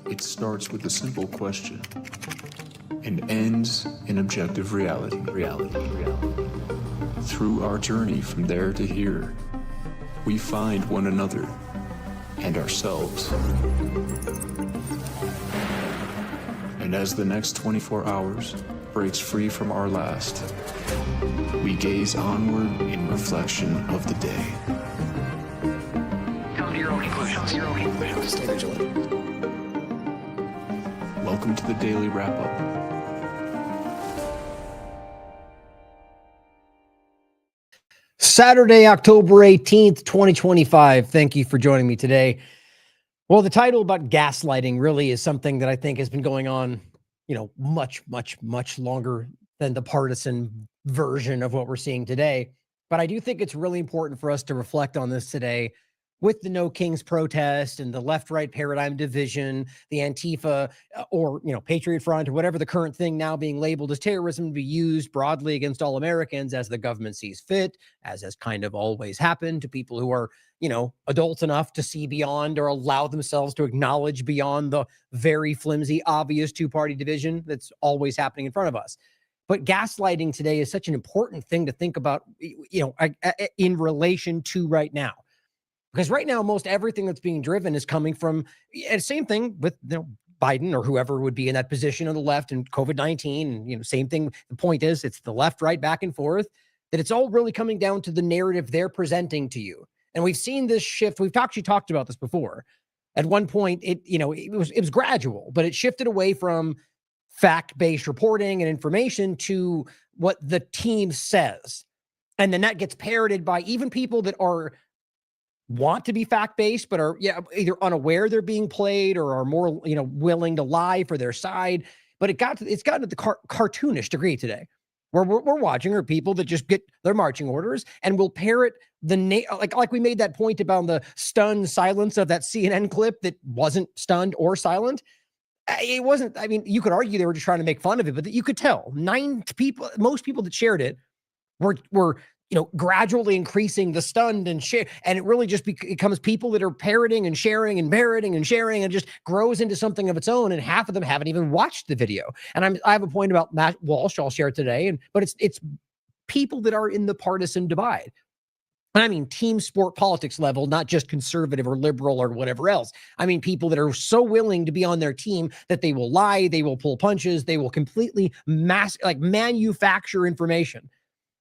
It starts with a simple question and ends in objective reality. Through our journey from there to here, we find one another and ourselves. And as the next 24 hours breaks free from our last, we gaze onward in reflection of the day. Come to your own conclusions. Stay vigilant. Welcome to the Daily Wrap-Up. Saturday, October 18th, 2025. Thank you for joining me today. Well, the title about gaslighting really is something that I think has been going on, much longer than the partisan version of what we're seeing today. But I do think it's really important for us to reflect on this today with the No Kings protest and the left-right paradigm division, the Antifa or, Patriot Front or whatever the current thing now being labeled as terrorism to be used broadly against all Americans as the government sees fit, as has kind of always happened to people who are, adults enough to see beyond or allow themselves to acknowledge beyond the very flimsy, obvious two-party division that's always happening in front of us. But gaslighting today is such an important thing to think about, in relation to right now. Because right now, most everything that's being driven is coming from, and same thing with Biden or whoever would be in that position on the left and COVID-19. And, same thing. The point is, it's the left, right, back and forth, that it's all really coming down to the narrative they're presenting to you. And we've seen this shift. We've actually talked about this before. At one point, it was gradual, but it shifted away from fact-based reporting and information to what the team says. And then that gets parroted by even people that want to be fact-based, but are either unaware they're being played or are more, willing to lie for their side. But it's gotten to the cartoonish degree today, where we're watching are people that just get their marching orders and will parrot like we made that point about the stunned silence of that CNN clip that wasn't stunned or silent. It wasn't. I mean, you could argue they were just trying to make fun of it, but you could tell most people that shared it were gradually increasing the stunned and share. And it really just becomes people that are parroting and sharing and parroting and sharing and just grows into something of its own. And half of them haven't even watched the video. And I have a point about Matt Walsh I'll share today. But it's people that are in the partisan divide. And I mean, team sport politics level, not just conservative or liberal or whatever else. I mean, people that are so willing to be on their team that they will lie, they will pull punches, they will completely manufacture information.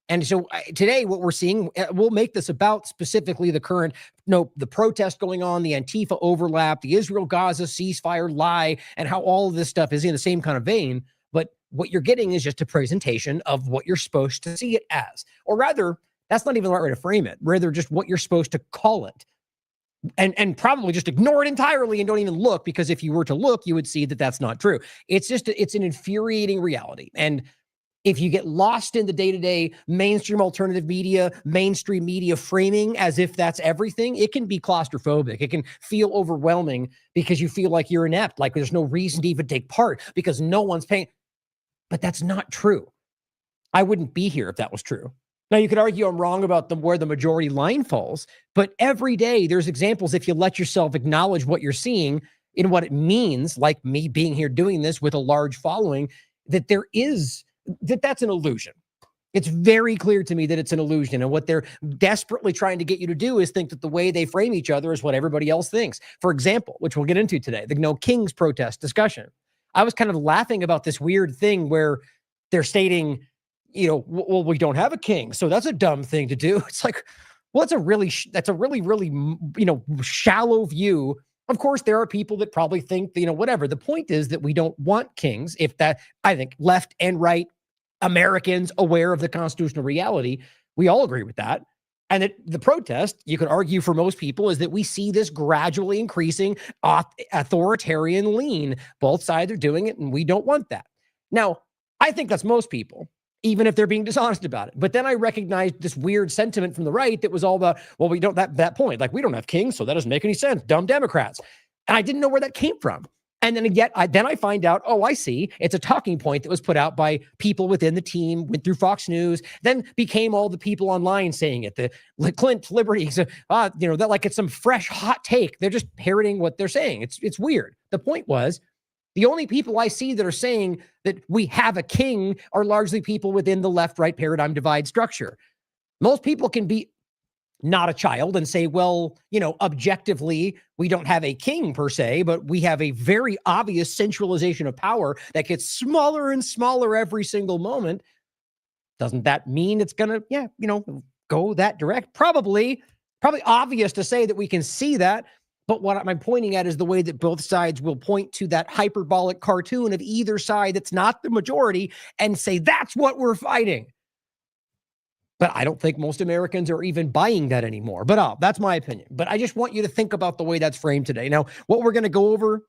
And so today, what we're seeing, we'll make this about specifically the current, the protest going on, the Antifa overlap, the Israel-Gaza ceasefire lie, and how all of this stuff is in the same kind of vein. But what you're getting is just a presentation of what you're supposed to see it as. Or rather, that's not even the right way to frame it. Rather, just what you're supposed to call it. And probably just ignore it entirely and don't even look, because if you were to look, you would see that that's not true. It's an infuriating reality. And if you get lost in the day-to-day mainstream alternative media, mainstream media framing as if that's everything, it can be claustrophobic. It can feel overwhelming because you feel like you're inept, like there's no reason to even take part because no one's paying. But that's not true. I wouldn't be here if that was true. Now, you could argue I'm wrong about where the majority line falls, but every day there's examples, if you let yourself acknowledge what you're seeing in what it means, like me being here doing this with a large following, that's an illusion. It's very clear to me that it's an illusion. And what they're desperately trying to get you to do is think that the way they frame each other is what everybody else thinks. For example, which we'll get into today, the No Kings protest discussion. I was kind of laughing about this weird thing where they're stating, well, we don't have a king, so that's a dumb thing to do. It's like, well, that's a really, shallow view. Of course, there are people that probably think, whatever. The point is that we don't want kings. I think left and right Americans aware of the constitutional reality, we all agree with that. And the protest, you could argue for most people, is that we see this gradually increasing authoritarian lean. Both sides are doing it, and we don't want that. Now, I think that's most people, even if they're being dishonest about it. But then I recognized this weird sentiment from the right that was all about, well, we don't, that point, like we don't have kings, so that doesn't make any sense. Dumb Democrats. And I didn't know where that came from. And then I find out, oh, I see. It's a talking point that was put out by people within the team, went through Fox News, then became all the people online saying it. The Clint Liberty, that like it's some fresh hot take. They're just parroting what they're saying. It's weird. The point was, the only people I see that are saying that we have a king are largely people within the left-right paradigm divide structure. Most people can be not a child and say, well, objectively, we don't have a king per se, but we have a very obvious centralization of power that gets smaller and smaller every single moment. Doesn't that mean it's going to, go that direct? Probably obvious to say that we can see that. But what I'm pointing at is the way that both sides will point to that hyperbolic cartoon of either side that's not the majority and say, that's what we're fighting. But I don't think most Americans are even buying that anymore. But that's my opinion. But I just want you to think about the way that's framed today. Now, what we're going to go over,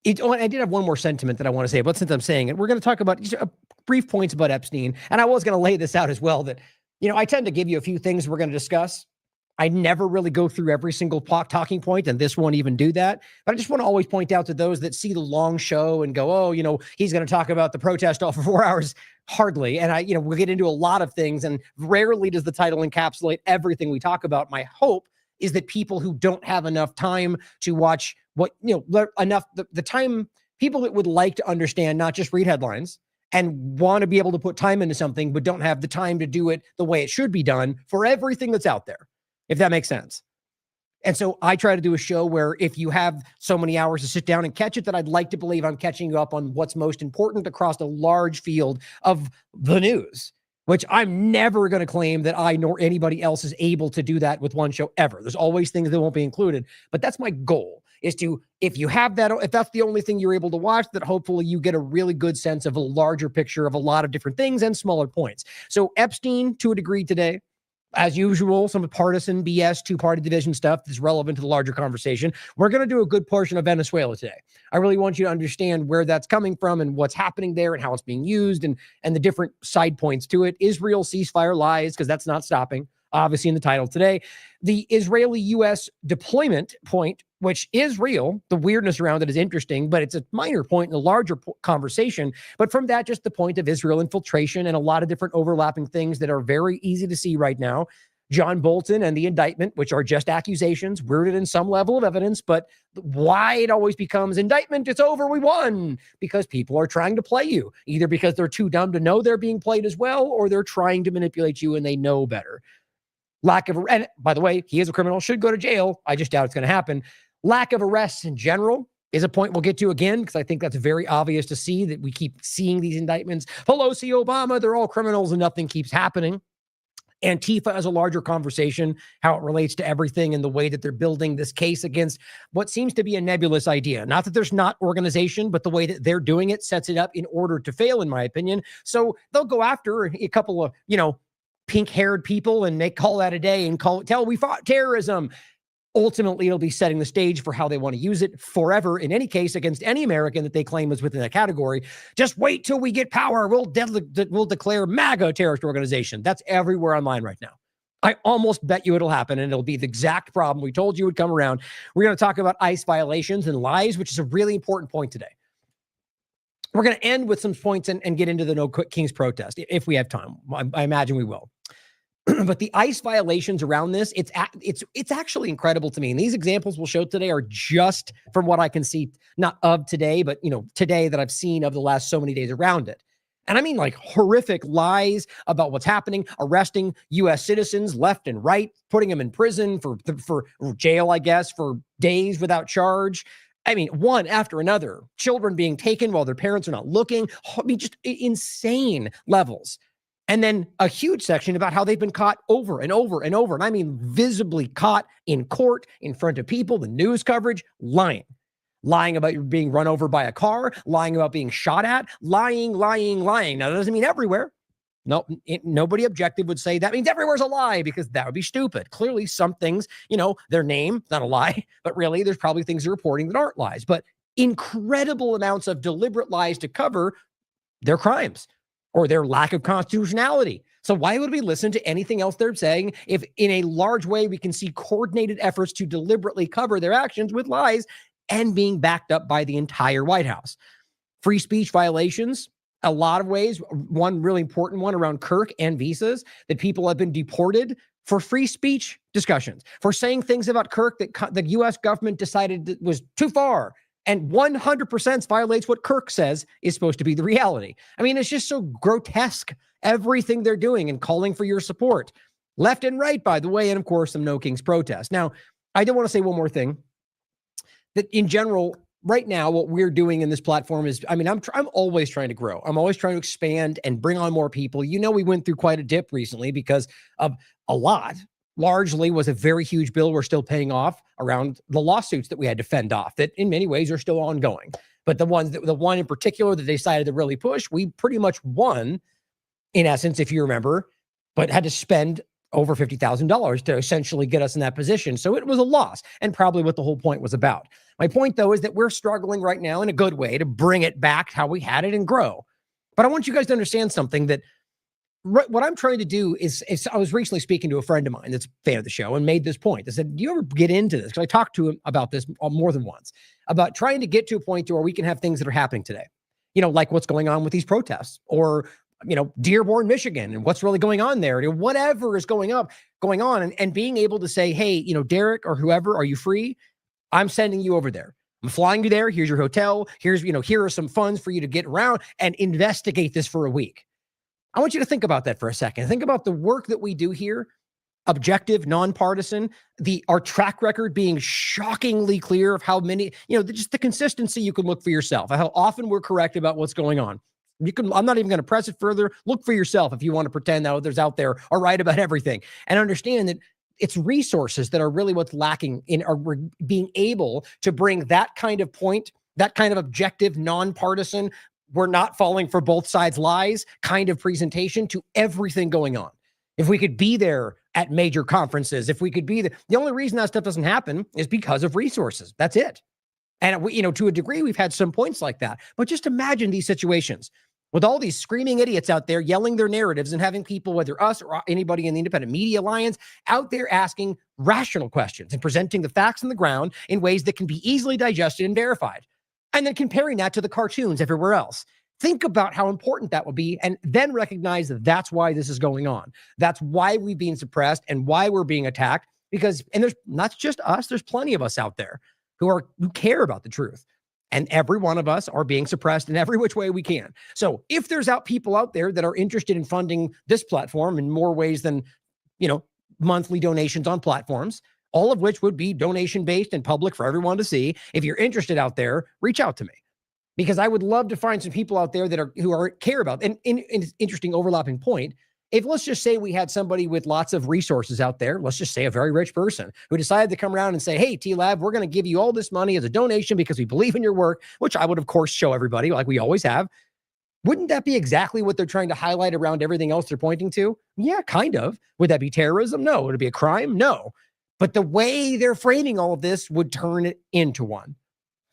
I did have one more sentiment that I want to say, but since I'm saying it, we're going to talk about just brief points about Epstein. And I was going to lay this out as well, that, I tend to give you a few things we're going to discuss. I never really go through every single talking point, and this won't even do that. But I just want to always point out to those that see the long show and go, oh, he's going to talk about the protest all for 4 hours. Hardly. And we'll get into a lot of things, and rarely does the title encapsulate everything we talk about. My hope is that people who don't have enough time to watch the time, people that would like to understand, not just read headlines and want to be able to put time into something, but don't have the time to do it the way it should be done for everything that's out there, if that makes sense. And so I try to do a show where if you have so many hours to sit down and catch it, that I'd like to believe I'm catching you up on what's most important across a large field of the news, which I'm never going to claim that I nor anybody else is able to do that with one show ever. There's always things that won't be included, but that's my goal, is to, if that's the only thing you're able to watch, that hopefully you get a really good sense of a larger picture of a lot of different things and smaller points. So Epstein, to a degree today, as usual, some partisan BS, two-party division stuff that's relevant to the larger conversation. We're going to do a good portion of Venezuela today. I really want you to understand where that's coming from and what's happening there and how it's being used and the different side points to it. Israel ceasefire lies, because that's not stopping, obviously in the title today. The Israeli-U.S. deployment point, which is real. The weirdness around it is interesting, but it's a minor point in a larger conversation. But from that, just the point of Israel infiltration and a lot of different overlapping things that are very easy to see right now. John Bolton and the indictment, which are just accusations, rooted in some level of evidence, but why it always becomes indictment, it's over, we won, because people are trying to play you, either because they're too dumb to know they're being played as well, or they're trying to manipulate you and they know better. And by the way, he is a criminal, should go to jail. I just doubt it's going to happen. Lack of arrests in general is a point we'll get to again, because I think that's very obvious to see that we keep seeing these indictments. Pelosi, Obama, they're all criminals and nothing keeps happening. Antifa as a larger conversation, how it relates to everything and the way that they're building this case against what seems to be a nebulous idea. Not that there's not organization, but the way that they're doing it sets it up in order to fail, in my opinion. So they'll go after a couple of, pink-haired people and they call that a day and tell we fought terrorism. Ultimately, it'll be setting the stage for how they want to use it forever, in any case, against any American that they claim is within that category. Just wait till we get power. We'll declare MAGA terrorist organization. That's everywhere online right now. I almost bet you it'll happen, and it'll be the exact problem we told you would come around. We're going to talk about ICE violations and lies, which is a really important point today. We're going to end with some points and get into the No Kings protest, if we have time. I imagine we will. But the ICE violations around this, it's actually incredible to me. And these examples we'll show today are just from what I can see, not of today, but today that I've seen of the last so many days around it. And I mean like horrific lies about what's happening, arresting U.S. citizens left and right, putting them in prison for jail, I guess, for days without charge. I mean, one after another, children being taken while their parents are not looking. I mean, just insane levels. And then a huge section about how they've been caught over and over and over. And I mean, visibly caught in court, in front of people, the news coverage, lying about being run over by a car, lying about being shot at, lying. Now, that doesn't mean everywhere. No, nobody objective would say that means everywhere's a lie, because that would be stupid. Clearly, some things, their name, not a lie, but really there's probably things they're reporting that aren't lies. But incredible amounts of deliberate lies to cover their crimes or their lack of constitutionality. So why would we listen to anything else they're saying if in a large way we can see coordinated efforts to deliberately cover their actions with lies? and being backed up by the entire White House. Free speech violations, a lot of ways. One really important one around Kirk and visas, that people have been deported for free speech discussions, for saying things about Kirk that the U.S. government decided that was too far, and 100% violates what Kirk says is supposed to be the reality. I mean, it's just so grotesque, everything they're doing and calling for your support, left and right, by the way, and of course, some No Kings protests. Now, I do want to say one more thing, that in general, right now, what we're doing in this platform is, I mean, I'm always trying to grow. I'm always trying to expand and bring on more people. You know, we went through quite a dip recently because of a lot, largely was a very huge bill we're still paying off around the lawsuits that we had to fend off that in many ways are still ongoing. But the one in particular that they decided to really push, we pretty much won, in essence, if you remember, but had to spend over $50,000 to essentially get us in that position. So it was a loss, and probably what the whole point was about. My point, though, is that we're struggling right now in a good way to bring it back how we had it and grow. But I want you guys to understand something, that what I'm trying to do is I was recently speaking to a friend of mine that's a fan of the show and made this point. I said, do you ever get into this? Because I talked to him about this more than once, about trying to get to a point to where we can have things that are happening today, you know, like what's going on with these protests, or, you know, Dearborn, Michigan, and what's really going on there, whatever is going on, and being able to say, hey, you know, Derek or whoever, are you free? I'm sending you over there. I'm flying you there. Here's your hotel. Here's, you know, here are some funds for you to get around and investigate this for a week. I want you to think about that for a second. Think about the work that we do here, objective, nonpartisan, our track record being shockingly clear of how many, you know, just the consistency you can look for yourself, how often we're correct about what's going on. I'm not even going to press it further. Look for yourself if you want to pretend that others out there are right about everything, and understand that it's resources that are really what's lacking in our being able to bring that kind of point, that kind of objective, nonpartisan, we're not falling for both sides lies kind of presentation to everything going on. If we could be there at major conferences, if we could be there, the only reason that stuff doesn't happen is because of resources. That's it. And we, you know, to a degree, we've had some points like that. But just imagine these situations with all these screaming idiots out there yelling their narratives, and having people, whether us or anybody in the Independent Media Alliance, out there asking rational questions and presenting the facts on the ground in ways that can be easily digested and verified, and then comparing that to the cartoons everywhere else. Think about how important that will be, and then recognize that that's why this is going on. That's why we've been suppressed and why we're being attacked, because, and there's not just us, there's plenty of us out there who care about the truth. And every one of us are being suppressed in every which way we can. So if there's people out there that are interested in funding this platform in more ways than, you know, monthly donations on platforms, all of which would be donation-based and public for everyone to see, if you're interested out there, reach out to me. Because I would love to find some people out there that care about, and in an interesting overlapping point, if let's just say we had somebody with lots of resources out there, let's just say a very rich person who decided to come around and say, hey, TLAV, we're going to give you all this money as a donation because we believe in your work, which I would, of course, show everybody like we always have. Wouldn't that be exactly what they're trying to highlight around everything else they're pointing to? Yeah, kind of. Would that be terrorism? No. Would it be a crime? No. But the way they're framing all of this would turn it into one.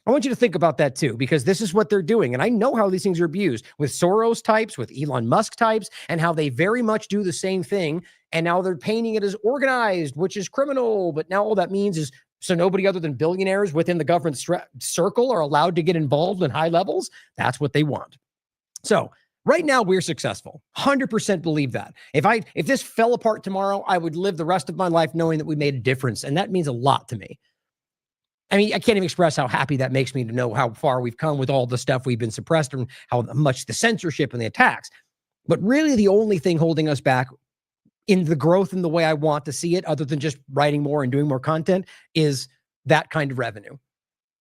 I want you to think about that too, because this is what they're doing. And I know how these things are abused with Soros types, with Elon Musk types, and how they very much do the same thing. And now they're painting it as organized, which is criminal. But now all that means is, so nobody other than billionaires within the government circle are allowed to get involved in high levels. That's what they want. So right now we're successful. 100% believe that. If this fell apart tomorrow, I would live the rest of my life knowing that we made a difference. And that means a lot to me. I mean, I can't even express how happy that makes me to know how far we've come with all the stuff we've been suppressed and how much the censorship and the attacks. But really the only thing holding us back in the growth in the way I want to see it, other than just writing more and doing more content, is that kind of revenue.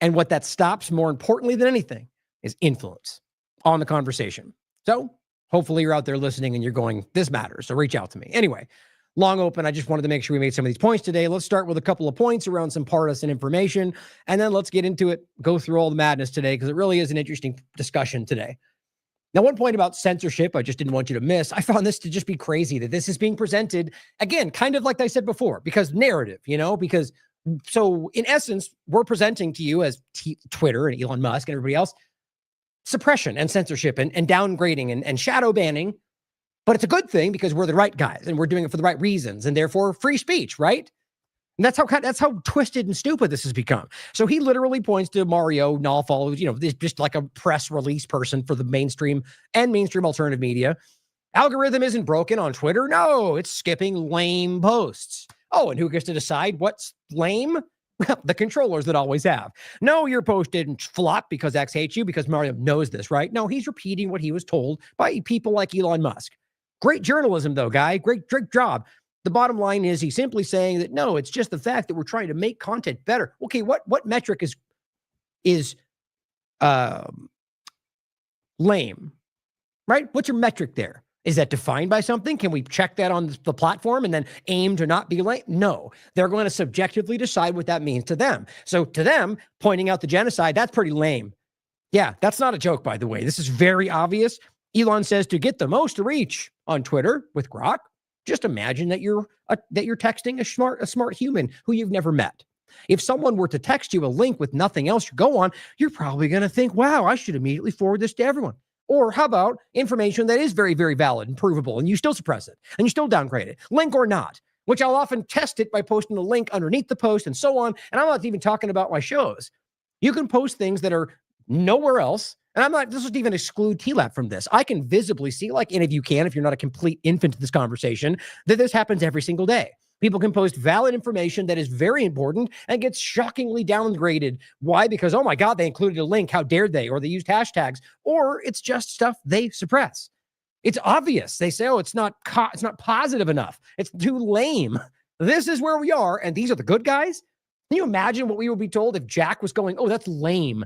And what that stops, more importantly than anything, is influence on the conversation. So hopefully you're out there listening and you're going, this matters. So reach out to me. Anyway, long open. I just wanted to make sure we made some of these points today. Let's start with a couple of points around some partisan information, and then let's get into it, go through all the madness today, because it really is an interesting discussion today. Now, one point about censorship, I just didn't want you to miss. I found this to just be crazy that this is being presented, again, kind of like I said before, because narrative, so in essence, we're presenting to you as Twitter and Elon Musk and everybody else, suppression and censorship and downgrading and shadow banning. But it's a good thing because we're the right guys and we're doing it for the right reasons, and therefore free speech, right? And that's how twisted and stupid this has become. So he literally points to Mario Nawfal, just like a press release person for the mainstream alternative media. Algorithm isn't broken on Twitter. No, it's skipping lame posts. Oh, and who gets to decide what's lame? Well, the controllers that always have. No, your post didn't flop because X hates you, because Mario knows this, right? No, he's repeating what he was told by people like Elon Musk. Great journalism, though, guy. Great job. The bottom line is he's simply saying that, no, it's just the fact that we're trying to make content better. Okay, what metric is lame, right? What's your metric there? Is that defined by something? Can we check that on the platform and then aim to not be lame? No, they're going to subjectively decide what that means to them. So to them, pointing out the genocide, that's pretty lame. Yeah, that's not a joke, by the way. This is very obvious. Elon says to get the most reach on Twitter with Grok, just imagine that you're texting a smart human who you've never met. If someone were to text you a link with nothing else to go on, you're probably going to think, wow, I should immediately forward this to everyone. Or how about information that is very, very valid and provable, and you still suppress it, and you still downgrade it, link or not, which I'll often test it by posting a link underneath the post and so on. And I'm not even talking about my shows. You can post things that are nowhere else. And this would even exclude TLAV from this. I can visibly see, like any of you can, if you're not a complete infant to this conversation, that this happens every single day. People can post valid information that is very important and gets shockingly downgraded. Why? Because, oh my God, they included a link. How dare they? Or they used hashtags. Or it's just stuff they suppress. It's obvious. They say, oh, it's not positive enough. It's too lame. This is where we are. And these are the good guys. Can you imagine what we would be told if Jack was going, oh, that's lame.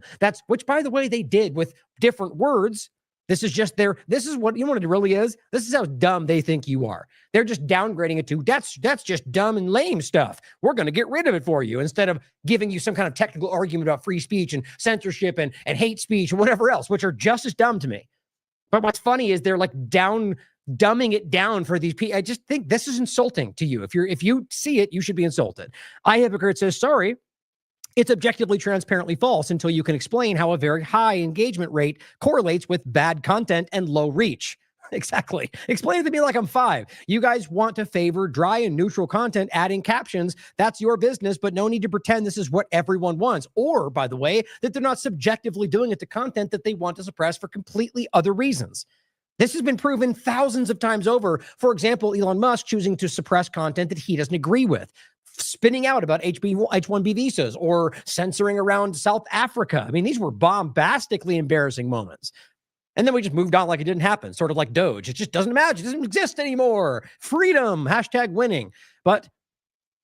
Which, by the way, they did with different words. This is what it really is. This is how dumb they think you are. They're just downgrading it to, that's just dumb and lame stuff. We're going to get rid of it for you, instead of giving you some kind of technical argument about free speech and censorship and hate speech and whatever else, which are just as dumb to me. But what's funny is they're like dumbing it down for these people. I just think this is insulting to you. If you see it, you should be insulted. iHypocrite says, sorry, it's objectively transparently false until you can explain how a very high engagement rate correlates with bad content and low reach. Exactly. Explain it to me like I'm 5. You guys want to favor dry and neutral content, adding captions. That's your business, but no need to pretend this is what everyone wants. Or, by the way, that they're not subjectively doing it to content that they want to suppress for completely other reasons. This has been proven thousands of times over. For example, Elon Musk choosing to suppress content that he doesn't agree with, spinning out about H-1B visas, or censoring around South Africa. I mean, these were bombastically embarrassing moments. And then we just moved on like it didn't happen, sort of like Doge. It just doesn't imagine, it doesn't exist anymore. Freedom, #winning. But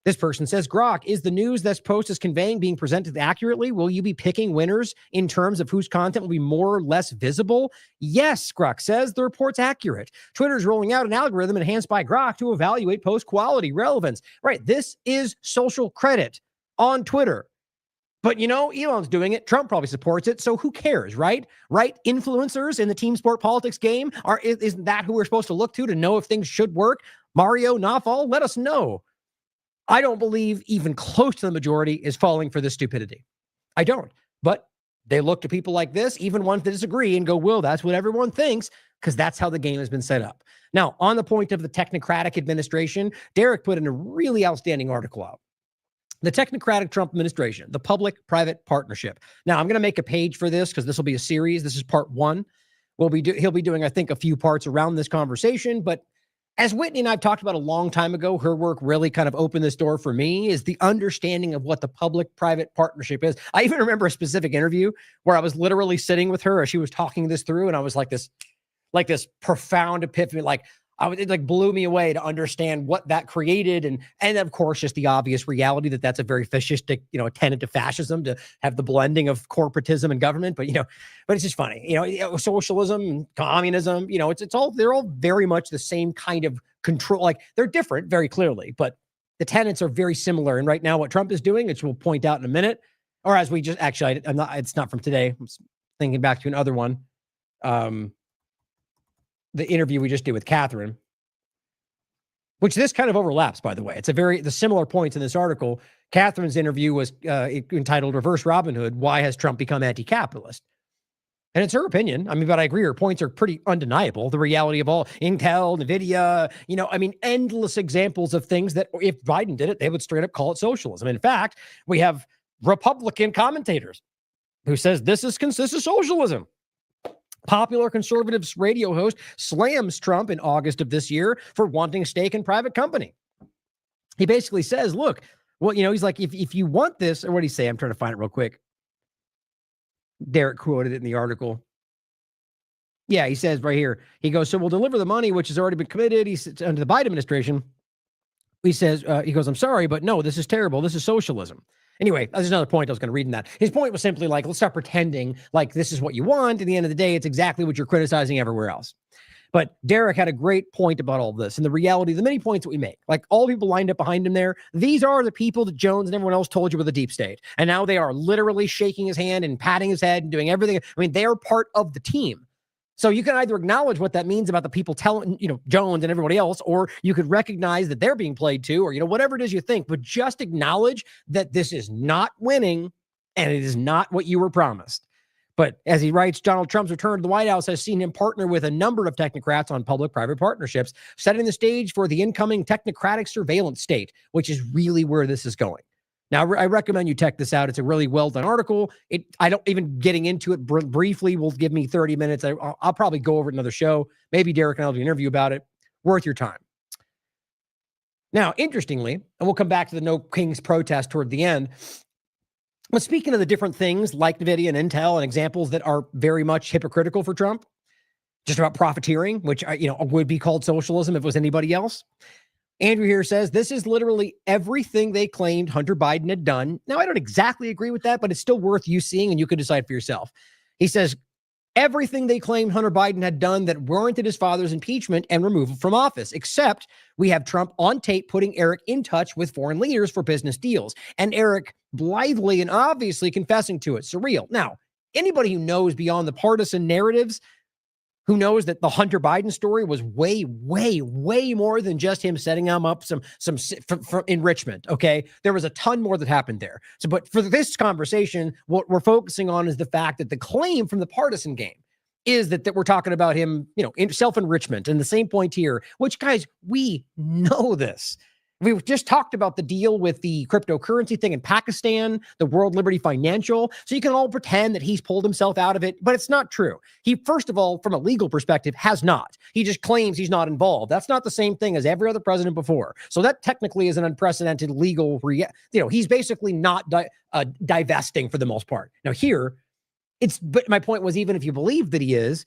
this person says, Grok, is the news this post is conveying being presented accurately? Will you be picking winners in terms of whose content will be more or less visible? Yes, Grok says, the report's accurate. Twitter's rolling out an algorithm enhanced by Grok to evaluate post quality, relevance. Right, this is social credit on Twitter. But, Elon's doing it. Trump probably supports it. So who cares, right? Right? Influencers in the team sport politics game, isn't that who we're supposed to look to know if things should work? Mario Nawfal, let us know. I don't believe even close to the majority is falling for this stupidity. I don't. But they look to people like this, even ones that disagree, and go, well, that's what everyone thinks, because that's how the game has been set up. Now, on the point of the technocratic administration, Derek put in a really outstanding article out. The technocratic Trump administration, the public-private partnership. Now, I'm going to make a page for this because this will be a series. This is part 1. He'll be doing, I think, a few parts around this conversation. But as Whitney and I've talked about a long time ago, her work really kind of opened this door for me, is the understanding of what the public-private partnership is. I even remember a specific interview where I was literally sitting with her as she was talking this through, and I was like this profound epiphany, it blew me away to understand what that created. And of course, just the obvious reality that that's a very fascistic, tenet to fascism, to have the blending of corporatism and government. But it's just funny, socialism and communism, they're all very much the same kind of control. Like, they're different very clearly, but the tenets are very similar. And right now what Trump is doing, which we'll point out in a minute, or as we just actually, it's not from today. I'm thinking back to another one. The interview we just did with Catherine, which this kind of overlaps, by the way. It's the similar points in this article. Catherine's interview was entitled Reverse Robin Hood, Why Has Trump Become Anti-Capitalist? And it's her opinion. I mean, but I agree, her points are pretty undeniable. The reality of all Intel, NVIDIA, endless examples of things that if Biden did it, they would straight up call it socialism. In fact, we have Republican commentators who says this is socialism. Popular conservatives radio host slams Trump in August of this year for wanting stake in private company. He basically says, look, well, he's like, if you want this, or what did he say? I'm trying to find it real quick. Derek quoted it in the article. Yeah, he says right here, he goes, so we'll deliver the money, which has already been committed. He says under the Biden administration. He says, he goes, I'm sorry, but no, this is terrible. This is socialism. Anyway, there's another point I was going to read in that. His point was simply like, let's stop pretending like this is what you want. At the end of the day, it's exactly what you're criticizing everywhere else. But Derek had a great point about all this and the reality, the many points that we make. Like all the people lined up behind him there, these are the people that Jones and everyone else told you were the deep state. And now they are literally shaking his hand and patting his head and doing everything. I mean, they are part of the team. So you can either acknowledge what that means about the people telling, Jones and everybody else, or you could recognize that they're being played too, or, whatever it is you think, but just acknowledge that this is not winning and it is not what you were promised. But as he writes, Donald Trump's return to the White House has seen him partner with a number of technocrats on public-private partnerships, setting the stage for the incoming technocratic surveillance state, which is really where this is going. Now, I recommend you check this out. It's a really well-done article. I don't even getting into it briefly will give me 30 minutes. I'll probably go over another show. Maybe Derek and I'll do an interview about it. Worth your time. Now, interestingly, and we'll come back to the No Kings protest toward the end. But speaking of the different things like NVIDIA and Intel and examples that are very much hypocritical for Trump, just about profiteering, which, would be called socialism if it was anybody else. Andrew here says, this is literally everything they claimed Hunter Biden had done. Now, I don't exactly agree with that, but it's still worth you seeing and you can decide for yourself. He says, everything they claimed Hunter Biden had done that warranted his father's impeachment and removal from office, except we have Trump on tape putting Eric in touch with foreign leaders for business deals. And Eric blithely and obviously confessing to it. Surreal. Now, anybody who knows beyond the partisan narratives, who knows that the Hunter Biden story was way, way, way more than just him setting him up some for enrichment, okay? There was a ton more that happened there. So, but for this conversation, what we're focusing on is the fact that the claim from the partisan game is that we're talking about him, self-enrichment. And the same point here, which, guys, we know this. We just talked about the deal with the cryptocurrency thing in Pakistan, the World Liberty Financial. So you can all pretend that he's pulled himself out of it, but it's not true. He, first of all, from a legal perspective, has not. He just claims he's not involved. That's not the same thing as every other president before. So that technically is an unprecedented legal, he's basically not divesting for the most part. Now here, but my point was, even if you believe that he is,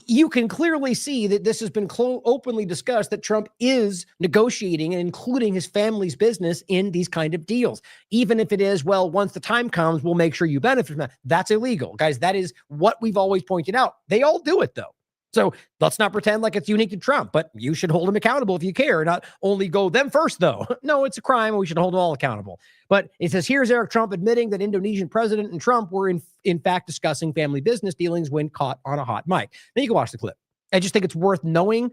you can clearly see that this has been openly discussed, that Trump is negotiating and including his family's business in these kind of deals. Even if it is, well, once the time comes, we'll make sure you benefit from that. That's illegal. Guys, that is what we've always pointed out. They all do it, though. So let's not pretend like it's unique to Trump, but you should hold him accountable if you care, not only go them first, though. No, it's a crime. We should hold them all accountable. But it says, here's Eric Trump admitting that Indonesian president and Trump were in fact discussing family business dealings when caught on a hot mic. Then you can watch the clip. I just think it's worth knowing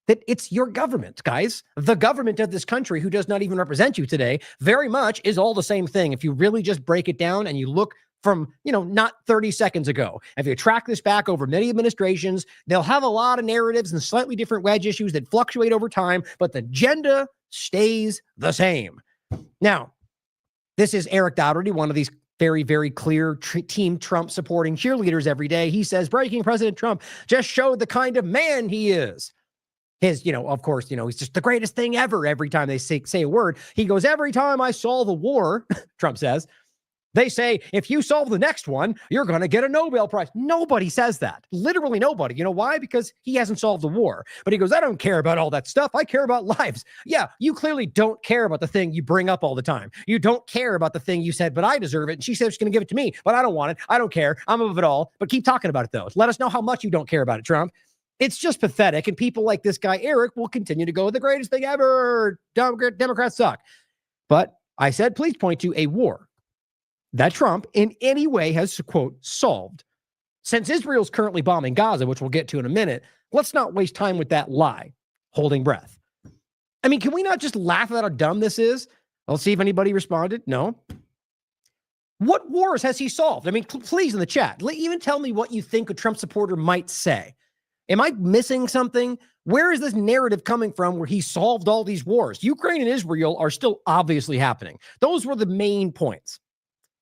that it's your government, guys. The government of this country, who does not even represent you today, very much is all the same thing. If you really just break it down and you look from, not 30 seconds ago. If you track this back over many administrations, they'll have a lot of narratives and slightly different wedge issues that fluctuate over time, but the agenda stays the same. Now, this is Eric Dougherty, one of these very, very clear team Trump supporting cheerleaders every day. He says, breaking President Trump just showed the kind of man he is. His, of course, he's just the greatest thing ever. Every time they say a word, he goes, every time I solve a war, Trump says, they say, if you solve the next one, you're going to get a Nobel Prize. Nobody says that. Literally nobody. You know why? Because he hasn't solved the war. But he goes, I don't care about all that stuff. I care about lives. Yeah, you clearly don't care about the thing you bring up all the time. You don't care about the thing you said, but I deserve it. And she said she's going to give it to me, but I don't want it. I don't care. I'm above it all. But keep talking about it, though. Let us know how much you don't care about it, Trump. It's just pathetic. And people like this guy, Eric, will continue to go, the greatest thing ever. Democrats suck. But I said, please point to a war that Trump in any way has, quote, solved. Since Israel's currently bombing Gaza, which we'll get to in a minute, let's not waste time with that lie. Holding breath. I mean, can we not just laugh at how dumb this is? I'll see if anybody responded. No. What wars has he solved? I mean, please in the chat, even tell me what you think a Trump supporter might say. Am I missing something? Where is this narrative coming from where he solved all these wars? Ukraine and Israel are still obviously happening. Those were the main points.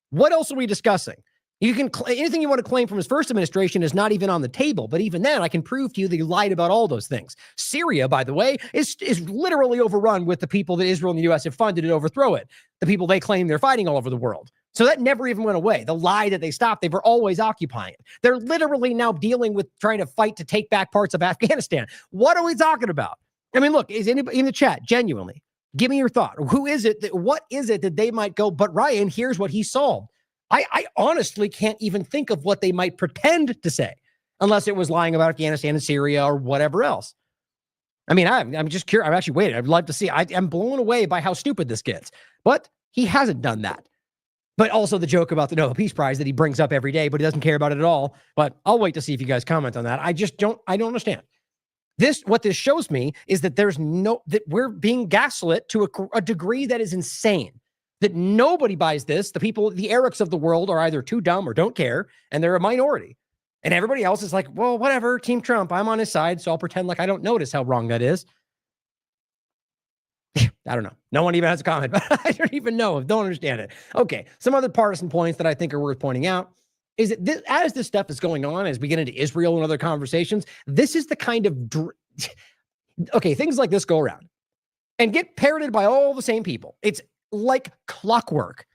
What else are we discussing? You can anything you want to claim from his first administration is not even on the table, but even then, I can prove to you that he lied about all those things. Syria, by the way, is literally overrun with the people that Israel and the U.S. have funded to overthrow it. The people they claim they're fighting all over the world. So that never even went away. The lie that they stopped, they were always occupying it. They're literally now dealing with trying to fight to take back parts of Afghanistan. What are we talking about? I mean, look, is anybody in the chat genuinely? Give me your thought. Who is it? What is it that they might go, but Ryan, here's what he solved. I honestly can't even think of what they might pretend to say unless it was lying about Afghanistan and Syria or whatever else. I mean, I'm just curious. I'm actually waiting. I'd love to see. I'm blown away by how stupid this gets, but he hasn't done that. But also the joke about the Nobel Peace Prize that he brings up every day, but he doesn't care about it at all. But I'll wait to see if you guys comment on that. I don't understand. What this shows me is that that we're being gaslit to a degree that is insane. That nobody buys this. The people, the Erics of the world are either too dumb or don't care, and they're a minority. And everybody else is like, well, whatever, Team Trump, I'm on his side, so I'll pretend like I don't notice how wrong that is. I don't know. No one even has a comment, but I don't even know. Don't understand it. Okay, some other partisan points that I think are worth pointing out is that as this stuff is going on, as we get into Israel and other conversations, this is the kind of... okay, things like this go around and get parroted by all the same people. It's like clockwork.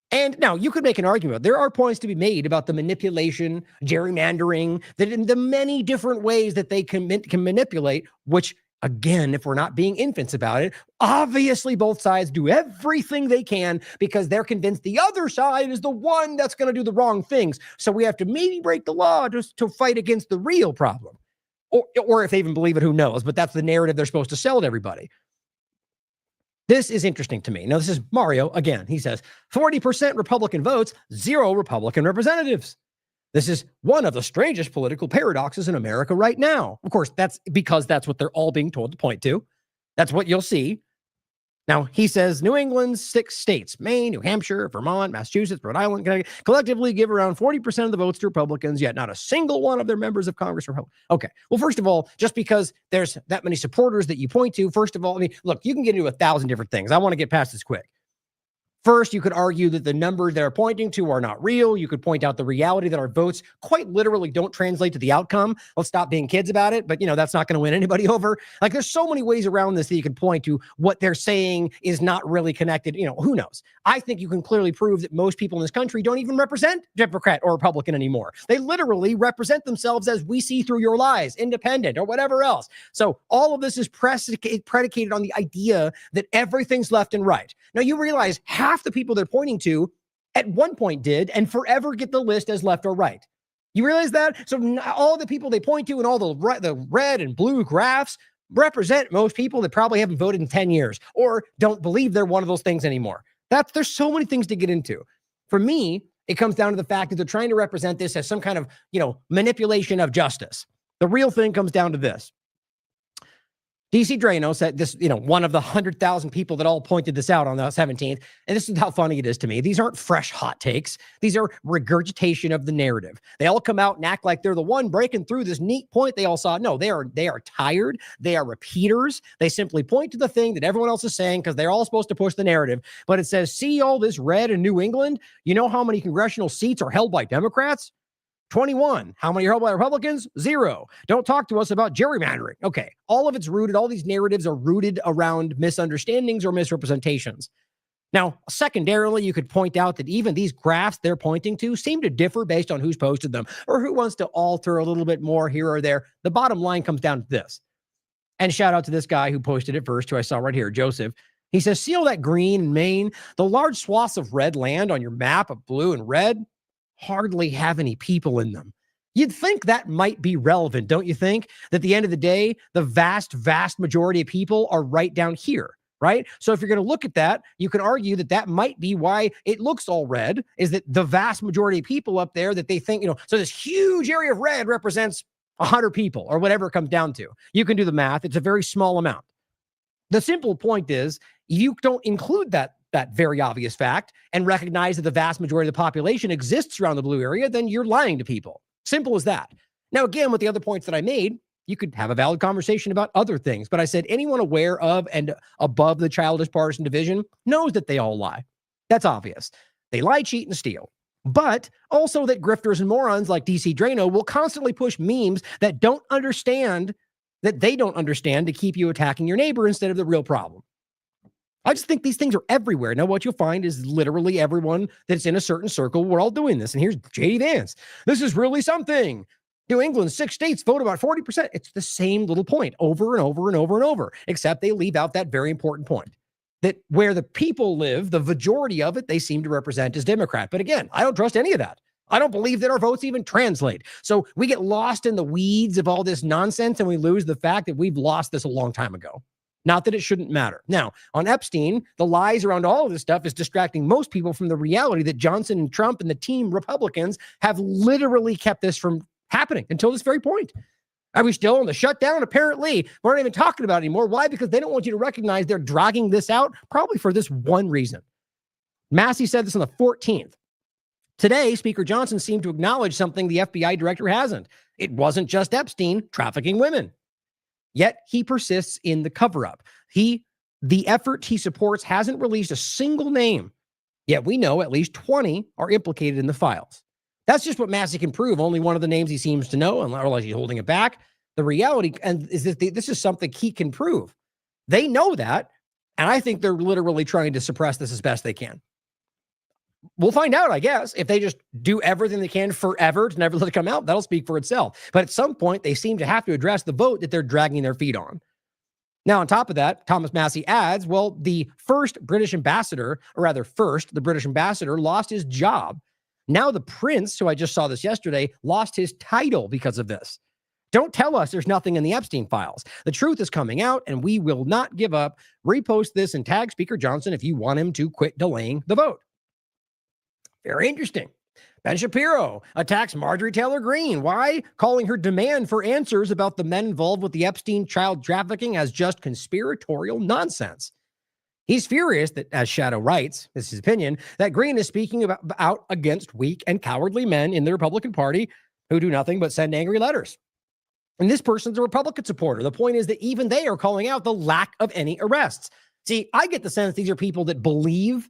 And now you could make an argument. There are points to be made about the manipulation, gerrymandering, that in the many different ways that they can manipulate, which, again, if we're not being infants about it, obviously both sides do everything they can because they're convinced the other side is the one that's going to do the wrong things. So we have to maybe break the law just to fight against the real problem. Or if they even believe it, who knows? But that's the narrative they're supposed to sell to everybody. This is interesting to me. Now, this is Mario again. He says 40% Republican votes, 0 Republican representatives. This is one of the strangest political paradoxes in America right now. Of course, that's because that's what they're all being told to point to. That's what you'll see. Now, he says New England's 6 states, Maine, New Hampshire, Vermont, Massachusetts, Rhode Island, Connecticut, collectively give around 40% of the votes to Republicans, yet not a single one of their members of Congress are Republican. Okay. Well, first of all, just because there's that many supporters that you point to, first of all, I mean, look, you can get into 1,000 different things. I want to get past this quick. First, you could argue that the numbers they're pointing to are not real. You could point out the reality that our votes quite literally don't translate to the outcome. Let's stop being kids about it. But, that's not going to win anybody over. Like, there's so many ways around this that you can point to what they're saying is not really connected. Who knows? I think you can clearly prove that most people in this country don't even represent Democrat or Republican anymore. They literally represent themselves as we see through your lies, independent or whatever else. So all of this is predicated on the idea that everything's left and right. Now, you realize half the people they're pointing to at one point did and forever get the list as left or right. You realize that? So all the people they point to and all the red and blue graphs represent most people that probably haven't voted in 10 years or don't believe they're one of those things anymore. There's so many things to get into. For me, it comes down to the fact that they're trying to represent this as some kind of, manipulation of justice. The real thing comes down to this. DC Drano said this, one of the 100,000 people that all pointed this out on the 17th. And this is how funny it is to me. These aren't fresh hot takes. These are regurgitation of the narrative. They all come out and act like they're the one breaking through this neat point they all saw. No, they are tired. They are repeaters. They simply point to the thing that everyone else is saying because they're all supposed to push the narrative. But it says, see all this red in New England? You know how many congressional seats are held by Democrats? 21. How many are held by Republicans? 0. Don't talk to us about gerrymandering. Okay. All of it's rooted. All these narratives are rooted around misunderstandings or misrepresentations. Now, secondarily, you could point out that even these graphs they're pointing to seem to differ based on who's posted them or who wants to alter a little bit more here or there. The bottom line comes down to this. And shout out to this guy who posted it first, who I saw right here, Joseph. He says, see all that green in Maine? The large swaths of red land on your map of blue and red hardly have any people in them. You'd think that might be relevant, don't you think? That at the end of the day, the vast, vast majority of people are right down here, right? So if you're going to look at that, you can argue that that might be why it looks all red, is that the vast majority of people up there that they think, so this huge area of red represents 100 people or whatever it comes down to. You can do the math. It's a very small amount. The simple point is, you don't include that that very obvious fact and recognize that the vast majority of the population exists around the blue area, then you're lying to people. Simple as that. Now, again, with the other points that I made, you could have a valid conversation about other things. But I said anyone aware of and above the childish partisan division knows that they all lie. That's obvious. They lie, cheat, and steal. But also that grifters and morons like DC Drano will constantly push memes that don't understand that they don't understand to keep you attacking your neighbor instead of the real problem. I just think these things are everywhere. Now, what you'll find is literally everyone that's in a certain circle, we're all doing this. And here's J.D. Vance. This is really something. New England, 6 states vote about 40%. It's the same little point over and over and over and over, except they leave out that very important point. That where the people live, the majority of it, they seem to represent as Democrat. But again, I don't trust any of that. I don't believe that our votes even translate. So we get lost in the weeds of all this nonsense and we lose the fact that we've lost this a long time ago. Not that it shouldn't matter. Now, on Epstein, the lies around all of this stuff is distracting most people from the reality that Johnson and Trump and the team Republicans have literally kept this from happening until this very point. Are we still on the shutdown? Apparently, we're not even talking about it anymore. Why? Because they don't want you to recognize they're dragging this out, probably for this one reason. Massey said this on the 14th. Today, Speaker Johnson seemed to acknowledge something the FBI director hasn't. It wasn't just Epstein trafficking women. Yet he persists in the cover-up. The effort he supports hasn't released a single name. Yet we know at least 20 are implicated in the files. That's just what Massey can prove. Only one of the names he seems to know, unless he's holding it back. The reality is that this is something he can prove. They know that, and I think they're literally trying to suppress this as best they can. We'll find out, I guess, if they just do everything they can forever to never let it come out. That'll speak for itself. But at some point, they seem to have to address the vote that they're dragging their feet on. Now, on top of that, Thomas Massey adds, well, the British ambassador lost his job. Now the prince, who I just saw this yesterday, lost his title because of this. Don't tell us there's nothing in the Epstein files. The truth is coming out, and we will not give up. Repost this and tag Speaker Johnson if you want him to quit delaying the vote. Very interesting. Ben Shapiro attacks Marjorie Taylor Greene. Why? Calling her demand for answers about the men involved with the Epstein child trafficking as just conspiratorial nonsense. He's furious that, as Shadow writes, this is his opinion, that Greene is speaking out against weak and cowardly men in the Republican Party who do nothing but send angry letters. And this person's a Republican supporter. The point is that even they are calling out the lack of any arrests. See, I get the sense these are people that believe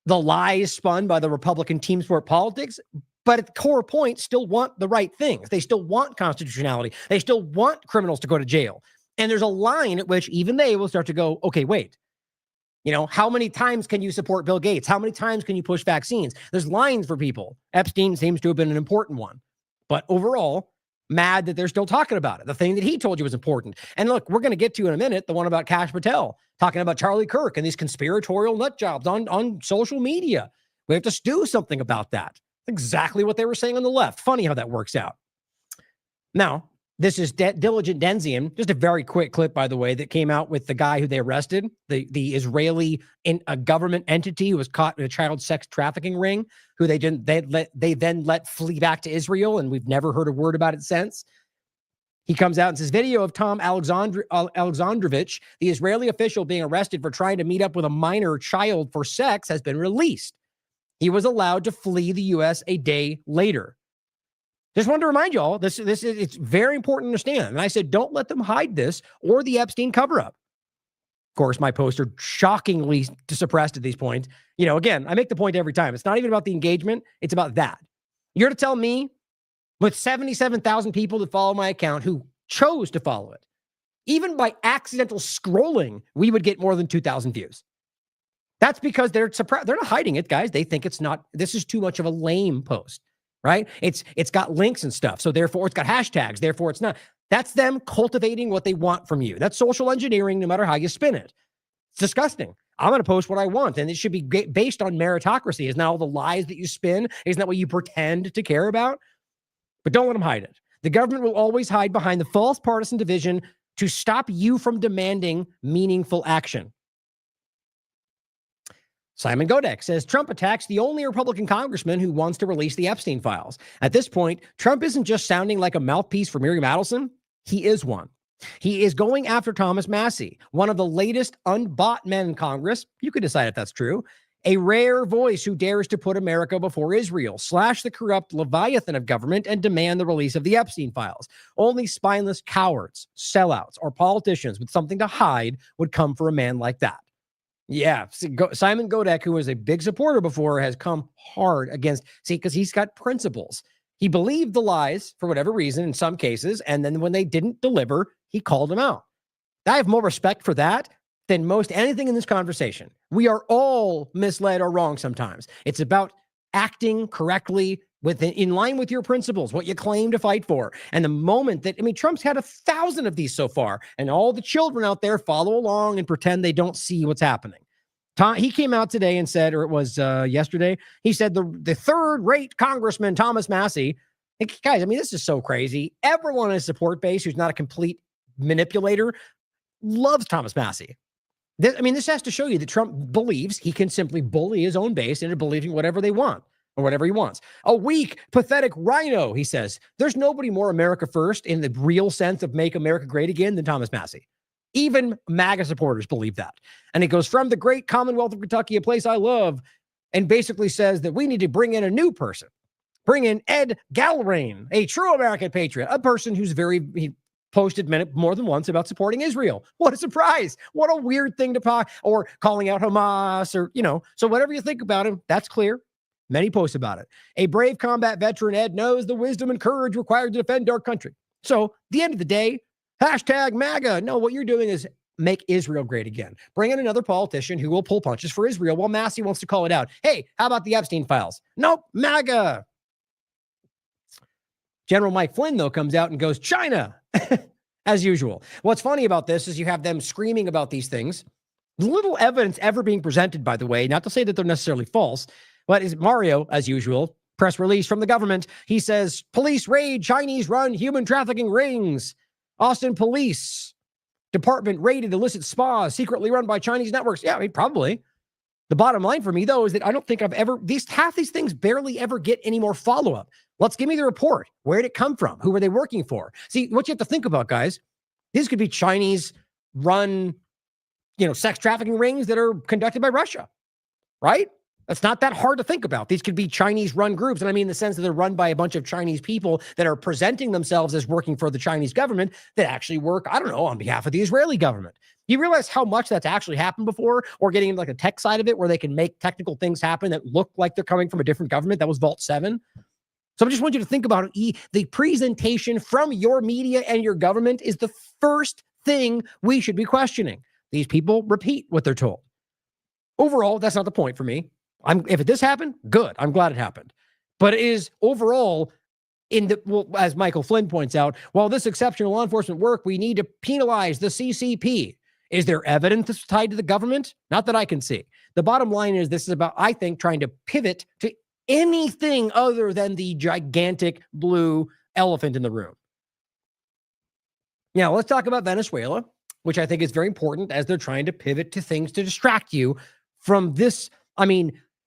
the lies spun by the Republican team sport politics, but at the core point still want the right things. They still want constitutionality. They still want criminals to go to jail. And there's a line at which even they will start to go, okay, wait. How many times can you support Bill Gates? How many times can you push vaccines? There's lines for people. Epstein seems to have been an important one. But overall, mad that they're still talking about it. The thing that he told you was important. And look, we're going to get to in a minute the one about Kash Patel, talking about Charlie Kirk and these conspiratorial nut jobs on social media. We have to do something about that. Exactly what they were saying on the left. Funny how that works out. Now, this is Diligent Denzian, just a very quick clip, by the way, that came out with the guy who they arrested, the Israeli a government entity who was caught in a child sex trafficking ring, who they then let flee back to Israel, and we've never heard a word about it since. He comes out and says, video of Tom Alexandrovich, the Israeli official being arrested for trying to meet up with a minor child for sex, has been released. He was allowed to flee the U.S. a day later. Just wanted to remind you all, it's very important to understand. And I said, don't let them hide this or the Epstein cover-up. Of course, my posts are shockingly suppressed at these points. Again, I make the point every time. It's not even about the engagement. It's about that. You're to tell me with 77,000 people that follow my account who chose to follow it, even by accidental scrolling, we would get more than 2,000 views. That's because they're not hiding it, guys. They think this is too much of a lame post. Right? It's got links and stuff. So therefore it's got hashtags. Therefore it's not. That's them cultivating what they want from you. That's social engineering, no matter how you spin it. It's disgusting. I'm going to post what I want, and it should be based on meritocracy. Isn't that all the lies that you spin? Isn't that what you pretend to care about? But don't let them hide it. The government will always hide behind the false partisan division to stop you from demanding meaningful action. Simon Godek says Trump attacks the only Republican congressman who wants to release the Epstein files. At this point, Trump isn't just sounding like a mouthpiece for Miriam Adelson. He is one. He is going after Thomas Massie, one of the latest unbought men in Congress. You could decide if that's true. A rare voice who dares to put America before Israel, slash the corrupt leviathan of government, and demand the release of the Epstein files. Only spineless cowards, sellouts, or politicians with something to hide would come for a man like that. Yeah, Simon Godek, who was a big supporter before, has come hard against, because he's got principles. He believed the lies for whatever reason in some cases, and then when they didn't deliver, he called them out. I have more respect for that than most anything in this conversation. We are all misled or wrong sometimes. It's about acting correctly in line with your principles, what you claim to fight for. And the moment that, Trump's had 1,000 of these so far, and all the children out there follow along and pretend they don't see what's happening. He came out today and said, or it was yesterday, he said the third-rate Congressman Thomas Massie, guys, this is so crazy. Everyone in his support base who's not a complete manipulator loves Thomas Massie. This has to show you that Trump believes he can simply bully his own base into believing whatever they want or whatever he wants. A weak, pathetic rhino, he says. There's nobody more America first in the real sense of make America great again than Thomas Massie. Even MAGA supporters believe that. And it goes from the great Commonwealth of Kentucky, a place I love, and basically says that we need to bring in a new person. Bring in Ed Galbraith, a true American patriot, a person who's he posted more than once about supporting Israel. What a surprise. What a weird thing to talk, or calling out Hamas, or, so whatever you think about him, that's clear. Many posts about it. A brave combat veteran, Ed, knows the wisdom and courage required to defend our country. So, at the end of the day, hashtag MAGA. No, what you're doing is make Israel great again. Bring in another politician who will pull punches for Israel while Massie wants to call it out. Hey, how about the Epstein files? Nope, MAGA. General Mike Flynn, though, comes out and goes, China, as usual. What's funny about this is you have them screaming about these things. Little evidence ever being presented, by the way, not to say that they're necessarily false, but is Mario, as usual, press release from the government. He says, police raid Chinese-run human trafficking rings. Austin Police Department raided illicit spas secretly run by Chinese networks. Yeah, probably. The bottom line for me, though, is that I don't think half these things barely ever get any more follow-up. Let's give me the report. Where did it come from? Who were they working for? See, what you have to think about, guys, these could be Chinese-run, sex trafficking rings that are conducted by Russia, right? That's not that hard to think about. These could be Chinese-run groups, and I mean in the sense that they're run by a bunch of Chinese people that are presenting themselves as working for the Chinese government that actually work, on behalf of the Israeli government. You realize how much that's actually happened before, or getting into like a tech side of it where they can make technical things happen that look like they're coming from a different government? That was Vault 7. So I just want you to think about it. The presentation from your media and your government is the first thing we should be questioning. These people repeat what they're told. Overall, that's not the point for me. If this happened, good. I'm glad it happened. But it is overall, as Michael Flynn points out, while this exceptional law enforcement work, we need to penalize the CCP. Is there evidence that's tied to the government? Not that I can see. The bottom line is this is about, I think, trying to pivot to anything other than the gigantic blue elephant in the room. Now, let's talk about Venezuela, which I think is very important as they're trying to pivot to things to distract you from this.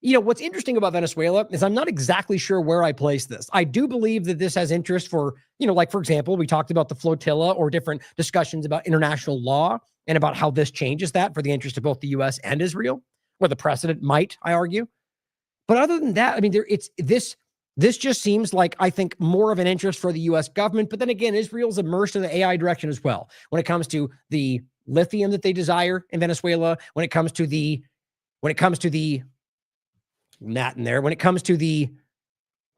What's interesting about Venezuela is I'm not exactly sure where I place this. I do believe that this has interest for, like, for example, we talked about the flotilla or different discussions about international law and about how this changes that for the interest of both the U.S. and Israel, where the precedent might, I argue. But other than that, this just seems like, I think, more of an interest for the U.S. government. But then again, Israel's immersed in the AI direction as well. When it comes to the lithium that they desire in Venezuela, when it comes to the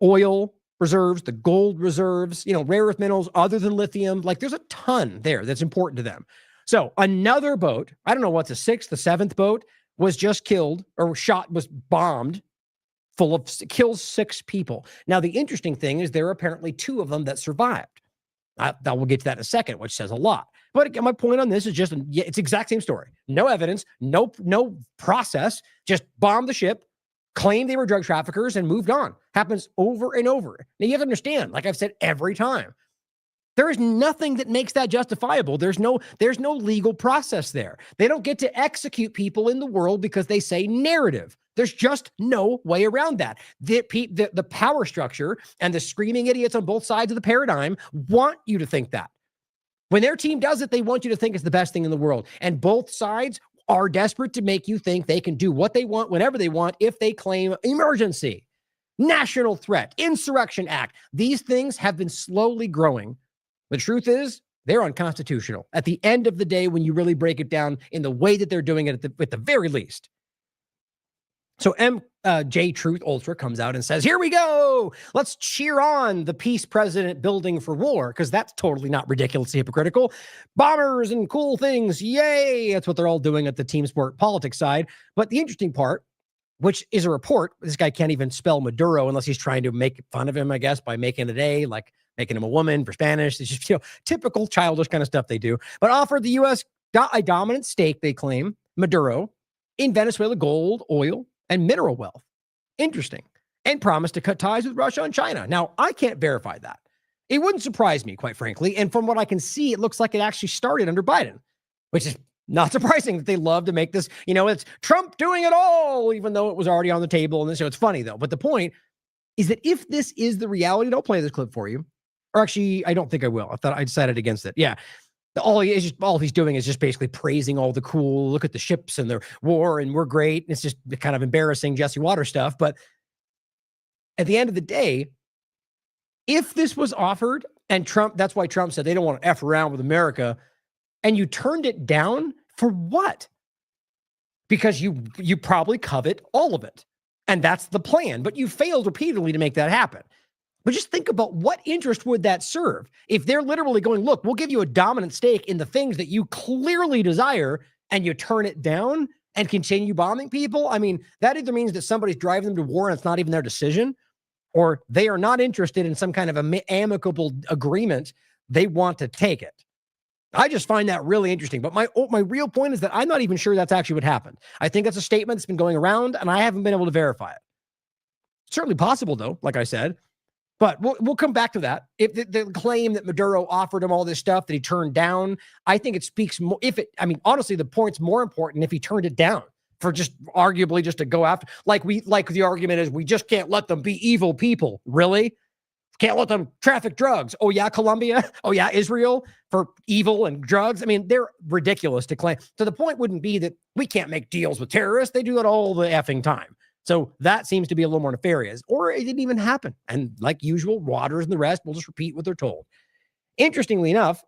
oil reserves, the gold reserves, rare earth minerals other than lithium, like there's a ton there that's important to them. So another boat, I don't know what's the sixth, the seventh boat, was just killed or was bombed kills 6 people. Now, the interesting thing is there are apparently 2 of them that survived. I will get to that in a second, which says a lot. But again, my point on this is just, it's the exact same story. No evidence, no process, just bombed the ship, claimed they were drug traffickers, and moved on. Happens over and over. Now, you have to understand, like I've said every time, there is nothing that makes that justifiable. There's no legal process there. They don't get to execute people in the world because they say narrative. There's just no way around that. The power structure and the screaming idiots on both sides of the paradigm want you to think that. When their team does it, they want you to think it's the best thing in the world. And both sides are desperate to make you think they can do what they want, whenever they want, if they claim emergency, national threat, insurrection act. These things have been slowly growing. The truth is, they're unconstitutional. At the end of the day, when you really break it down in the way that they're doing it at the very least. So MJ Truth Ultra comes out and says, here we go. Let's cheer on the peace president building for war, because that's totally not ridiculously hypocritical. Bombers and cool things. Yay. That's what they're all doing at the team sport politics side. But the interesting part, which is a report, this guy can't even spell Maduro unless he's trying to make fun of him, I guess, by making it A, like making him a woman for Spanish. It's just, typical childish kind of stuff they do. But offered the U.S. a dominant stake, they claim, Maduro, in Venezuela gold, oil, and mineral wealth. Interesting. And promised to cut ties with Russia and China. Now, I can't verify that. It wouldn't surprise me, quite frankly. And from what I can see, it looks like it actually started under Biden, which is not surprising that they love to make this, it's Trump doing it all, even though it was already on the table. And so it's funny, though. But the point is that if this is the reality, I'll play this clip for you. Or actually, I don't think I will. I thought I decided against it. Yeah. All he's doing is just basically praising all the cool, look at the ships and the war and we're great. It's just kind of embarrassing Jesse Waters stuff. But at the end of the day, if this was offered and Trump, that's why Trump said they don't want to F around with America, and you turned it down for what? Because you probably covet all of it. And that's the plan, but you failed repeatedly to make that happen. But just think about what interest would that serve if they're literally going, look, we'll give you a dominant stake in the things that you clearly desire, and you turn it down and continue bombing people. I mean, that either means that somebody's driving them to war and it's not even their decision, or they are not interested in some kind of amicable agreement. They want to take it. I just find that really interesting. But my real point is that I'm not even sure that's actually what happened. I think that's a statement that's been going around, and I haven't been able to verify it. Certainly possible, though, like I said. But we'll come back to that. If the claim that Maduro offered him all this stuff that he turned down, I think it speaks more. Honestly, the point's more important if he turned it down for just arguably just to go after, like the argument is we just can't let them be evil people. Really? Can't let them traffic drugs. Oh yeah, Colombia. Oh yeah, Israel for evil and drugs. I mean, they're ridiculous to claim. So the point wouldn't be that we can't make deals with terrorists. They do that all the effing time. So that seems to be a little more nefarious, or it didn't even happen. And like usual, Waters and the rest will just repeat what they're told. Interestingly enough,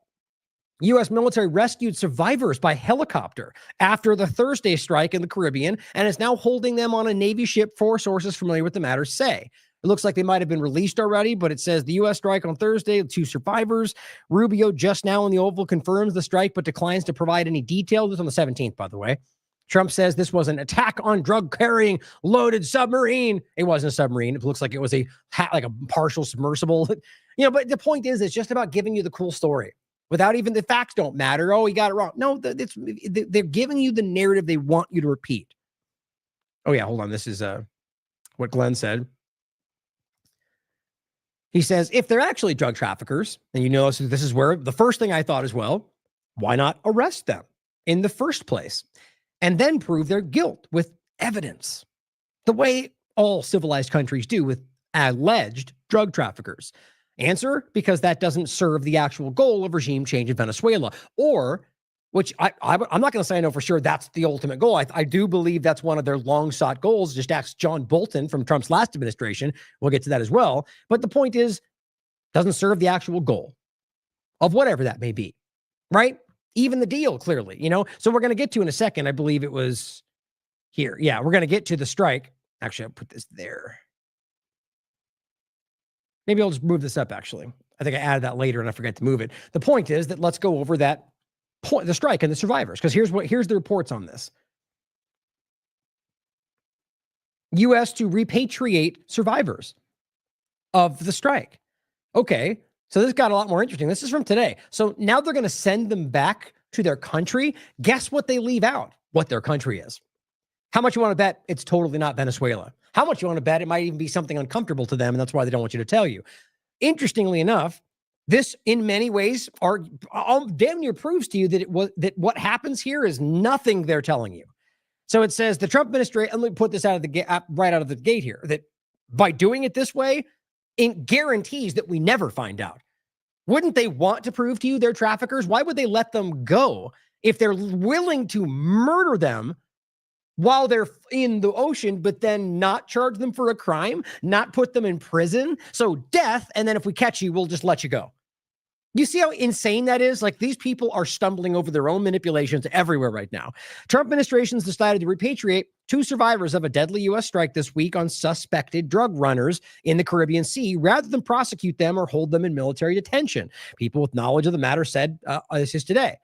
U.S. military rescued survivors by helicopter after the Thursday strike in the Caribbean, and is now holding them on a Navy ship, 4 sources familiar with the matter say. It looks like they might have been released already, but it says the U.S. strike on Thursday, 2 survivors. Rubio just now in the Oval confirms the strike, but declines to provide any details. This on the 17th, by the way. Trump says this was an attack on drug-carrying loaded submarine. It wasn't a submarine. It looks like it was a partial submersible. But the point is, it's just about giving you the cool story without even the facts don't matter. Oh, he got it wrong. No, they're giving you the narrative they want you to repeat. Oh, yeah, hold on. This is what Glenn said. He says, if they're actually drug traffickers, and this is where the first thing I thought as well, why not arrest them in the first place? And then prove their guilt with evidence, the way all civilized countries do with alleged drug traffickers. Answer, because that doesn't serve the actual goal of regime change in Venezuela, or, which I'm not going to say I know for sure that's the ultimate goal. I do believe that's one of their long-sought goals. Just ask John Bolton from Trump's last administration. We'll get to that as well. But the point is, doesn't serve the actual goal of whatever that may be, right? Even the deal, clearly, So we're going to get to in a second. I believe it was here. Yeah, we're going to get to the strike. Actually, I'll put this there. Maybe I'll just move this up, actually. I think I added that later and I forgot to move it. The point is that let's go over that point, the strike and the survivors, because here's the reports on this. U.S. to repatriate survivors of the strike. Okay. So this got a lot more interesting. This is from today. So now they're going to send them back to their country. Guess what they leave out? What their country is. How much you want to bet it's totally not Venezuela? How much you want to bet it might even be something uncomfortable to them, and that's why they don't want you to tell you. Interestingly enough, this in many ways damn near proves to you that what happens here is nothing they're telling you. So it says the Trump administration, and let me put this right out of the gate here, that by doing it this way, it guarantees that we never find out. Wouldn't they want to prove to you they're traffickers? Why would they let them go if they're willing to murder them while they're in the ocean, but then not charge them for a crime, not put them in prison? So death, and then if we catch you, we'll just let you go. You see how insane that is? Like, these people are stumbling over their own manipulations everywhere right now. Trump administration's decided to repatriate 2 survivors of a deadly U.S. strike this week on suspected drug runners in the Caribbean Sea, rather than prosecute them or hold them in military detention. People with knowledge of the matter said this is today.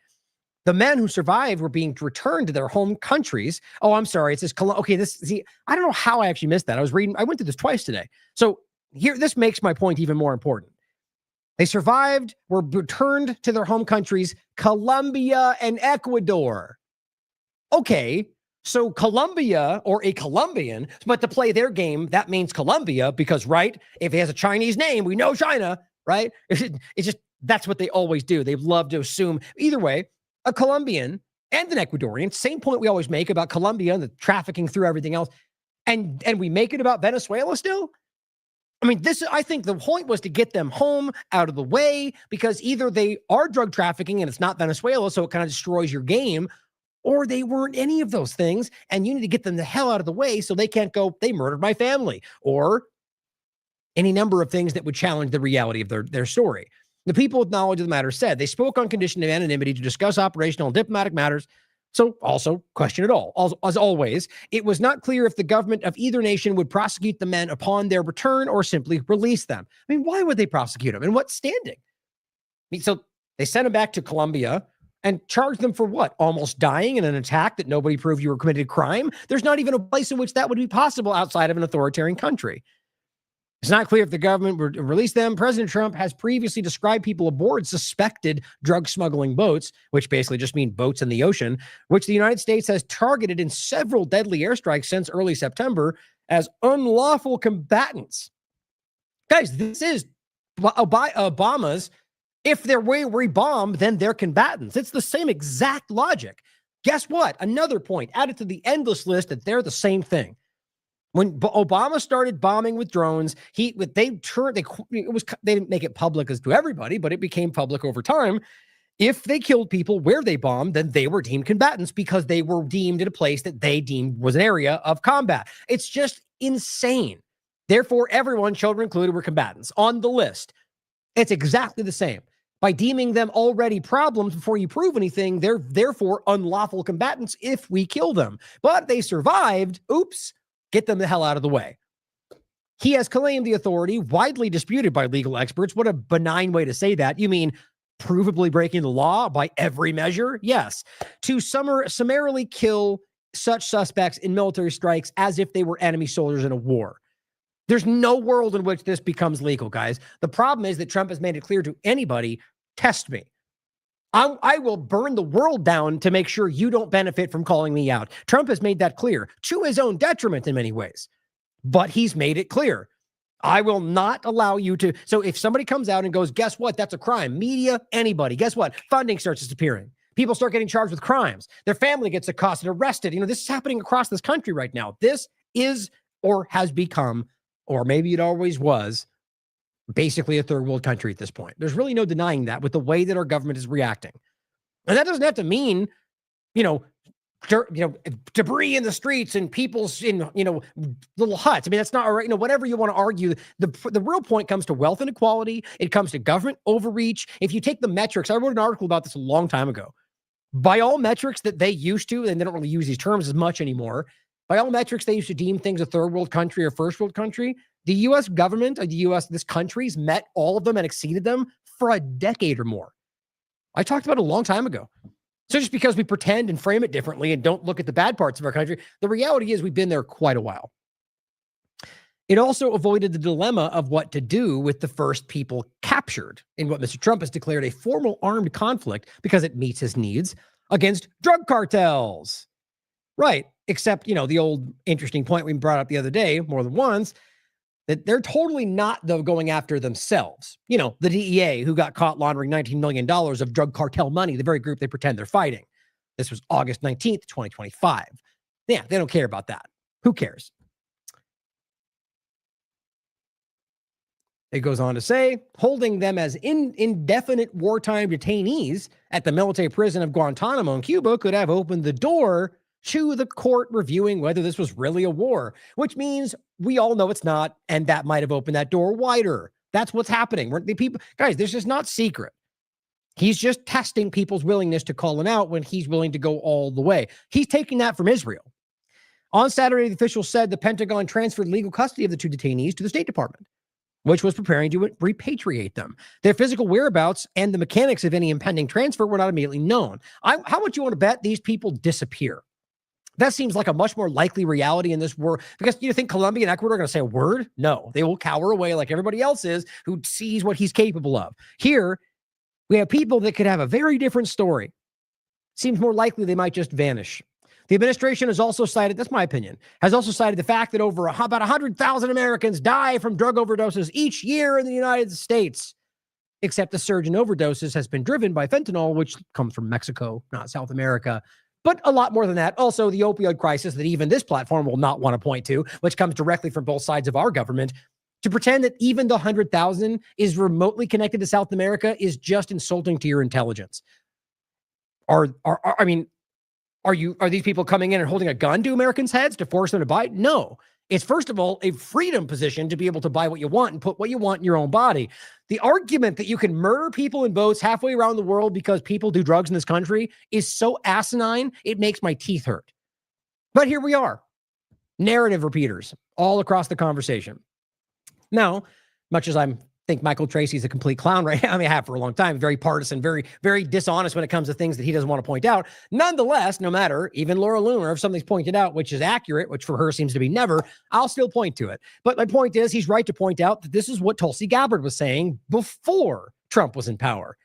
The men who survived were being returned to their home countries. Oh, I'm sorry. It says, okay, I don't know how I actually missed that. I went through this twice today. So here, this makes my point even more important. They survived, were returned to their home countries, Colombia and Ecuador. Okay, so Colombia, or a Colombian, but to play their game, that means Colombia, because, right, if he has a Chinese name, we know China, right? It's just, that's what they always do. They love to assume. Either way, a Colombian and an Ecuadorian, same point we always make about Colombia and the trafficking through everything else, and we make it about Venezuela still? I mean, I think the point was to get them home, out of the way, because either they are drug trafficking and it's not Venezuela, so it kind of destroys your game, or they weren't any of those things, and you need to get them the hell out of the way so they can't go, they murdered my family, or any number of things that would challenge the reality of their story. The people with knowledge of the matter said they spoke on condition of anonymity to discuss operational and diplomatic matters. So also question it all. As always, it was not clear if the government of either nation would prosecute the men upon their return or simply release them. I mean, why would they prosecute them? In what standing? I mean, so they sent them back to Colombia and charged them for what? Almost dying in an attack that nobody proved you were committed a crime? There's not even a place in which that would be possible outside of an authoritarian country. It's not clear if the government would release them. President Trump has previously described people aboard suspected drug smuggling boats, which basically just mean boats in the ocean, which the United States has targeted in several deadly airstrikes since early September, as unlawful combatants. Guys, this is Obama's, if they're rebombed, then they're combatants. It's the same exact logic. Guess what? Another point added to the endless list that they're the same thing. When Obama started bombing with drones, they didn't make it public as to everybody, but it became public over time. If they killed people where they bombed, then they were deemed combatants because they were deemed in a place that they deemed was an area of combat. It's just insane. Therefore, everyone, children included, were combatants on the list. It's exactly the same. By deeming them already problems before you prove anything, they're therefore unlawful combatants if we kill them. But they survived. Oops. Get them the hell out of the way. He has claimed the authority, widely disputed by legal experts. What a benign way to say that. You mean provably breaking the law by every measure? Yes. To summarily kill such suspects in military strikes as if they were enemy soldiers in a war. There's no world in which this becomes legal, guys. The problem is that Trump has made it clear to anybody, test me. I will burn the world down to make sure you don't benefit from calling me out. Trump has made that clear to his own detriment in many ways, but he's made it clear. I will not allow you to. So if somebody comes out and goes, guess what? That's a crime. Media, anybody. Guess what? Funding starts disappearing. People start getting charged with crimes. Their family gets accosted, arrested. You know, this is happening across this country right now. This is or has become, or maybe it always was, basically a third world country at this point. There's really no denying that with the way that our government is reacting. And that doesn't have to mean, debris in the streets and people's in, little huts. I mean, that's not all right. Whatever you want to argue, the real point comes to wealth inequality. It comes to government overreach. If you take the metrics, I wrote an article about this a long time ago. By all metrics that they used to, and they don't really use these terms as much anymore, by all metrics, they used to deem things a third world country or first world country. The U.S. government, this country's met all of them and exceeded them for a decade or more. I talked about it a long time ago. So just because we pretend and frame it differently and don't look at the bad parts of our country, the reality is we've been there quite a while. It also avoided the dilemma of what to do with the first people captured in what Mr. Trump has declared a formal armed conflict because it meets his needs against drug cartels. Right. Except, the old interesting point we brought up the other day more than once, that they're totally not, though, going after themselves. The DEA, who got caught laundering $19 million of drug cartel money, the very group they pretend they're fighting. This was August 19th, 2025. Yeah, they don't care about that. Who cares? It goes on to say, holding them as indefinite wartime detainees at the military prison of Guantanamo in Cuba could have opened the door to the court reviewing whether this was really a war, which means we all know it's not, and that might have opened that door wider. That's what's happening. The people, guys, this is not secret. He's just testing people's willingness to call him out when he's willing to go all the way. He's taking that from Israel. On Saturday, the official said the Pentagon transferred legal custody of the two detainees to the State Department, which was preparing to repatriate them. Their physical whereabouts and the mechanics of any impending transfer were not immediately known. How much you want to bet these people disappear? That seems like a much more likely reality in this world, because you think Colombia and Ecuador are going to say a word? No, they will cower away like everybody else is who sees what he's capable of. Here, we have people that could have a very different story. Seems more likely they might just vanish. The administration has also cited, that's my opinion, has also cited the fact that about 100,000 Americans die from drug overdoses each year in the United States, except the surge in overdoses has been driven by fentanyl, which comes from Mexico, not South America. But a lot more than that. Also, the opioid crisis that even this platform will not want to point to, which comes directly from both sides of our government. To pretend that even the 100,000 is remotely connected to South America is just insulting to your intelligence. Are these people coming in and holding a gun to Americans' heads to force them to buy? No. It's, first of all, a freedom position to be able to buy what you want and put what you want in your own body. The argument that you can murder people in boats halfway around the world because people do drugs in this country is so asinine, it makes my teeth hurt. But here we are. Narrative repeaters all across the conversation. Now, much as I think Michael Tracy's a complete clown right now, I have for a long time, very partisan, very, very dishonest when it comes to things that he doesn't want to point out. Nonetheless, no matter, even Laura Loomer, if something's pointed out, which is accurate, which for her seems to be never, I'll still point to it. But my point is, he's right to point out that this is what Tulsi Gabbard was saying before Trump was in power.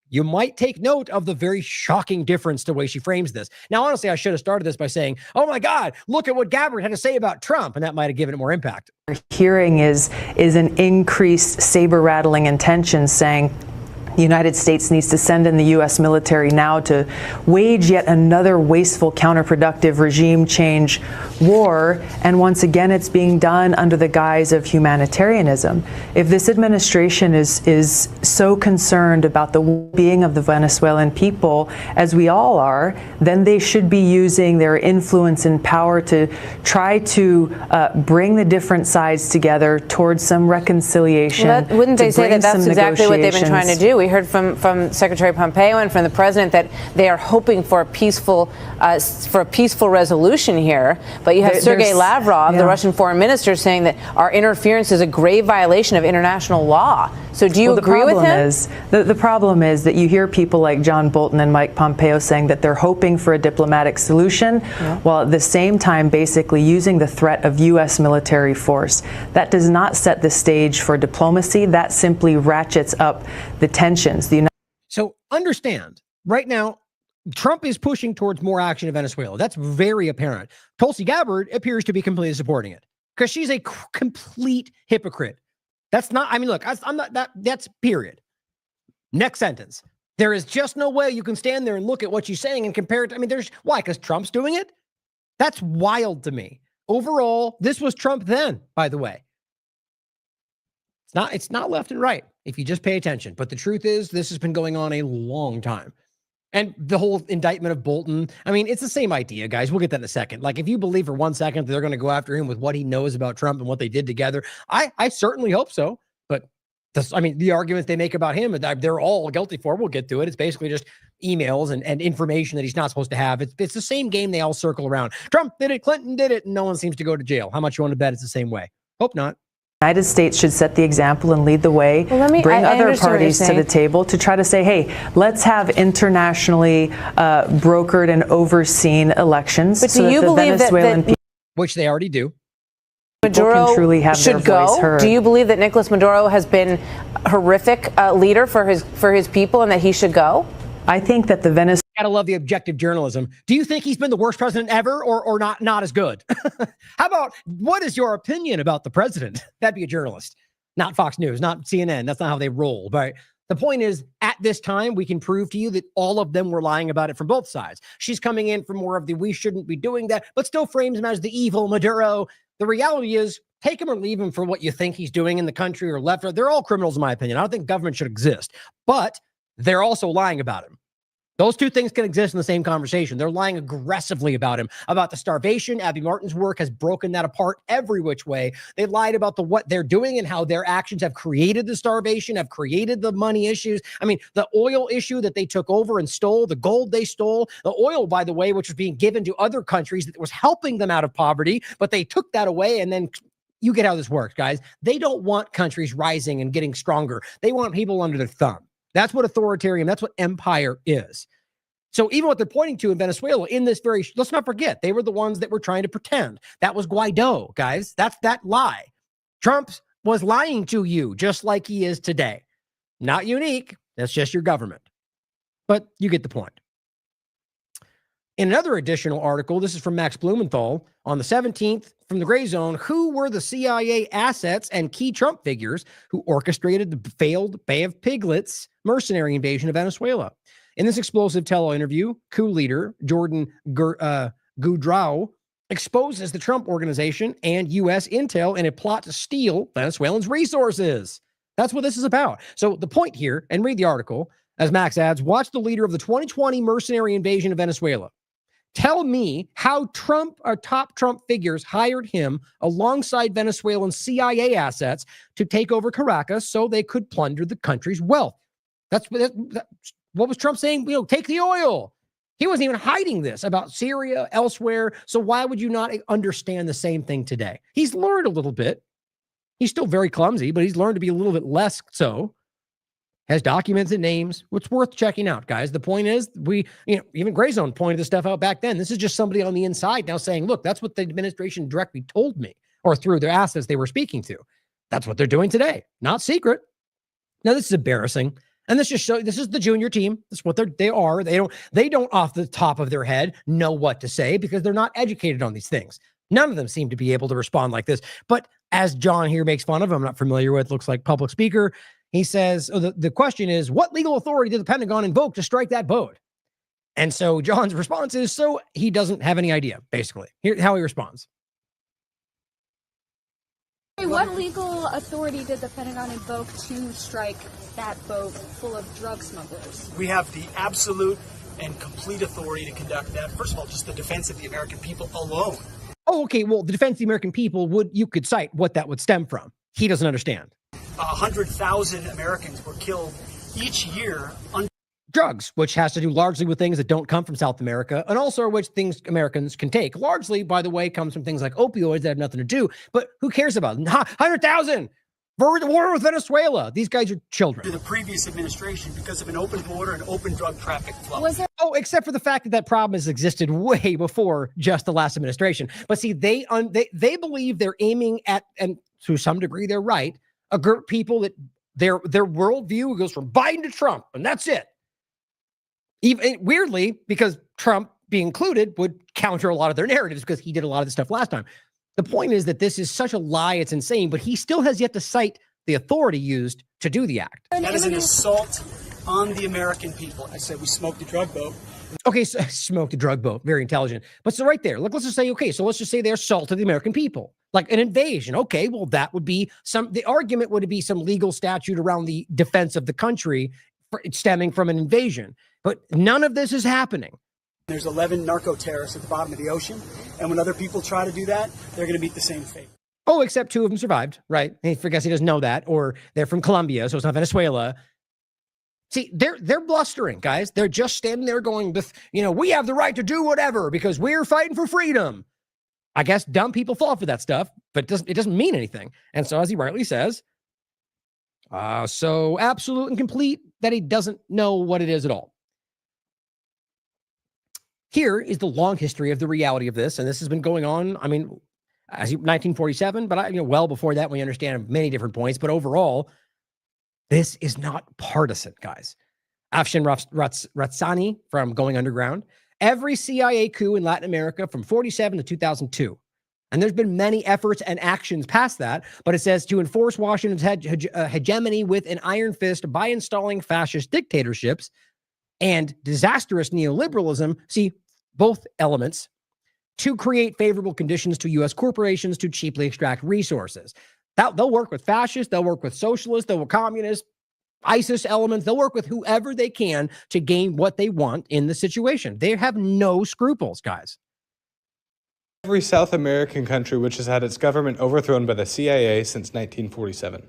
You might take note of the very shocking difference to the way she frames this. Now, honestly, I should have started this by saying, oh my God, look at what Gabbard had to say about Trump, and that might have given it more impact. Hearing is an increased saber-rattling intention saying the United States needs to send in the U.S. military now to wage yet another wasteful, counterproductive regime change war. And once again, it's being done under the guise of humanitarianism. If this administration is so concerned about the well-being of the Venezuelan people, as we all are, then they should be using their influence and power to try to bring the different sides together towards some reconciliation. Well, wouldn't they say that that's exactly what they've been trying to do? We heard from Secretary Pompeo and from the president that they are hoping for a peaceful resolution here. But you have Sergei Lavrov, the Russian foreign minister, saying that our interference is a grave violation of international law. So do you agree with him? The problem is that you hear people like John Bolton and Mike Pompeo saying that they're hoping for a diplomatic solution, while at the same time basically using the threat of U.S. military force. That does not set the stage for diplomacy. That simply ratchets up the tensions. So understand, right now, Trump is pushing towards more action in Venezuela. That's very apparent. Tulsi Gabbard appears to be completely supporting it because she's a complete hypocrite. That's not, look, I'm not that's period. Next sentence. There is just no way you can stand there and look at what she's saying and compare it. Why? Because Trump's doing it? That's wild to me. Overall, this was Trump then, by the way. It's not left and right if you just pay attention. But the truth is, this has been going on a long time. And the whole indictment of Bolton, it's the same idea, guys. We'll get that in a second. Like, if you believe for 1 second that they're going to go after him with what he knows about Trump and what they did together, I certainly hope so. But the arguments they make about him, they're all guilty for. We'll get to it. It's basically just emails and information that he's not supposed to have. It's the same game they all circle around. Trump did it, Clinton did it, and no one seems to go to jail. How much you want to bet it's the same way? Hope not. The United States should set the example and lead the way, bring other parties to the table to try to say, hey, let's have internationally brokered and overseen elections. But do you believe that which they already do, Maduro truly have should their voice go? heard? Do you believe that Nicolas Maduro has been a horrific leader for his people and that he should go? I think that the Venezuelan Gotta love the objective journalism. Do you think he's been the worst president ever or not as good? How about, what is your opinion about the president? That'd be a journalist, not Fox News, not CNN. That's not how they roll. But the point is, at this time, we can prove to you that all of them were lying about it from both sides. She's coming in for more of the we shouldn't be doing that, but still frames him as the evil Maduro. The reality is, take him or leave him for what you think he's doing in the country or left. They're all criminals, in my opinion. I don't think government should exist, but they're also lying about him. Those two things can exist in the same conversation. They're lying aggressively about him, about the starvation. Abby Martin's work has broken that apart every which way. They lied about what they're doing and how their actions have created the starvation, have created the money issues. I mean, the oil issue that they took over and stole, the gold they stole, the oil, by the way, which was being given to other countries that was helping them out of poverty, but they took that away. And then you get how this works, guys. They don't want countries rising and getting stronger. They want people under their thumb. That's what authoritarian, that's what empire is. So even what they're pointing to in Venezuela in this very, let's not forget, they were the ones that were trying to pretend. That was Guaido, guys. That's that lie. Trump was lying to you just like he is today. Not unique. That's just your government. But you get the point. In another additional article, this is from Max Blumenthal on the 17th from the Gray Zone. Who were the CIA assets and key Trump figures who orchestrated the failed Bay of Piglets mercenary invasion of Venezuela? In this explosive tell-all interview, coup leader Jordan Goudreau exposes the Trump organization and U.S. intel in a plot to steal Venezuelans' resources. That's what this is about. So the point here, and read the article, as Max adds, watch the leader of the 2020 mercenary invasion of Venezuela. Tell me how Trump or top Trump figures hired him alongside Venezuelan CIA assets to take over Caracas so they could plunder the country's wealth. That's what was Trump saying? Take the oil. He wasn't even hiding this about Syria, elsewhere. So why would you not understand the same thing today? He's learned a little bit. He's still very clumsy, but he's learned to be a little bit less so. Has documents and names. What's worth checking out, guys? The point is, even Gray Zone pointed this stuff out back then. This is just somebody on the inside now saying, look, that's what the administration directly told me, or through their assets they were speaking to. That's what they're doing today. Not secret. Now, this is embarrassing. And this just shows this is the junior team. That's what they are. They don't off the top of their head know what to say because they're not educated on these things. None of them seem to be able to respond like this. But as John here makes fun of, I'm not familiar with, looks like public speaker. He says, the question is, what legal authority did the Pentagon invoke to strike that boat? And so John's response is, so he doesn't have any idea, basically. Here's how he responds. What legal authority did the Pentagon invoke to strike that boat full of drug smugglers? We have the absolute and complete authority to conduct that. First of all, just the defense of the American people alone. Oh, okay. Well, the defense of the American people you could cite what that would stem from. He doesn't understand. 100,000 Americans were killed each year on drugs, which has to do largely with things that don't come from South America, and also which things Americans can take. Largely, by the way, comes from things like opioids that have nothing to do. But who cares about 100,000? War with Venezuela. These guys are children. To the previous administration because of an open border and open drug traffic flow. Except for the fact that problem has existed way before just the last administration. But see, they believe they're aiming at, and to some degree they're right, a group of people that their worldview goes from Biden to Trump, and that's it. Even weirdly, because Trump being included would counter a lot of their narratives because he did a lot of this stuff last time. The point is that this is such a lie, it's insane, but he still has yet to cite the authority used to do the act. That is an assault on the American people. I said we smoked a drug boat. Okay, so smoked a drug boat. Very intelligent. But so right there, look, let's just say, okay, so let's just say they assaulted the American people. Like an invasion. Okay, well, that would be the argument would be some legal statute around the defense of the country stemming from an invasion. But none of this is happening. There's 11 narco terrorists at the bottom of the ocean. And when other people try to do that, they're going to meet the same fate. Oh, except 2 of them survived, right? He forgets he doesn't know that, or they're from Colombia, so it's not Venezuela. See, they're blustering, guys. They're just standing there going, we have the right to do whatever because we're fighting for freedom. I guess dumb people fall for that stuff, but it doesn't mean anything. And so, as he rightly says, so absolute and complete that he doesn't know what it is at all. Here is the long history of the reality of this, and this has been going on, as 1947, but well before that, we understand many different points, but overall, this is not partisan, guys. Afshin Ratsani from Going Underground. Every CIA coup in Latin America from 47 to 2002. And there's been many efforts and actions past that, but it says to enforce Washington's hegemony with an iron fist by installing fascist dictatorships and disastrous neoliberalism. See, both elements to create favorable conditions to U.S. corporations to cheaply extract resources. They'll work with fascists, they'll work with socialists, they'll work with communists, ISIS elements, they'll work with whoever they can to gain what they want in the situation. They have no scruples, guys. Every South American country which has had its government overthrown by the CIA since 1947.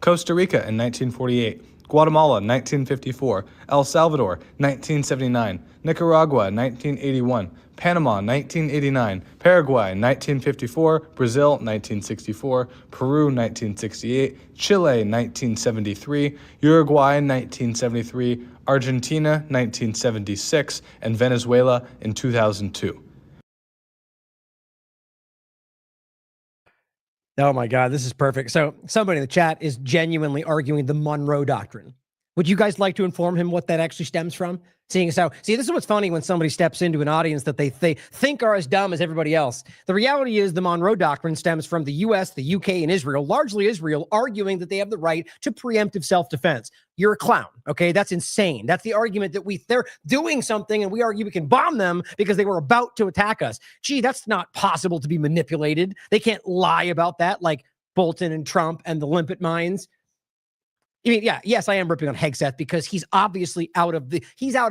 Costa Rica in 1948, Guatemala 1954, El Salvador 1979, Nicaragua 1981, Panama 1989, Paraguay 1954, Brazil 1964, Peru 1968, Chile 1973, Uruguay 1973, Argentina 1976, and Venezuela in 2002. Oh my God, this is perfect. So somebody in the chat is genuinely arguing the Monroe Doctrine. Would you guys like to inform him what that actually stems from? Seeing as how, this is what's funny when somebody steps into an audience that they think are as dumb as everybody else. The reality is the Monroe Doctrine stems from the US, the UK, and Israel, largely Israel, arguing that they have the right to preemptive self-defense. You're a clown, okay? That's insane. That's the argument that they're doing something and we argue we can bomb them because they were about to attack us. Gee, that's not possible to be manipulated. They can't lie about that like Bolton and Trump and the limpet minds. I mean, yeah, yes, I am ripping on Hegseth because he's obviously out of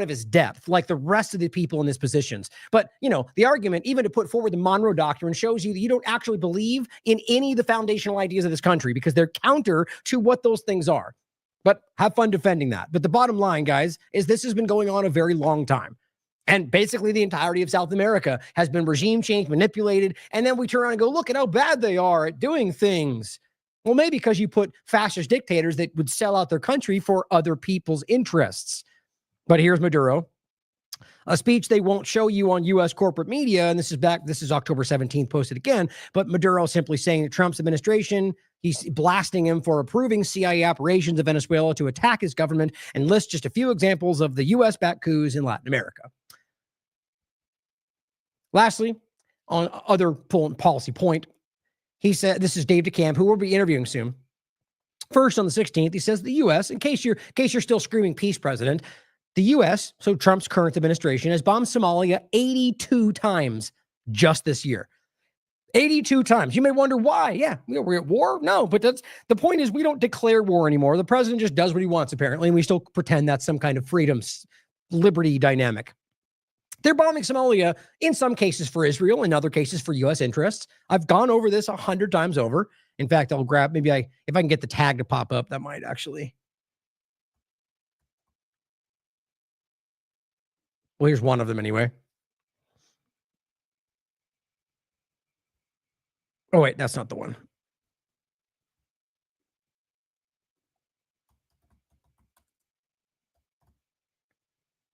his depth, like the rest of the people in his positions. But, the argument, even to put forward the Monroe Doctrine, shows you that you don't actually believe in any of the foundational ideas of this country because they're counter to what those things are. But have fun defending that. But the bottom line, guys, is this has been going on a very long time. And basically the entirety of South America has been regime change, manipulated, and then we turn around and go, look at how bad they are at doing things. Well, maybe because you put fascist dictators that would sell out their country for other people's interests. But here's Maduro, a speech they won't show you on U.S. corporate media. And this is October 17th, posted again. But Maduro simply saying that Trump's administration, he's blasting him for approving CIA operations in Venezuela to attack his government, and lists just a few examples of the U.S.-backed coups in Latin America. Lastly, on other policy point, he said, this is Dave DeCamp, who we'll be interviewing soon. First, on the 16th, he says the U.S., in case you're still screaming peace, President, the U.S., so Trump's current administration, has bombed Somalia 82 times just this year. 82 times. You may wonder why. Yeah, we're at war? No, but the point is we don't declare war anymore. The president just does what he wants, apparently, and we still pretend that's some kind of freedom, liberty dynamic. They're bombing Somalia in some cases for Israel, in other cases for U.S. interests. I've gone over this 100 times over. In fact, I'll grab, if I can get the tag to pop up, that might actually. Well, here's one of them anyway. Oh, wait, that's not the one.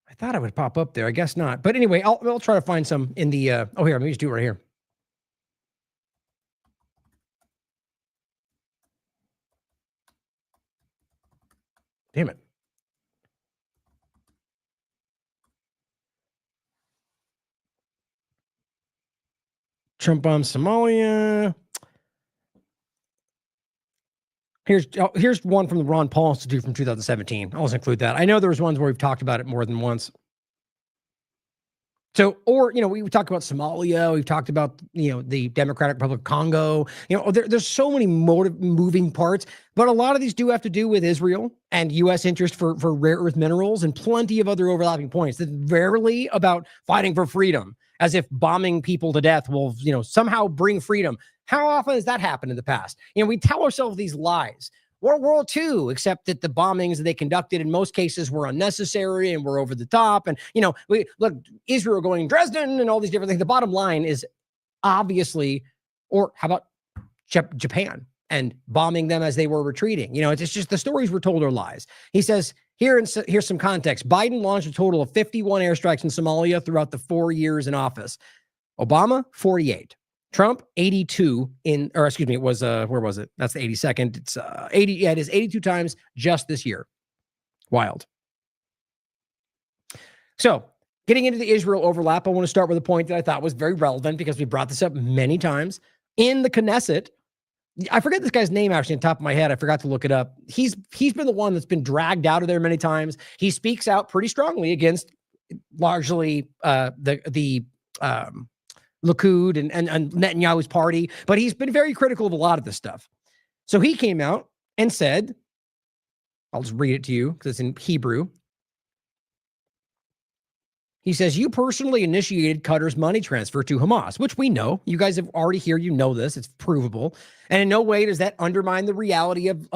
I thought it would pop up there. I guess not. But anyway, I'll try to find some in the, here, let me just do it right here. Damn it. Trump bombs Somalia. Here's one from the Ron Paul Institute from 2017. I'll just include that. I know there's ones where we've talked about it more than once. So, we talked about Somalia. We've talked about, the Democratic Republic of Congo. There's so many moving parts, but a lot of these do have to do with Israel and U.S. interest for rare earth minerals and plenty of other overlapping points. It's rarely about fighting for freedom, as if bombing people to death will, somehow bring freedom. How often has that happened in the past? We tell ourselves these lies. World War II, except that the bombings that they conducted in most cases were unnecessary and were over the top. And, we look, Israel going Dresden and all these different things. The bottom line is obviously, or how about Japan and bombing them as they were retreating? It's just the stories we're told are lies. He says, here's some context. Biden launched a total of 51 airstrikes in Somalia throughout the 4 years in office. Obama, 48. Trump, 82 where was it? That's the 82nd. It's 80. Yeah, it is 82 times just this year. Wild. So getting into the Israel overlap, I want to start with a point that I thought was very relevant because we brought this up many times. In the Knesset, I forget this guy's name actually on top of my head. I forgot to look it up. He's been the one that's been dragged out of there many times. He speaks out pretty strongly against largely Likud and Netanyahu's party, but he's been very critical of a lot of this stuff. So he came out and said, I'll just read it to you because it's in Hebrew. He says, you personally initiated Qatar's money transfer to Hamas, which we know. You guys have already here. You know this. It's provable. And in no way does that undermine the reality of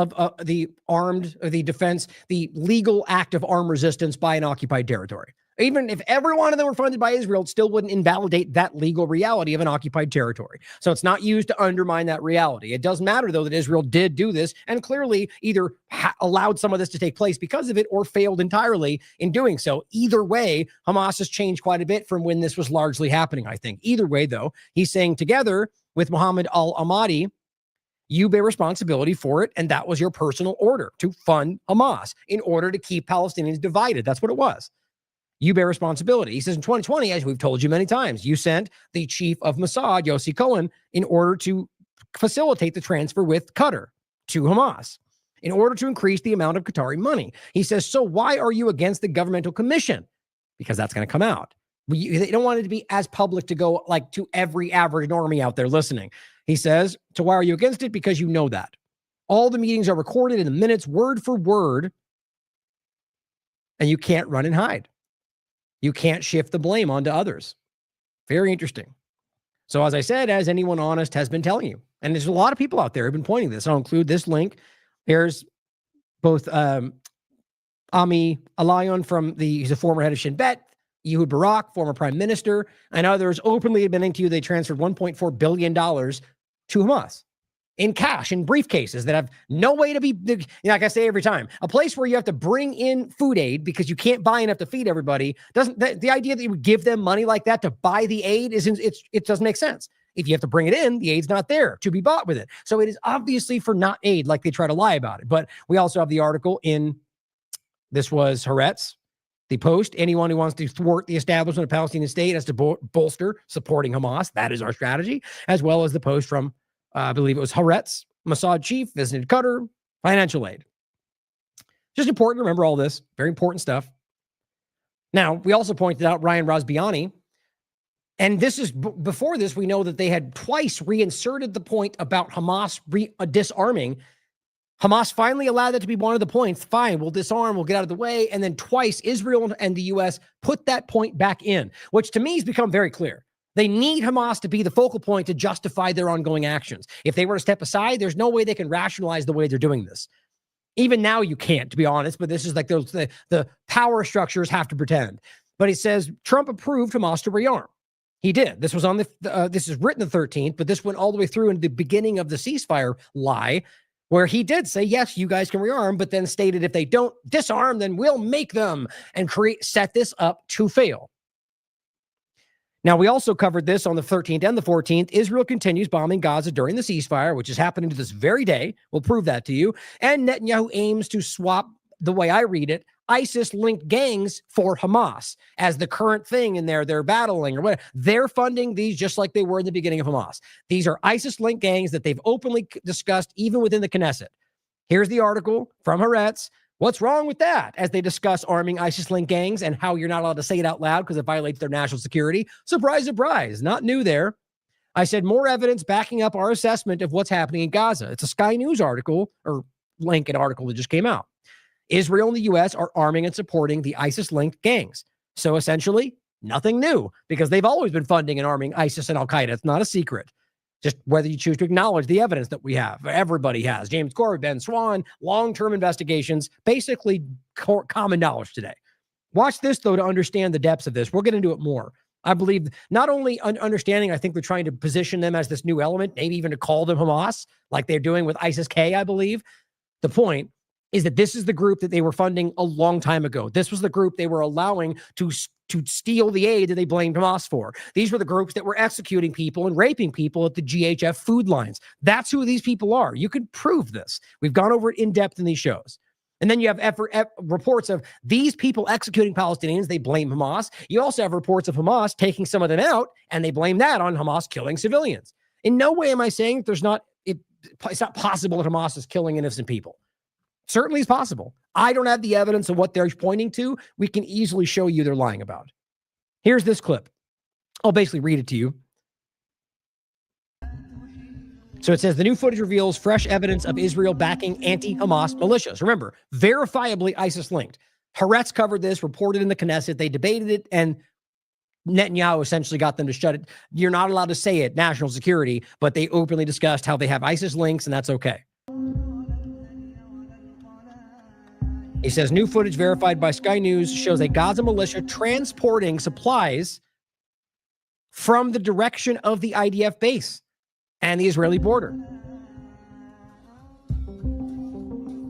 the defense, the legal act of armed resistance by an occupied territory. Even if every one of them were funded by Israel, it still wouldn't invalidate that legal reality of an occupied territory. So it's not used to undermine that reality. It does matter, though, that Israel did do this and clearly either allowed some of this to take place because of it or failed entirely in doing so. Either way, Hamas has changed quite a bit from when this was largely happening, I think. Either way, though, he's saying together with Mohammed al-Ahmadi, you bear responsibility for it, and that was your personal order to fund Hamas in order to keep Palestinians divided. That's what it was. You bear responsibility. He says in 2020, as we've told you many times, you sent the chief of Mossad, Yossi Cohen, in order to facilitate the transfer with Qatar to Hamas, in order to increase the amount of Qatari money. He says, so why are you against the governmental commission? Because that's going to come out. They don't want it to be as public to go like to every average normie out there listening. He says, so why are you against it? Because you know that. All the meetings are recorded in the minutes, word for word, and you can't run and hide. You can't shift the blame onto others. Very interesting. So as I said, as anyone honest has been telling you, and there's a lot of people out there who have been pointing this. I'll include this link. Here's both Ami Alayon he's a former head of Shin Bet, Ehud Barak, former prime minister, and others openly admitting to you they transferred $1.4 billion to Hamas in cash, in briefcases that have no way to be, like I say every time, a place where you have to bring in food aid because you can't buy enough to feed everybody. The idea that you would give them money like that to buy the aid it doesn't make sense. If you have to bring it in, the aid's not there to be bought with it. So it is obviously for not aid, like they try to lie about it. But we also have the article this was Haaretz, the Post. Anyone who wants to thwart the establishment of a Palestinian state has to bolster supporting Hamas. That is our strategy, as well as the Post from I believe it was Haaretz, Mossad chief, visited Qatar, financial aid. Just important to remember all this. Very important stuff. Now, we also pointed out Ryan Razbiani, and this is before this, we know that they had twice reinserted the point about Hamas disarming. Hamas finally allowed that to be one of the points. Fine, we'll disarm, we'll get out of the way. And then twice, Israel and the U.S. put that point back in, which to me has become very clear. They need Hamas to be the focal point to justify their ongoing actions. If they were to step aside, there's no way they can rationalize the way they're doing this. Even now you can't, to be honest, but this is like the power structures have to pretend. But he says Trump approved Hamas to rearm. He did. This was on this is written the 13th, but this went all the way through in the beginning of the ceasefire lie, where he did say, yes, you guys can rearm, but then stated if they don't disarm, then we'll make them and set this up to fail. Now, we also covered this on the 13th and the 14th. Israel continues bombing Gaza during the ceasefire, which is happening to this very day. We'll prove that to you. And Netanyahu aims to swap, the way I read it, ISIS-linked gangs for Hamas as the current thing in there. They're battling or whatever. They're funding these just like they were in the beginning of Hamas. These are ISIS-linked gangs that they've openly discussed even within the Knesset. Here's the article from Haaretz. What's wrong with that? As they discuss arming ISIS-linked gangs and how you're not allowed to say it out loud because it violates their national security. Surprise, surprise. Not new there. I said more evidence backing up our assessment of what's happening in Gaza. It's a Sky News article or link an article that just came out. Israel and the U.S. are arming and supporting the ISIS-linked gangs. So essentially, nothing new because they've always been funding and arming ISIS and Al-Qaeda. It's not a secret. Just whether you choose to acknowledge the evidence that we have. Everybody has. James Corey, Ben Swan, long-term investigations, basically common knowledge today. Watch this, though, to understand the depths of this. We'll get into it more. I believe not only understanding, I think they're trying to position them as this new element, maybe even to call them Hamas, like they're doing with ISIS-K, I believe. The point is that this is the group that they were funding a long time ago. This was the group they were allowing to steal the aid that they blamed Hamas for. These were the groups that were executing people and raping people at the GHF food lines. That's who these people are. You can prove this. We've gone over it in depth in these shows. And then you have reports of these people executing Palestinians. They blame Hamas. You also have reports of Hamas taking some of them out, and they blame that on Hamas killing civilians. In no way am I saying it's not possible that Hamas is killing innocent people. Certainly is possible. I don't have the evidence of what they're pointing to. We can easily show you they're lying about. Here's this clip. I'll basically read it to you. So it says the new footage reveals fresh evidence of Israel backing anti-Hamas militias. Remember, verifiably ISIS-linked. Haaretz covered this, reported in the Knesset. They debated it, and Netanyahu essentially got them to shut it. You're not allowed to say it, national security, but they openly discussed how they have ISIS links, and that's okay. He says new footage verified by Sky News shows a Gaza militia transporting supplies from the direction of the IDF base and the Israeli border.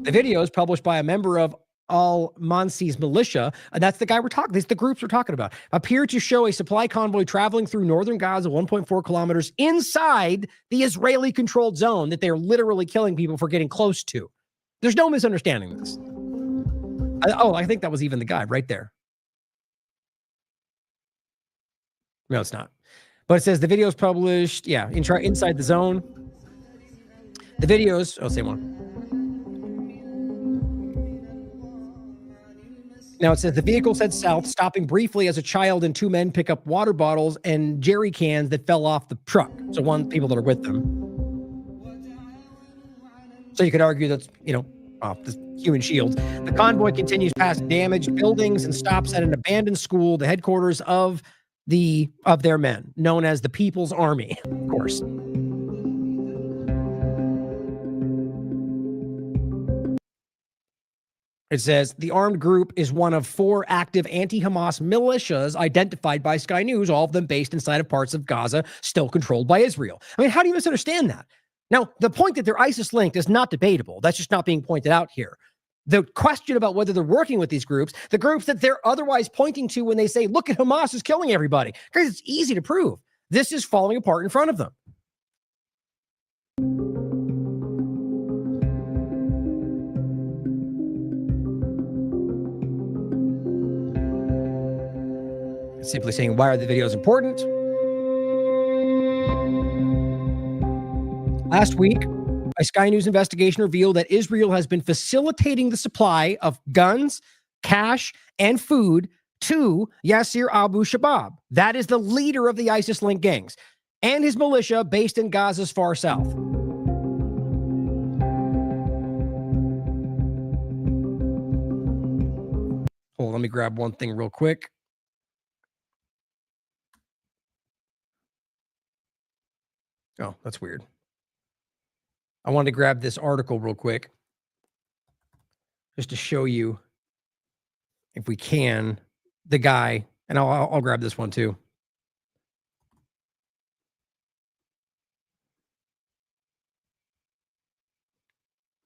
The videos published by a member of Al-Mansi's militia, and that's the guy we're talking, the groups we're talking about, appear to show a supply convoy traveling through northern Gaza 1.4 kilometers inside the Israeli-controlled zone that they're literally killing people for getting close to. There's no misunderstanding this. I think that was even the guy right there. No, it's not. But it says the videos published, inside the zone. The videos, same one. Now it says the vehicles head south, stopping briefly as a child and two men pick up water bottles and jerry cans that fell off the truck. So one people that are with them. So you could argue that's, off the human shield. The convoy continues past damaged buildings and stops at an abandoned school, the headquarters of their men, known as the People's Army, of course. It says the armed group is one of 4 active anti-Hamas militias identified by Sky News, all of them based inside of parts of Gaza still controlled by Israel. I mean, how do you misunderstand that? Now, the point that they're ISIS-linked is not debatable. That's just not being pointed out here. The question about whether they're working with these groups, the groups that they're otherwise pointing to when they say, look at Hamas is killing everybody, because it's easy to prove. This is falling apart in front of them. It's simply saying, why are the videos important? Last week, a Sky News investigation revealed that Israel has been facilitating the supply of guns, cash, and food to Yasser Abu Shabab. That is the leader of the ISIS-linked gangs and his militia based in Gaza's far south. Hold on, let me grab one thing real quick. Oh, that's weird. I wanted to grab this article real quick just to show you, if we can, the guy, and I'll grab this one too.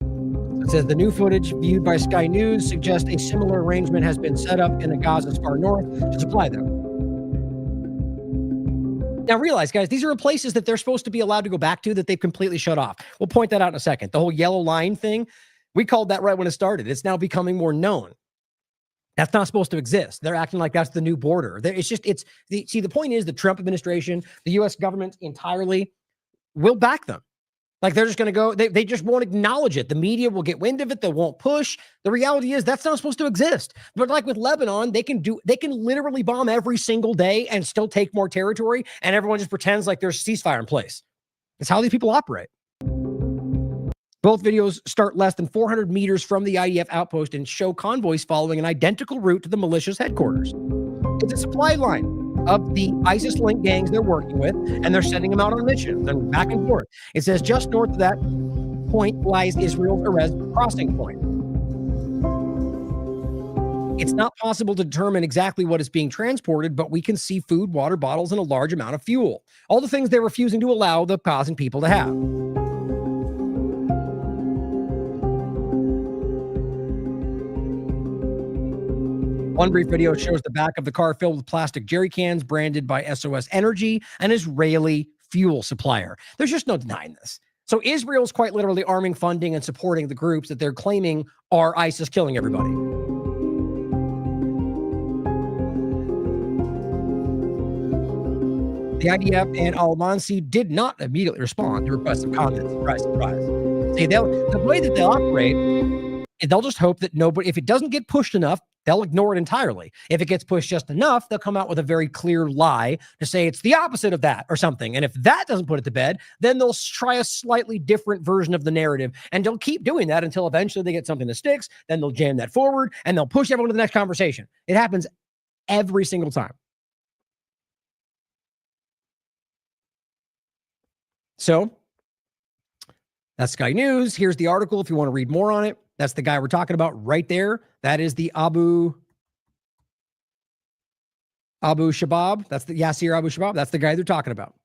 It says the new footage viewed by Sky News suggests a similar arrangement has been set up in the Gaza's far north to supply them. Now realize, guys, these are places that they're supposed to be allowed to go back to that they've completely shut off. We'll point that out in a second. The whole yellow line thing, we called that right when it started. It's now becoming more known. That's not supposed to exist. They're acting like that's the new border. The point is the Trump administration, the U.S. government entirely will back them. Like they're just going to go, they just won't acknowledge it. The media will get wind of it. They won't push. The reality is that's not supposed to exist. But like with Lebanon, they can literally bomb every single day and still take more territory. And everyone just pretends like there's a ceasefire in place. It's how these people operate. Both videos start less than 400 meters from the IDF outpost and show convoys following an identical route to the militia's headquarters. It's a supply line of the ISIS-linked gangs they're working with, and they're sending them out on missions and back and forth. It says just north of that point lies Israel's Erez crossing point. It's not possible to determine exactly what is being transported, but we can see food, water bottles, and a large amount of fuel. All the things they're refusing to allow the Gazan people to have. One brief video shows the back of the car filled with plastic jerry cans branded by SOS Energy, an Israeli fuel supplier. There's just no denying this. So Israel's quite literally arming, funding, and supporting the groups that they're claiming are ISIS killing everybody. The IDF and Al-Mansi did not immediately respond to requests of comment. Surprise, surprise. See, the way that they'll operate, they'll just hope that nobody, if it doesn't get pushed enough, They'll ignore it entirely. If it gets pushed just enough, they'll come out with a very clear lie to say it's the opposite of that or something. And if that doesn't put it to bed, then they'll try a slightly different version of the narrative. And they'll keep doing that until eventually they get something that sticks. Then they'll jam that forward and they'll push everyone to the next conversation. It happens every single time. So that's Sky News. Here's the article if you want to read more on it. That's the guy we're talking about right there. That is the Abu Shabab. That's the Yasir Abu Shabab. That's the guy they're talking about.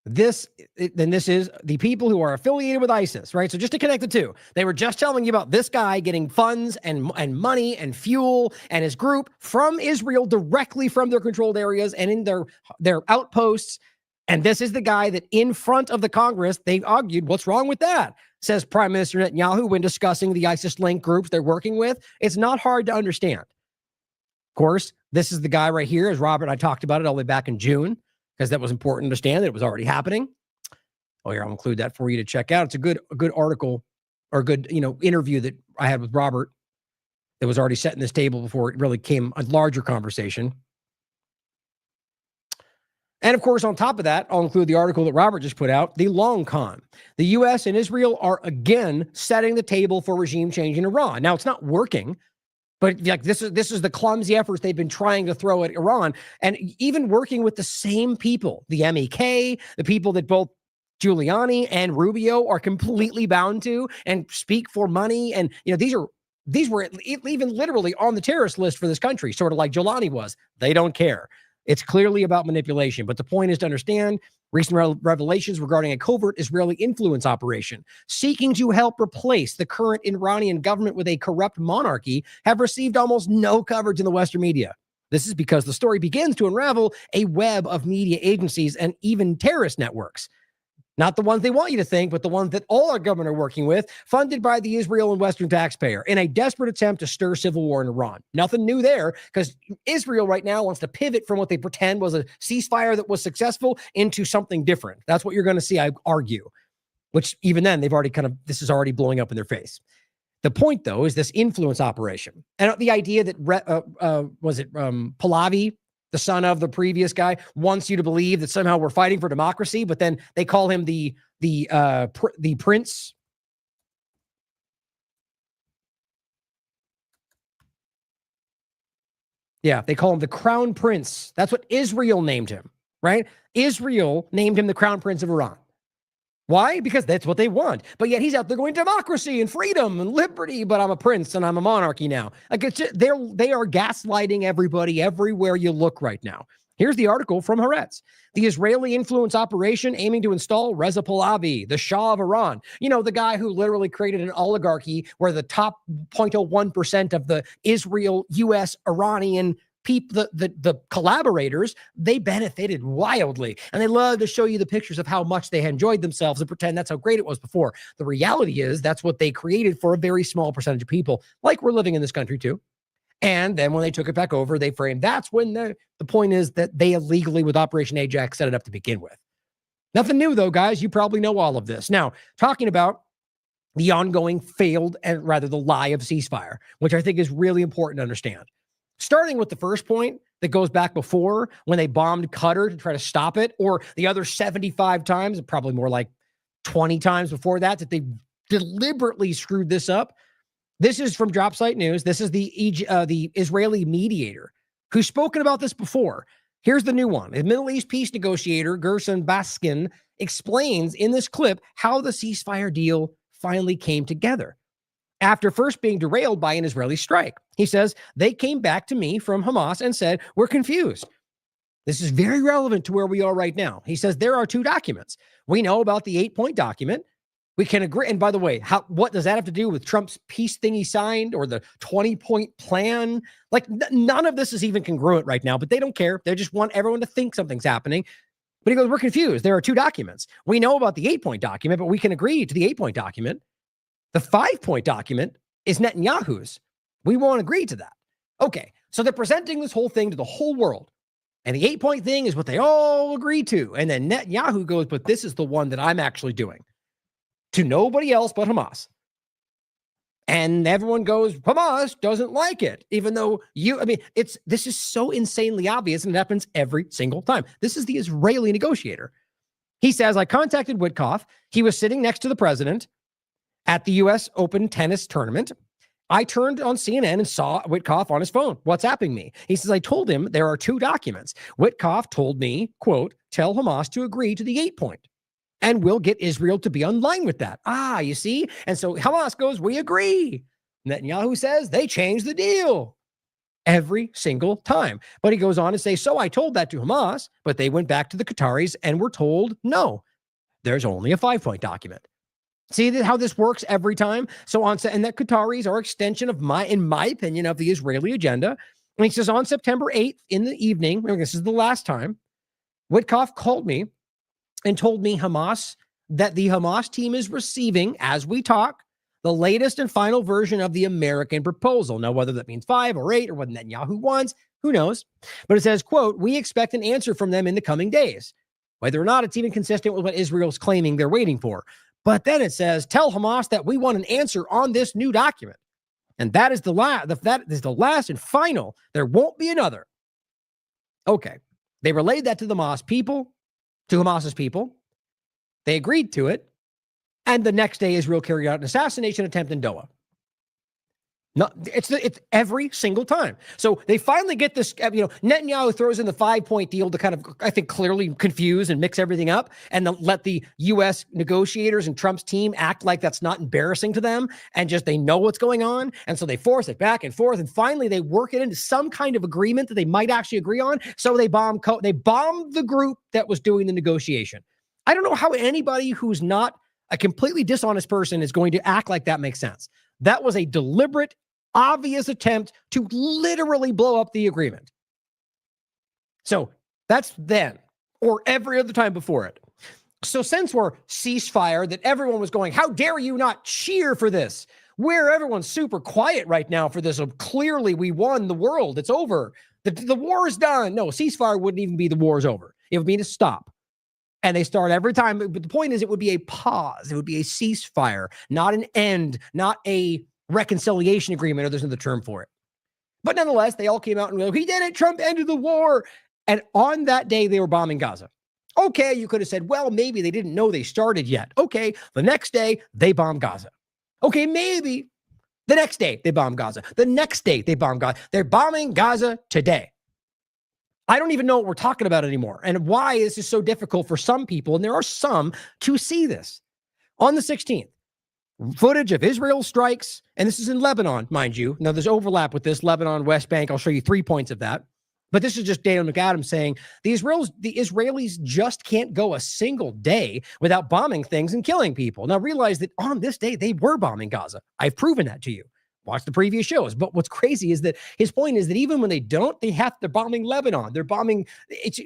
This is the people who are affiliated with ISIS, right? So just to connect the two, they were just telling you about this guy getting funds and money and fuel and his group from Israel directly from their controlled areas and in their outposts. And this is the guy that in front of the Congress, they argued, what's wrong with that? Says Prime Minister Netanyahu when discussing the ISIS-linked groups they're working with. It's not hard to understand. Of course, this is the guy right here, as Robert and I talked about it all the way back in June, because that was important to understand that it was already happening. Oh, here, I'll include that for you to check out. It's a good article or a good, interview that I had with Robert that was already setting this table before it really came a larger conversation. And of course, on top of that, I'll include the article that Robert just put out, the long con. The U.S. and Israel are again setting the table for regime change in Iran. Now, it's not working, but like this is the clumsy efforts they've been trying to throw at Iran, and even working with the same people, the MEK, the people that both Giuliani and Rubio are completely bound to and speak for money. And these were even literally on the terrorist list for this country, sort of like Giuliani was. They don't care. It's clearly about manipulation. But the point is to understand recent revelations regarding a covert Israeli influence operation seeking to help replace the current Iranian government with a corrupt monarchy have received almost no coverage in the Western media. This is because the story begins to unravel a web of media agencies and even terrorist networks. Not the ones they want you to think, but the ones that all our government are working with, funded by the Israel and Western taxpayer in a desperate attempt to stir civil war in Iran. Nothing new there, because Israel right now wants to pivot from what they pretend was a ceasefire that was successful into something different. That's what you're going to see, I argue, which even then they've already this is already blowing up in their face. The point, though, is this influence operation. And the idea that, Pahlavi, the son of the previous guy, wants you to believe that somehow we're fighting for democracy, but then they call him the prince. Yeah, they call him the crown prince. That's what Israel named him, right? Israel named him the crown prince of Iran. Why? Because that's what they want. But yet he's out there going democracy and freedom and liberty, but I'm a prince and I'm a monarchy now. Like they are gaslighting everybody everywhere you look right now. Here's the article from Haaretz. The Israeli influence operation aiming to install Reza Pahlavi, the Shah of Iran. The guy who literally created an oligarchy where the top 0.01% of the Israel, U.S., Iranian people, the collaborators, they benefited wildly. And they love to show you the pictures of how much they had enjoyed themselves and pretend that's how great it was before. The reality is that's what they created for a very small percentage of people, like we're living in this country too. And then when they took it back over, they framed that's when the point is that they illegally with Operation Ajax set it up to begin with. Nothing new though, guys. You probably know all of this. Now, talking about the ongoing the lie of ceasefire, which I think is really important to understand. Starting with the first point that goes back before when they bombed Qatar to try to stop it, or the other 75 times, probably more like 20 times before that they deliberately screwed this up. This is from Dropsite News. This is the Israeli mediator who's spoken about this before. Here's the new one. The Middle East peace negotiator, Gerson Baskin, explains in this clip how the ceasefire deal finally came together after first being derailed by an Israeli strike. He says, they came back to me from Hamas and said, we're confused. This is very relevant to where we are right now. He says, there are two documents. We know about the 8-point document. We can agree. And by the way, what does that have to do with Trump's peace thing he signed or the 20-point plan? Like none of this is even congruent right now, but they don't care. They just want everyone to think something's happening. But he goes, we're confused. There are two documents. We know about the 8-point document, but we can agree to the 8-point document. The 5-point document is Netanyahu's. We won't agree to that. Okay, so they're presenting this whole thing to the whole world. And the 8-point thing is what they all agree to. And then Netanyahu goes, but this is the one that I'm actually doing. To nobody else but Hamas. And everyone goes, Hamas doesn't like it, even though this is so insanely obvious, and it happens every single time. This is the Israeli negotiator. He says, I contacted Witkoff. He was sitting next to the president at the U.S. Open tennis tournament. I turned on CNN and saw Witkoff on his phone, WhatsApping me. He says, I told him there are 2 documents. Witkoff told me, quote, tell Hamas to agree to the 8-point. And we'll get Israel to be online with that. You see? And so Hamas goes, we agree. Netanyahu says they changed the deal every single time. But he goes on to say, so I told that to Hamas, but they went back to the Qataris and were told, no, there's only a 5-point document. See how this works every time? And that Qataris are extension of in my opinion, of the Israeli agenda. And he says on September 8th in the evening, this is the last time, Witkoff called me and told me that the Hamas team is receiving, as we talk, the latest and final version of the American proposal. Now, whether that means 5 or 8 or what Netanyahu wants, who knows? But it says, quote, we expect an answer from them in the coming days, whether or not it's even consistent with what Israel's claiming they're waiting for. But then it says, tell Hamas that we want an answer on this new document. And that is the last and final. There won't be another. Okay. They relayed that to the Hamas's people. They agreed to it. And the next day, Israel carried out an assassination attempt in Doha. No, it's every single time. So they finally get this, Netanyahu throws in the 5-point deal to kind of, I think, clearly confuse and mix everything up and let the U.S. negotiators and Trump's team act like that's not embarrassing to them and just they know what's going on. And so they force it back and forth. And finally, they work it into some kind of agreement that they might actually agree on. So they bombed the group that was doing the negotiation. I don't know how anybody who's not a completely dishonest person is going to act like that makes sense. That was a deliberate, obvious attempt to literally blow up the agreement. So that's then, or every other time before it. So since we're ceasefire, that everyone was going, how dare you not cheer for this? Where everyone's super quiet right now for this. Clearly we won the world. It's over. The war is done. No, ceasefire wouldn't even be the war is over. It would mean to stop. And they start every time. But the point is, it would be a pause. It would be a ceasefire, not an end, not a reconciliation agreement, or there's another term for it. But nonetheless, they all came out and were like, he did it. Trump ended the war. And on that day, they were bombing Gaza. Okay, you could have said, well, maybe they didn't know they started yet. Okay, the next day, they bombed Gaza. Okay, maybe the next day, they bombed Gaza. The next day, they bombed Gaza. They're bombing Gaza today. I don't even know what we're talking about anymore and why this is so difficult for some people, and there are some, to see this. On the 16th, footage of Israel strikes, and this is in Lebanon, mind you. Now, there's overlap with this, Lebanon, West Bank. I'll show you 3 points of that. But this is just Daniel McAdams saying the Israelis just can't go a single day without bombing things and killing people. Now, realize that on this day, they were bombing Gaza. I've proven that to you. Watch the previous shows. But what's crazy is that his point is that even when they don't, they're bombing Lebanon. They're bombing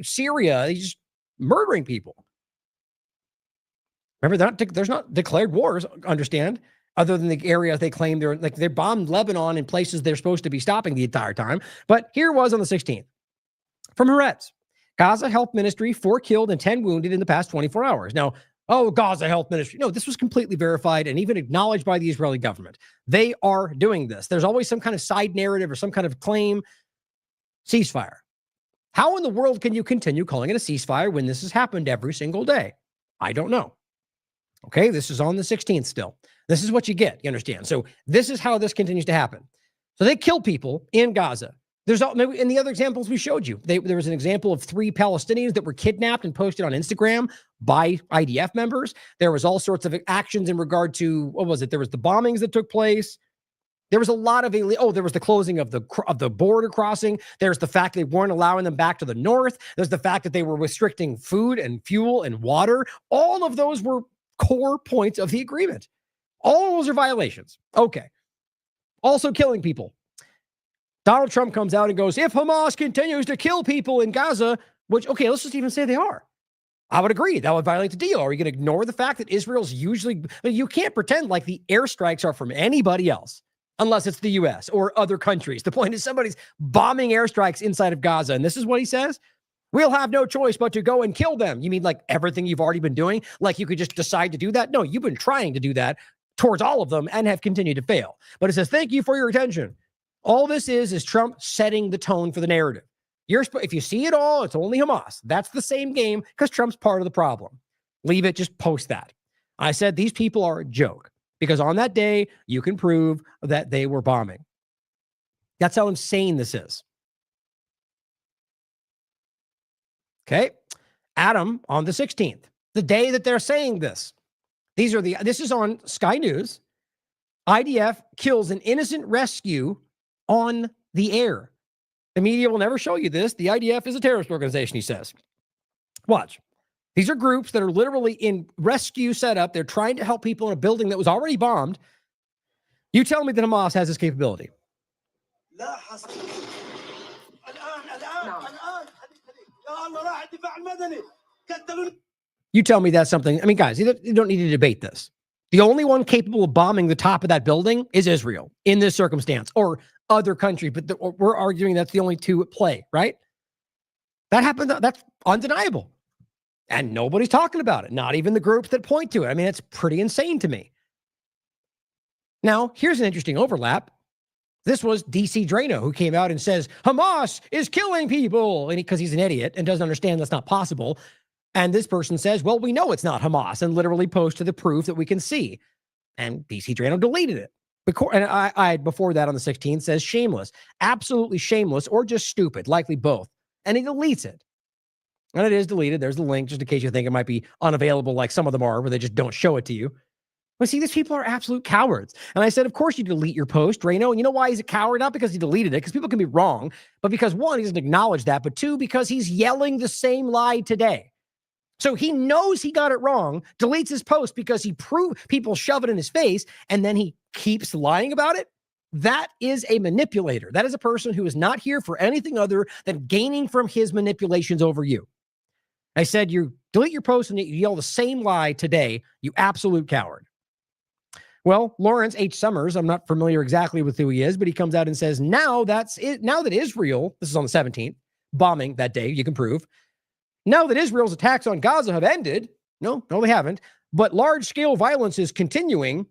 Syria. They're just murdering people. Remember, there's not declared wars, understand, other than the areas they claim they bombed Lebanon in places they're supposed to be stopping the entire time. But here was on the 16th. From Haaretz, Gaza Health Ministry, 4 killed and 10 wounded in the past 24 hours. Now, Gaza Health Ministry. No, this was completely verified and even acknowledged by the Israeli government. They are doing this. There's always some kind of side narrative or some kind of claim. Ceasefire. How in the world can you continue calling it a ceasefire when this has happened every single day? I don't know. Okay, this is on the 16th still. This is what you get, you understand? So this is how this continues to happen. So they kill people in Gaza. There's in the other examples we showed you, there was an example of 3 Palestinians that were kidnapped and posted on Instagram by IDF members. There was all sorts of actions in regard to, what was it? There was the bombings that took place. There was a lot of, there was the closing of the border crossing. There's the fact they weren't allowing them back to the north. There's the fact that they were restricting food and fuel and water. All of those were core points of the agreement. All of those are violations. Okay. Also killing people. Donald Trump comes out and goes, if Hamas continues to kill people in Gaza, which, okay, let's just even say they are. I would agree. That would violate the deal. Are you going to ignore the fact that Israel's usually, you can't pretend like the airstrikes are from anybody else, unless it's the U.S. or other countries. The point is somebody's bombing airstrikes inside of Gaza. And this is what he says. We'll have no choice but to go and kill them. You mean like everything you've already been doing? Like you could just decide to do that? No, you've been trying to do that towards all of them and have continued to fail. But it says, thank you for your attention. All this is Trump setting the tone for the narrative. If you see it all, it's only Hamas. That's the same game because Trump's part of the problem. Leave it, just post that. I said these people are a joke because on that day, you can prove that they were bombing. That's how insane this is. Okay. Adam on the 16th, the day that they're saying this. This is on Sky News. IDF kills an innocent rescue on the air. The media will never show you this. The IDF is a terrorist organization, he says. Watch. These are groups that are literally in rescue setup. They're trying to help people in a building that was already bombed. You tell me that Hamas has this capability. You tell me that's something. I mean, guys, you don't need to debate this. The only one capable of bombing the top of that building is Israel in this circumstance, or other countries, but we're arguing that's the only two at play, right? That happened. That's undeniable. And nobody's talking about it, not even the groups that point to it. I mean, it's pretty insane to me. Now, here's an interesting overlap. This was DC Drano who came out and says, Hamas is killing people, and because he's an idiot and doesn't understand that's not possible. And this person says, well, we know it's not Hamas, and literally posted the proof that we can see. And DC Drano deleted it. And I before that on the 16th says shameless, absolutely shameless, or just stupid, likely both. And he deletes it. And it is deleted. There's the link, just in case you think it might be unavailable like some of them are, where they just don't show it to you. But see, these people are absolute cowards. And I said, of course you delete your post, Drano. And you know why he's a coward? Not because he deleted it, because people can be wrong, but because one, he doesn't acknowledge that, but two, because he's yelling the same lie today. So he knows he got it wrong, deletes his post because people shove it in his face, and then he keeps lying about it. That is a manipulator. That is a person who is not here for anything other than gaining from his manipulations over you. I said, you delete your post and you yell the same lie today, you absolute coward. Well, Lawrence H. Summers, I'm not familiar exactly with who he is, but he comes out and says, now that Israel, this is on the 17th, bombing that day, you can prove, now that Israel's attacks on Gaza have ended, no, they haven't, but large-scale violence is continuing.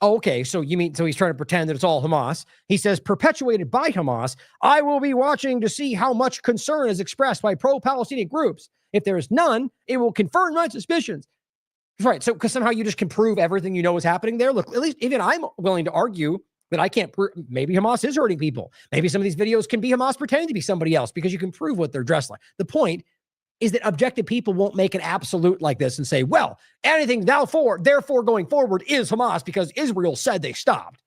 Oh, okay, so he's trying to pretend that it's all Hamas. He says, perpetuated by Hamas, I will be watching to see how much concern is expressed by pro-Palestinian groups. If there is none, it will confirm my suspicions. Right, so because somehow you just can prove everything you know is happening there. Look, at least even I'm willing to argue that I can't prove, maybe Hamas is hurting people. Maybe some of these videos can be Hamas pretending to be somebody else because you can prove what they're dressed like. The point is that objective people won't make an absolute like this and say, well, anything therefore going forward is Hamas because Israel said they stopped.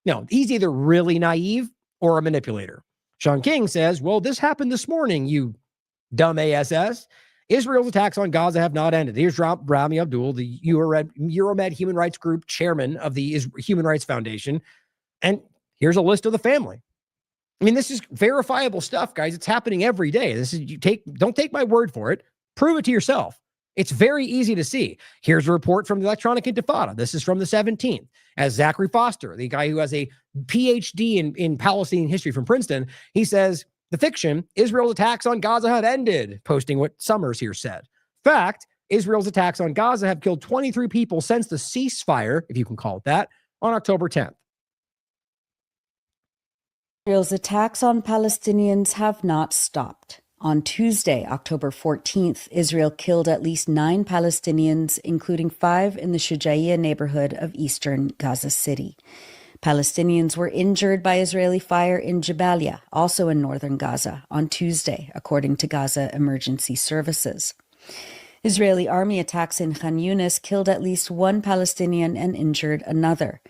No, he's either really naive or a manipulator. Sean King says, well, this happened this morning, you dumb ASS. Israel's attacks on Gaza have not ended. Here's Rami Abdul, the Euromed Human Rights Group chairman of the Human Rights Foundation. And here's a list of the family. I mean, this is verifiable stuff, guys. It's happening every day. Don't take my word for it. Prove it to yourself. It's very easy to see. Here's a report from the Electronic Intifada. This is from the 17th. As Zachary Foster, the guy who has a PhD in Palestinian history from Princeton, he says, the fiction, Israel's attacks on Gaza have ended, posting what Summers here said. Fact, Israel's attacks on Gaza have killed 23 people since the ceasefire, if you can call it that, on October 10th. Israel's attacks on Palestinians have not stopped. On Tuesday, October 14th, Israel killed at least 9 Palestinians, including 5 in the Shujaiya neighborhood of eastern Gaza City. Palestinians were injured by Israeli fire in Jabalia, also in northern Gaza, on Tuesday, according to Gaza Emergency Services. Israeli army attacks in Khan Yunis killed at least 1 Palestinian and injured another.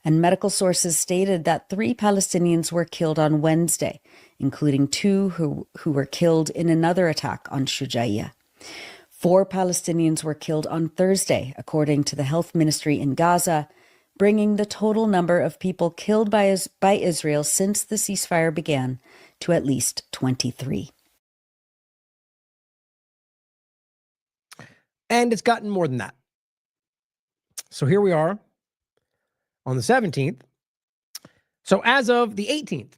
And medical sources stated that 3 Palestinians were killed on Wednesday, including 2 who were killed in another attack on Shujaiya. 4 Palestinians were killed on Thursday, according to the health ministry in Gaza, bringing the total number of people killed by Israel since the ceasefire began to at least 23. And it's gotten more than that. So here we are on the 17th. So as of the 18th,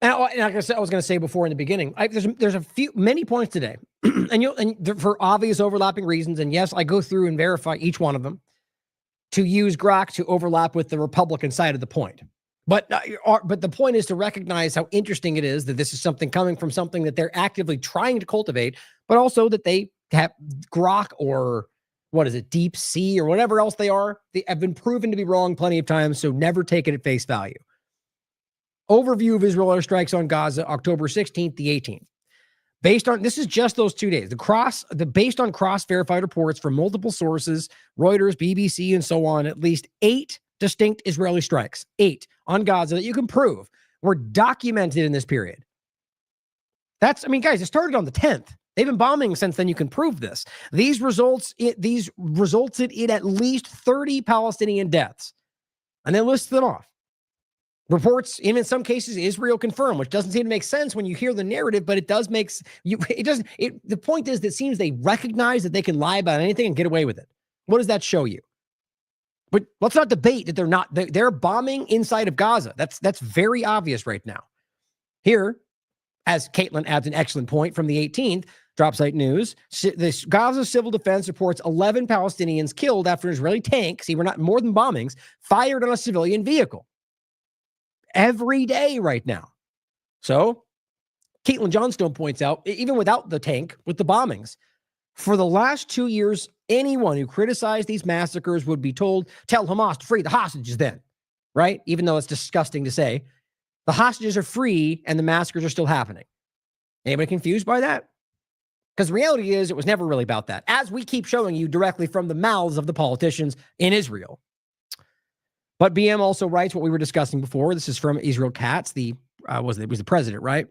and like I said, I was going to say before in the beginning, there's many points today, and for obvious overlapping reasons. And yes, I go through and verify each one of them. to use Grok to overlap with the Republican side of the point. But the point is to recognize how interesting it is that this is something coming from something that they're actively trying to cultivate, but also that they have Grok or what is it, Deep Sea or whatever else they are. They have been proven to be wrong plenty of times, so never take it at face value. Overview of Israel airstrikes on Gaza, October 16th, the 18th. Based on, this is just those 2 days. Based on cross-verified reports from multiple sources, Reuters, BBC, and so on, at least 8 distinct Israeli strikes, 8 on Gaza that you can prove were documented in this period. Guys, it started on the 10th. They've been bombing since then. You can prove this. These resulted in at least 30 Palestinian deaths. And they list them off. Reports, even in some cases, Israel confirmed, which doesn't seem to make sense when you hear the narrative, but it does make the point is that it seems they recognize that they can lie about anything and get away with it. What does that show you? But let's not debate that they're bombing inside of Gaza. That's very obvious right now. Here, as Caitlin adds an excellent point from the 18th, Dropsite News, this Gaza Civil Defense reports 11 Palestinians killed after an Israeli tank, see, we're not more than bombings, fired on a civilian vehicle. Every day right now. So, Caitlin Johnstone points out, even without the tank, with the bombings, for the last 2 years, anyone who criticized these massacres would be told, tell Hamas to free the hostages then, right? Even though it's disgusting to say. The hostages are free and the massacres are still happening. Anybody confused by that? Because the reality is it was never really about that, as we keep showing you directly from the mouths of the politicians in Israel. But BM also writes what we were discussing before. This is from Israel Katz, it was the president, right?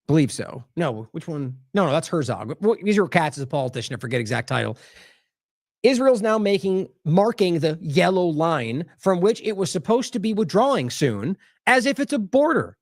Believe so. No, which one? No, that's Herzog. Israel Katz is a politician. I forget exact title. Israel's now marking the yellow line from which it was supposed to be withdrawing soon, as if it's a border.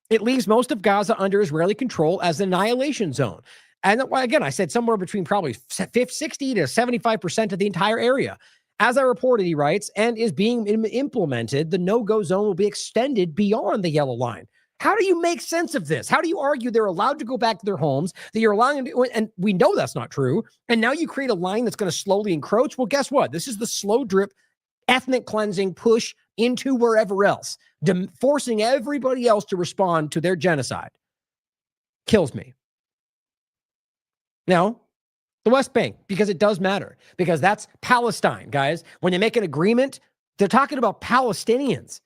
It leaves most of Gaza under Israeli control as an annihilation zone. And again, I said somewhere between probably 60 to 75% of the entire area. As I reported, he writes, and is being implemented, the no-go zone will be extended beyond the yellow line. How do you make sense of this? How do you argue they're allowed to go back to their homes, that you're allowing them to, and we know that's not true, and now you create a line that's going to slowly encroach? Well, guess what? This is the slow drip, ethnic cleansing push into wherever else, forcing everybody else to respond to their genocide. Kills me. Now, the West Bank, because it does matter, because that's Palestine, guys. When they make an agreement, they're talking about Palestinians.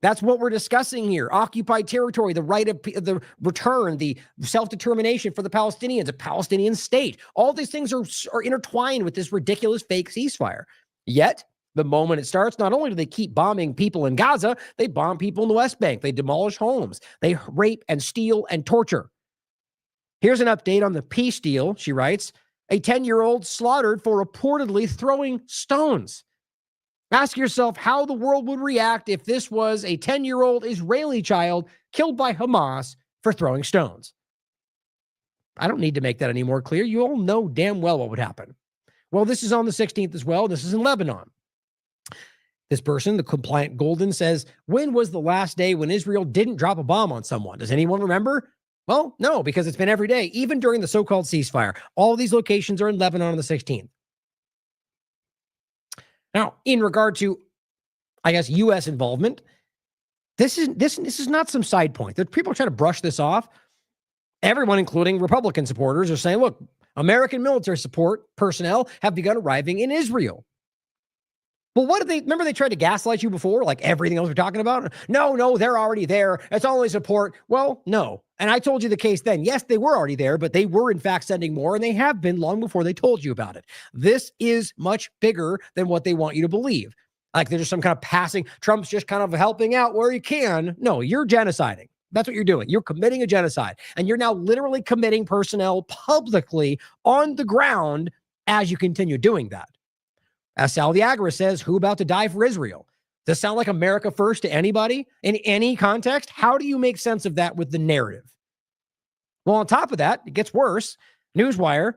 That's what we're discussing here. Occupied territory, the right of the return, the self-determination for the Palestinians, a Palestinian state. All these things are intertwined with this ridiculous fake ceasefire. Yet, the moment it starts, not only do they keep bombing people in Gaza, they bomb people in the West Bank. They demolish homes. They rape and steal and torture. Here's an update on the peace deal, she writes. A 10-year-old slaughtered for reportedly throwing stones. Ask yourself how the world would react if this was a 10-year-old Israeli child killed by Hamas for throwing stones. I don't need to make that any more clear. You all know damn well what would happen. Well, this is on the 16th as well. This is in Lebanon. This person, the compliant Golden, says, when was the last day when Israel didn't drop a bomb on someone? Does anyone remember? Well, no, because it's been every day, even during the so-called ceasefire. All these locations are in Lebanon on the 16th. Now, in regard to, I guess, U.S. involvement, this is not some side point. That people are trying to brush this off. Everyone, including Republican supporters, are saying, look, American military support personnel have begun arriving in Israel. Well, remember they tried to gaslight you before, like everything else we're talking about? No, they're already there. It's only support. Well, no. And I told you the case then. Yes, they were already there, but they were in fact sending more, and they have been long before they told you about it. This is much bigger than what they want you to believe. Like there's just some kind of passing, Trump's just kind of helping out where he can. No, you're genociding. That's what you're doing. You're committing a genocide, and you're now literally committing personnel publicly on the ground as you continue doing that. As Sal Viagra says, who about to die for Israel? Does this sound like America first to anybody in any context? How do you make sense of that with the narrative? Well, on top of that, it gets worse. Newswire,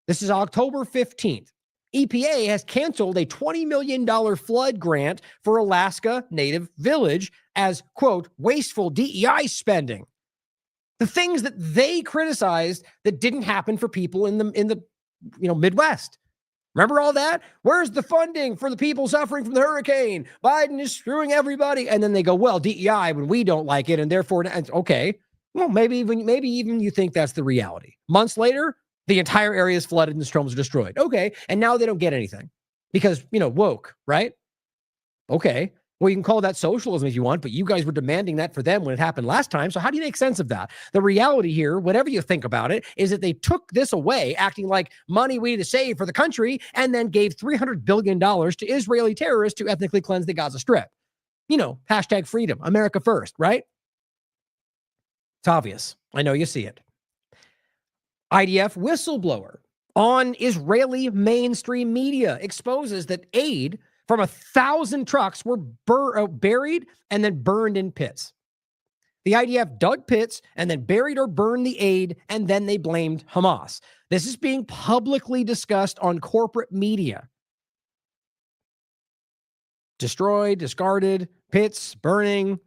this is October 15th. EPA has canceled a $20 million flood grant for Alaska Native Village as, quote, wasteful DEI spending. The things that they criticized that didn't happen for people in the Midwest. Remember all that? Where's the funding for the people suffering from the hurricane? Biden is screwing everybody. And then they go, well, DEI when we don't like it. And therefore, okay, well, maybe even you think that's the reality. Months later, the entire area is flooded and the homes are destroyed. Okay. And now they don't get anything because, woke, right? Okay. Well, you can call that socialism if you want, but you guys were demanding that for them when it happened last time. So how do you make sense of that? The reality here, whatever you think about it, is that they took this away, acting like money we need to save for the country, and then gave $300 billion to Israeli terrorists to ethnically cleanse the Gaza Strip. Hashtag freedom, America first, right? It's obvious. I know you see it. IDF whistleblower on Israeli mainstream media exposes that aid from 1,000 trucks were buried and then burned in pits. The IDF dug pits and then buried or burned the aid, and then they blamed Hamas. This is being publicly discussed on corporate media. Destroyed, discarded, pits, burning.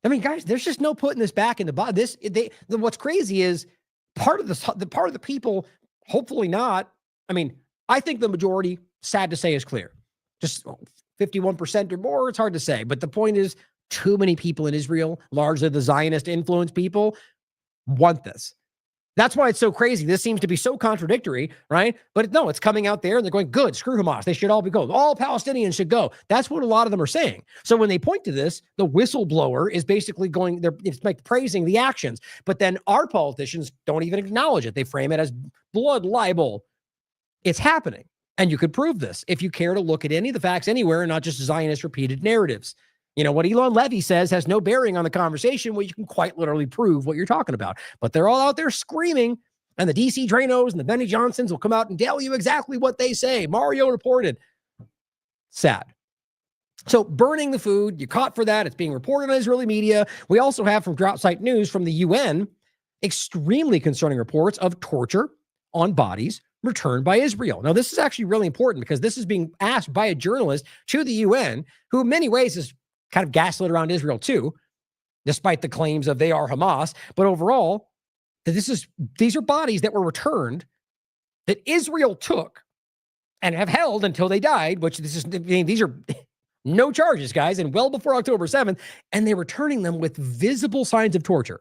I mean, guys, there's just no putting this back in the body. What's crazy is part of the people, hopefully not. I mean, I think the majority, sad to say, is clear. Just 51% or more, it's hard to say. But the point is, too many people in Israel, largely the Zionist influenced people, want this. That's why it's so crazy. This seems to be so contradictory, right? But no, it's coming out there and they're going, good, screw Hamas. They should all be going. All Palestinians should go. That's what a lot of them are saying. So when they point to this, the whistleblower is basically going, it's like praising the actions. But then our politicians don't even acknowledge it. They frame it as blood libel. It's happening. And you could prove this if you care to look at any of the facts anywhere and not just Zionist repeated narratives. What Elon Levy says has no bearing on the conversation. Well, you can quite literally prove what you're talking about. But they're all out there screaming, and the DC Dranos and the Benny Johnsons will come out and tell you exactly what they say. Mario reported. Sad. So burning the food, you're caught for that. It's being reported on Israeli media. We also have from Drought Site News from the UN, extremely concerning reports of torture on bodies returned by Israel. Now, this is actually really important because this is being asked by a journalist to the UN, who in many ways is kind of gaslit around Israel too, despite the claims of they are Hamas. But overall, these are bodies that were returned that Israel took and have held until they died, which these are no charges, guys, and well before October 7th, and they're returning them with visible signs of torture.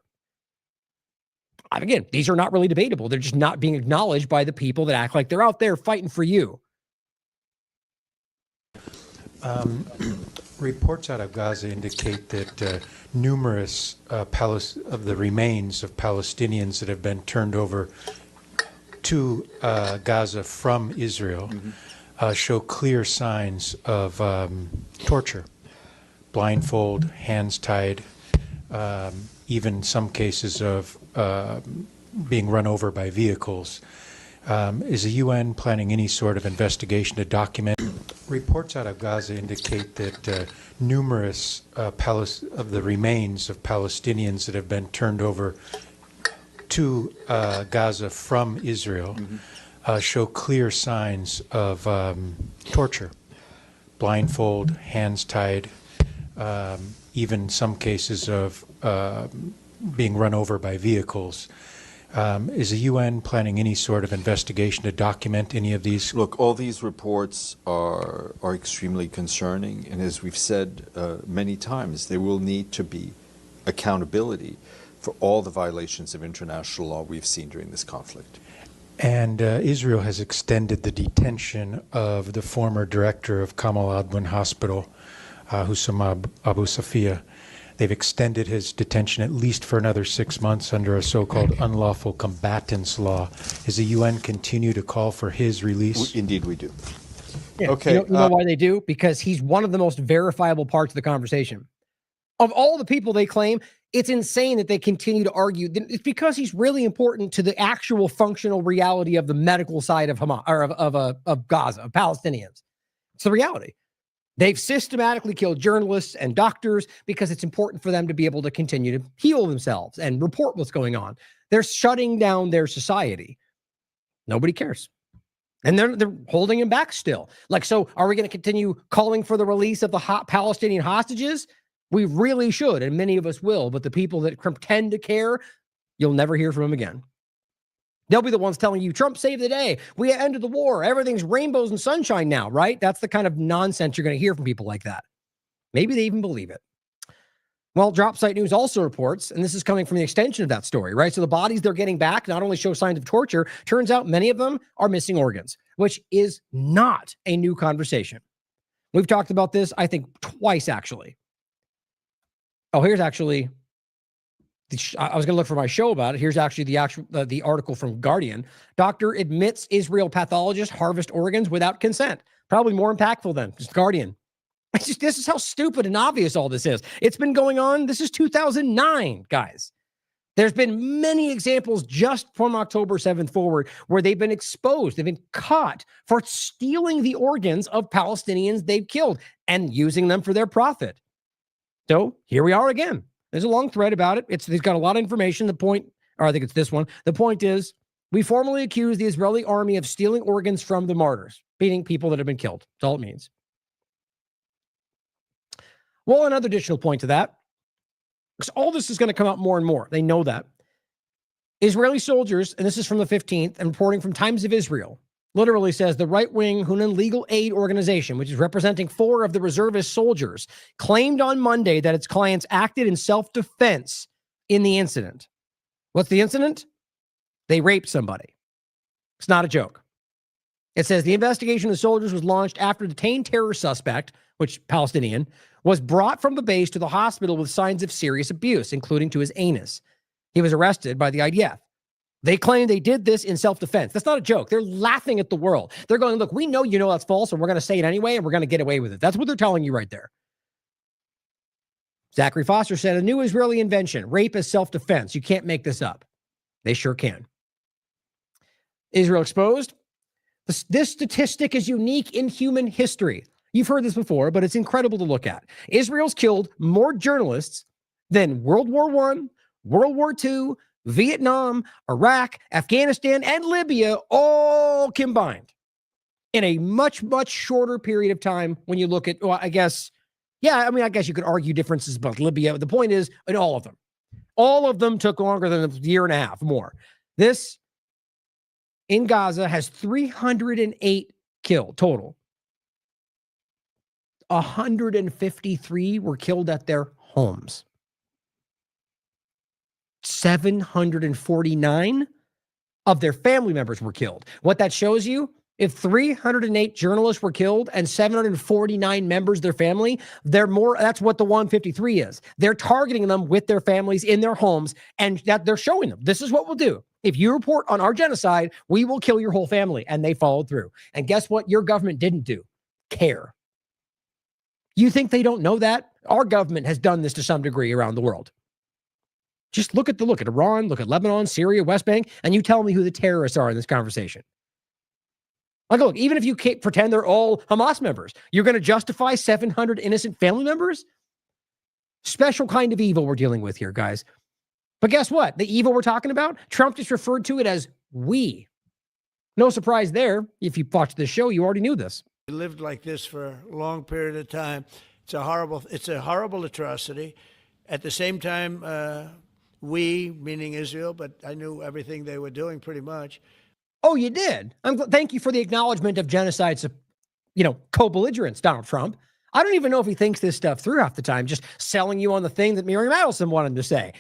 Again, these are not really debatable. They're just not being acknowledged by the people that act like they're out there fighting for you. Reports out of Gaza indicate that numerous of the remains of Palestinians that have been turned over to Gaza from Israel show clear signs of torture. Blindfold, hands tied, even some cases of being run over by vehicles. Is the UN planning any sort of investigation to document? Reports out of Gaza indicate that numerous of the remains of Palestinians that have been turned over to Gaza from Israel show clear signs of torture. Blindfold, hands tied, even some cases of being run over by vehicles. Is the UN planning any sort of investigation to document any of these? Look, all these reports are extremely concerning, and as we've said many times, there will need to be accountability for all the violations of international law we've seen during this conflict. And Israel has extended the detention of the former director of Kamal Adwan Hospital, Hussam Abu Safia. They've extended his detention at least for another 6 months under a so-called unlawful combatants law. Does the UN continue to call for his release? Indeed, we do. Yeah. Okay. You know why they do? Because he's one of the most verifiable parts of the conversation. Of all the people they claim, it's insane that they continue to argue. It's because he's really important to the actual functional reality of the medical side of Hamas or of Gaza, of Palestinians. It's the reality. They've systematically killed journalists and doctors because it's important for them to be able to continue to heal themselves and report what's going on. They're shutting down their society. Nobody cares. And they're holding him back still. So are we going to continue calling for the release of the Palestinian hostages? We really should, and many of us will. But the people that pretend to care, you'll never hear from them again. They'll be the ones telling you, Trump saved the day. We ended the war. Everything's rainbows and sunshine now, right? That's the kind of nonsense you're going to hear from people like that. Maybe they even believe it. Well, Drop Site News also reports, and this is coming from the extension of that story, right? So the bodies they're getting back not only show signs of torture, turns out many of them are missing organs, which is not a new conversation. We've talked about this, I think, twice, actually. Oh, here's actually, I was going to look for my show about it. Here's actually the article from Guardian. Doctor admits Israel pathologist harvest organs without consent. Probably more impactful than just Guardian. This is how stupid and obvious all this is. It's been going on. This is 2009, guys. There's been many examples just from October 7th forward where they've been exposed. They've been caught for stealing the organs of Palestinians they've killed and using them for their profit. So here we are again. There's a long thread about it. It's got a lot of information. The point, or I think it's this one. The point is, we formally accuse the Israeli army of stealing organs from the martyrs, meaning people that have been killed. That's all it means. Well, another additional point to that, because all this is going to come out more and more. They know that. Israeli soldiers, and this is from the 15th, and reporting from Times of Israel, literally says the right-wing Hunan Legal Aid Organization, which is representing 4 of the reservist soldiers, claimed on Monday that its clients acted in self-defense in the incident. What's the incident? They raped somebody. It's not a joke. It says the investigation of the soldiers was launched after a detained terror suspect, which Palestinian, was brought from the base to the hospital with signs of serious abuse, including to his anus. He was arrested by the IDF. They claim they did this in self-defense. That's not a joke. They're laughing at the world. They're going, look, we know you know that's false, and we're going to say it anyway, and we're going to get away with it. That's what they're telling you right there. Zachary Foster said, a new Israeli invention, rape as self-defense. You can't make this up. They sure can. Israel exposed. This statistic is unique in human history. You've heard this before, but it's incredible to look at. Israel's killed more journalists than World War I, World War II, Vietnam, Iraq, Afghanistan, and Libya all combined in a much, much shorter period of time when you look at, well, I guess you could argue differences about Libya. The point is, in all of them took longer than a year and a half more. This in Gaza has 308 killed total. 153 were killed at their homes. 749 of their family members were killed. What that shows you, if 308 journalists were killed and 749 members of their family, that's what the 153 is. They're targeting them with their families in their homes, and that they're showing them, this is what we'll do. If you report on our genocide, we will kill your whole family. And they followed through. And guess what? Your government didn't do? Care. You think they don't know that? Our government has done this to some degree around the world. Just look at Iran, look at Lebanon, Syria, West Bank, and you tell me who the terrorists are in this conversation. Like, look, even if you can't pretend they're all Hamas members, you're going to justify 700 innocent family members? Special kind of evil we're dealing with here, guys. But guess what? The evil we're talking about, Trump just referred to it as we. No surprise there. If you watched this show, you already knew this. We lived like this for a long period of time. It's a horrible atrocity. At the same time, we, meaning Israel, but I knew everything they were doing pretty much. Oh, you did? Thank you for the acknowledgement of genocide, co-belligerence, Donald Trump. I don't even know if he thinks this stuff through half the time, just selling you on the thing that Miriam Adelson wanted to say.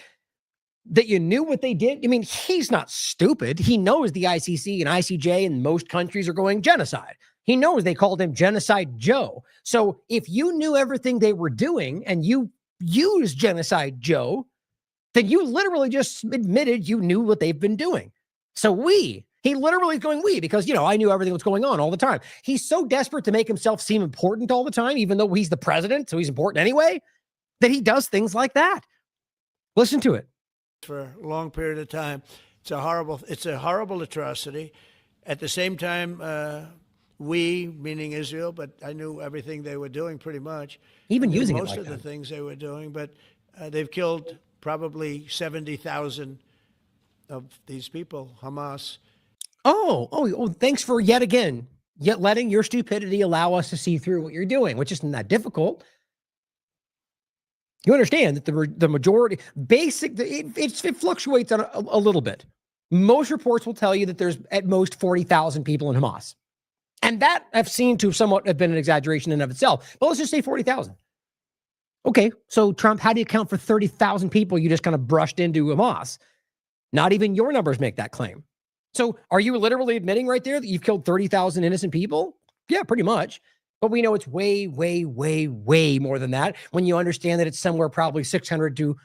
That you knew what they did? I mean, he's not stupid. He knows the ICC and ICJ in most countries are going genocide. He knows they called him Genocide Joe. So if you knew everything they were doing and you used Genocide Joe, then you literally just admitted you knew what they've been doing. So he literally is going we because, I knew everything was going on all the time. He's so desperate to make himself seem important all the time, even though he's the president, so he's important anyway, that he does things like that. Listen to it. For a long period of time. It's a horrible atrocity. At the same time, we, meaning Israel, but I knew everything they were doing pretty much. Even using it like most of the things they were doing, but they've killed probably 70,000 of these people, Hamas. Oh, thanks for yet letting your stupidity allow us to see through what you're doing, which isn't that difficult. You understand that the majority, it fluctuates on a little bit. Most reports will tell you that there's at most 40,000 people in Hamas. And that I've seen to somewhat have been an exaggeration in and of itself. But let's just say 40,000. Okay, so Trump, how do you account for 30,000 people you just kind of brushed into Hamas? Not even your numbers make that claim. So are you literally admitting right there that you've killed 30,000 innocent people? Yeah, pretty much. But we know it's way, way, way, way more than that when you understand that it's somewhere probably 600 to,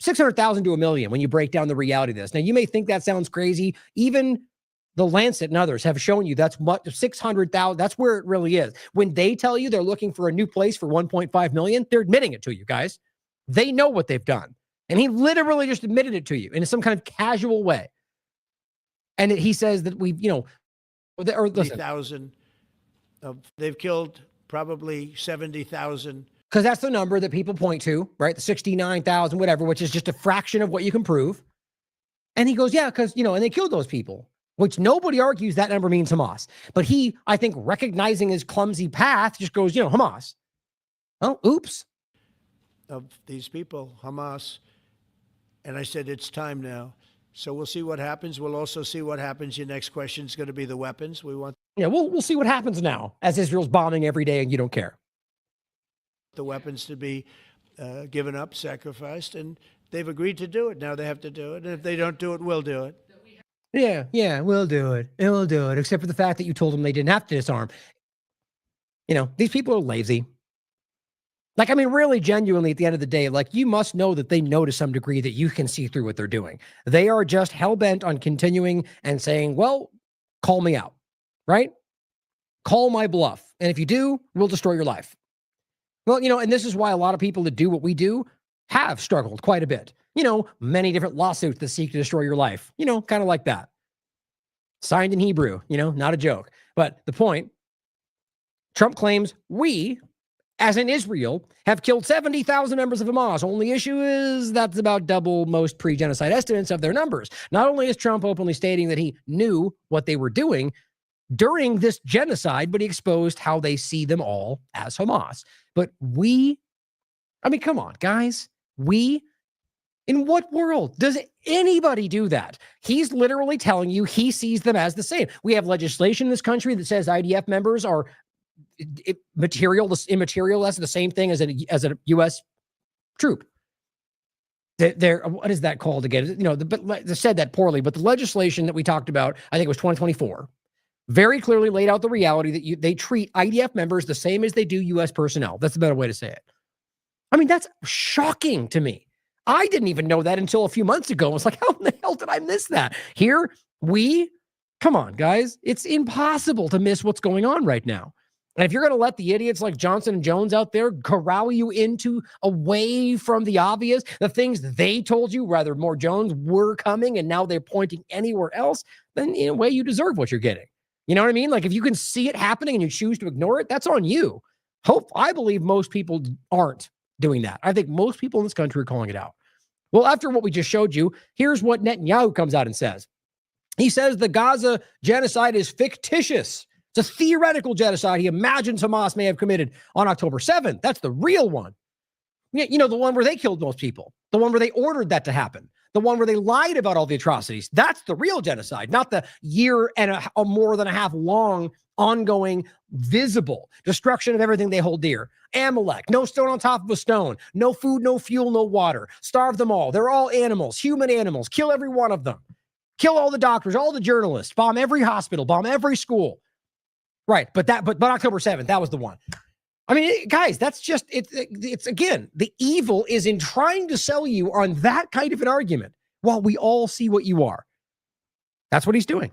600,000 to a million when you break down the reality of this. Now, you may think that sounds crazy. Even the Lancet and others have shown you that's much 600,000. That's where it really is. When they tell you they're looking for a new place for 1.5 million, they're admitting it to you guys. They know what they've done. And he literally just admitted it to you in some kind of casual way. And he says that we've, or listen, 70,000. They've killed probably 70,000. Because that's the number that people point to, right? The 69,000, whatever, which is just a fraction of what you can prove. And he goes, yeah, because, and they killed those people, which nobody argues that number means Hamas. But he, I think, recognizing his clumsy path, just goes, Hamas. Oh, oops. Of these people, Hamas. And I said, it's time now. So we'll see what happens. We'll also see what happens. Your next question is going to be the weapons. We'll see what happens now as Israel's bombing every day and you don't care. The weapons to be given up, sacrificed, and they've agreed to do it. Now they have to do it. And if they don't do it, we'll do it. Yeah, we'll do it. We'll do it, except for the fact that you told them they didn't have to disarm. These people are lazy. Really, genuinely, at the end of the day, you must know that they know to some degree that you can see through what they're doing. They are just hell-bent on continuing and saying, well, call me out, right? Call my bluff. And if you do, we'll destroy your life. Well, and this is why a lot of people that do what we do have struggled quite a bit. Many different lawsuits that seek to destroy your life, kind of like that. Signed in Hebrew, not a joke. But the point, Trump claims we, as in Israel, have killed 70,000 members of Hamas. Only issue is that's about double most pre-genocide estimates of their numbers. Not only is Trump openly stating that he knew what they were doing during this genocide, but he exposed how they see them all as Hamas. But come on, guys. In what world does anybody do that? He's literally telling you he sees them as the same. We have legislation in this country that says IDF members are immaterial as the same thing as a U.S. troop. They're what is that called again? But they said that poorly. But the legislation that we talked about, I think it was 2024, very clearly laid out the reality that they treat IDF members the same as they do U.S. personnel. That's a better way to say it. That's shocking to me. I didn't even know that until a few months ago. I was like, how in the hell did I miss that? Come on, guys. It's impossible to miss what's going on right now. And if you're going to let the idiots like Johnson and Jones out there corral you into away from the obvious, the things they told you, rather more Jones, were coming, and now they're pointing anywhere else, then in a way you deserve what you're getting. You know what I mean? If you can see it happening and you choose to ignore it, that's on you. I believe most people aren't doing that. I think most people in this country are calling it out. Well, after what we just showed you, here's what Netanyahu comes out and says. He says the Gaza genocide is fictitious. It's a theoretical genocide he imagines Hamas may have committed on October 7th. That's the real one. The one where they killed most people. The one where they ordered that to happen. The one where they lied about all the atrocities. That's the real genocide, not the year and a more than a half long, ongoing, visible destruction of everything they hold dear. Amalek, no stone on top of a stone, no food, no fuel, no water. Starve them all. They're all animals, human animals. Kill every one of them. Kill all the doctors, all the journalists. Bomb every hospital. Bomb every school. Right, but October 7th, that was the one. Guys, that's just, it's again, the evil is in trying to sell you on that kind of an argument while we all see what you are. That's what he's doing.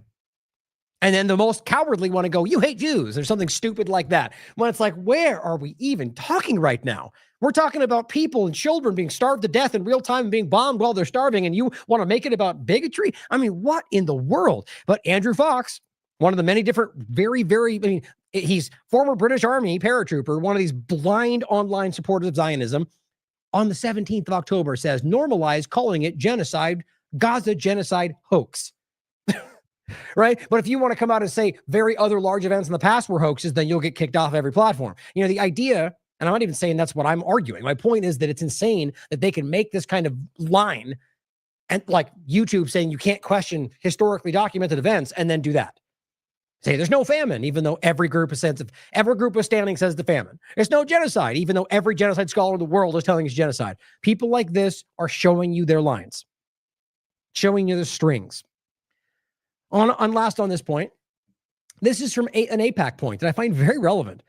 And then the most cowardly want to go, you hate Jews, or something stupid like that. When it's like, where are we even talking right now? We're talking about people and children being starved to death in real time and being bombed while they're starving, and you want to make it about bigotry? What in the world? But Andrew Fox, one of the many different, very, very, he's former British Army paratrooper, one of these blind online supporters of Zionism, on the 17th of October says, normalize calling it genocide, Gaza genocide hoax. Right? But if you want to come out and say very other large events in the past were hoaxes, then you'll get kicked off every platform. The idea, and I'm not even saying that's what I'm arguing. My point is that it's insane that they can make this kind of line and like YouTube saying you can't question historically documented events and then do that. Say there's no famine, even though every group of standing says the famine. There's no genocide, even though every genocide scholar in the world is telling it's genocide. People like this are showing you their lines, showing you the strings. On last on this point, this is from an AIPAC point that I find very relevant.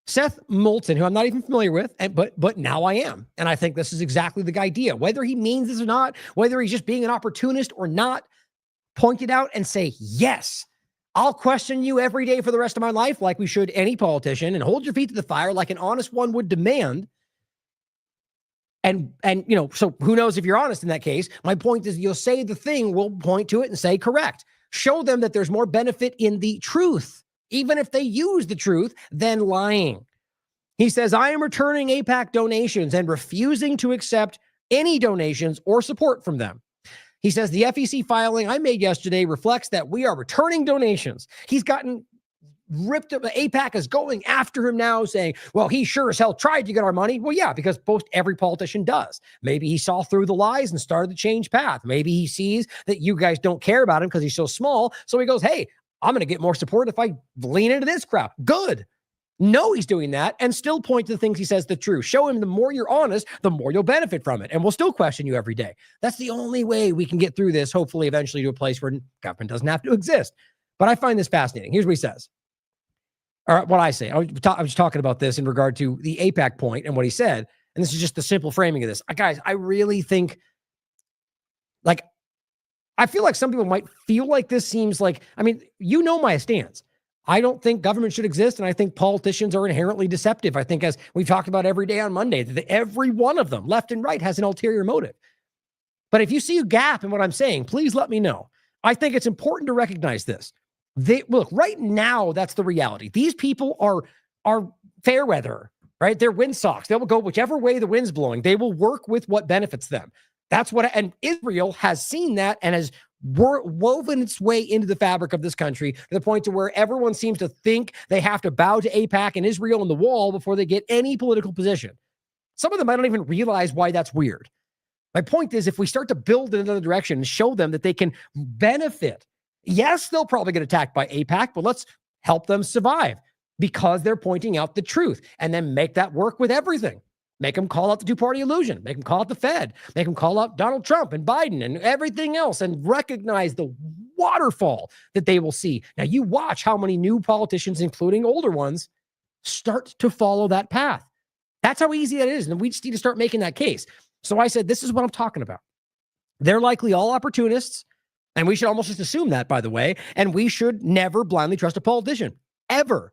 Seth Moulton, who I'm not even familiar with, but now I am. And I think this is exactly the idea. Whether he means this or not, whether he's just being an opportunist or not, point it out and say, yes, I'll question you every day for the rest of my life like we should any politician, and hold your feet to the fire like an honest one would demand. And you know, so who knows if you're honest in that case. My point is you'll say the thing, we'll point to it and say correct. Show them that there's more benefit in the truth, even if they use the truth, than lying. He says, I am returning AIPAC donations and refusing to accept any donations or support from them. He says, the FEC filing I made yesterday reflects that we are returning donations. He's gotten ripped up. AIPAC is going after him now, saying, well, he sure as hell tried to get our money. Well, yeah, because most every politician does. Maybe he saw through the lies and started the change path. Maybe he sees that you guys don't care about him because he's so small. So he goes, hey, I'm going to get more support if I lean into this crowd. Good. No, he's doing that, and still point to the things he says the truth. Show him the more you're honest, the more you'll benefit from it. And we'll still question you every day. That's the only way we can get through this, hopefully eventually to a place where government doesn't have to exist. But I find this fascinating. Here's what he says. Or what I say. I was talking about this in regard to the AIPAC point and what he said. And this is just the simple framing of this. Guys, I really think, like, I feel like some people might feel like this seems like, I mean, you know my stance. I don't think government should exist, and I think politicians are inherently deceptive. I think, as we've talked about every day on Monday, that every one of them, left and right, has an ulterior motive. But if you see a gap in what I'm saying, please let me know. I think it's important to recognize this. Look, right now, that's the reality. These people are fair weather, right? They're windsocks. They will go whichever way the wind's blowing. They will work with what benefits them. That's what, and Israel has seen that and has woven its way into the fabric of this country to the point to where everyone seems to think they have to bow to AIPAC and Israel and the wall before they get any political position. Some of them, I don't even realize why that's weird. My point is, if we start to build in another direction and show them that they can benefit, yes, they'll probably get attacked by AIPAC, but let's help them survive because they're pointing out the truth, and then make that work with everything. Make them call out the two-party illusion. Make them call out the Fed. Make them call out Donald Trump and Biden and everything else, and recognize the waterfall that they will see. Now, you watch how many new politicians, including older ones, start to follow that path. That's how easy that is. And we just need to start making that case. So I said, this is what I'm talking about. They're likely all opportunists, and we should almost just assume that, by the way, and we should never blindly trust a politician, ever.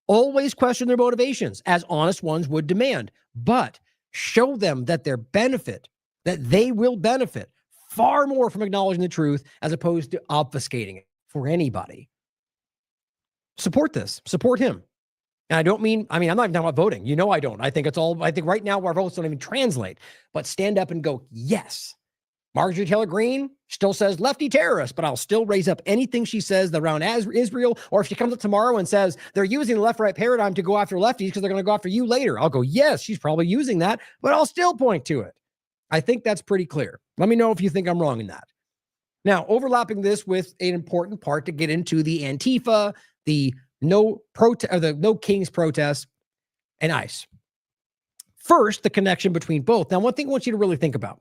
Always question their motivations, as honest ones would demand, but show them that their benefit, that they will benefit far more from acknowledging the truth as opposed to obfuscating it for anybody. Support this. Support him. And I don't mean, I'm not even talking about voting. You know I don't. I think right now our votes don't even translate. But stand up and go, yes. Marjorie Taylor Greene still says lefty terrorist, but I'll still raise up anything she says around Israel. Or if she comes up tomorrow and says they're using the left-right paradigm to go after lefties because they're going to go after you later, I'll go, yes, she's probably using that, but I'll still point to it. I think that's pretty clear. Let me know if you think I'm wrong in that. Now, overlapping this with an important part to get into the Antifa, the no Kings protest, and ICE. First, the connection between both. Now, one thing I want you to really think about.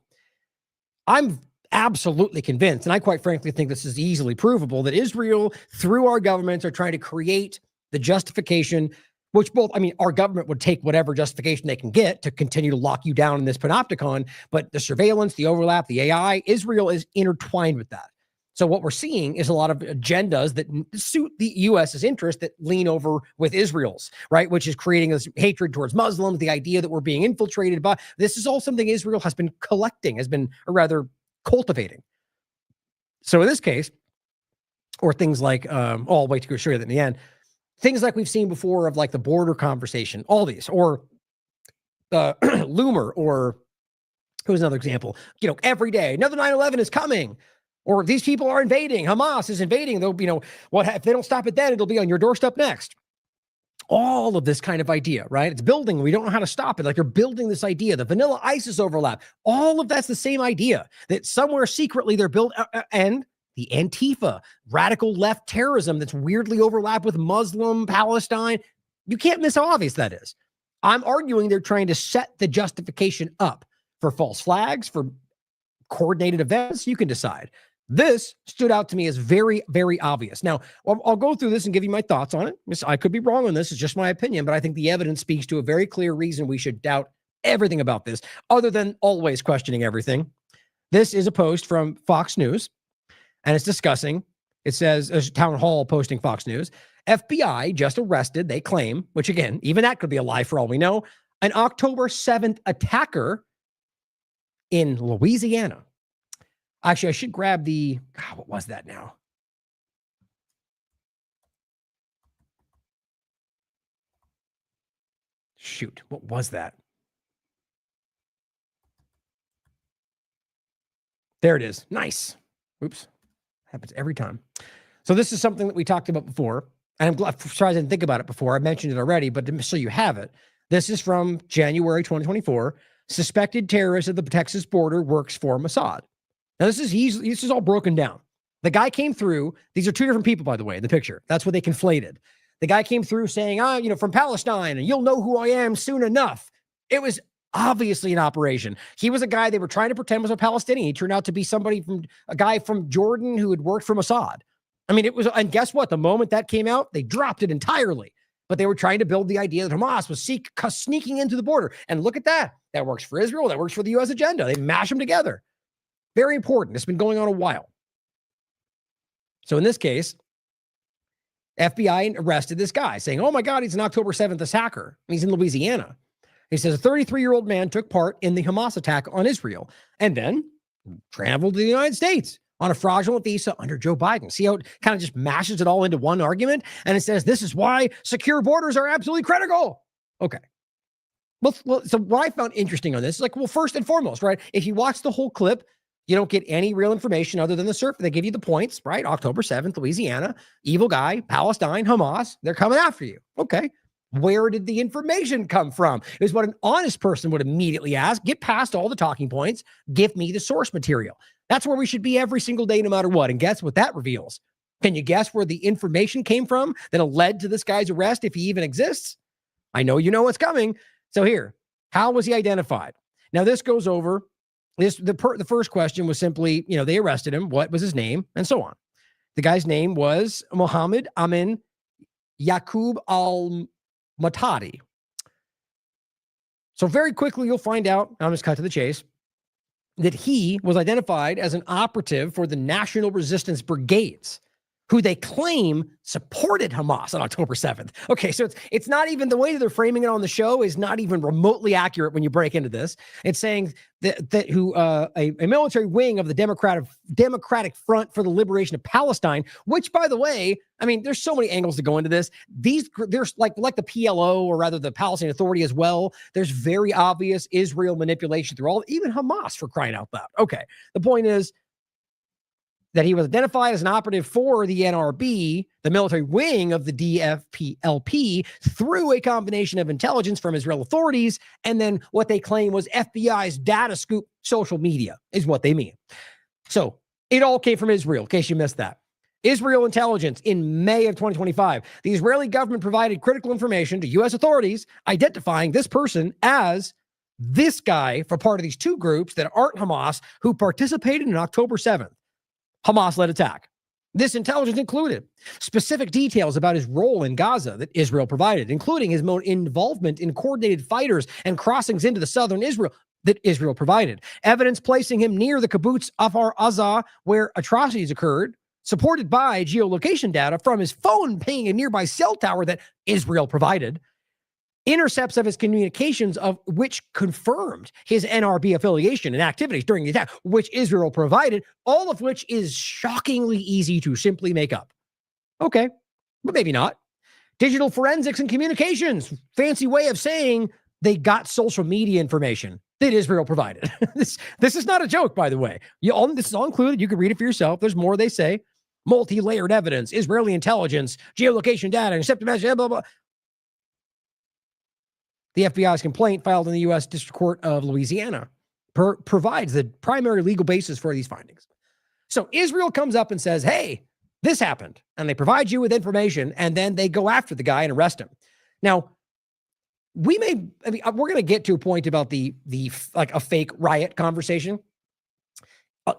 I'm absolutely convinced, and I quite frankly think this is easily provable, that Israel, through our governments, are trying to create the justification, which our government would take whatever justification they can get to continue to lock you down in this panopticon, but the surveillance, the overlap, the AI, Israel is intertwined with that. So what we're seeing is a lot of agendas that suit the U.S.'s interest that lean over with Israel's, right? Which is creating this hatred towards Muslims, the idea that we're being infiltrated by. This is all something Israel has been cultivating. So in this case, or things like, I'll wait to go show you that in the end, things like we've seen before of like the border conversation, all these, or Loomer, or who's another example? Every day, another 9/11 is coming. Or these people are invading. Hamas is invading. They'll, what if they don't stop it then? It'll be on your doorstep next. All of this kind of idea, right? It's building. We don't know how to stop it. Like they're building this idea, the vanilla ISIS overlap. All of that's the same idea that somewhere secretly they're built, and the Antifa, radical left terrorism that's weirdly overlapped with Muslim Palestine. You can't miss how obvious that is. I'm arguing they're trying to set the justification up for false flags, for coordinated events. You can decide. This stood out to me as very, very obvious. Now, I'll go through this and give you my thoughts on it. I could be wrong on this. It's just my opinion, but I think the evidence speaks to a very clear reason we should doubt everything about this, other than always questioning everything. This is a post from Fox News, and it's discussing, it says, a town hall posting Fox News, FBI just arrested, they claim, which again, even that could be a lie for all we know, an October 7th attacker in Louisiana. Actually, I should grab the, what was that now? Shoot, what was that? There it is. Nice. Oops. Happens every time. So this is something that we talked about before, and I'm glad, sorry I didn't think about it before. I mentioned it already, but so you have it. This is from January 2024. Suspected terrorist at the Texas border works for Mossad. Now, this is all broken down. The guy came through. These are two different people, by the way, in the picture. That's what they conflated. The guy came through saying, from Palestine, and you'll know who I am soon enough. It was obviously an operation. He was a guy they were trying to pretend was a Palestinian. He turned out to be a guy from Jordan who had worked for Mossad. I mean, and guess what? The moment that came out, they dropped it entirely. But they were trying to build the idea that Hamas was sneaking into the border. And look at that. That works for Israel. That works for the U.S. agenda. They mash them together. Very important. It's been going on a while. So in this case, FBI arrested this guy saying, oh my God, he's an October 7th attacker. He's in Louisiana. He says a 33-year-old man took part in the Hamas attack on Israel and then traveled to the United States on a fraudulent visa under Joe Biden. See how it kind of just mashes it all into one argument? And it says, this is why secure borders are absolutely critical. Okay. Well, so what I found interesting on this is like, well, first and foremost, right? If you watch the whole clip, you don't get any real information other than the surface. They give you the points, right? October 7th, Louisiana, evil guy, Palestine, Hamas, they're coming after you. Okay. Where did the information come from? Is what an honest person would immediately ask. Get past all the talking points. Give me the source material. That's where we should be every single day, no matter what. And guess what that reveals? Can you guess where the information came from that led to this guy's arrest, if he even exists? I know you know what's coming. So here, how was he identified? Now this goes over the first question was simply, they arrested him. What was his name? And so on. The guy's name was Mohammed Amin Yaqub al-Matadi. So very quickly, you'll find out, I'll just cut to the chase, that he was identified as an operative for the National Resistance Brigades, who they claim supported Hamas on October 7th. Okay, so it's not even, the way that they're framing it on the show is not even remotely accurate when you break into this. It's saying that a military wing of the Democratic Front for the Liberation of Palestine, which, by the way, I mean, there's so many angles to go into this. There's like the PLO, or rather the Palestinian Authority as well. There's very obvious Israel manipulation through even Hamas, for crying out loud. Okay, the point is that he was identified as an operative for the NRB, the military wing of the DFPLP, through a combination of intelligence from Israel authorities, and then what they claim was FBI's data scoop social media, is what they mean. So it all came from Israel, in case you missed that. Israel intelligence in May of 2025. The Israeli government provided critical information to U.S. authorities identifying this person as this guy for part of these two groups that aren't Hamas, who participated in October 7th. Hamas-led attack. This intelligence included specific details about his role in Gaza that Israel provided, including his involvement in coordinated fighters and crossings into the southern Israel that Israel provided. Evidence placing him near the kibbutz Afar Azah, where atrocities occurred, supported by geolocation data from his phone pinging a nearby cell tower that Israel provided. Intercepts of his communications, of which confirmed his NRB affiliation and activities during the attack, which Israel provided, all of which is shockingly easy to simply make up. Okay, but maybe not. Digital forensics and communications, fancy way of saying they got social media information that Israel provided. This is not a joke, by the way. This is all included. You can read it for yourself. There's more, they say. Multi-layered evidence, Israeli intelligence, geolocation data, intercepted messages, blah, blah, blah. The FBI's complaint filed in the U.S. District Court of Louisiana provides the primary legal basis for these findings. So Israel comes up and says, hey, this happened, and they provide you with information, and then they go after the guy and arrest him. Now, we're going to get to a point about the like a fake riot conversation.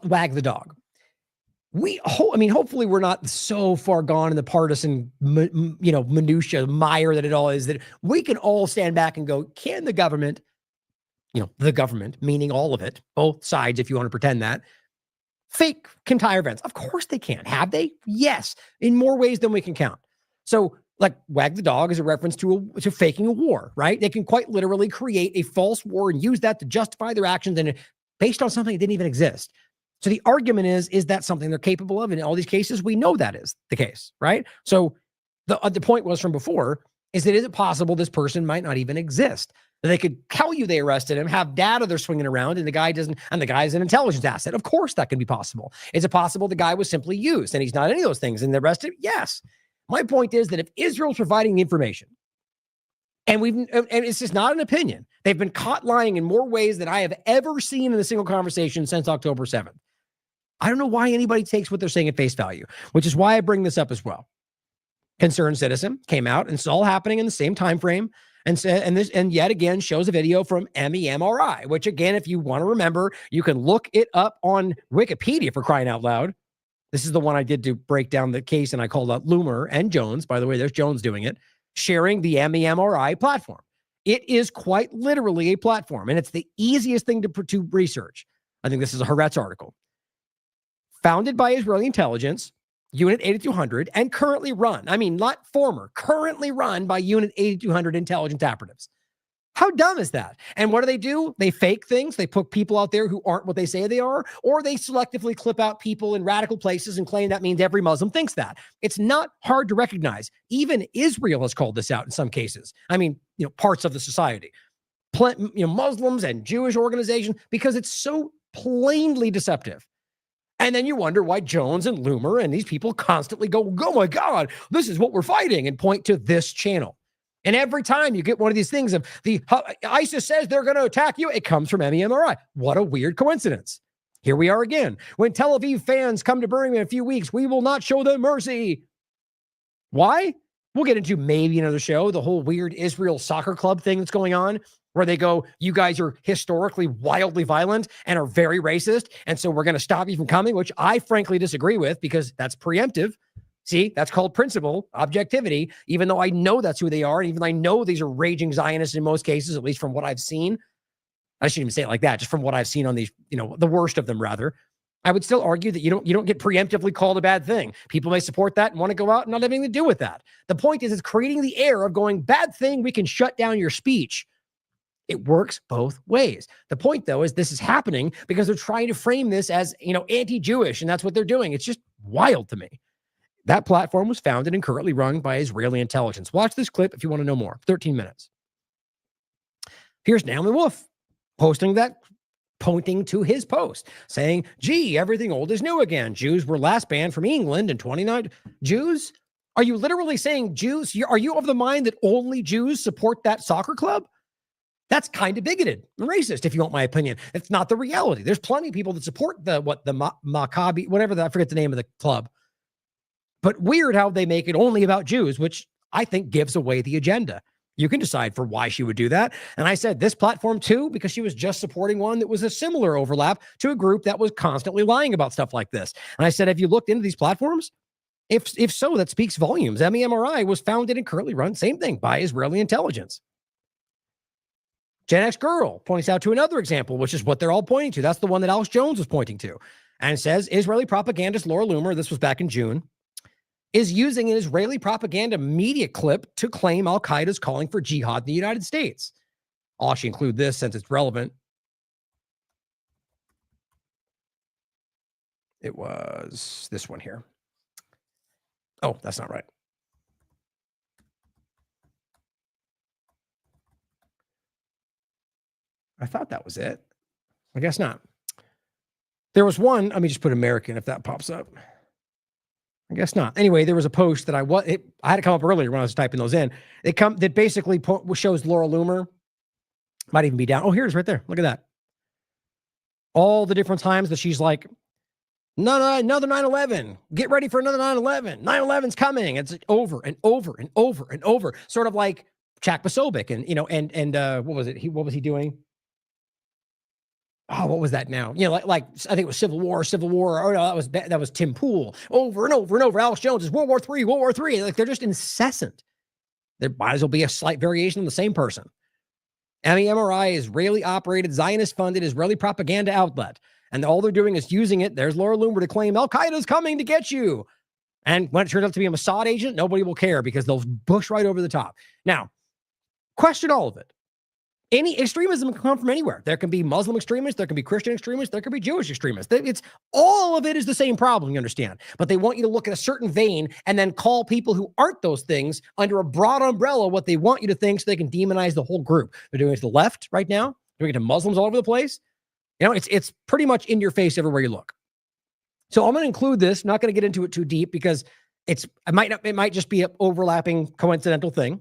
Wag the dog. Hopefully we're not so far gone in the partisan, minutia mire that it all is, that we can all stand back and go, can the government, the government, meaning all of it, both sides, if you want to pretend that, fake entire events? Of course they can. Have they? Yes, in more ways than we can count. So, like, wag the dog is a reference to faking a war, right? They can quite literally create a false war and use that to justify their actions, and based on something that didn't even exist. So the argument is that something they're capable of? In all these cases, we know that is the case, right? So the point was from before is that, is it possible this person might not even exist? That they could tell you they arrested him, have data they're swinging around, and the guy's an intelligence asset. Of course that can be possible. Is it possible the guy was simply used and he's not any of those things and the rest of it? Yes. My point is that if Israel's providing the information, and it's just not an opinion, they've been caught lying in more ways than I have ever seen in a single conversation since October 7th. I don't know why anybody takes what they're saying at face value, which is why I bring this up as well. Concerned Citizen came out, and it's all happening in the same time frame, and yet again shows a video from MEMRI, which again, if you want to remember, you can look it up on Wikipedia, for crying out loud. This is the one I did to break down the case, and I called out Loomer and Jones. By the way, there's Jones doing it, sharing the MEMRI platform. It is quite literally a platform, and it's the easiest thing to research. I think this is a Haaretz article. Founded by Israeli intelligence, Unit 8200, and currently run, not former, currently run by Unit 8200 intelligence operatives. How dumb is that? And what do? They fake things. They put people out there who aren't what they say they are, or they selectively clip out people in radical places and claim that means every Muslim thinks that. It's not hard to recognize. Even Israel has called this out in some cases. Parts of the society, Muslims and Jewish organizations, because it's so plainly deceptive. And then you wonder why Jones and Loomer and these people constantly go, oh my God, this is what we're fighting, and point to this channel. And every time you get one of these things of ISIS says they're going to attack you, it comes from MEMRI. What a weird coincidence. Here we are again. When Tel Aviv fans come to Birmingham in a few weeks, we will not show them mercy. Why? We'll get into maybe another show, the whole weird Israel soccer club thing that's going on, where they go, you guys are historically wildly violent and are very racist, and so we're going to stop you from coming, which I frankly disagree with, because that's preemptive. See, that's called principle, objectivity, even though I know that's who they are, and even though I know these are raging Zionists in most cases, at least from what I've seen. I shouldn't even say it like that, just from what I've seen on these, the worst of them, rather. I would still argue that you don't get preemptively called a bad thing. People may support that and want to go out and not have anything to do with that. The point is, it's creating the air of going, bad thing, we can shut down your speech. It works both ways. The point, though, is this is happening because they're trying to frame this as, anti-Jewish, and that's what they're doing. It's just wild to me. That platform was founded and currently run by Israeli intelligence. Watch this clip if you want to know more. 13 minutes. Here's Naaman Wolf posting to his post, saying, gee, everything old is new again. Jews were last banned from England in 29. Jews? Are you literally saying Jews? Are you of the mind that only Jews support that soccer club? That's kind of bigoted and racist, if you want my opinion. It's not the reality. There's plenty of people that support the Maccabi, whatever I forget the name of the club. But weird how they make it only about Jews, which I think gives away the agenda. You can decide for why she would do that. And I said this platform too, because she was just supporting one that was a similar overlap to a group that was constantly lying about stuff like this. And I said, have you looked into these platforms? If so, that speaks volumes. MEMRI was founded and currently run, same thing, by Israeli intelligence. Gen X Girl points out to another example, which is what they're all pointing to. That's the one that Alex Jones was pointing to. And says Israeli propagandist Laura Loomer, this was back in June, is using an Israeli propaganda media clip to claim Al-Qaeda is calling for jihad in the United States. I'll actually include this since it's relevant. It was this one here. Oh, that's not right. I thought that was it. I guess not. There was one. Let me just put American if that pops up. I guess not. Anyway, there was a post that I had to come up earlier when I was typing those in. That basically shows Laura Loomer Might even be down. Oh, here it is right there. Look at that. All the different times that she's like, no, another 9/11. Get ready for another 9/11. 9/11's coming. It's over and over and over and over. Sort of like Chak Posobiec and what was it? What was he doing? Oh, what was that now? Like I think it was Civil War. Oh no, that was Tim Pool. Over and over and over. Alex Jones is World War III. Like they're just incessant. There might as well be a slight variation on the same person. MEMRI is Israeli operated, Zionist funded Israeli propaganda outlet. And all they're doing is using it. There's Laura Loomer to claim Al-Qaeda's coming to get you. And when it turns out to be a Mossad agent, nobody will care because they'll push right over the top. Now, question all of it. Any extremism can come from anywhere. There can be Muslim extremists, there can be Christian extremists, there can be Jewish extremists. It's all of it is the same problem, you understand. But they want you to look at a certain vein and then call people who aren't those things under a broad umbrella what they want you to think so they can demonize the whole group. They're doing it to the left right now. They're doing it to Muslims all over the place. It's pretty much in your face everywhere you look. So I'm going to include this. I'm not going to get into it too deep because it might just be an overlapping coincidental thing,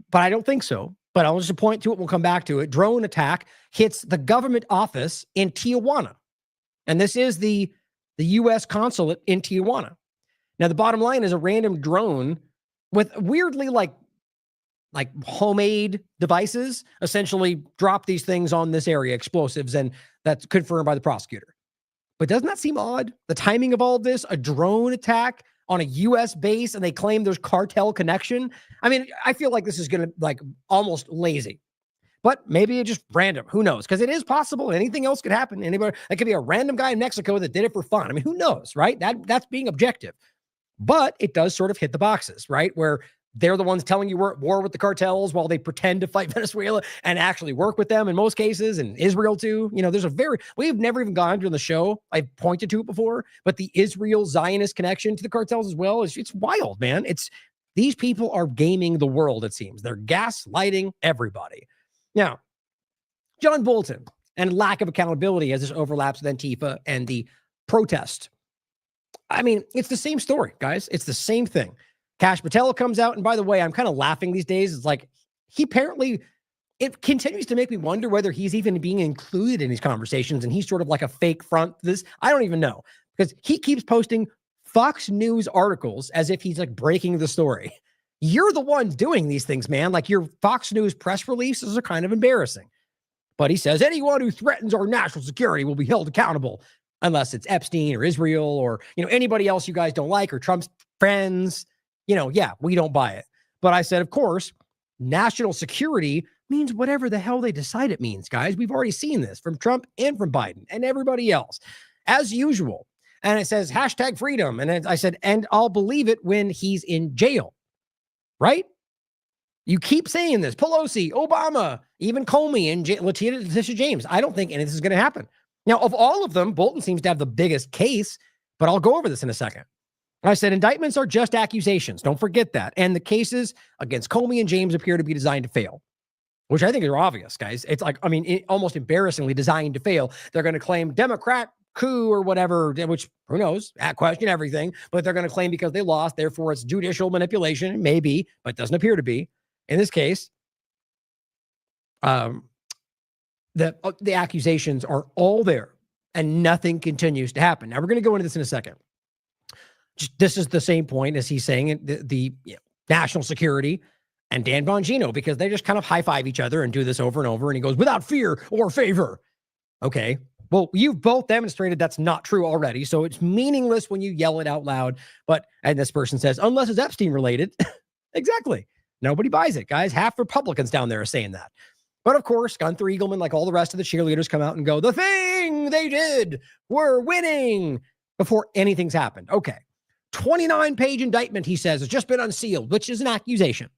but I don't think so. But I'll just point to it. We'll come back to it. Drone attack hits the government office in Tijuana. And this is the U.S. consulate in Tijuana. Now, the bottom line is a random drone with weirdly like homemade devices essentially drop these things on this area, explosives, and that's confirmed by the prosecutor. But doesn't that seem odd? The timing of all of this, a drone attack on a U.S. base, and they claim there's cartel connection. I mean, I feel like this is going to like almost lazy, but maybe it's just random. Who knows? Because it is possible. Anything else could happen. Anybody, that could be a random guy in Mexico that did it for fun. I mean, who knows, right? That's being objective, but it does sort of hit the boxes, right? Where they're the ones telling you we're at war with the cartels while they pretend to fight Venezuela and actually work with them in most cases, and Israel too. We've never even gone to the show. I've pointed to it before, but the Israel Zionist connection to the cartels as well it's wild, man. These people are gaming the world, it seems. They're gaslighting everybody. Now, John Bolton and lack of accountability as this overlaps with Antifa and the protest. I mean, it's the same story, guys. It's the same thing. Kash Patel comes out, and by the way, I'm kind of laughing these days. It's like it continues to make me wonder whether he's even being included in these conversations, and he's sort of like a fake front to this. I don't even know, because he keeps posting Fox News articles as if he's like breaking the story. You're the one doing these things, man. Like your Fox News press releases are kind of embarrassing. But he says anyone who threatens our national security will be held accountable, unless it's Epstein or Israel or anybody else you guys don't like or Trump's friends. Yeah, we don't buy it. But I said, of course, national security means whatever the hell they decide it means, guys. We've already seen this from Trump and from Biden and everybody else, as usual. And it says #freedom. And I said, and I'll believe it when he's in jail, right? You keep saying this. Pelosi, Obama, even Comey and Letitia James. I don't think any of this is going to happen. Now, of all of them, Bolton seems to have the biggest case, but I'll go over this in a second. I said indictments are just accusations. Don't forget that. And the cases against Comey and James appear to be designed to fail, which I think are obvious, guys. It's like, almost embarrassingly designed to fail. They're going to claim Democrat coup or whatever, which who knows, question everything, but they're going to claim because they lost, therefore it's judicial manipulation. Maybe, but it doesn't appear to be. In this case, the accusations are all there and nothing continues to happen. Now we're going to go into this in a second. This is the same point as he's saying the national security and Dan Bongino, because they just kind of high five each other and do this over and over. And he goes, without fear or favor. Okay. Well, you've both demonstrated that's not true already. So it's meaningless when you yell it out loud. And this person says, unless it's Epstein related. Exactly. Nobody buys it, guys. Half Republicans down there are saying that. But of course, Gunther Eagleman, like all the rest of the cheerleaders, come out and go, the thing they did, we're winning, before anything's happened. Okay. 29-page indictment, he says, has just been unsealed, which is an accusation.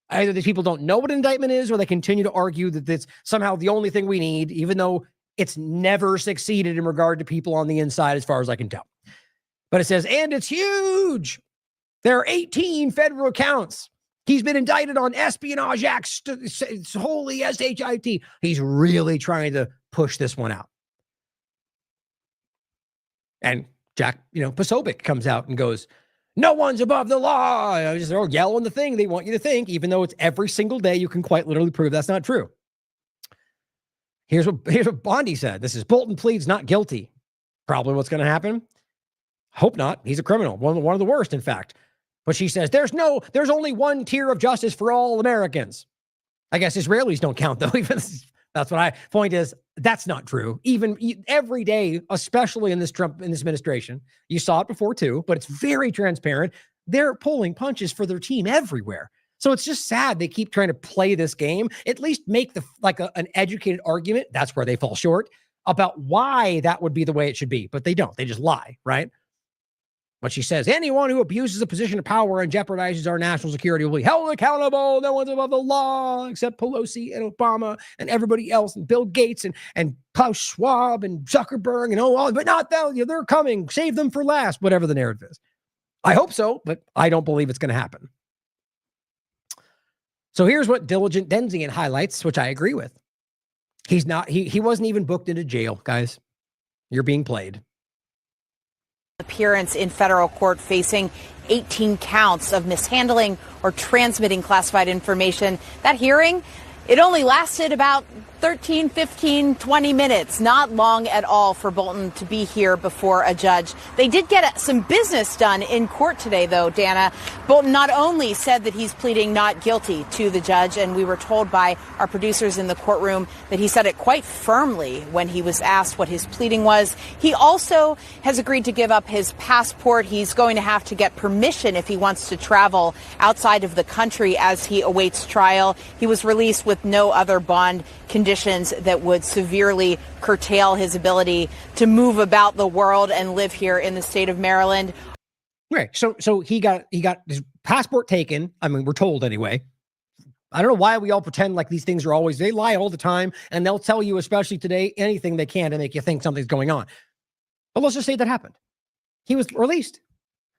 Either these people don't know what an indictment is, or they continue to argue that it's somehow the only thing we need, even though it's never succeeded in regard to people on the inside, as far as I can tell. But it says, and it's huge. There are 18 federal counts. He's been indicted on Espionage Act, holy SHIT. He's really trying to push this one out. And Jack, Posobiec comes out and goes, no one's above the law. They're yelling the thing they want you to think, even though it's every single day you can quite literally prove that's not true. Here's what Bondi said. This is Bolton pleads not guilty. Probably what's going to happen. Hope not. He's a criminal. One of the worst, in fact. But she says, there's only one tier of justice for all Americans. I guess Israelis don't count, though. Even that's what point is, that's not true. Even every day, especially in this administration, you saw it before too, but it's very transparent. They're pulling punches for their team everywhere. So it's just sad they keep trying to play this game. At least make an educated argument. That's where they fall short about why that would be the way it should be. But they don't. They just lie, right? But she says, anyone who abuses a position of power and jeopardizes our national security will be held accountable. No one's above the law except Pelosi and Obama and everybody else and Bill Gates and Klaus Schwab and Zuckerberg and all, but not them. They're coming. Save them for last, whatever the narrative is. I hope so, but I don't believe it's going to happen. So here's what Diligent Denzian highlights, which I agree with. He wasn't even booked into jail, guys. You're being played. Appearance in federal court facing 18 counts of mishandling or transmitting classified information. That hearing, it only lasted about 13, 15, 20 minutes, not long at all for Bolton to be here before a judge. They did get some business done in court today, though, Dana. Bolton not only said that he's pleading not guilty to the judge, and we were told by our producers in the courtroom that he said it quite firmly when he was asked what his pleading was. He also has agreed to give up his passport. He's going to have to get permission if he wants to travel outside of the country as he awaits trial. He was released with no other bond conditions that would severely curtail his ability to move about the world and live here in the state of Maryland. Right. So he got his passport taken. I mean, we're told anyway. I don't know why we all pretend like these things are always, they lie all the time, and they'll tell you, especially today, anything they can to make you think something's going on. But let's just say that happened. He was released.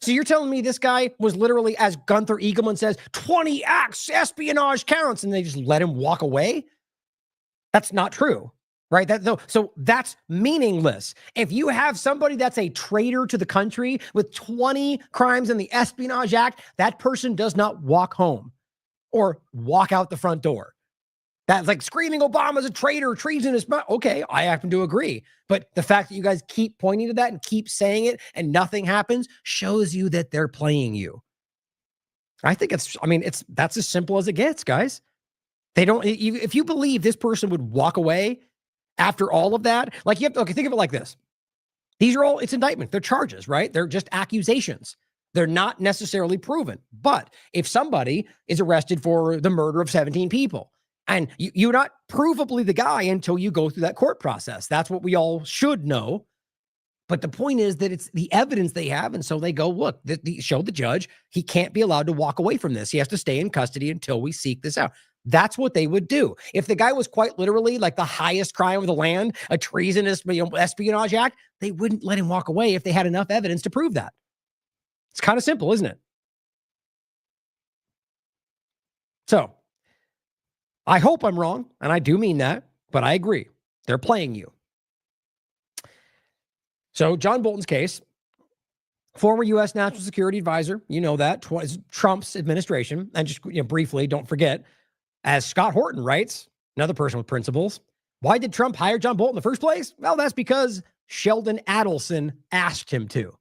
So you're telling me this guy was literally, as Gunther Eagleman says, 20 acts, espionage counts, and they just let him walk away? That's not true, right? So that's meaningless. If you have somebody that's a traitor to the country with 20 crimes in the Espionage Act, that person does not walk home or walk out the front door. That's like screaming Obama's a traitor, treasonous. Okay, I happen to agree. But the fact that you guys keep pointing to that and keep saying it and nothing happens shows you that they're playing you. I think that's as simple as it gets, guys. They don't, if you believe this person would walk away after all of that, like you have to, okay, think of it like this. These are all, it's indictment. They're charges, right? They're just accusations. They're not necessarily proven. But if somebody is arrested for the murder of 17 people, and you're not provably the guy until you go through that court process. That's what we all should know. But the point is that it's the evidence they have. And so they go, look, show the judge, he can't be allowed to walk away from this. He has to stay in custody until we seek this out. That's what they would do. If the guy was quite literally like the highest crime of the land, a treasonous Espionage Act, they wouldn't let him walk away if they had enough evidence to prove that. It's kind of simple, isn't it? So I hope I'm wrong, and I do mean that, but I agree. They're playing you. So John Bolton's case, former U.S. National Security Advisor, you know that, Trump's administration, and just briefly, don't forget, as Scott Horton writes, another person with principles, why did Trump hire John Bolton in the first place? Well, that's because Sheldon Adelson asked him to.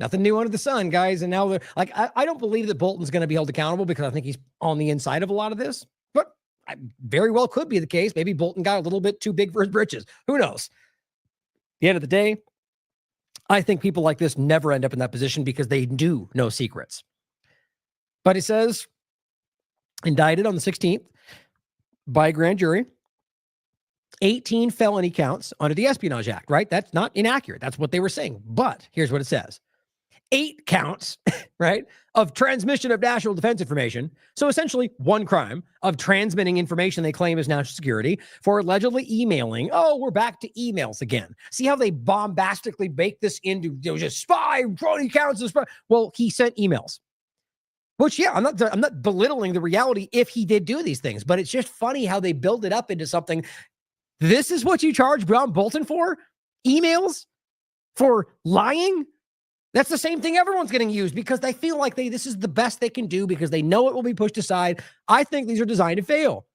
Nothing new under the sun, guys. And now they're like, I don't believe that Bolton's going to be held accountable because I think he's on the inside of a lot of this, but very well could be the case. Maybe Bolton got a little bit too big for his britches. Who knows? At the end of the day, I think people like this never end up in that position because they do know secrets. But it says, indicted on the 16th by a grand jury, 18 felony counts under the Espionage Act, right? That's not inaccurate. That's what they were saying. But here's what it says. 8 counts, right, of transmission of national defense information. So essentially 1 crime of transmitting information they claim is national security for allegedly emailing. Oh, we're back to emails again. See how they bombastically bake this into just spy, 20 counts of spy. Well, he sent emails. Which, yeah, I'm not belittling the reality if he did do these things, but it's just funny how they build it up into something. This is what you charge John Bolton for? Emails? For lying? That's the same thing everyone's getting used because they feel like this is the best they can do because they know it will be pushed aside. I think these are designed to fail.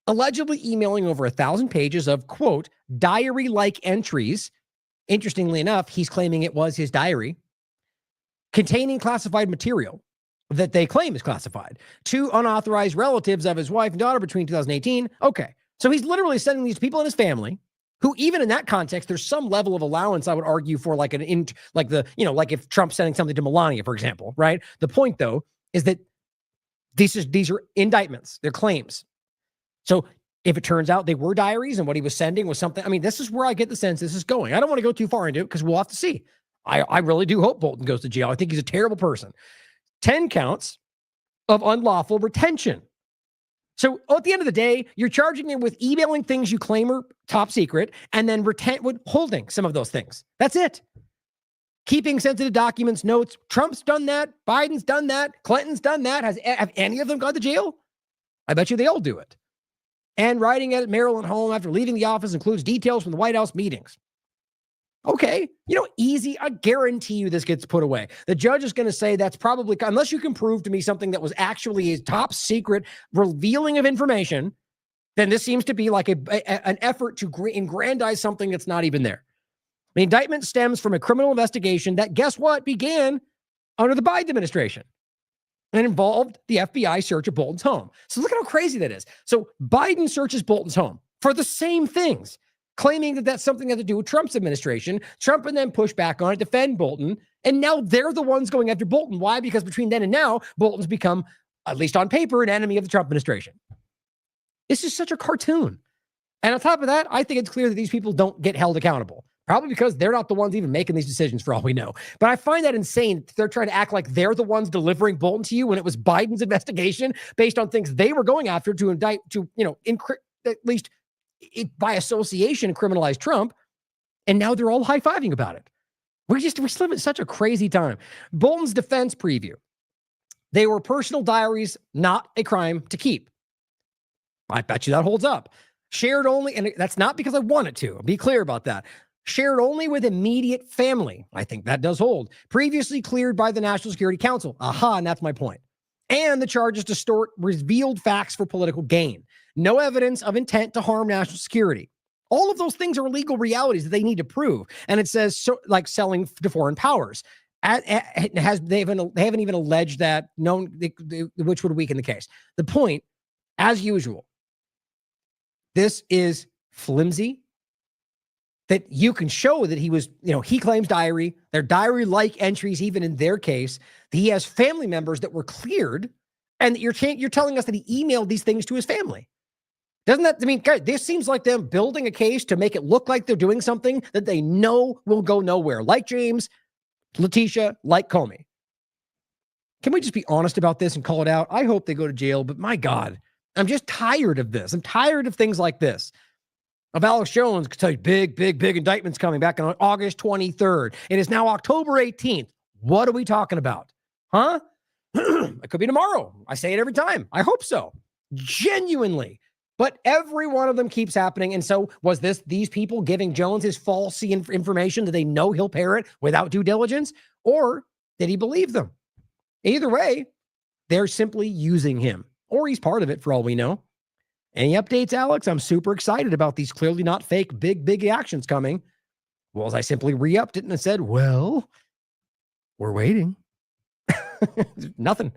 allegedly emailing over 1,000 pages of, quote, diary-like entries. Interestingly enough, he's claiming it was his diary, containing classified material that they claim is classified to unauthorized relatives of his wife and daughter between 2018. Okay, so he's literally sending these people in his family who, even in that context, there's some level of allowance, I would argue, for like like if Trump's sending something to Melania, for example, right? The point, though, is that these are indictments, they're claims. So if it turns out they were diaries and what he was sending was something, I mean, this is where I get the sense this is going. I don't want to go too far into it because we'll have to see. I really do hope Bolton goes to jail. I think he's a terrible person. 10 counts of unlawful retention. So at the end of the day, you're charging him with emailing things you claim are top secret and then holding some of those things. That's it. Keeping sensitive documents, notes. Trump's done that. Biden's done that. Clinton's done that. Have any of them gone to jail? I bet you they all do it. And writing at Maryland home after leaving the office includes details from the White House meetings. Okay, easy. I guarantee you this gets put away. The judge is going to say that's probably, unless you can prove to me something that was actually a top secret revealing of information, then this seems to be like an effort to aggrandize something that's not even there. The indictment stems from a criminal investigation that, guess what, began under the Biden administration and involved the FBI search of Bolton's home. So look at how crazy that is. So Biden searches Bolton's home for the same things, claiming that that's something that had to do with Trump's administration. Trump and then push back on it, defend Bolton. And now they're the ones going after Bolton. Why? Because between then and now, Bolton's become, at least on paper, an enemy of the Trump administration. This is such a cartoon. And on top of that, I think it's clear that these people don't get held accountable. Probably because they're not the ones even making these decisions for all we know. But I find that insane. They're trying to act like they're the ones delivering Bolton to you when it was Biden's investigation based on things they were going after to indict, at least by association, criminalize Trump. And now they're all high-fiving about it. We live in such a crazy time. Bolton's defense preview. They were personal diaries, not a crime to keep. I bet you that holds up. Shared only, and that's not because I want it to. I'll be clear about that. Shared only with immediate family. I think that does hold. Previously cleared by the National Security Council. Aha, and that's my point. And the charges distort revealed facts for political gain. No evidence of intent to harm national security. All of those things are legal realities that they need to prove. And it says, like selling to foreign powers. They haven't even alleged that, which would weaken the case. The point, as usual, this is flimsy. That you can show that he was, he claims diary, they're diary-like entries, even in their case. He has family members that were cleared, and you're telling us that he emailed these things to his family. Doesn't that, guys, this seems like them building a case to make it look like they're doing something that they know will go nowhere, like James, Letitia, like Comey. Can we just be honest about this and call it out? I hope they go to jail, but my God, I'm just tired of this. I'm tired of things like this. Of Alex Jones could tell you big indictments coming back on August 23rd. It is now October 18th. What are we talking about? Huh? It could be tomorrow. I say it every time. I hope so. Genuinely. But every one of them keeps happening. And so was these people giving Jones his false information that they know he'll parrot without due diligence? Or did he believe them? Either way, they're simply using him. Or he's part of it for all we know. Any updates, Alex? I'm super excited about these clearly not fake big actions coming. Well, I simply re-upped it and said, well, we're waiting. Nothing.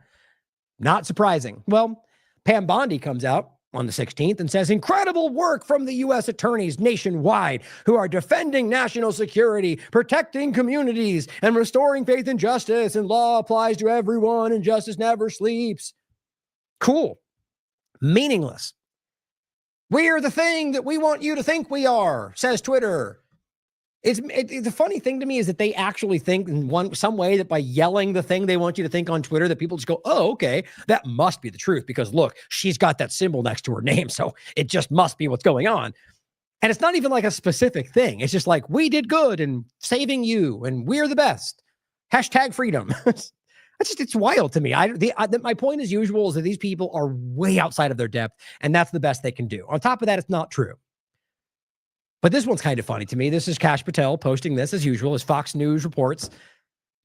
Not surprising. Well, Pam Bondi comes out on the 16th and says, incredible work from the U.S. attorneys nationwide who are defending national security, protecting communities, and restoring faith in justice, and law applies to everyone, and justice never sleeps. Cool. Meaningless. We're the thing that we want you to think we are, says Twitter. The funny thing to me is that they actually think in some way that by yelling the thing they want you to think on Twitter, that people just go, oh, okay, that must be the truth because look, she's got that symbol next to her name, so it just must be what's going on. And it's not even like a specific thing. It's just like, we did good and saving you and we're the best. Hashtag freedom. It's wild to me. My point as usual is that these people are way outside of their depth, and that's the best they can do. On top of that, it's not true. But this one's kind of funny to me. This is Kash Patel posting this as usual, as Fox News reports.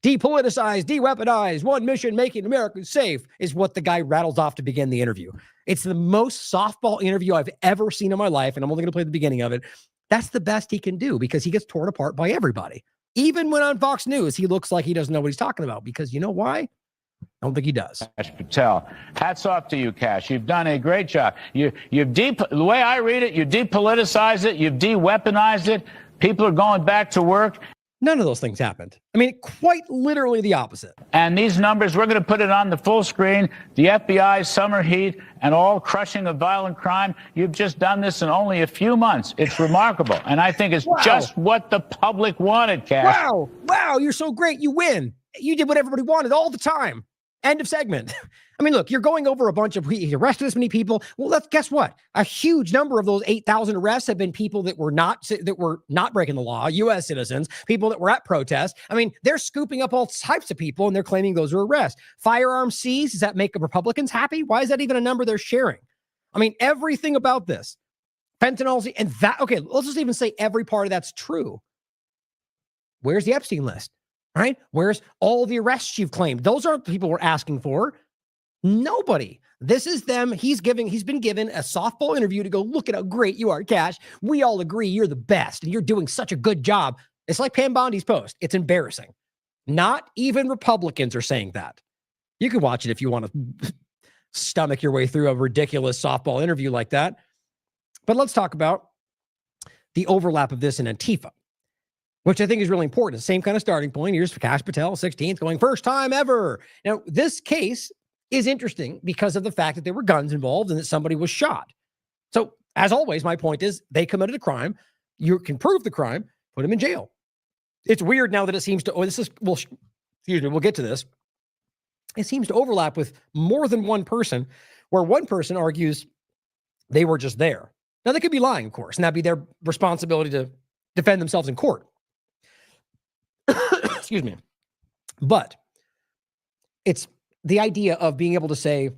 Depoliticize, de-weaponize, one mission, making America safe, is what the guy rattles off to begin the interview. It's the most softball interview I've ever seen in my life, and I'm only going to play the beginning of it. That's the best he can do because he gets torn apart by everybody. Even when on Fox News, he looks like he doesn't know what he's talking about because you know why? I don't think he does. Kash Patel, hats off to you, Kash. You've done a great job. The way I read it, you depoliticize it, you've de-weaponized it. People are going back to work. None of those things happened. I mean, quite literally the opposite. And these numbers, we're going to put it on the full screen. The FBI's summer heat and all crushing of violent crime. You've just done this in only a few months. It's remarkable. And I think it's just what the public wanted, Kash. Wow, you're so great. You win. You did what everybody wanted all the time. End of segment. I mean, look, you're going over a bunch of, he arrested this many people. Well, guess what? A huge number of those 8,000 arrests have been people that were not breaking the law, U.S. citizens, people that were at protests. I mean, they're scooping up all types of people and they're claiming those are arrests. Firearm seized, does that make Republicans happy? Why is that even a number they're sharing? I mean, everything about this, fentanyl, and that, okay, let's just even say every part of that's true. Where's the Epstein list? Right? Where's all the arrests you've claimed? Those aren't the people we're asking for. Nobody. This is them. He's been given a softball interview to go, look at how great you are, Kash. We all agree you're the best and you're doing such a good job. It's like Pam Bondi's post. It's embarrassing. Not even Republicans are saying that. You can watch it if you want to stomach your way through a ridiculous softball interview like that. But let's talk about the overlap of this in Antifa, which I think is really important. The same kind of starting point. Here's Kash Patel, 16th, going first time ever. Now, this case is interesting because of the fact that there were guns involved and that somebody was shot. So, as always, my point is they committed a crime. You can prove the crime, put him in jail. It's weird now that it seems to, we'll get to this. It seems to overlap with more than one person, where one person argues they were just there. Now, they could be lying, of course, and that'd be their responsibility to defend themselves in court. Excuse me. But it's the idea of being able to say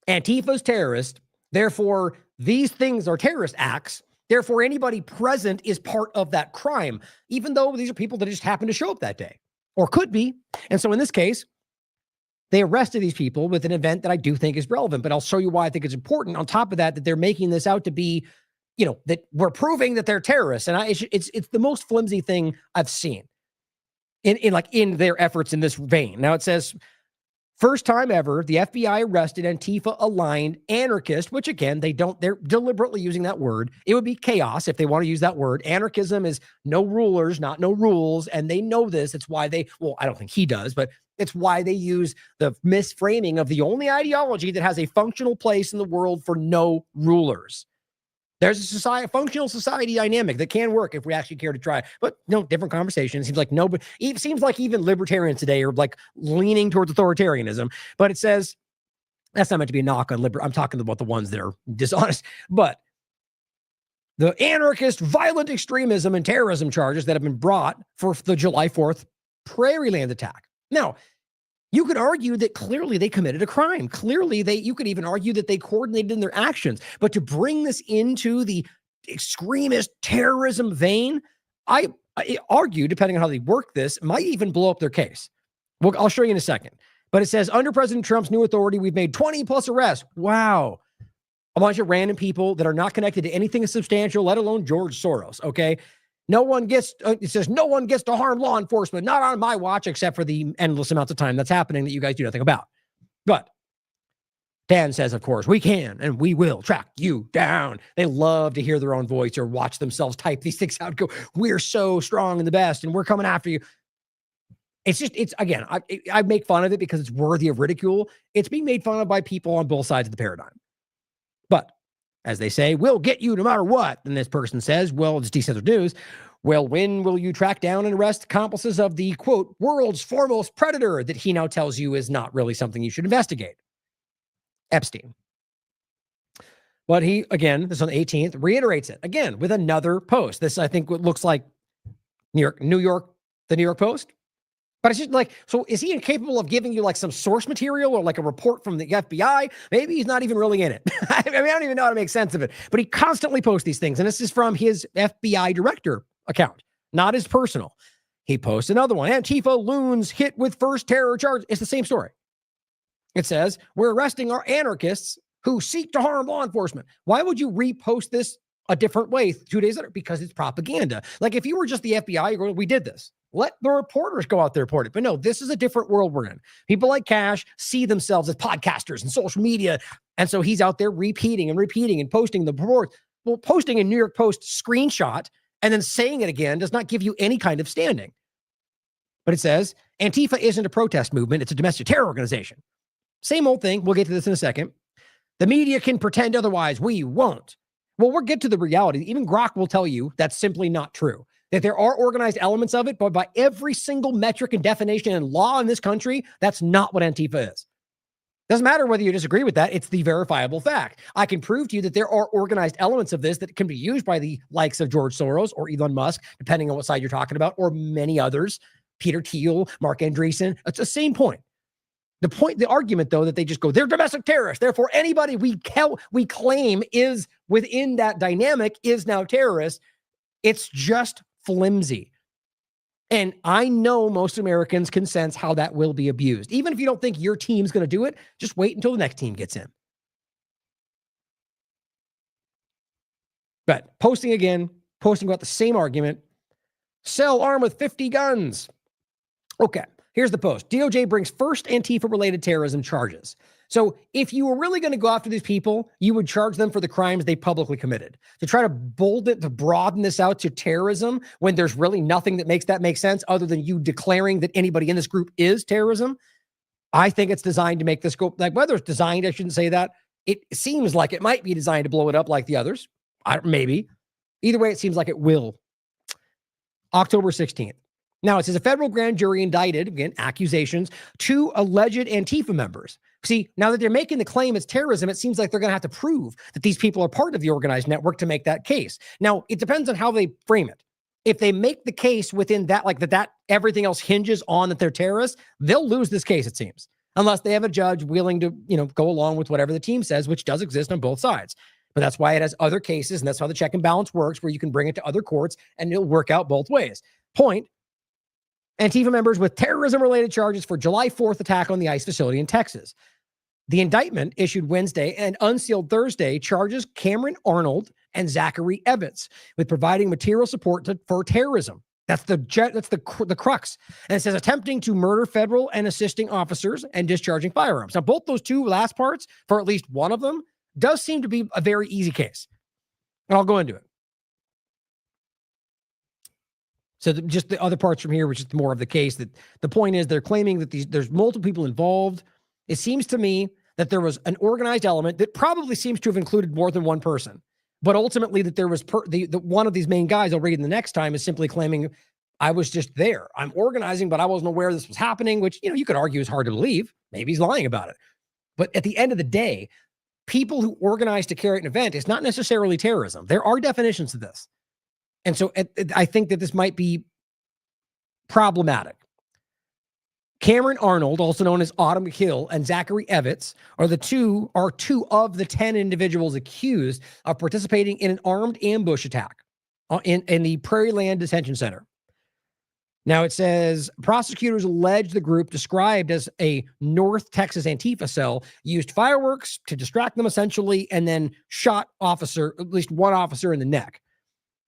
Antifa's terrorist, therefore these things are terrorist acts, therefore anybody present is part of that crime, even though these are people that just happen to show up that day or could be. And so in this case, they arrested these people with an event that I do think is relevant, but I'll show you why I think it's important. On top of that, that they're making this out to be, that we're proving that they're terrorists. And it's the most flimsy thing I've seen in their efforts in this vein. Now it says, first time ever, the FBI arrested Antifa-aligned anarchist, which again, they're deliberately using that word. It would be chaos if they want to use that word. Anarchism is no rulers, not no rules. And they know this. It's why I don't think he does, but it's why they use the misframing of the only ideology that has a functional place in the world for no rulers. There's a functional society dynamic that can work if we actually care to try. But no, different conversation. It seems like it seems like even libertarians today are like leaning towards authoritarianism. But it says that's not meant to be a knock on I'm talking about the ones that are dishonest. But the anarchist, violent extremism and terrorism charges that have been brought for the July 4th Prairie Land attack. Now, you could argue that clearly they committed a crime. Clearly, you could even argue that they coordinated in their actions. But to bring this into the extremist terrorism vein, I argue, depending on how they work this, might even blow up their case. Well, I'll show you in a second. But it says, under President Trump's new authority, we've made 20 plus arrests. Wow. A bunch of random people that are not connected to anything substantial, let alone George Soros, okay? No one gets, it says, no one gets to harm law enforcement, not on my watch, except for the endless amounts of time that's happening that you guys do nothing about. But Dan says, of course, we can and we will track you down. They love to hear their own voice or watch themselves type these things out and go, we're so strong and the best and we're coming after you. Again, I make fun of it because it's worthy of ridicule. It's being made fun of by people on both sides of the paradigm. But as they say, we'll get you no matter what. And this person says, well, it's decentralized news. Well, when will you track down and arrest accomplices of the, quote, world's foremost predator that he now tells you is not really something you should investigate? Epstein. But he, again, this on the 18th, reiterates it again with another post. This, I think, what looks like the New York Post. But it's just like, so is he incapable of giving you like some source material or like a report from the FBI? Maybe he's not even really in it. I don't even know how to make sense of it. But he constantly posts these things. And this is from his FBI director account, not his personal. He posts another one. Antifa loons hit with first terror charge. It's the same story. It says, we're arresting our anarchists who seek to harm law enforcement. Why would you repost this a different way 2 days later? Because it's propaganda. Like if you were just the FBI, you're going, we did this. Let the reporters go out there and report it. But no, this is a different world we're in. People like Cash see themselves as podcasters and social media. And so he's out there repeating and posting the report. Well, posting a New York Post screenshot and then saying it again does not give you any kind of standing. But it says, Antifa isn't a protest movement. It's a domestic terror organization. Same old thing. We'll get to this in a second. The media can pretend otherwise. We won't. Well, we'll get to the reality. Even Grok will tell you that's simply not true. That there are organized elements of it, but by every single metric and definition and law in this country, that's not what Antifa is. Doesn't matter whether you disagree with that. It's the verifiable fact. I can prove to you that there are organized elements of this that can be used by the likes of George Soros or Elon Musk, depending on what side you're talking about, or many others, Peter Thiel, Mark Andreessen. It's the same point. The argument, though, that they just go, they're domestic terrorists. Therefore, anybody we claim is within that dynamic is now terrorist. It's just flimsy. And I know most Americans can sense how that will be abused. Even if you don't think your team's going to do it, just wait until the next team gets in. But posting about the same argument, sell arm with 50 guns. Okay. Here's the post. DOJ brings first Antifa-related terrorism charges. So if you were really going to go after these people, you would charge them for the crimes they publicly committed. To try to broaden this out to terrorism when there's really nothing that makes that make sense other than you declaring that anybody in this group is terrorism, I think it's designed to make this go, like whether it's designed, I shouldn't say that. It seems like it might be designed to blow it up like the others. Maybe. Either way, it seems like it will. October 16th. Now, it says a federal grand jury indicted, again, accusations, 2 alleged Antifa members. See, now that they're making the claim it's terrorism, it seems like they're going to have to prove that these people are part of the organized network to make that case. Now, it depends on how they frame it. If they make the case within that, like that everything else hinges on that they're terrorists, they'll lose this case, it seems, unless they have a judge willing to, go along with whatever the team says, which does exist on both sides. But that's why it has other cases, and that's how the check and balance works, where you can bring it to other courts, and it'll work out both ways. Point. Antifa members with terrorism-related charges for July 4th attack on the ICE facility in Texas. The indictment issued Wednesday and unsealed Thursday charges Cameron Arnold and Zachary Evans with providing material support for terrorism. That's the crux. And it says attempting to murder federal and assisting officers and discharging firearms. Now, both those two last parts, for at least one of them, does seem to be a very easy case. And I'll go into it. So just the other parts from here, which is more of the case, that the point is they're claiming that there's multiple people involved. It seems to me that there was an organized element that probably seems to have included more than one person. But ultimately that there was the one of these main guys, I'll read it the next time, is simply claiming, I was just there. I'm organizing, but I wasn't aware this was happening, which, you could argue is hard to believe. Maybe he's lying about it. But at the end of the day, people who organize to carry out an event is not necessarily terrorism. There are definitions of this. And so I think that this might be problematic. Cameron Arnold, also known as Autumn Hill, and Zachary Evans are two of the 10 individuals accused of participating in an armed ambush attack in the Prairie Land Detention Center. Now it says prosecutors allege the group, described as a North Texas Antifa cell, used fireworks to distract them essentially, and then shot at least one officer in the neck.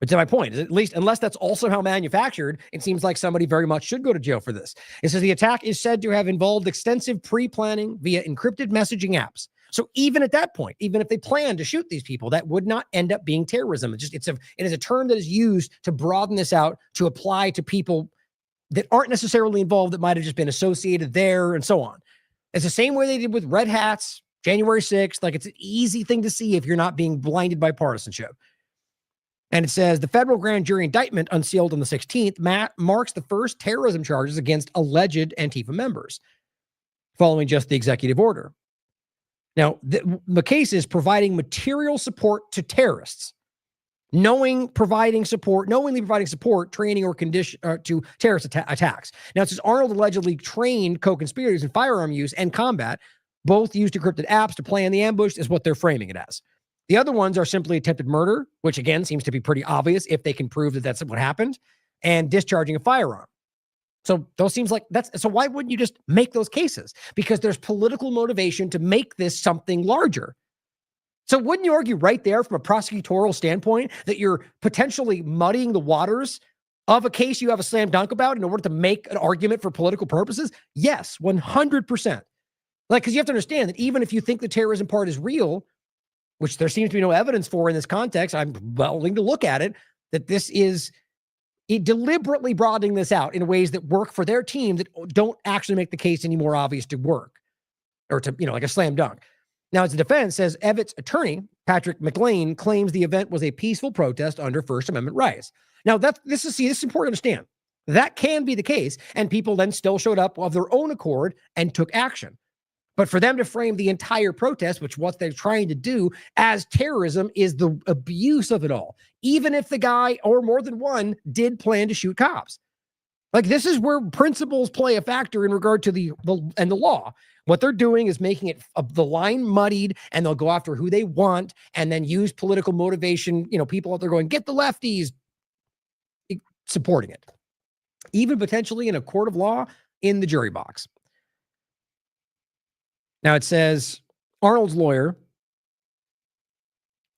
But to my point, at least unless that's also how manufactured, it seems like somebody very much should go to jail for this. It says the attack is said to have involved extensive pre-planning via encrypted messaging apps. So even at that point, even if they plan to shoot these people, that would not end up being terrorism. It is a term that is used to broaden this out to apply to people that aren't necessarily involved, that might have just been associated there and so on. It's the same way they did with Red Hats, January 6th. Like, it's an easy thing to see if you're not being blinded by partisanship. And it says the federal grand jury indictment unsealed on the 16th marks the first terrorism charges against alleged Antifa members, following just the executive order. Now, the case is providing material support to terrorists, knowingly providing support, training, or condition to terrorist attacks. Now, it says Arnold allegedly trained co-conspirators in firearm use and combat, both used encrypted apps to plan the ambush, is what they're framing it as. The other ones are simply attempted murder, which again seems to be pretty obvious if they can prove that that's what happened, and discharging a firearm. So those seems like so why wouldn't you just make those cases? Because there's political motivation to make this something larger. So wouldn't you argue right there from a prosecutorial standpoint that you're potentially muddying the waters of a case you have a slam dunk about in order to make an argument for political purposes? Yes, 100%. Like, because you have to understand that even if you think the terrorism part is real, which there seems to be no evidence for in this context, I'm willing to look at it, that this is deliberately broadening this out in ways that work for their team that don't actually make the case any more obvious to work or to, like a slam dunk. Now, as the defense says, Evatt's attorney, Patrick McLean, claims the event was a peaceful protest under First Amendment rights. Now, this is important to understand. That can be the case, and people then still showed up of their own accord and took action. But for them to frame the entire protest, which what they're trying to do as terrorism, is the abuse of it all, even if the guy or more than one did plan to shoot cops. Like, this is where principles play a factor in regard to the law. What they're doing is making it the line muddied, and they'll go after who they want and then use political motivation. People out there going, get the lefties, supporting it, even potentially in a court of law in the jury box. Now it says Arnold's lawyer.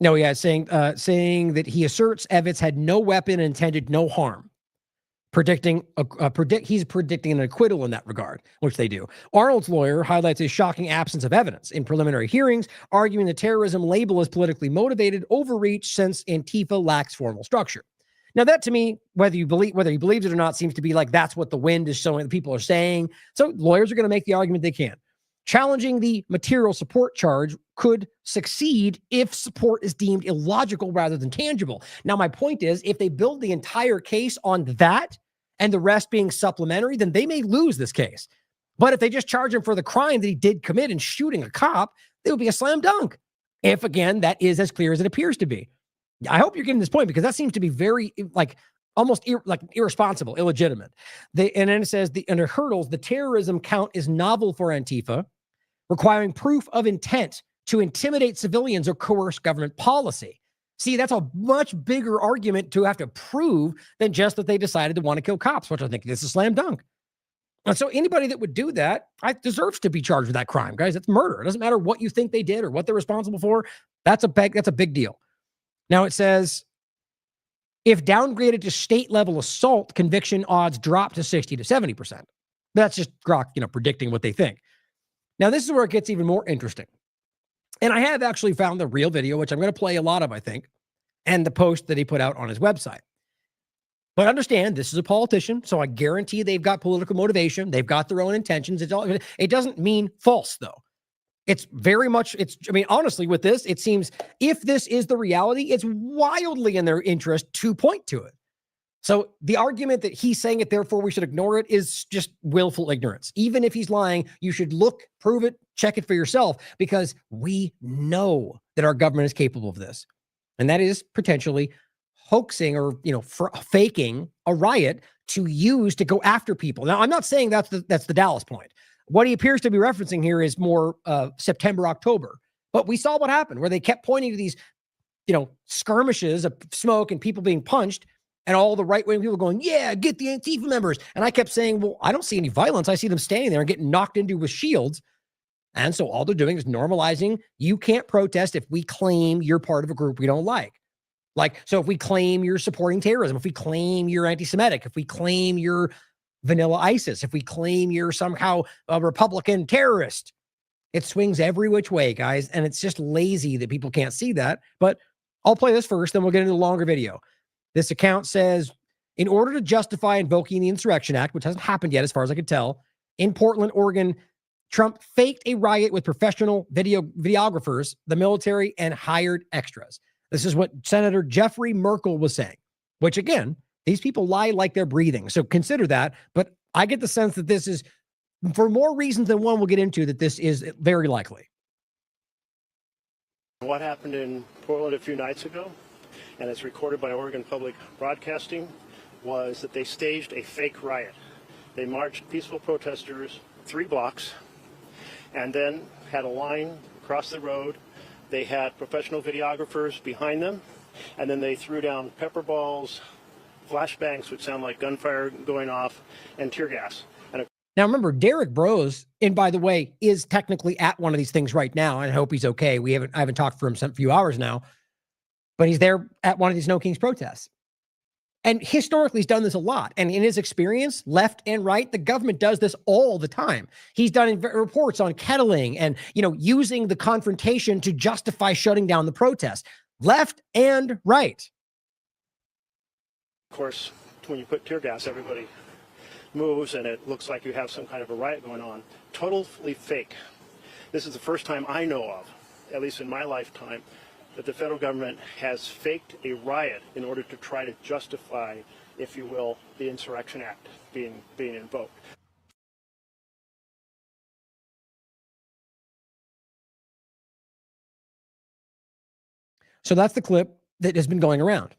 Saying that he asserts Evatt had no weapon and intended no harm. He's predicting an acquittal in that regard, which they do. Arnold's lawyer highlights a shocking absence of evidence in preliminary hearings, arguing the terrorism label is politically motivated overreach since Antifa lacks formal structure. Now, that to me, whether he believes it or not, seems to be like that's what the wind is showing, the people are saying. So lawyers are going to make the argument they can. Challenging the material support charge could succeed if support is deemed illogical rather than tangible. Now, my point is, if they build the entire case on that and the rest being supplementary, then they may lose this case. But if they just charge him for the crime that he did commit in shooting a cop, it would be a slam dunk. If, again, that is as clear as it appears to be. I hope you're getting this point, because that seems to be very, almost irresponsible, illegitimate. And then it says, under hurdles, the terrorism count is novel for Antifa, requiring proof of intent to intimidate civilians or coerce government policy. See, that's a much bigger argument to have to prove than just that they decided to want to kill cops, which I think is a slam dunk. And so anybody that would do that deserves to be charged with that crime, guys. It's murder. It doesn't matter what you think they did or what they're responsible for. That's a big deal. Now it says, if downgraded to state-level assault, conviction odds drop to 60 to 70%. That's just Grok, predicting what they think. Now, this is where it gets even more interesting. And I have actually found the real video, which I'm going to play a lot of, I think, and the post that he put out on his website. But understand, this is a politician, so I guarantee they've got political motivation. They've got their own intentions. It doesn't mean false, though. It's very much, honestly, with this, it seems if this is the reality, it's wildly in their interest to point to it. So the argument that he's saying it, therefore we should ignore it, is just willful ignorance. Even if he's lying, you should look, prove it, check it for yourself, because we know that our government is capable of this. And that is potentially hoaxing or, faking a riot to use to go after people. Now, I'm not saying that's the Dallas point. What he appears to be referencing here is more September, October. But we saw what happened, where they kept pointing to these, skirmishes of smoke and people being punched, and all the right-wing people going, yeah, get the Antifa members. And I kept saying, well, I don't see any violence. I see them standing there and getting knocked into with shields. And so all they're doing is normalizing, you can't protest if we claim you're part of a group we don't like. So if we claim you're supporting terrorism, if we claim you're anti-Semitic, if we claim you're vanilla ISIS, if we claim you're somehow a Republican terrorist, it swings every which way, guys. And it's just lazy that people can't see that. But I'll play this first, then we'll get into a longer video. This account says, in order to justify invoking the Insurrection Act, which hasn't happened yet as far as I can tell, in Portland, Oregon, Trump faked a riot with professional videographers, the military, and hired extras. This is what Senator Jeffrey Merkel was saying, which, again, these people lie like they're breathing. So consider that. But I get the sense that this is, for more reasons than one we'll get into, that this is very likely. What happened in Portland a few nights ago, and it's recorded by Oregon Public Broadcasting, was that they staged a fake riot. They marched peaceful protesters 3 blocks and then had a line across the road. They had professional videographers behind them, and then they threw down pepper balls, flashbangs, which sound like gunfire going off, and tear gas. Now, remember, Derek Bros, and by the way, is technically at one of these things right now. And I hope he's okay. I haven't talked for him a few hours now, but he's there at one of these No Kings protests. And historically, he's done this a lot. And in his experience, left and right, the government does this all the time. He's done reports on kettling and, using the confrontation to justify shutting down the protest, left and right. Of course, when you put tear gas, everybody moves and it looks like you have some kind of a riot going on. Totally fake. This is the first time I know of, at least in my lifetime, that the federal government has faked a riot in order to try to justify, if you will, the Insurrection Act being invoked. So that's the clip that has been going around.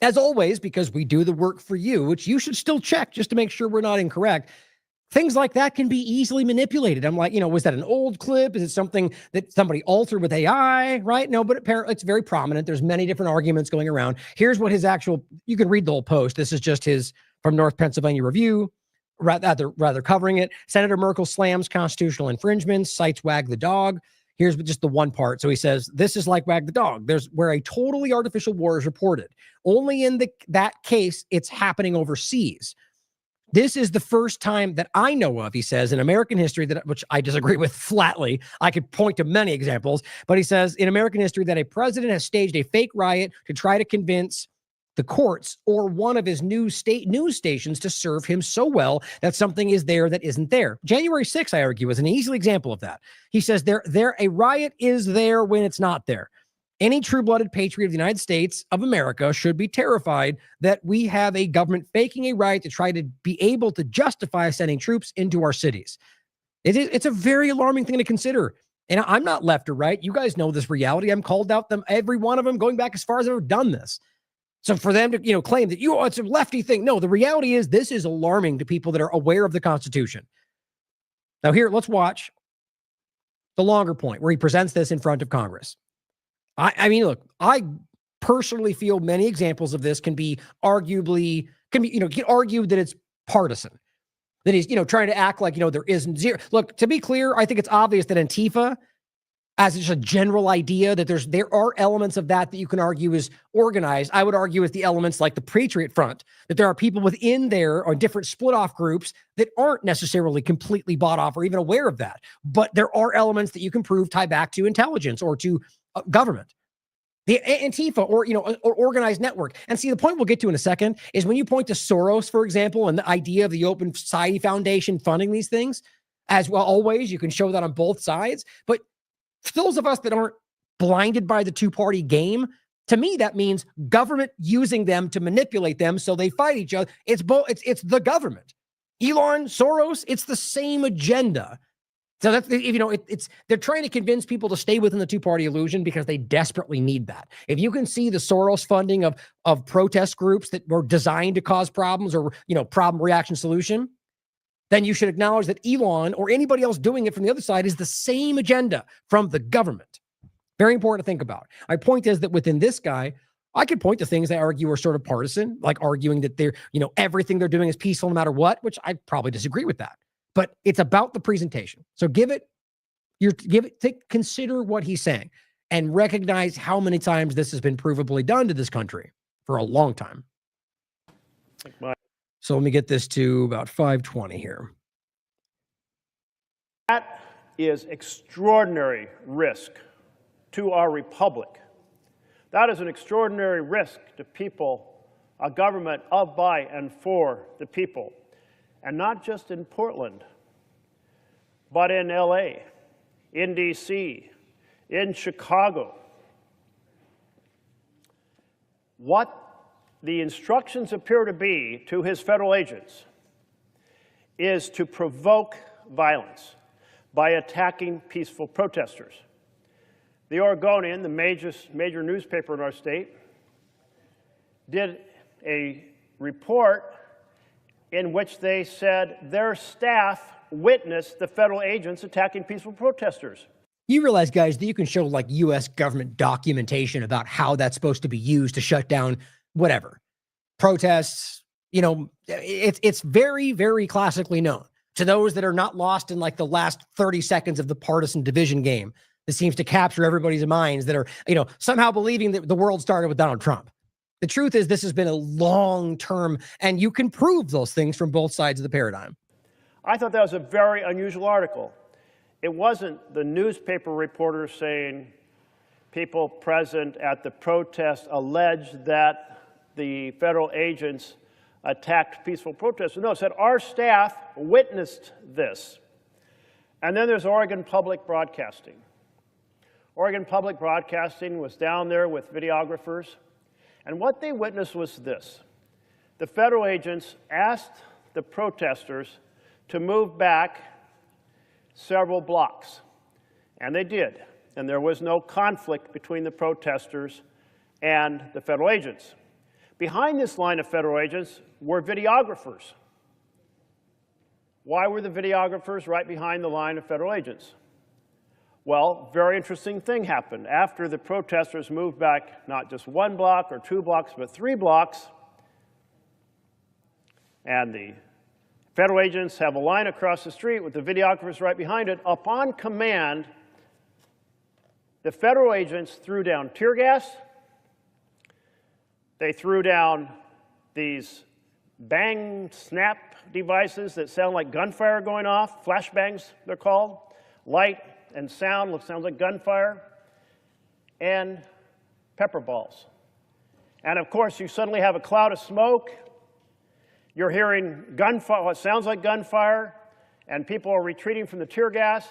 As always, because we do the work for you, which you should still check just to make sure we're not incorrect, things like that can be easily manipulated. I'm like, was that an old clip? Is it something that somebody altered with AI, right? No, but apparently it's very prominent. There's many different arguments going around. Here's what his you can read the whole post. This is just his from North Pennsylvania Review, rather covering it. Senator Merkel slams constitutional infringements, cites Wag the Dog. Here's just the one part. So he says, this is like Wag the Dog. There's where a totally artificial war is reported. Only in that case, it's happening overseas. This is the first time that I know of, he says, in American history, which I disagree with flatly. I could point to many examples, but he says in American history that a president has staged a fake riot to try to convince the courts or one of his news stations to serve him so well that something is there that isn't there. January 6th, I argue, is an easy example of that. He says a riot is there when it's not there. Any true-blooded patriot of the United States of America should be terrified that we have a government faking a riot to try to be able to justify sending troops into our cities. It's a very alarming thing to consider. And I'm not left or right. You guys know this reality. I'm called out them, every one of them, going back as far as I've ever done this. So for them to, claim that it's a lefty thing. No, the reality is this is alarming to people that are aware of the Constitution. Now here, let's watch the longer point where he presents this in front of Congress. I mean, look, I personally feel many examples of this can be argue that it's partisan, that he's, trying to act like, there isn't zero. Look, to be clear, I think it's obvious that Antifa, as just a general idea, that there are elements of that you can argue is organized. I would argue with the elements like the Patriot Front, that there are people within there or different split off groups that aren't necessarily completely bought off or even aware of that. But there are elements that you can prove tie back to intelligence or to government. The Antifa or organized network. And see, the point we'll get to in a second is when you point to Soros, for example, and the idea of the Open Society Foundation funding these things, as well, always, you can show that on both sides. But for those of us that aren't blinded by the two-party game, to me, that means government using them to manipulate them so they fight each other. It's it's the government. Elon, Soros, it's the same agenda. So that's, they're trying to convince people to stay within the two-party illusion because they desperately need that. If you can see the Soros funding of protest groups that were designed to cause problems or, problem reaction solution, then you should acknowledge that Elon or anybody else doing it from the other side is the same agenda from the government. Very important to think about. My point is that within this guy, I could point to things I argue are sort of partisan, like arguing that they're, everything they're doing is peaceful no matter what, which I probably disagree with that. But it's about the presentation. So consider what he's saying and recognize how many times this has been provably done to this country for a long time. So let me get this to about 5:20 here. That is extraordinary risk to our republic. That is an extraordinary risk to people, a government of, by, and for the people. And not just in Portland, but in LA, in DC, in Chicago. What the instructions appear to be to his federal agents is to provoke violence by attacking peaceful protesters. The Oregonian, the major newspaper in our state, did a report in which they said their staff witnessed the federal agents attacking peaceful protesters. You realize, guys, that you can show like U.S. government documentation about how that's supposed to be used to shut down whatever. protests, you know, it's very, very classically known to those that are not lost in like the last 30 seconds of the partisan division game that seems to capture everybody's minds that are, you know, somehow believing that the world started with Donald Trump. The truth is this has been a long term, and you can prove those things from both sides of the paradigm. I thought that was a very unusual article. It wasn't the newspaper reporters saying people present at the protest alleged that the federal agents attacked peaceful protesters. No, it said our staff witnessed this. And then there's Oregon Public Broadcasting. Oregon Public Broadcasting was down there with videographers, and what they witnessed was this. The federal agents asked the protesters to move back several blocks, and they did. And there was no conflict between the protesters and the federal agents. Behind this line of federal agents were videographers. Why were the videographers right behind the line of federal agents? Well, very interesting thing happened. After the protesters moved back not just 1 block or 2 blocks, but 3 blocks, and the federal agents have a line across the street with the videographers right behind it, upon command, the federal agents threw down tear gas. They threw down these bang snap devices that sound like gunfire going off, flashbangs they're called, light and sound, sounds like gunfire, and pepper balls. And of course, you suddenly have a cloud of smoke. You're hearing gunfire, what sounds like gunfire, and people are retreating from the tear gas.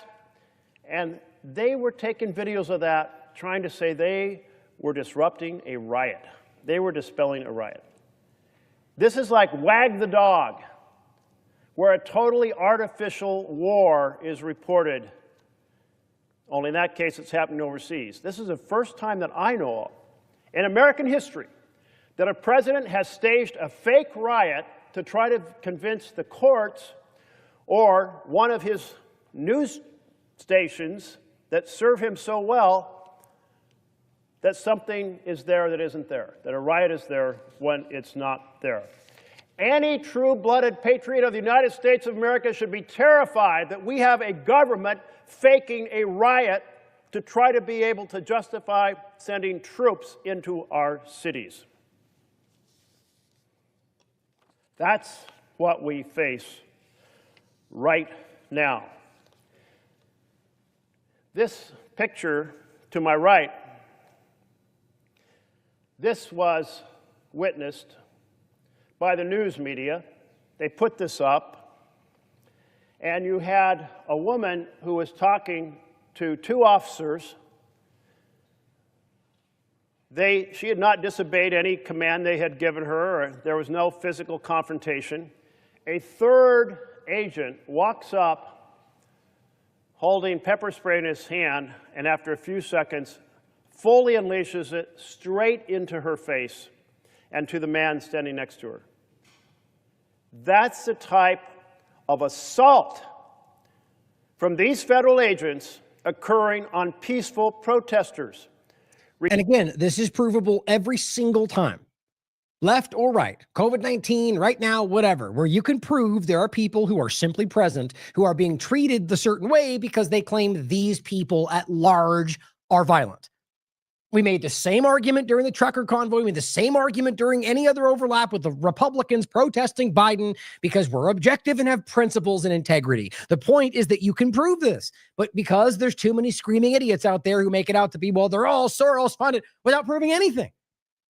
And they were taking videos of that, trying to say they were disrupting a riot. They were dispelling a riot. This is like Wag the Dog, where a totally artificial war is reported. Only in that case, it's happening overseas. This is the first time that I know of in American history that a president has staged a fake riot to try to convince the courts or one of his news stations that serve him so well that something is there that isn't there, that a riot is there when it's not there. Any true-blooded patriot of the United States of America should be terrified that we have a government faking a riot to try to be able to justify sending troops into our cities. That's what we face right now. This picture to my right, this was witnessed by the news media. They put this up, and you had a woman who was talking to 2 officers. She had not disobeyed any command they had given her, or there was no physical confrontation. A 3rd agent walks up holding pepper spray in his hand, and after a few seconds, fully unleashes it straight into her face and to the man standing next to her. That's the type of assault from these federal agents occurring on peaceful protesters. And again, this is provable every single time. Left or right, COVID-19, right now, whatever, where you can prove there are people who are simply present, who are being treated the certain way because they claim these people at large are violent. We made the same argument during the trucker convoy. We made the same argument during any other overlap with the Republicans protesting Biden because we're objective and have principles and integrity. The point is that you can prove this, but because there's too many screaming idiots out there who make it out to be, well, they're all Soros funded without proving anything.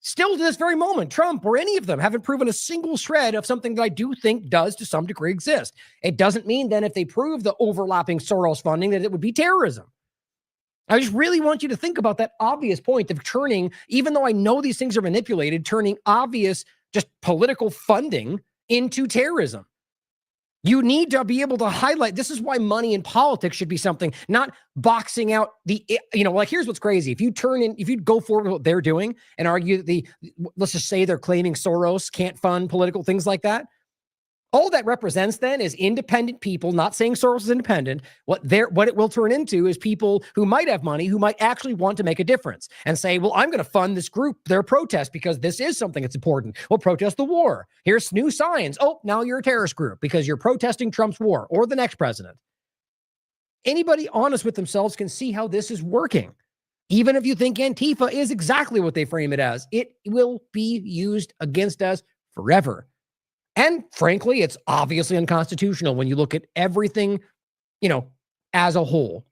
Still to this very moment, Trump or any of them haven't proven a single shred of something that I do think does to some degree exist. It doesn't mean then if they prove the overlapping Soros funding that it would be terrorism. I just really want you to think about that obvious point of turning, even though I know these things are manipulated, turning obvious just political funding into terrorism. You need to be able to highlight, this is why money in politics should be something, not boxing out the, like here's what's crazy. If you go forward with what they're doing and argue that let's just say they're claiming Soros can't fund political things like that. All that represents then is independent people, not saying Soros is independent. What it will turn into is people who might have money, who might actually want to make a difference and say, well, I'm going to fund this group, their protest, because this is something that's important. We'll protest the war. Here's new signs. Oh, now you're a terrorist group because you're protesting Trump's war or the next president. Anybody honest with themselves can see how this is working. Even if you think Antifa is exactly what they frame it as, it will be used against us forever. And frankly, it's obviously unconstitutional when you look at everything, as a whole.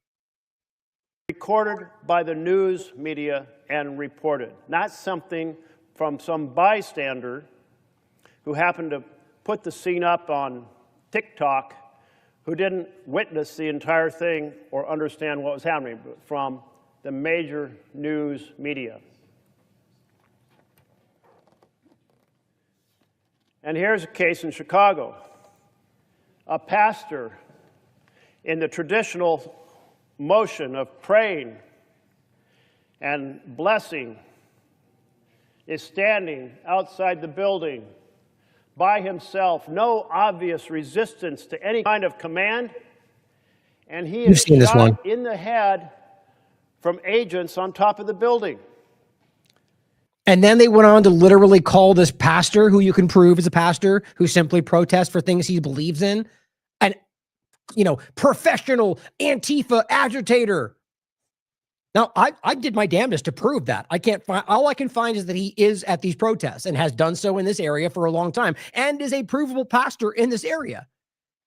Recorded by the news media and reported, not something from some bystander who happened to put the scene up on TikTok, who didn't witness the entire thing or understand what was happening, but from the major news media. And here's a case in Chicago. A pastor, in the traditional motion of praying and blessing, is standing outside the building by himself, no obvious resistance to any kind of command, and he is shot in the head from agents on top of the building. And then they went on to literally call this pastor, who you can prove is a pastor who simply protests for things he believes in, an, professional Antifa agitator. Now, I did my damnedest to prove that. I can't find, all I can find is that he is at these protests and has done so in this area for a long time and is a provable pastor in this area.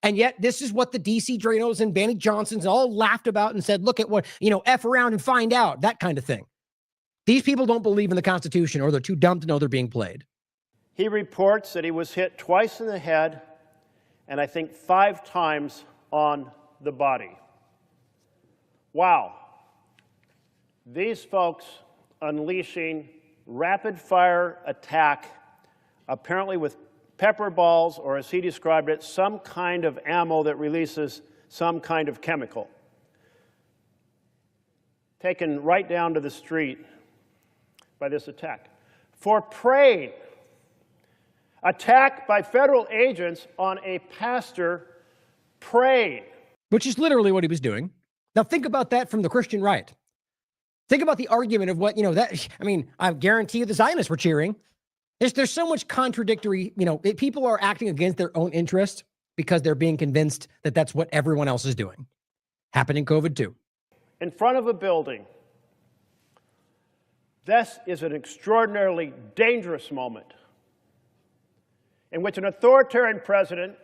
And yet this is what the DC Dranos and Benny Johnsons all laughed about and said, look at what, F around and find out, that kind of thing. These people don't believe in the Constitution, or they're too dumb to know they're being played. He reports that he was hit twice in the head and I think 5 times on the body. Wow. These folks unleashing rapid-fire attack, apparently with pepper balls, or as he described it, some kind of ammo that releases some kind of chemical. Taken right down to the street by this attack. For praying, attack by federal agents on a pastor praying. Which is literally what he was doing. Now think about that from the Christian right. Think about the argument of what, I guarantee you the Zionists were cheering. There's so much contradictory, people are acting against their own interest because they're being convinced that that's what everyone else is doing. Happened in COVID too. In front of a building. This is an extraordinarily dangerous moment in which an authoritarian president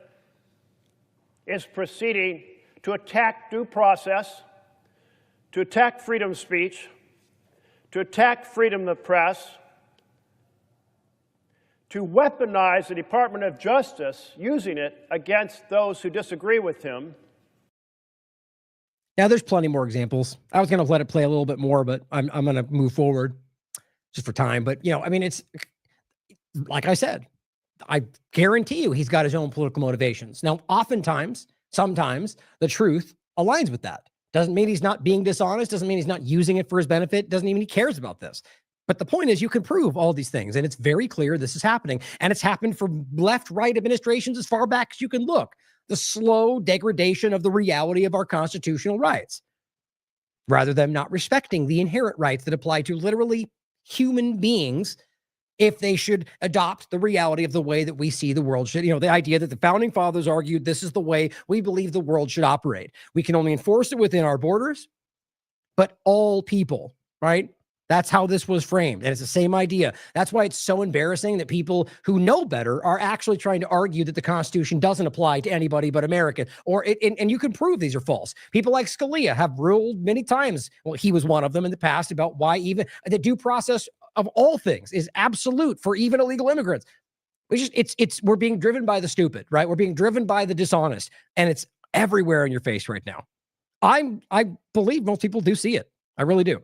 is proceeding to attack due process, to attack freedom of speech, to attack freedom of the press, to weaponize the Department of Justice, using it against those who disagree with him. Now, there's plenty more examples. I was going to let it play a little bit more, but I'm going to move forward just for time. But, it's like I said, I guarantee you he's got his own political motivations. Now, sometimes the truth aligns with that. Doesn't mean he's not being dishonest. Doesn't mean he's not using it for his benefit. Doesn't mean he cares about this. But the point is, you can prove all these things, and it's very clear this is happening. And it's happened for left, right administrations as far back as you can look. The slow degradation of the reality of our constitutional rights, rather than not respecting the inherent rights that apply to literally human beings if they should adopt the reality of the way that we see the world should. The idea that the founding fathers argued this is the way we believe the world should operate. We can only enforce it within our borders, but all people, right? That's how this was framed. And it's the same idea. That's why it's so embarrassing that people who know better are actually trying to argue that the Constitution doesn't apply to anybody but American. And you can prove these are false. People like Scalia have ruled many times, well, he was one of them in the past, about why even the due process of all things is absolute for even illegal immigrants. We're being driven by the stupid, right? We're being driven by the dishonest, and it's everywhere in your face right now. I believe most people do see it. I really do.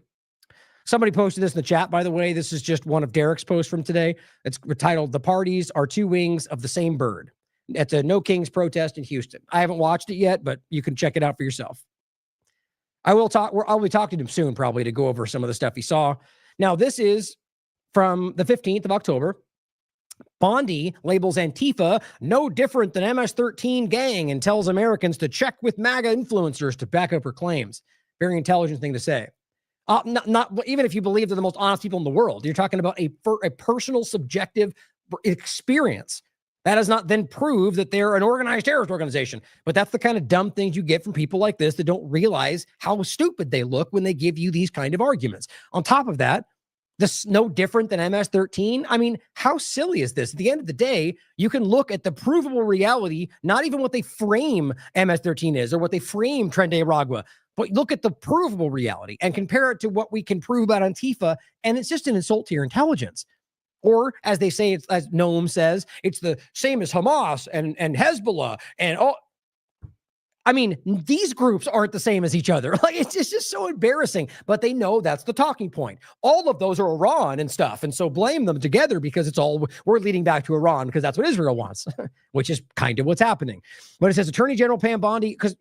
Somebody posted this in the chat, by the way. This is just one of Derek's posts from today. It's titled, "The Parties Are Two Wings of the Same Bird." At the No Kings protest in Houston. I haven't watched it yet, but you can check it out for yourself. I'll be talking to him soon, probably, to go over some of the stuff he saw. Now, this is from the 15th of October. Bondi labels Antifa no different than MS-13 gang and tells Americans to check with MAGA influencers to back up her claims. Very intelligent thing to say. Not even if you believe they're the most honest people in the world. You're talking about a personal, subjective experience. That does not then prove that they're an organized terrorist organization. But that's the kind of dumb things you get from people like this that don't realize how stupid they look when they give you these kind of arguments. On top of that, this no different than MS-13. I mean, how silly is this? At the end of the day, you can look at the provable reality, not even what they frame MS-13 is or what they frame Tren de Aragua, but look at the provable reality and compare it to what we can prove about Antifa, and it's just an insult to your intelligence. Or, as they say, it's, as Noam says, it's the same as Hamas and Hezbollah and all. I mean, these groups aren't the same as each other. Like, it's just so embarrassing, but they know that's the talking point. All of those are Iran and stuff. And so blame them together because it's all, we're leading back to Iran because that's what Israel wants, which is kind of what's happening. But it says Attorney General Pam Bondi, because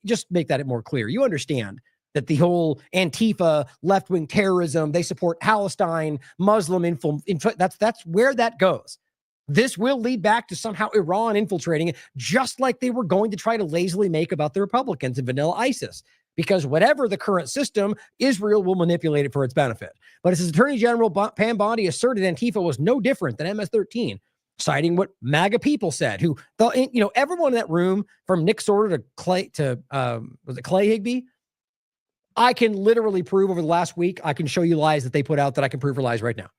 just make that more clear. You understand that the whole Antifa, left-wing terrorism, they support Palestine, Muslim that's where that goes. This will lead back to somehow Iran infiltrating it, just like they were going to try to lazily make about the Republicans and vanilla ISIS. Because whatever the current system, Israel will manipulate it for its benefit. But it says Attorney General Pam Bondi asserted Antifa was no different than MS-13, citing what MAGA people said, who thought, everyone in that room, from Nick Sorter to Clay, was it Clay Higby? I can literally prove over the last week, I can show you lies that they put out that I can prove are lies right now.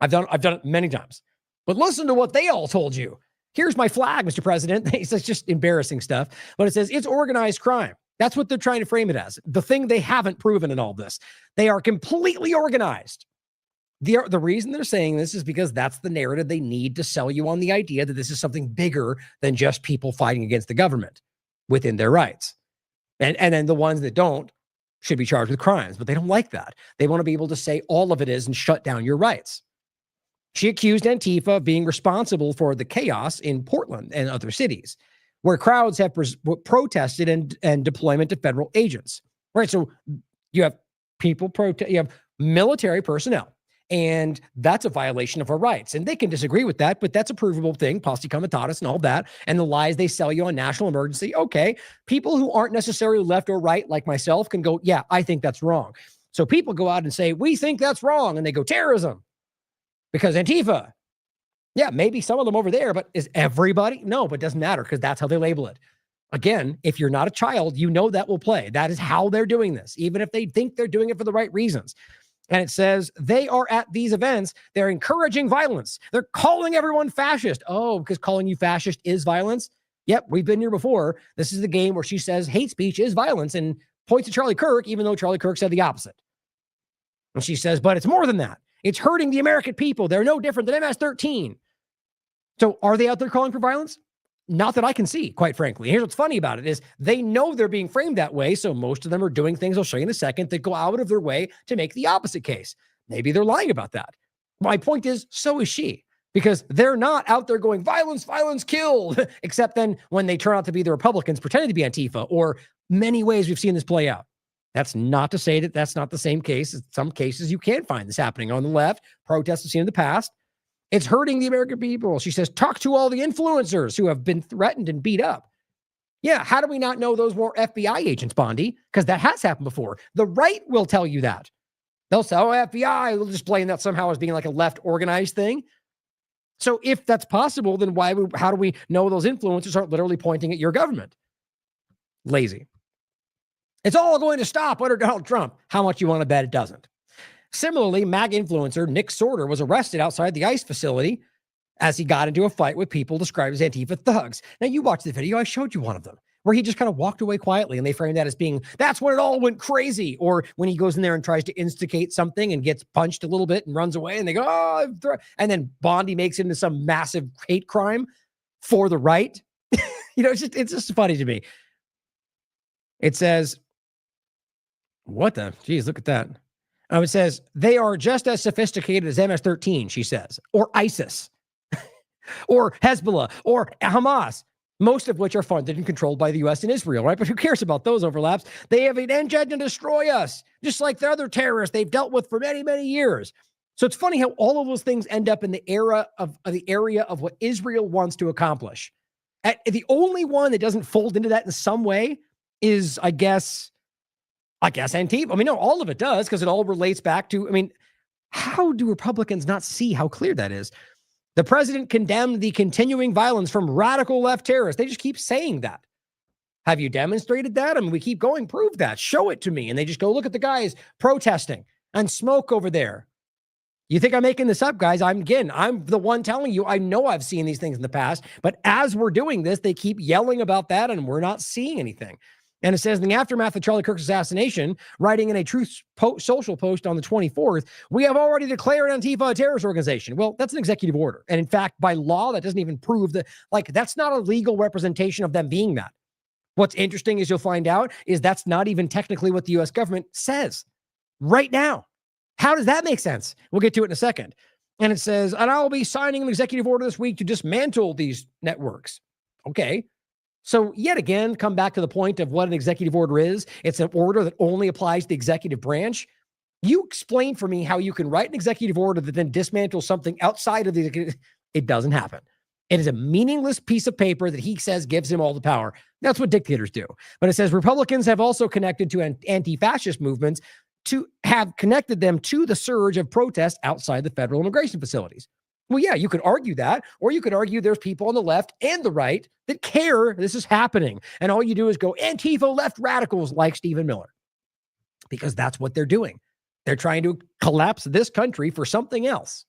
I've done it many times. But listen to what they all told you. Here's my flag, Mr. President. It's just embarrassing stuff. But it says it's organized crime. That's what they're trying to frame it as. The thing they haven't proven in all this. They are completely organized. The reason they're saying this is because that's the narrative they need to sell you on the idea that this is something bigger than just people fighting against the government within their rights. And then the ones that don't should be charged with crimes. But they don't like that. They want to be able to say all of it is and shut down your rights. She accused Antifa of being responsible for the chaos in Portland and other cities, where crowds have protested and deployment of federal agents. Right, so you have people you have military personnel, and that's a violation of our rights. And they can disagree with that, but that's a provable thing, posse comitatus and all that, and the lies they sell you on national emergency. Okay, people who aren't necessarily left or right, like myself, can go, yeah, I think that's wrong. So people go out and say, we think that's wrong, and they go, terrorism. Because Antifa, yeah, maybe some of them over there, but is everybody? No, but it doesn't matter because that's how they label it. Again, if you're not a child, you know that will play. That is how they're doing this, even if they think they're doing it for the right reasons. And it says they are at these events. They're encouraging violence. They're calling everyone fascist. Oh, because calling you fascist is violence? Yep, we've been here before. This is the game where she says hate speech is violence and points to Charlie Kirk, even though Charlie Kirk said the opposite. And she says, but it's more than that. It's hurting the American people. They're no different than MS-13. So are they out there calling for violence? Not that I can see, quite frankly. Here's what's funny about it is they know they're being framed that way, so most of them are doing things, I'll show you in a second, that go out of their way to make the opposite case. Maybe they're lying about that. My point is, so is she, because they're not out there going, violence, violence, kill, except then when they turn out to be the Republicans pretending to be Antifa, or many ways we've seen this play out. That's not to say that that's not the same case. In some cases, you can find this happening on the left. Protests have seen in the past. It's hurting the American people. She says, talk to all the influencers who have been threatened and beat up. Yeah, how do we not know those were FBI agents, Bondi? Because that has happened before. The right will tell you that. They'll say, oh, FBI. They'll just blame that somehow as being like a left organized thing. So if that's possible, then how do we know those influencers aren't literally pointing at your government? Lazy. It's all going to stop under Donald Trump. How much you want to bet it doesn't? Similarly, MAGA influencer Nick Sorter was arrested outside the ICE facility as he got into a fight with people described as Antifa thugs. Now, you watched the video. I showed you one of them where he just kind of walked away quietly, and they framed that as being, that's when it all went crazy. Or when he goes in there and tries to instigate something and gets punched a little bit and runs away, and they go, oh, and then Bondi makes it into some massive hate crime for the right. It's just funny to me. It says, what the? Geez, look at that. It says, they are just as sophisticated as MS-13, she says, or ISIS, or Hezbollah, or Hamas, most of which are funded and controlled by the U.S. and Israel, right? But who cares about those overlaps? They have an engine to destroy us, just like the other terrorists they've dealt with for many, many years. So it's funny how all of those things end up in the area of what Israel wants to accomplish. The only one that doesn't fold into that in some way is, I guess Antifa. I mean, no, all of it does, because it all relates back to, I mean, how do Republicans not see how clear that is? The president condemned the continuing violence from radical left terrorists. They just keep saying that. Have you demonstrated that? I mean, we keep going, prove that, show it to me. And they just go, look at the guys protesting and smoke over there. You think I'm making this up, guys? I'm the one telling you, I know I've seen these things in the past, but as we're doing this, they keep yelling about that and we're not seeing anything. And it says, in the aftermath of Charlie Kirk's assassination, writing in a Truth Social post on the 24th, we have already declared Antifa a terrorist organization. Well, that's an executive order. And in fact, by law, that doesn't even prove that, that's not a legal representation of them being that. What's interesting is you'll find out is that's not even technically what the U.S. government says right now. How does that make sense? We'll get to it in a second. And it says, and I'll be signing an executive order this week to dismantle these networks. Okay. So yet again, come back to the point of what an executive order is. It's an order that only applies to the executive branch. You explain for me how you can write an executive order that then dismantle something outside of the executive. It doesn't happen. It is a meaningless piece of paper that he says gives him all the power. That's what dictators do. But it says Republicans have also connected to anti-fascist movements to have connected them to the surge of protests outside the federal immigration facilities. Well, yeah, you could argue that, or you could argue there's people on the left and the right that care this is happening. And all you do is go Antifa left radicals like Stephen Miller, because that's what they're doing. They're trying to collapse this country for something else.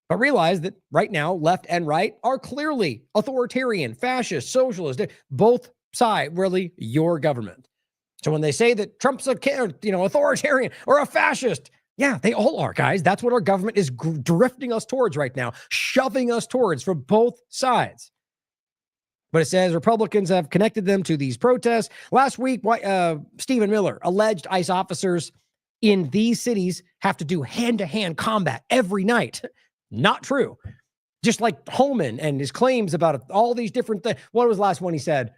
But realize that right now, left and right are clearly authoritarian, fascist, socialist, both sides, really your government. So when they say that Trump's a authoritarian or a fascist, yeah, they all are, guys. That's what our government is drifting us towards right now, shoving us towards from both sides. But it says Republicans have connected them to these protests. Last week, Stephen Miller alleged ICE officers in these cities have to do hand-to-hand combat every night. Not true. Just like Holman and his claims about all these different things. What was the last one he said?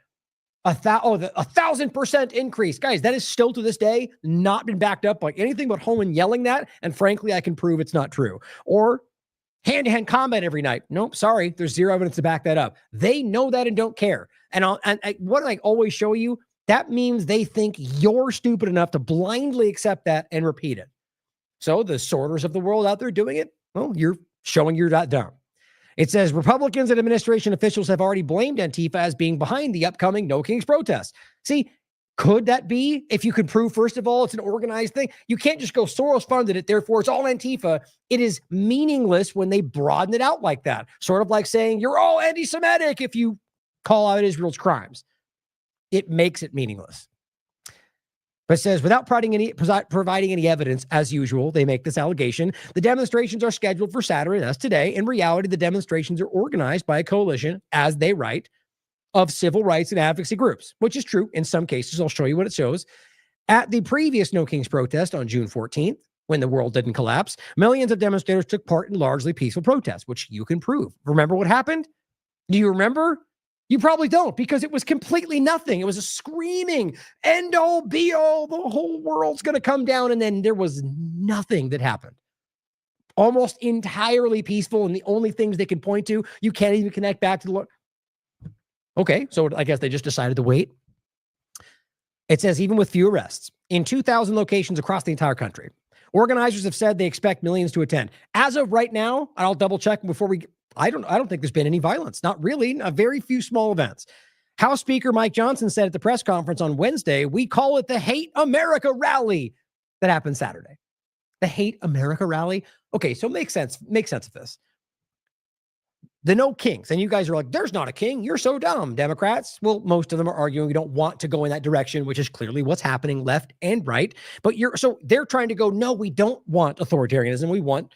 1,000% increase. Guys, that is still to this day not been backed up by anything but Holman yelling that. And frankly, I can prove it's not true. Or hand-to-hand combat every night. Nope, sorry. There's zero evidence to back that up. They know that and don't care. And what I always show you, that means they think you're stupid enough to blindly accept that and repeat it. So the sorters of the world out there doing it, well, you're showing you're not dumb. It says Republicans and administration officials have already blamed Antifa as being behind the upcoming No Kings protests. See, could that be? If you could prove, first of all, it's an organized thing. You can't just go Soros funded it, therefore it's all Antifa. It is meaningless when they broaden it out like that. Sort of like saying you're all anti-Semitic if you call out Israel's crimes. It makes it meaningless. But it says, without providing any evidence, as usual, they make this allegation. The demonstrations are scheduled for Saturday, that's today. In reality, the demonstrations are organized by a coalition, as they write, of civil rights and advocacy groups, which is true in some cases. I'll show you what it shows. At the previous No Kings protest on June 14th, when the world didn't collapse, millions of demonstrators took part in largely peaceful protests, which you can prove. Remember what happened? Do you remember? You probably don't, because it was completely nothing. It was a screaming, end all, be all, the whole world's going to come down. And then there was nothing that happened. Almost entirely peaceful. And the only things they can point to, you can't even connect back to the Lord. Okay, so I guess they just decided to wait. It says, even with few arrests, in 2,000 locations across the entire country, organizers have said they expect millions to attend. As of right now, I'll double check before we... I don't think there's been any violence. Not really. A very few small events. House Speaker Mike Johnson said at the press conference on Wednesday, we call it the Hate America Rally that happened Saturday. The Hate America Rally. Okay, so make sense of this. The No Kings, and you guys are like, there's not a king. You're so dumb, Democrats. Well, most of them are arguing we don't want to go in that direction, which is clearly what's happening left and right. But so they're trying to go, no, we don't want authoritarianism. We want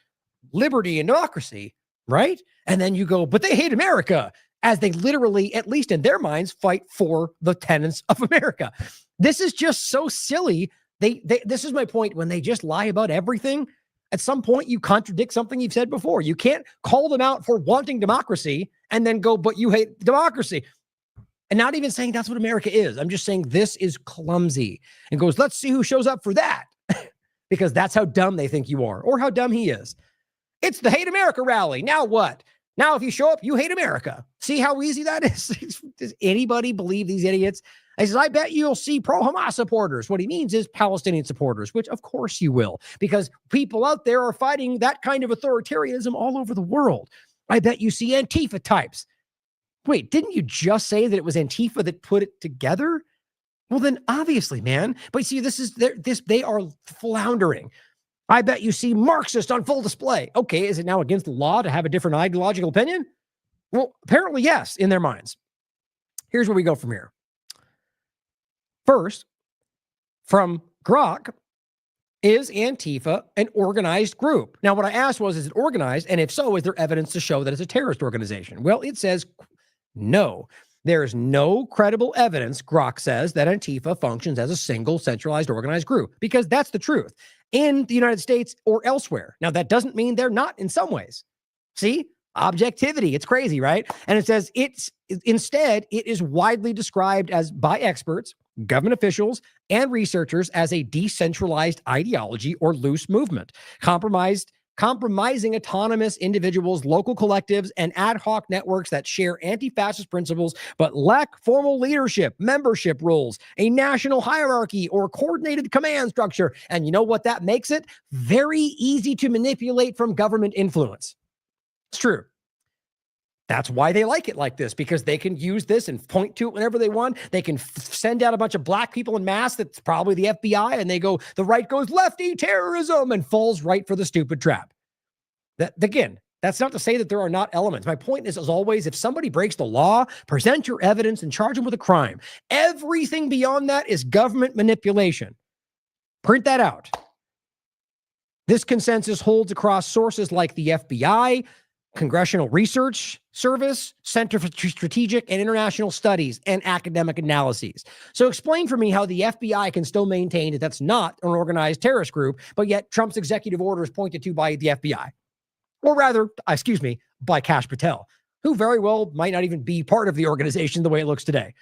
liberty and democracy. Right? And then you go, but they hate America, as they literally, at least in their minds, fight for the tenets of America. This is just so silly. This is my point. When they just lie about everything, at some point you contradict something you've said before. You can't call them out for wanting democracy and then go, but you hate democracy. And not even saying that's what America is. I'm just saying this is clumsy. And goes, let's see who shows up for that. because that's how dumb they think you are or how dumb he is. It's the Hate America rally. Now what? Now, if you show up, you hate America. See how easy that is? Does anybody believe these idiots? He says, I bet you'll see pro-Hamas supporters. What he means is Palestinian supporters, which of course you will, because people out there are fighting that kind of authoritarianism all over the world. I bet you see Antifa types. Wait, didn't you just say that it was Antifa that put it together? Well, then obviously, man. But see, they are floundering. I bet you see Marxists on full display. Okay, is it now against the law to have a different ideological opinion? Well, apparently, yes, in their minds. Here's where we go from here. First, from Grok, is Antifa an organized group? Now, what I asked was, is it organized? And if so, is there evidence to show that it's a terrorist organization? Well, it says no. There is no credible evidence, Grok says, that Antifa functions as a single centralized organized group, because that's the truth in the United States or elsewhere. Now, that doesn't mean they're not in some ways. See? Objectivity. It's crazy, right? And it says instead, it is widely described as by experts, government officials, and researchers as a decentralized ideology or loose movement, compromising autonomous individuals, local collectives, and ad hoc networks that share anti-fascist principles but lack formal leadership, membership rules, a national hierarchy, or coordinated command structure. And you know what that makes it? Very easy to manipulate from government influence. It's true. That's why they like it like this, because they can use this and point to it whenever they want. They can send out a bunch of black people in mass that's probably the FBI, and they go, the right goes lefty terrorism and falls right for the stupid trap. That, again, that's not to say that there are not elements. My point is, as always, if somebody breaks the law, present your evidence and charge them with a crime. Everything beyond that is government manipulation. Print that out. This consensus holds across sources like the FBI, Congressional Research Service, Center for Strategic and International Studies, and academic analyses. So explain for me how the FBI can still maintain that that's not an organized terrorist group, but yet Trump's executive order is pointed to by the FBI. Or rather, by Kash Patel, who very well might not even be part of the organization the way it looks today.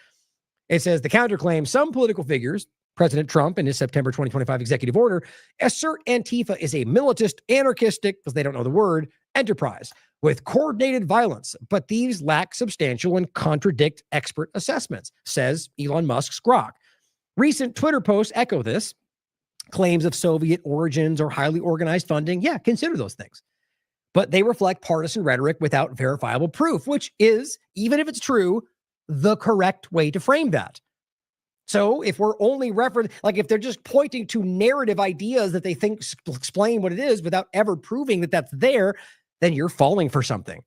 It says the counterclaim, some political figures, President Trump in his September 2025 executive order, assert Antifa is a militist, anarchistic, because they don't know the word, enterprise with coordinated violence, but these lack substantial and contradict expert assessments, says Elon Musk's Grok. Recent Twitter posts echo this. Claims of Soviet origins or highly organized funding, yeah, consider those things. But they reflect partisan rhetoric without verifiable proof, which is, even if it's true, the correct way to frame that. So if we're only if they're just pointing to narrative ideas that they think explain what it is without ever proving that that's there, then you're falling for something.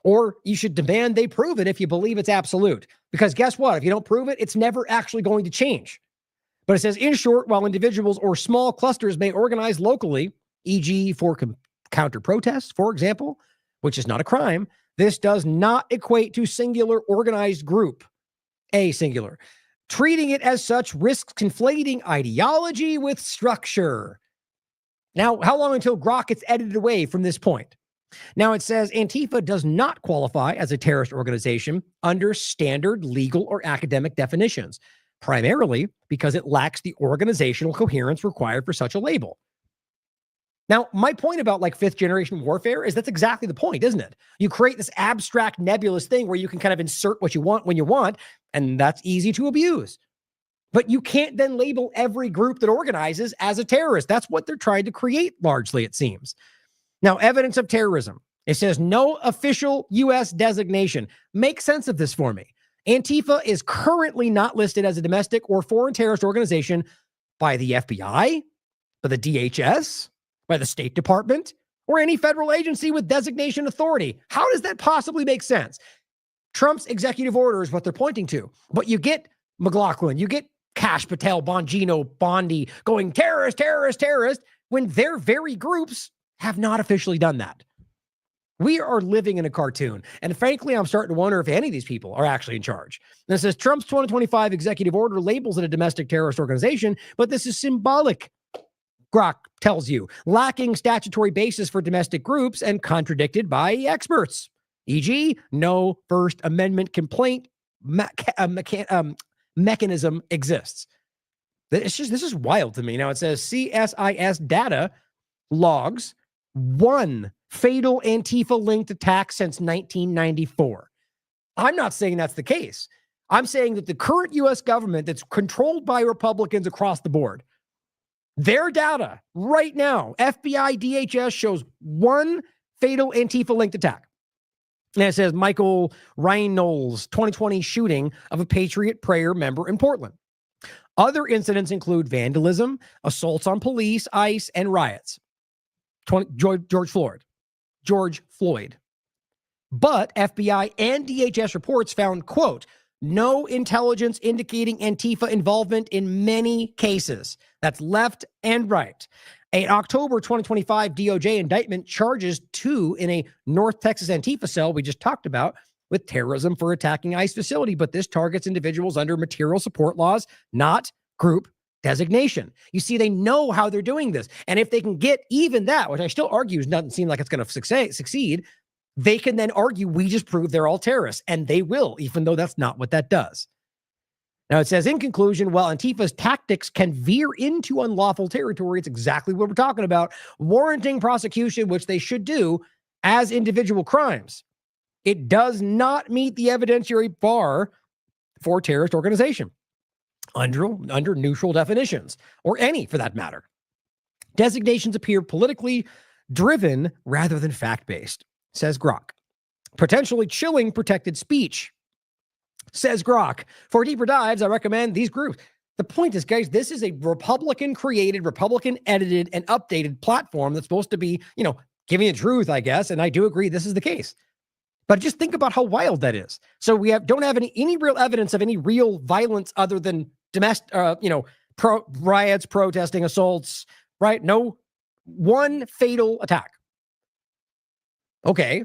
Or you should demand they prove it if you believe it's absolute. Because guess what? If you don't prove it, it's never actually going to change. But it says, in short, while individuals or small clusters may organize locally, e.g. for counter protests, for example, which is not a crime, this does not equate to singular organized group, a singular. Treating it as such risks conflating ideology with structure. Now, how long until Grok gets edited away from this point? Now, it says Antifa does not qualify as a terrorist organization under standard legal or academic definitions, primarily because it lacks the organizational coherence required for such a label. Now, my point about fifth generation warfare is that's exactly the point, isn't it? You create this abstract nebulous thing where you can kind of insert what you want when you want, and that's easy to abuse. But you can't then label every group that organizes as a terrorist. That's what they're trying to create largely, it seems. Now, evidence of terrorism. It says no official U.S. designation. Make sense of this for me. Antifa is currently not listed as a domestic or foreign terrorist organization by the FBI, by the DHS, by the State Department, or any federal agency with designation authority. How does that possibly make sense? Trump's executive order is what they're pointing to. But you get McLaughlin, you get Kash Patel, Bongino, Bondi going terrorist, terrorist, terrorist, when their very groups have not officially done that. We are living in a cartoon. And frankly, I'm starting to wonder if any of these people are actually in charge. And it says Trump's 2025 executive order labels it a domestic terrorist organization, but this is symbolic. Grok tells you, lacking statutory basis for domestic groups and contradicted by experts. E.g., no First Amendment complaint mechanism exists. This is wild to me. Now it says CSIS data logs 1 fatal Antifa-linked attack since 1994. I'm not saying that's the case. I'm saying that the current U.S. government that's controlled by Republicans across the board, their data right now, FBI, DHS shows 1 fatal Antifa-linked attack. And it says Michael Ryan Knowles, 2020 shooting of a Patriot Prayer member in Portland. Other incidents include vandalism, assaults on police, ICE, and riots. George Floyd. But FBI and DHS reports found, quote, no intelligence indicating Antifa involvement in many cases. That's left and right. An October 2025 DOJ indictment charges 2 in a North Texas Antifa cell we just talked about with terrorism for attacking ICE facility, but this targets individuals under material support laws, not group designation. You see, they know how they're doing this. And if they can get even that, which I still argue doesn't seem like it's going to succeed, they can then argue we just proved they're all terrorists, and they will, even though that's not what that does. Now it says, in conclusion, while Antifa's tactics can veer into unlawful territory, it's exactly what we're talking about, warranting prosecution, which they should do, as individual crimes. It does not meet the evidentiary bar for terrorist organization under neutral definitions, or any for that matter. Designations appear politically driven rather than fact-based, says Grok. Potentially chilling protected speech, says Grok. For deeper dives, I recommend these groups. The point is, guys, this is a Republican-created, Republican-edited, and updated platform that's supposed to be, giving the truth, I guess, and I do agree this is the case. But just think about how wild that is. So we don't have any real evidence of any real violence other than domestic, riots, protesting, assaults, right? No, 1 fatal attack. Okay,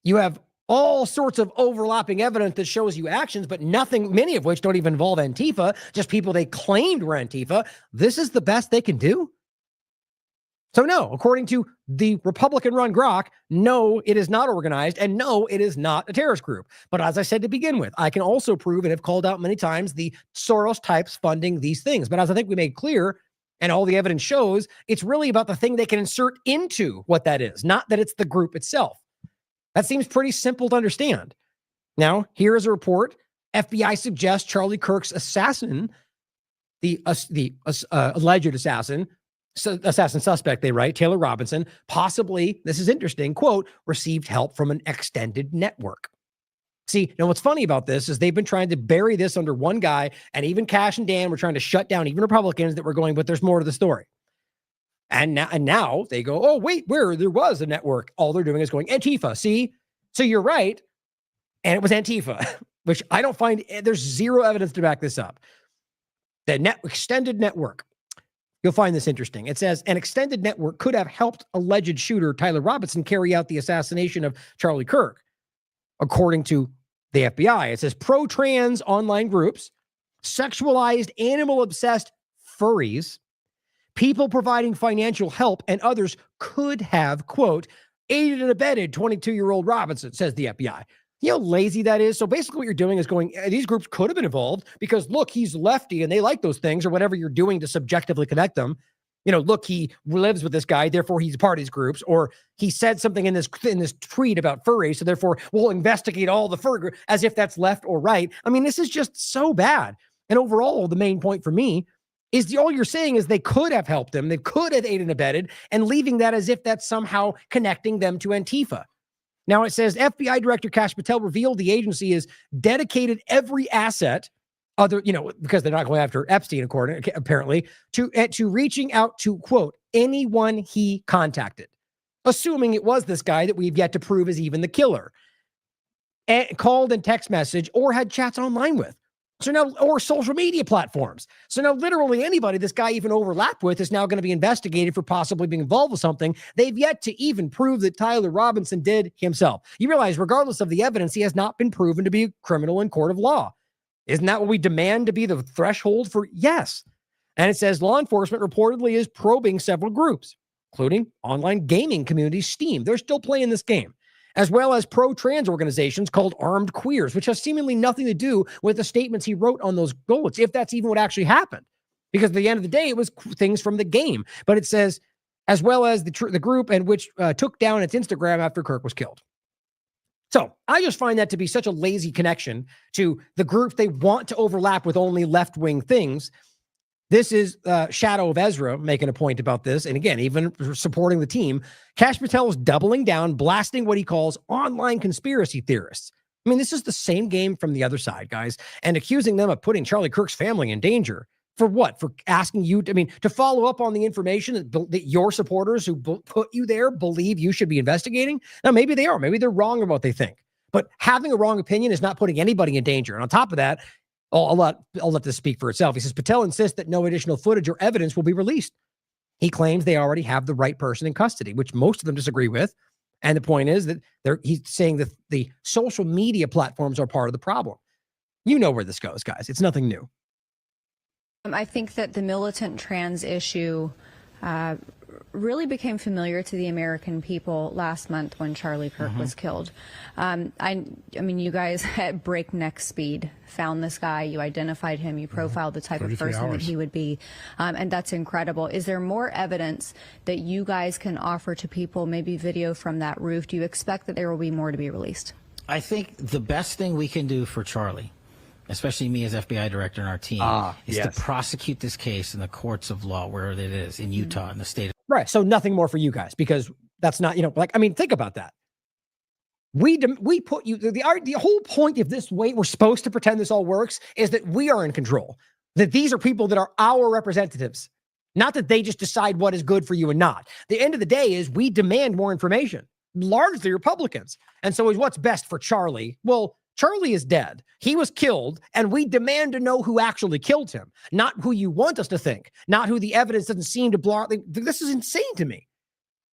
you have all sorts of overlapping evidence that shows you actions, but many of which don't even involve Antifa, just people they claimed were Antifa. This is the best they can do? So no, according to the Republican-run Grok, no, it is not organized, and no, it is not a terrorist group. But as I said to begin with, I can also prove and have called out many times the Soros types funding these things. But as I think we made clear, and all the evidence shows, it's really about the thing they can insert into what that is, not that it's the group itself. That seems pretty simple to understand. Now, here is a report. FBI suggests Charlie Kirk's assassin, the alleged assassin suspect, they write, Taylor Robinson, possibly, this is interesting, quote, received help from an extended network. See, now what's funny about this is they've been trying to bury this under one guy, and even Cash and Dan were trying to shut down even Republicans that were going, but there's more to the story. And now they go, oh, wait, where there was a network. All they're doing is going, Antifa, see? So you're right. And it was Antifa, which I don't find, there's zero evidence to back this up. The extended network. You'll find this interesting. It says an extended network could have helped alleged shooter Tyler Robinson carry out the assassination of Charlie Kirk. According to the FBI, it says pro-trans online groups, sexualized animal-obsessed furries, people providing financial help, and others could have, quote, aided and abetted 22-year-old Robinson, says the FBI. You know how lazy that is? So basically what you're doing is going, these groups could have been involved because, look, he's lefty and they like those things, or whatever you're doing to subjectively connect them. Look, he lives with this guy, therefore he's a part of these groups, or he said something in this tweet about furry, so therefore we'll investigate all the fur group, as if that's left or right. I mean, this is just so bad. And overall, the main point for me is all you're saying is they could have helped them, they could have aided and abetted, and leaving that as if that's somehow connecting them to Antifa. Now it says FBI Director Kash Patel revealed the agency is dedicated every asset, because they're not going after Epstein, apparently, to reaching out to, quote, anyone he contacted, assuming it was this guy that we've yet to prove is even the killer, and called and text message or had chats online with. So now, or social media platforms. So now literally anybody this guy even overlapped with is now going to be investigated for possibly being involved with something they've yet to even prove that Tyler Robinson did himself. You realize, regardless of the evidence, he has not been proven to be a criminal in court of law. Isn't that what we demand to be the threshold for? Yes. And it says law enforcement reportedly is probing several groups, including online gaming community Steam. They're still playing this game, as well as pro-trans organizations called Armed Queers, which has seemingly nothing to do with the statements he wrote on those bullets, if that's even what actually happened. because at the end of the day, it was things from the game. But it says, as well as the group and which took down its Instagram after Kirk was killed. So I just find that to be such a lazy connection to the group they want to overlap with only left-wing things. This is Shadow of Ezra making a point about this. And again, even supporting the team, Kash Patel is doubling down, blasting what he calls online conspiracy theorists. I mean, this is the same game from the other side, guys, and accusing them of putting Charlie Kirk's family in danger. For what? For asking you, to follow up on the information that your supporters who put you there believe you should be investigating? Now, maybe they are. Maybe they're wrong about what they think. But having a wrong opinion is not putting anybody in danger. And on top of that, I'll let this speak for itself. He says, Patel insists that no additional footage or evidence will be released. He claims they already have the right person in custody, which most of them disagree with. And the point is that he's saying that the social media platforms are part of the problem. You know where this goes, guys. It's nothing new. I think that the militant trans issue really became familiar to the American people last month when Charlie Kirk was killed. I mean, you guys at breakneck speed found this guy, you identified him, you profiled the type of person that he would be, and that's incredible. Is there more evidence that you guys can offer to people, maybe video from that roof? Do you expect that there will be more to be released? I think the best thing we can do for Charlie, especially me as FBI director and our team, is to prosecute this case in the courts of law, where it is, in Utah, in the state of... Right. So nothing more for you guys, because that's not, I mean, think about that. We put you, the whole point of this way, we're supposed to pretend this all works, is that we are in control. That these are people that are our representatives. Not that they just decide what is good for you and not. The end of the day is we demand more information, largely Republicans. And so is what's best for Charlie? Well, Charlie is dead. He was killed, and we demand to know who actually killed him, not who you want us to think, not who the evidence doesn't seem to blow. This is insane to me.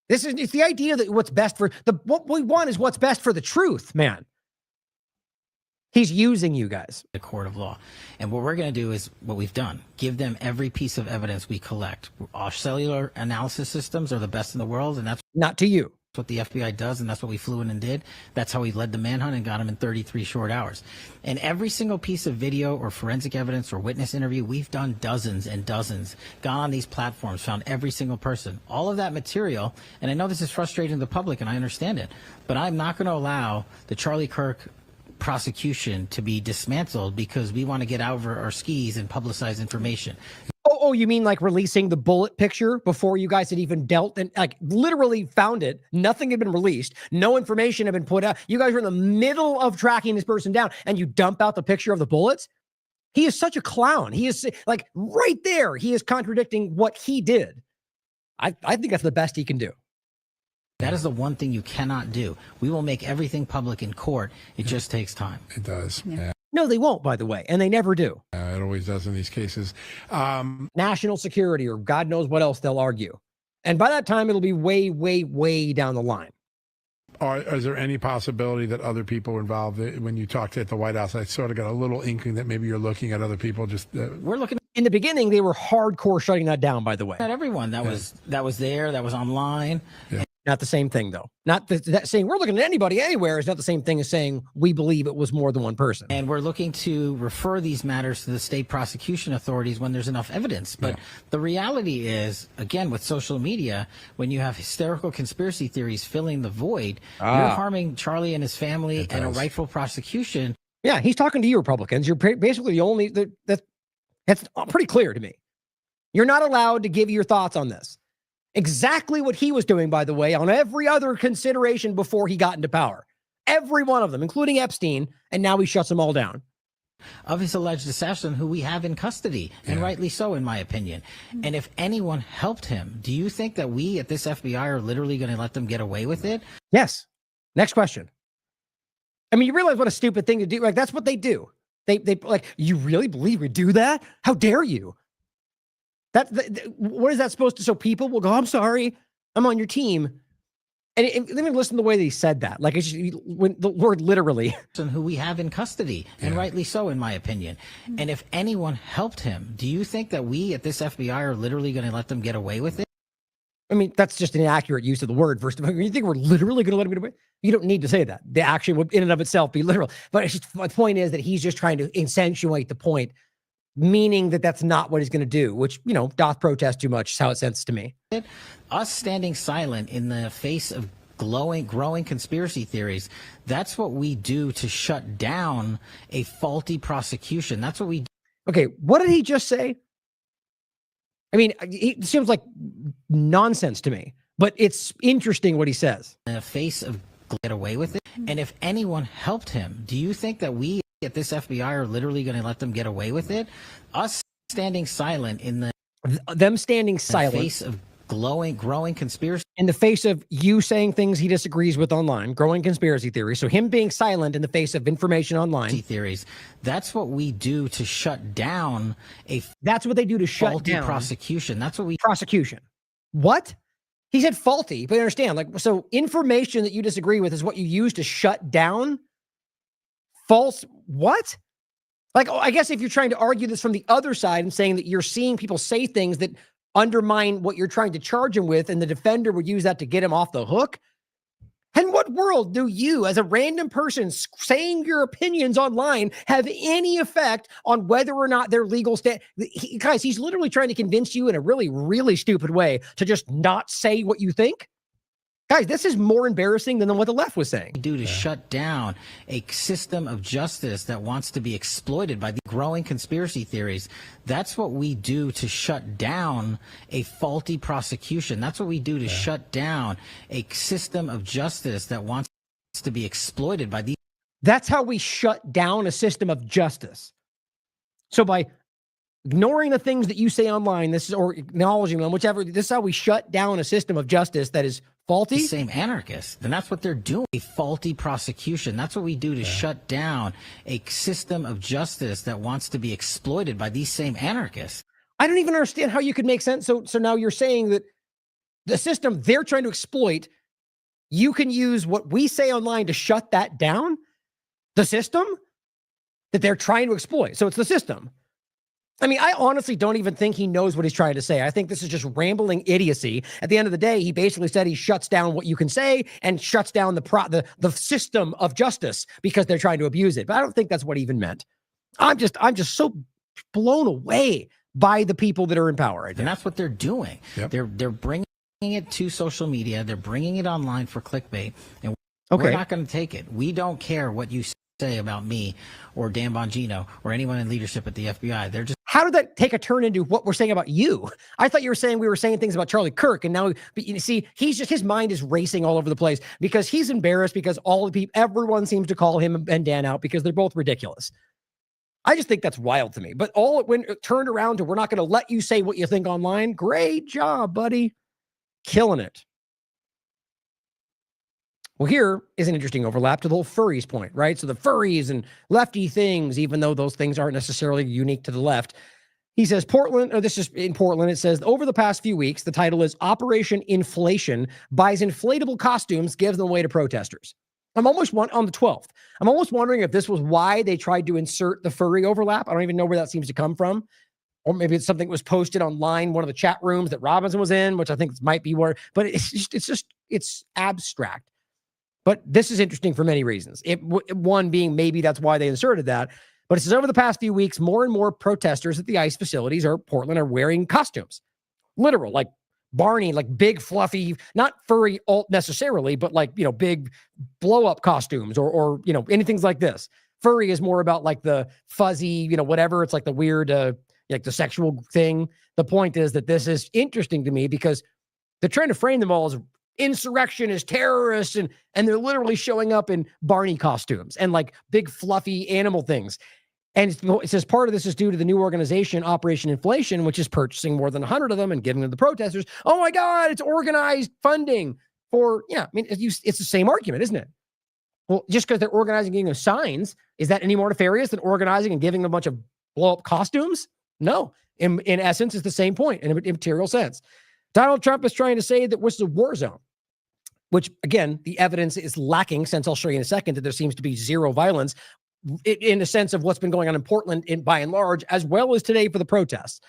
It's the idea that what's best for what we want is what's best for the truth, man. He's using you guys. The court of law. And what we're going to do is what we've done. Give them every piece of evidence we collect. Our cellular analysis systems are the best in the world, and that's not to you. What the FBI does, and that's what we flew in and did. That's how we led the manhunt and got him in 33 short hours. And every single piece of video or forensic evidence or witness interview, we've done dozens and dozens, gone on these platforms, found every single person. All of that material, and I know this is frustrating to the public, and I understand it, but I'm not going to allow the Charlie Kirk prosecution to be dismantled because we want to get over our skis and publicize information. Oh, you mean like releasing the bullet picture before you guys had even dealt and like literally found it? Nothing had been released. No information had been put out. You guys were in the middle of tracking this person down and you dump out the picture of the bullets? He is such a clown. He is like right there. He is contradicting what he did. I think that's the best he can do. That is the one thing you cannot do. We will make everything public in court. It just takes time. It does. Yeah. No, they won't, by the way, and they never do. It always does in these cases. National security or God knows what else they'll argue. And by that time, it'll be way, way, way down the line. Is there any possibility that other people were involved? When you talked at the White House, I sort of got a little inkling that maybe you're looking at other people. We're looking. In the beginning, they were hardcore shutting that down, by the way. Not everyone that was there, that was online. Yeah. Not the same thing, though. Not that saying we're looking at anybody anywhere is not the same thing as saying we believe it was more than one person. And we're looking to refer these matters to the state prosecution authorities when there's enough evidence. But the reality is, again, with social media, when you have hysterical conspiracy theories filling the void, you're harming Charlie and his family and a rightful prosecution. Yeah, he's talking to you Republicans. You're basically the only that's pretty clear to me. You're not allowed to give your thoughts on this. Exactly what he was doing, by the way, on every other consideration before he got into power. Every one of them, including Epstein, and now he shuts them all down. Of his alleged assassin, who we have in custody, and rightly so, in my opinion. And if anyone helped him, do you think that we at this FBI are literally going to let them get away with it? Yes. Next question. I mean, you realize what a stupid thing to do. Like, that's what they do. They like, you really believe we do that? How dare you? What is that supposed to? So people will go, I'm sorry, I'm on your team. And let me listen to the way that he said that. Like, it's just, when the word literally. Who we have in custody, and rightly so, in my opinion. And if anyone helped him, do you think that we at this FBI are literally going to let them get away with it? I mean, that's just an inaccurate use of the word. First of all, you think we're literally going to let him get away? You don't need to say that. The action would in and of itself be literal. But it's just, the point is that he's just trying to accentuate the point meaning that that's not what he's going to do, which, doth protest too much is how it sounds to me. Us standing silent in the face of growing conspiracy theories, that's what we do to shut down a faulty prosecution. That's what we do. Okay, what did he just say? I mean, it seems like nonsense to me, but it's interesting what he says. In the face of get away with it. And if anyone helped him, do you think that we at this FBI are literally going to let them get away with it? Us standing silent in the them standing silent in the face of growing conspiracy, in the face of you saying things he disagrees with online, growing conspiracy theories. So him being silent in the face of information online theories. That's what we do to shut down a. That's what they do to shut down prosecution. That's what we prosecution. What? He said faulty, but understand, so information that you disagree with is what you use to shut down false. What? I guess if you're trying to argue this from the other side and saying that you're seeing people say things that undermine what you're trying to charge him with, and the defender would use that to get him off the hook. In what world do you, as a random person saying your opinions online, have any effect on whether or not their legal guys, he's literally trying to convince you in a really, really stupid way to just not say what you think. Guys, this is more embarrassing than what the left was saying. Do to shut down a system of justice that wants to be exploited by the growing conspiracy theories. That's what we do to shut down a faulty prosecution. That's what we do to shut down a system of justice that wants to be exploited by the. That's how we shut down a system of justice. So by ignoring the things that you say online, or acknowledging them, whichever, this is how we shut down a system of justice that is faulty. The same anarchists. And that's what they're doing. A faulty prosecution. That's what we do to shut down a system of justice that wants to be exploited by these same anarchists. I don't even understand how you could make sense. So now you're saying that the system they're trying to exploit, you can use what we say online to shut that down? The system that they're trying to exploit. So it's the system. I mean, I honestly don't even think he knows what he's trying to say. I think this is just rambling idiocy. At the end of the day, he basically said he shuts down what you can say and shuts down the system of justice because they're trying to abuse it. But I don't think that's what he even meant. I'm just so blown away by the people that are in power. And that's what they're doing. Yep. They're bringing it to social media. They're bringing it online for clickbait. And we're not going to take it. We don't care what you say about me or Dan Bongino or anyone in leadership at the FBI. They're just. How did that take a turn into what we're saying about you? I thought you were saying we were saying things about Charlie Kirk, and now, but you see, his mind is racing all over the place because he's embarrassed because everyone seems to call him and Dan out because they're both ridiculous. I just think that's wild to me. But when it turned around to we're not going to let you say what you think online. Great job, buddy. Killing it. Well, here is an interesting overlap to the whole furries point, right? So the furries and lefty things, even though those things aren't necessarily unique to the left. He says this is in Portland. It says, over the past few weeks, the title is Operation Inflation buys inflatable costumes, gives them away to protesters. On the 12th. I'm almost wondering if this was why they tried to insert the furry overlap. I don't even know where that seems to come from. Or maybe it's something that was posted online, one of the chat rooms that Robinson was in, which I think might be where, but it's abstract. But this is interesting for many reasons. One being maybe that's why they inserted that. But it says over the past few weeks, more and more protesters at the ICE facilities or Portland are wearing costumes. Literal, like Barney, like big, fluffy, not furry alt necessarily, but like, big blow-up costumes or anything like this. Furry is more about like the fuzzy, whatever. It's like the weird, like the sexual thing. The point is that this is interesting to me because they're trying to frame them all as insurrection as terrorists, and they're literally showing up in Barney costumes and like big fluffy animal things. And it says part of this is due to the new organization, Operation Inflation, which is purchasing more than 100 of them and giving them to the protesters. Oh my God, it's organized funding for, it's the same argument, isn't it? Well, just because they're organizing giving them signs, is that any more nefarious than organizing and giving them a bunch of blow-up costumes? No. In essence, it's the same point in a material sense. Donald Trump is trying to say that this is a war zone, which, again, the evidence is lacking, since I'll show you in a second that there seems to be zero violence in the sense of what's been going on in Portland by and large, as well as today for the protests.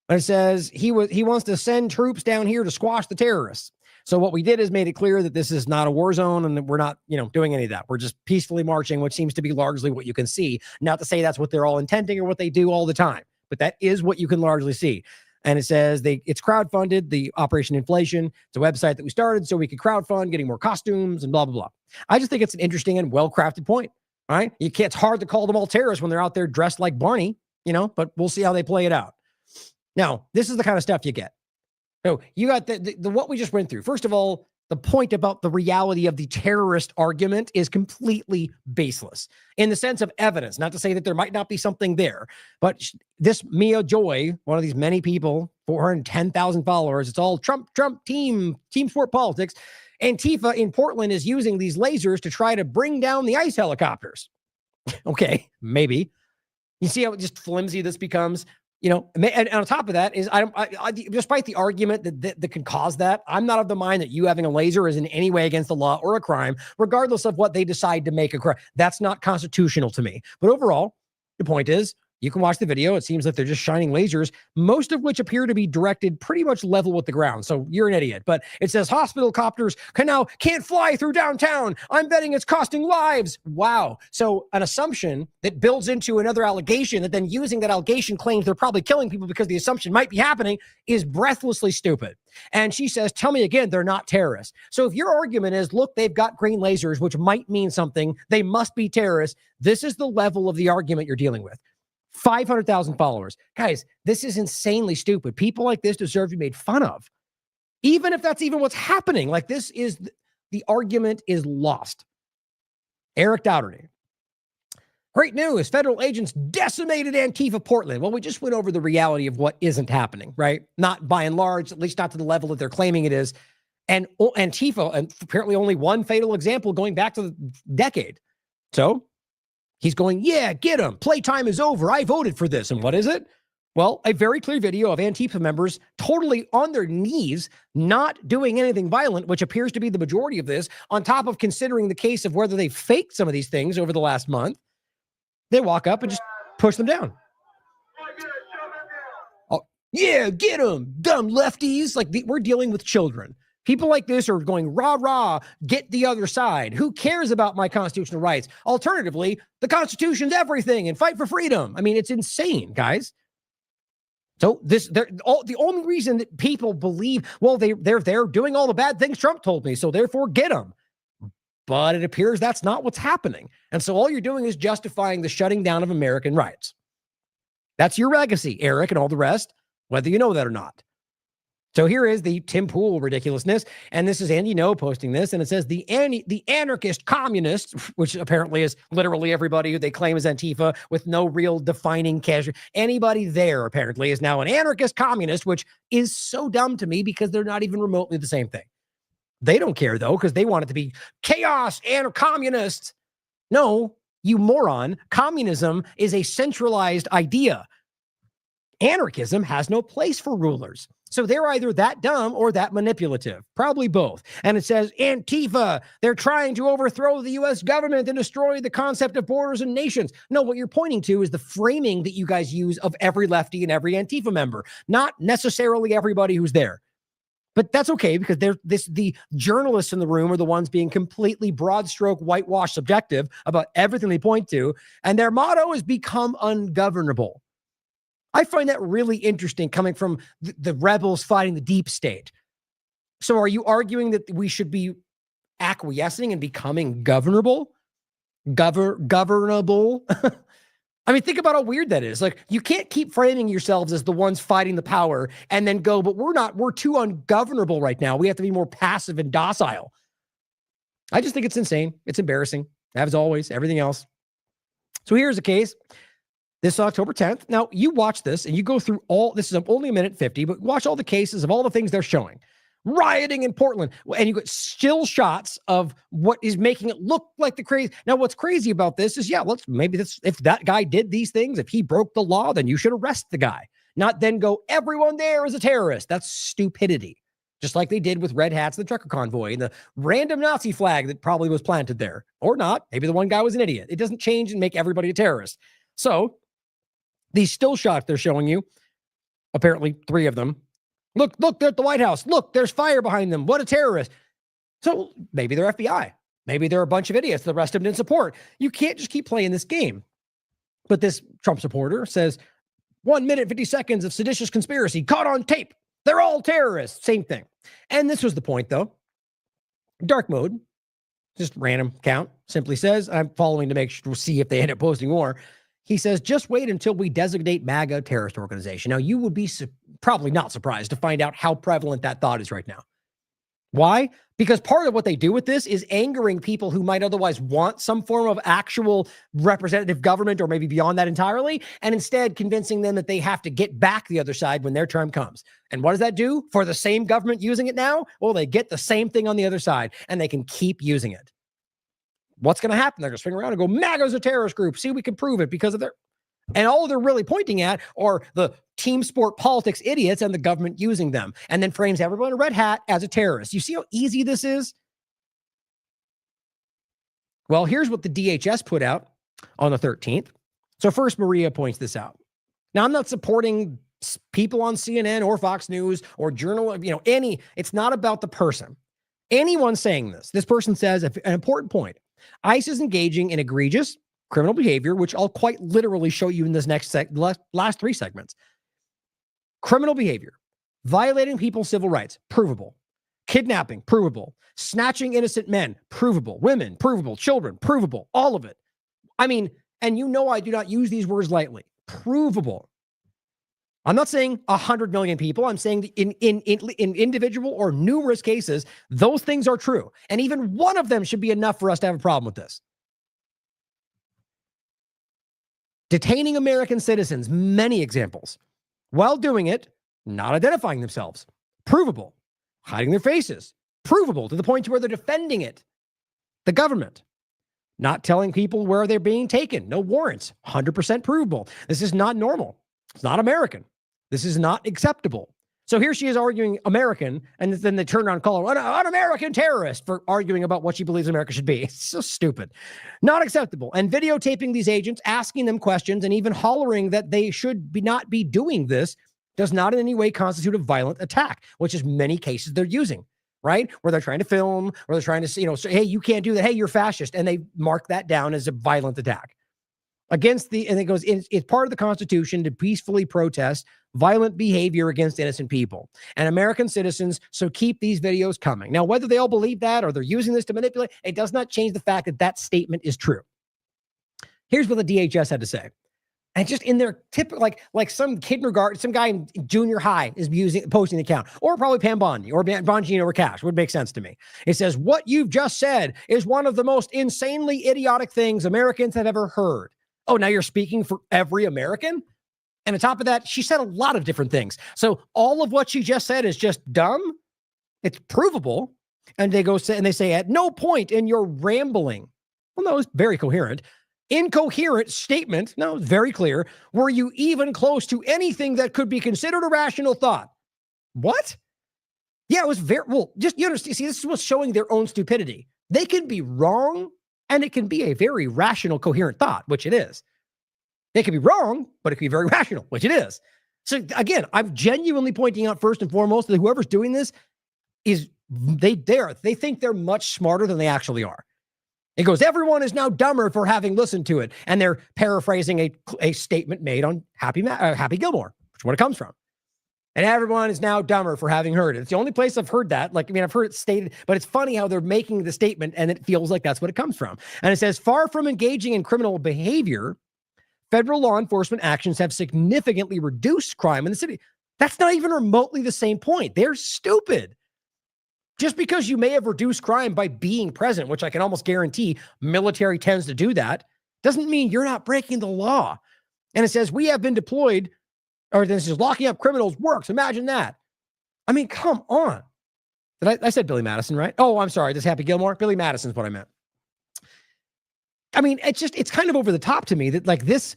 But it says he wants to send troops down here to squash the terrorists. So what we did is made it clear that this is not a war zone and that we're not, doing any of that. We're just peacefully marching, which seems to be largely what you can see. Not to say that's what they're all intending or what they do all the time. but that is what you can largely see. And it says it's crowdfunded, the Operation Inflation. It's a website that we started so we could crowdfund getting more costumes and blah, blah, blah. I just think it's an interesting and well-crafted point, right? It's hard to call them all terrorists when they're out there dressed like Barney, but we'll see how they play it out. Now, this is the kind of stuff you get. So you got the what we just went through. First of all, the point about the reality of the terrorist argument is completely baseless in the sense of evidence. Not to say that there might not be something there, but this Mia Joy, one of these many people, 410,000 followers, it's all Trump, team sport politics. Antifa in Portland is using these lasers to try to bring down the ICE helicopters. Okay, maybe. You see how just flimsy this becomes? And on top of that is, I despite the argument that can cause that, I'm not of the mind that you having a laser is in any way against the law or a crime, regardless of what they decide to make a crime. That's not constitutional to me. But overall, the point is, you can watch the video. It seems like they're just shining lasers, most of which appear to be directed pretty much level with the ground. So you're an idiot. But it says hospital copters can't fly through downtown. I'm betting it's costing lives. Wow. So an assumption that builds into another allegation that then using that allegation claims they're probably killing people because the assumption might be happening is breathlessly stupid. And she says, tell me again, they're not terrorists. So if your argument is, look, they've got green lasers, which might mean something, they must be terrorists. This is the level of the argument you're dealing with. 500,000 followers. Guys, this is insanely stupid. People like this deserve to be made fun of. Even if that's even what's happening. Like this is, the argument is lost. Eric Dougherty. Great news. Federal agents decimated Antifa Portland. Well, we just went over the reality of what isn't happening, right? Not by and large, at least not to the level that they're claiming it is. And Antifa, and apparently only one fatal example going back to the decade. So he's going, yeah, get him. Playtime is over. I voted for this. And what is it? Well, a very clear video of Antifa members totally on their knees, not doing anything violent, which appears to be the majority of this, on top of considering the case of whether they faked some of these things over the last month. They walk up and just push them down. Oh, yeah, get them, dumb lefties. Like we're dealing with children. People like this are going, rah, rah, get the other side. Who cares about my constitutional rights? Alternatively, the Constitution's everything and fight for freedom. I mean, it's insane, guys. So the only reason that people believe, well, they're doing all the bad things Trump told me, so therefore get them. But it appears that's not what's happening. And so all you're doing is justifying the shutting down of American rights. That's your legacy, Eric, and all the rest, whether you know that or not. So here is the Tim Pool ridiculousness, and this is Andy No posting this, and it says the anarchist communists, which apparently is literally everybody who they claim is Antifa with no real defining casual. Anybody there apparently is now an anarchist communist, which is so dumb to me because they're not even remotely the same thing. They don't care though because they want it to be chaos and communists. No, you moron. Communism is a centralized idea. Anarchism has no place for rulers. So they're either that dumb or that manipulative, probably both. And it says Antifa, they're trying to overthrow the U.S. government and destroy the concept of borders and nations. No, what you're pointing to is the framing that you guys use of every lefty and every Antifa member, not necessarily everybody who's there. But that's okay because the journalists in the room are the ones being completely broad stroke, whitewash subjective about everything they point to. And their motto is become ungovernable. I find that really interesting coming from the rebels fighting the deep state. So are you arguing that we should be acquiescing and becoming governable? Governable? I mean, think about how weird that is. Like, you can't keep framing yourselves as the ones fighting the power and then go, but we're too ungovernable right now. We have to be more passive and docile. I just think it's insane. It's embarrassing, as always, everything else. So here's the case. This October 10th. Now, you watch this and you go through this is only 1:50, but watch all the cases of all the things they're showing. Rioting in Portland. And you get still shots of what is making it look like the crazy. Now, what's crazy about this is, if that guy did these things, if he broke the law, then you should arrest the guy. Not then go, everyone there is a terrorist. That's stupidity. Just like they did with red hats and the trucker convoy and the random Nazi flag that probably was planted there. Or not. Maybe the one guy was an idiot. It doesn't change and make everybody a terrorist. So these still shots they're showing you, apparently 3 of them. Look, they're at the White House. Look, there's fire behind them. What a terrorist. So maybe they're FBI. Maybe they're a bunch of idiots. The rest of them didn't support. You can't just keep playing this game. But this Trump supporter says, 1 minute, 50 seconds of seditious conspiracy caught on tape. They're all terrorists. Same thing. And this was the point, though. Dark mode, just random count, simply says, I'm following to make sure we'll see if they end up posting more. He says, just wait until we designate MAGA a terrorist organization. Now, you would be probably not surprised to find out how prevalent that thought is right now. Why? Because part of what they do with this is angering people who might otherwise want some form of actual representative government or maybe beyond that entirely, and instead convincing them that they have to get back the other side when their term comes. And what does that do for the same government using it now? Well, they get the same thing on the other side, and they can keep using it. What's going to happen? They're going to swing around and go, MAGA's a terrorist group. See, we can prove it because of their... And all they're really pointing at are the team sport politics idiots and the government using them, and then frames everyone in a red hat as a terrorist. You see how easy this is? Well, here's what the DHS put out on the 13th. So first, Maria points this out. Now, I'm not supporting people on CNN or Fox News or Journal, it's not about the person. Anyone saying this person says an important point. ICE is engaging in egregious criminal behavior, which I'll quite literally show you in this next last 3 segments. Criminal behavior, violating people's civil rights, provable. Kidnapping, provable. Snatching innocent men, provable. Women, provable. Children, provable. All of it. I mean, and I do not use these words lightly. Provable. I'm not saying 100 million people. I'm saying in individual or numerous cases, those things are true. And even one of them should be enough for us to have a problem with this. Detaining American citizens, many examples. While doing it, not identifying themselves, provable. Hiding their faces, provable to the point to where they're defending it. The government. Not telling people where they're being taken, no warrants, 100% provable. This is not normal. It's not American. This is not acceptable. So here she is arguing American, and then they turn around and call her an American terrorist for arguing about what she believes America should be. It's so stupid. Not acceptable. And videotaping these agents, asking them questions, and even hollering that they should not be doing this does not in any way constitute a violent attack, which is many cases they're using, right? Where they're trying to film, or they're trying to say, hey, you can't do that. Hey, you're fascist. And they mark that down as a violent attack. And it goes, it's part of the Constitution to peacefully protest violent behavior against innocent people and American citizens. So keep these videos coming. Now, whether they all believe that or they're using this to manipulate, it does not change the fact that that statement is true. Here's what the DHS had to say. And just in their like some kindergarten, some guy in junior high is posting the account, or probably Pam Bondi or Bongino or Cash would make sense to me. It says, what you've just said is one of the most insanely idiotic things Americans have ever heard. Oh, now you're speaking for every American? And on top of that, she said a lot of different things. So all of what she just said is just dumb. It's provable. And they say, at no point in your rambling, well, no, it's very coherent, incoherent statement, no, it's very clear, were you even close to anything that could be considered a rational thought? What? Yeah, it was just, you understand, see, this is what's showing their own stupidity. They can be wrong, and it can be a very rational, coherent thought, which it is. They can be wrong, but it can be very rational, which it is. So again, I'm genuinely pointing out first and foremost that whoever's doing this they think they're much smarter than they actually are. It goes, everyone is now dumber for having listened to it. And they're paraphrasing a statement made on Happy Gilmore, which is what it comes from. And everyone is now dumber for having heard it. It's the only place I've heard that. I've heard it stated, but it's funny how they're making the statement and it feels like that's what it comes from. And it says, far from engaging in criminal behavior, federal law enforcement actions have significantly reduced crime in the city. That's not even remotely the same point. They're stupid. Just because you may have reduced crime by being present, which I can almost guarantee military tends to do that, doesn't mean you're not breaking the law. And it says, we have been deployed, or this is locking up criminals works. Imagine that. I mean, come on. I said Billy Madison, right? Oh, I'm sorry. This is Happy Gilmore. Billy Madison's what I meant. I mean, it's kind of over the top to me that this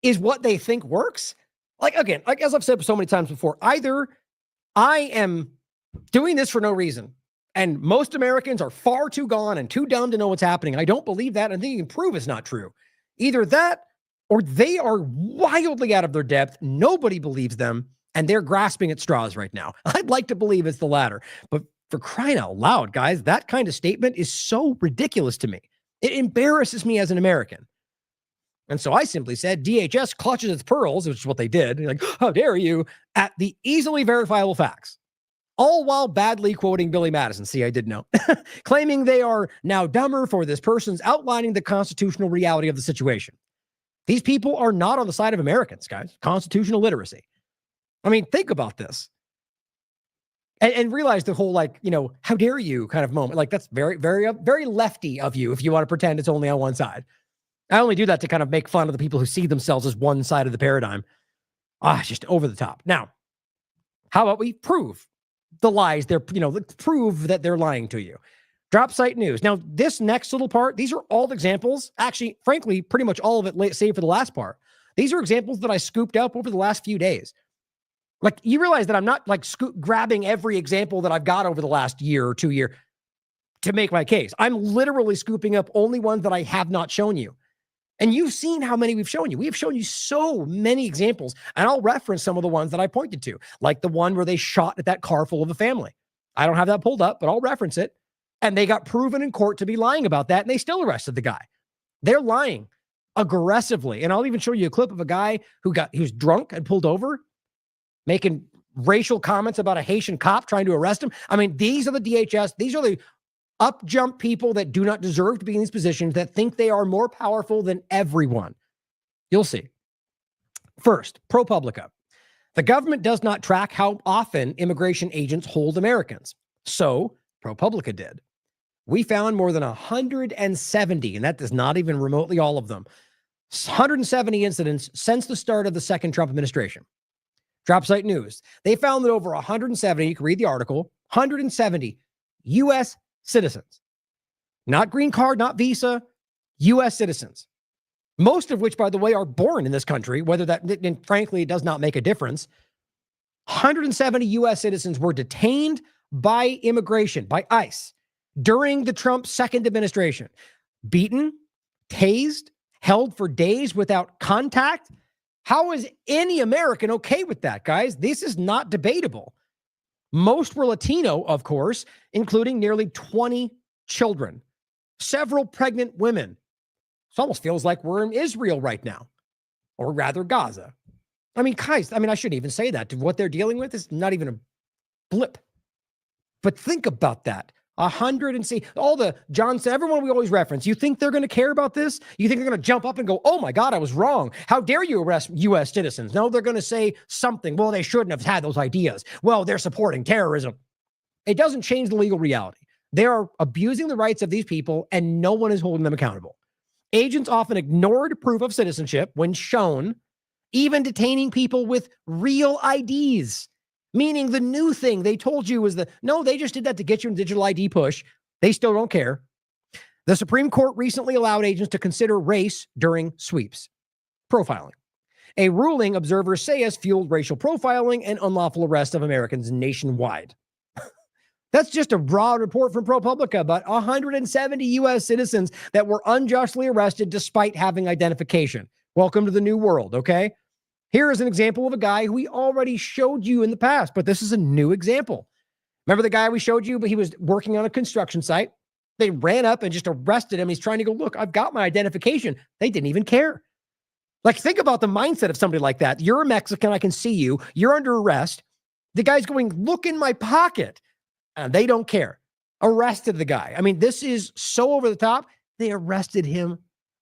is what they think works. Again, as I've said so many times before, either I am doing this for no reason, and most Americans are far too gone and too dumb to know what's happening. And I don't believe that. And I think you can prove it's not true. Either that, or they are wildly out of their depth. Nobody believes them, and they're grasping at straws right now. I'd like to believe it's the latter, but for crying out loud, guys, that kind of statement is so ridiculous to me. It embarrasses me as an American. And so I simply said, DHS clutches its pearls, which is what they did. Like, how dare you, at the easily verifiable facts. All while badly quoting Billy Madison. See, I did know. Claiming they are now dumber for this person's outlining the constitutional reality of the situation. These people are not on the side of Americans, guys. Constitutional literacy. I mean, think about this. And realize the whole, like, you know, how dare you kind of moment. Like, that's very, very, very lefty of you if you want to pretend it's only on one side. I only do that to kind of make fun of the people who see themselves as one side of the paradigm. It's just over the top. Now, how about we prove the lies they're, you know, prove that they're lying to you. Drop site news. Now, this next little part, these are all examples. Actually, frankly, pretty much all of it, save for the last part. These are examples that I scooped up over the last few days. Like, you realize that I'm not like grabbing every example that I've got over the last year or 2 year to make my case. I'm literally scooping up only ones that I have not shown you. And you've seen how many we've shown you. We have shown you so many examples, and I'll reference some of the ones that I pointed to, like the one where they shot at that car full of a family. I don't have that pulled up, but I'll reference it. And they got proven in court to be lying about that, and they still arrested the guy. They're lying aggressively. And I'll even show you a clip of a guy who was drunk and pulled over, making racial comments about a Haitian cop trying to arrest him. I mean, these are the DHS. These are the up jump people that do not deserve to be in these positions, that think they are more powerful than everyone. You'll see. First, ProPublica. The government does not track how often immigration agents hold Americans. So ProPublica did. We found more than 170, and that is not even remotely all of them, 170 incidents since the start of the second Trump administration. Drop site news. They found that over 170, you can read the article, 170 U.S. citizens, not green card, not visa, U.S. citizens, most of which, by the way, are born in this country, whether that, and frankly, it does not make a difference. 170 U.S. citizens were detained by immigration, by ICE, during the Trump second administration, beaten, tased, held for days without contact. How is any American okay with that, guys? This is not debatable. Most were Latino, of course, including nearly 20 children, several pregnant women. It almost feels like we're in Israel right now, or rather Gaza. I mean, guys, I shouldn't even say that. What they're dealing with is not even a blip. But think about that. 100 and see all the Johnson, everyone we always reference. You think they're going to care about this? You think they're going to jump up and go, oh my God, I was wrong. How dare you arrest U.S. citizens? No, they're going to say something. Well, they shouldn't have had those ideas. Well, they're supporting terrorism. It doesn't change the legal reality. They are abusing the rights of these people, and no one is holding them accountable. Agents often ignored proof of citizenship when shown, even detaining people with real IDs. Meaning the new thing they told you was no, they just did that to get you in digital ID push. They still don't care. The Supreme Court recently allowed agents to consider race during sweeps. Profiling. A ruling observers say has fueled racial profiling and unlawful arrest of Americans nationwide. That's just a raw report from ProPublica about 170 U.S. citizens that were unjustly arrested despite having identification. Welcome to the new world, okay? Here is an example of a guy who we already showed you in the past, but this is a new example. Remember the guy we showed you, but he was working on a construction site. They ran up and just arrested him. He's trying to go, look, I've got my identification. They didn't even care. Like, think about the mindset of somebody like that. You're a Mexican. I can see you. You're under arrest. The guy's going, look in my pocket. And they don't care. Arrested the guy. I mean, this is so over the top. They arrested him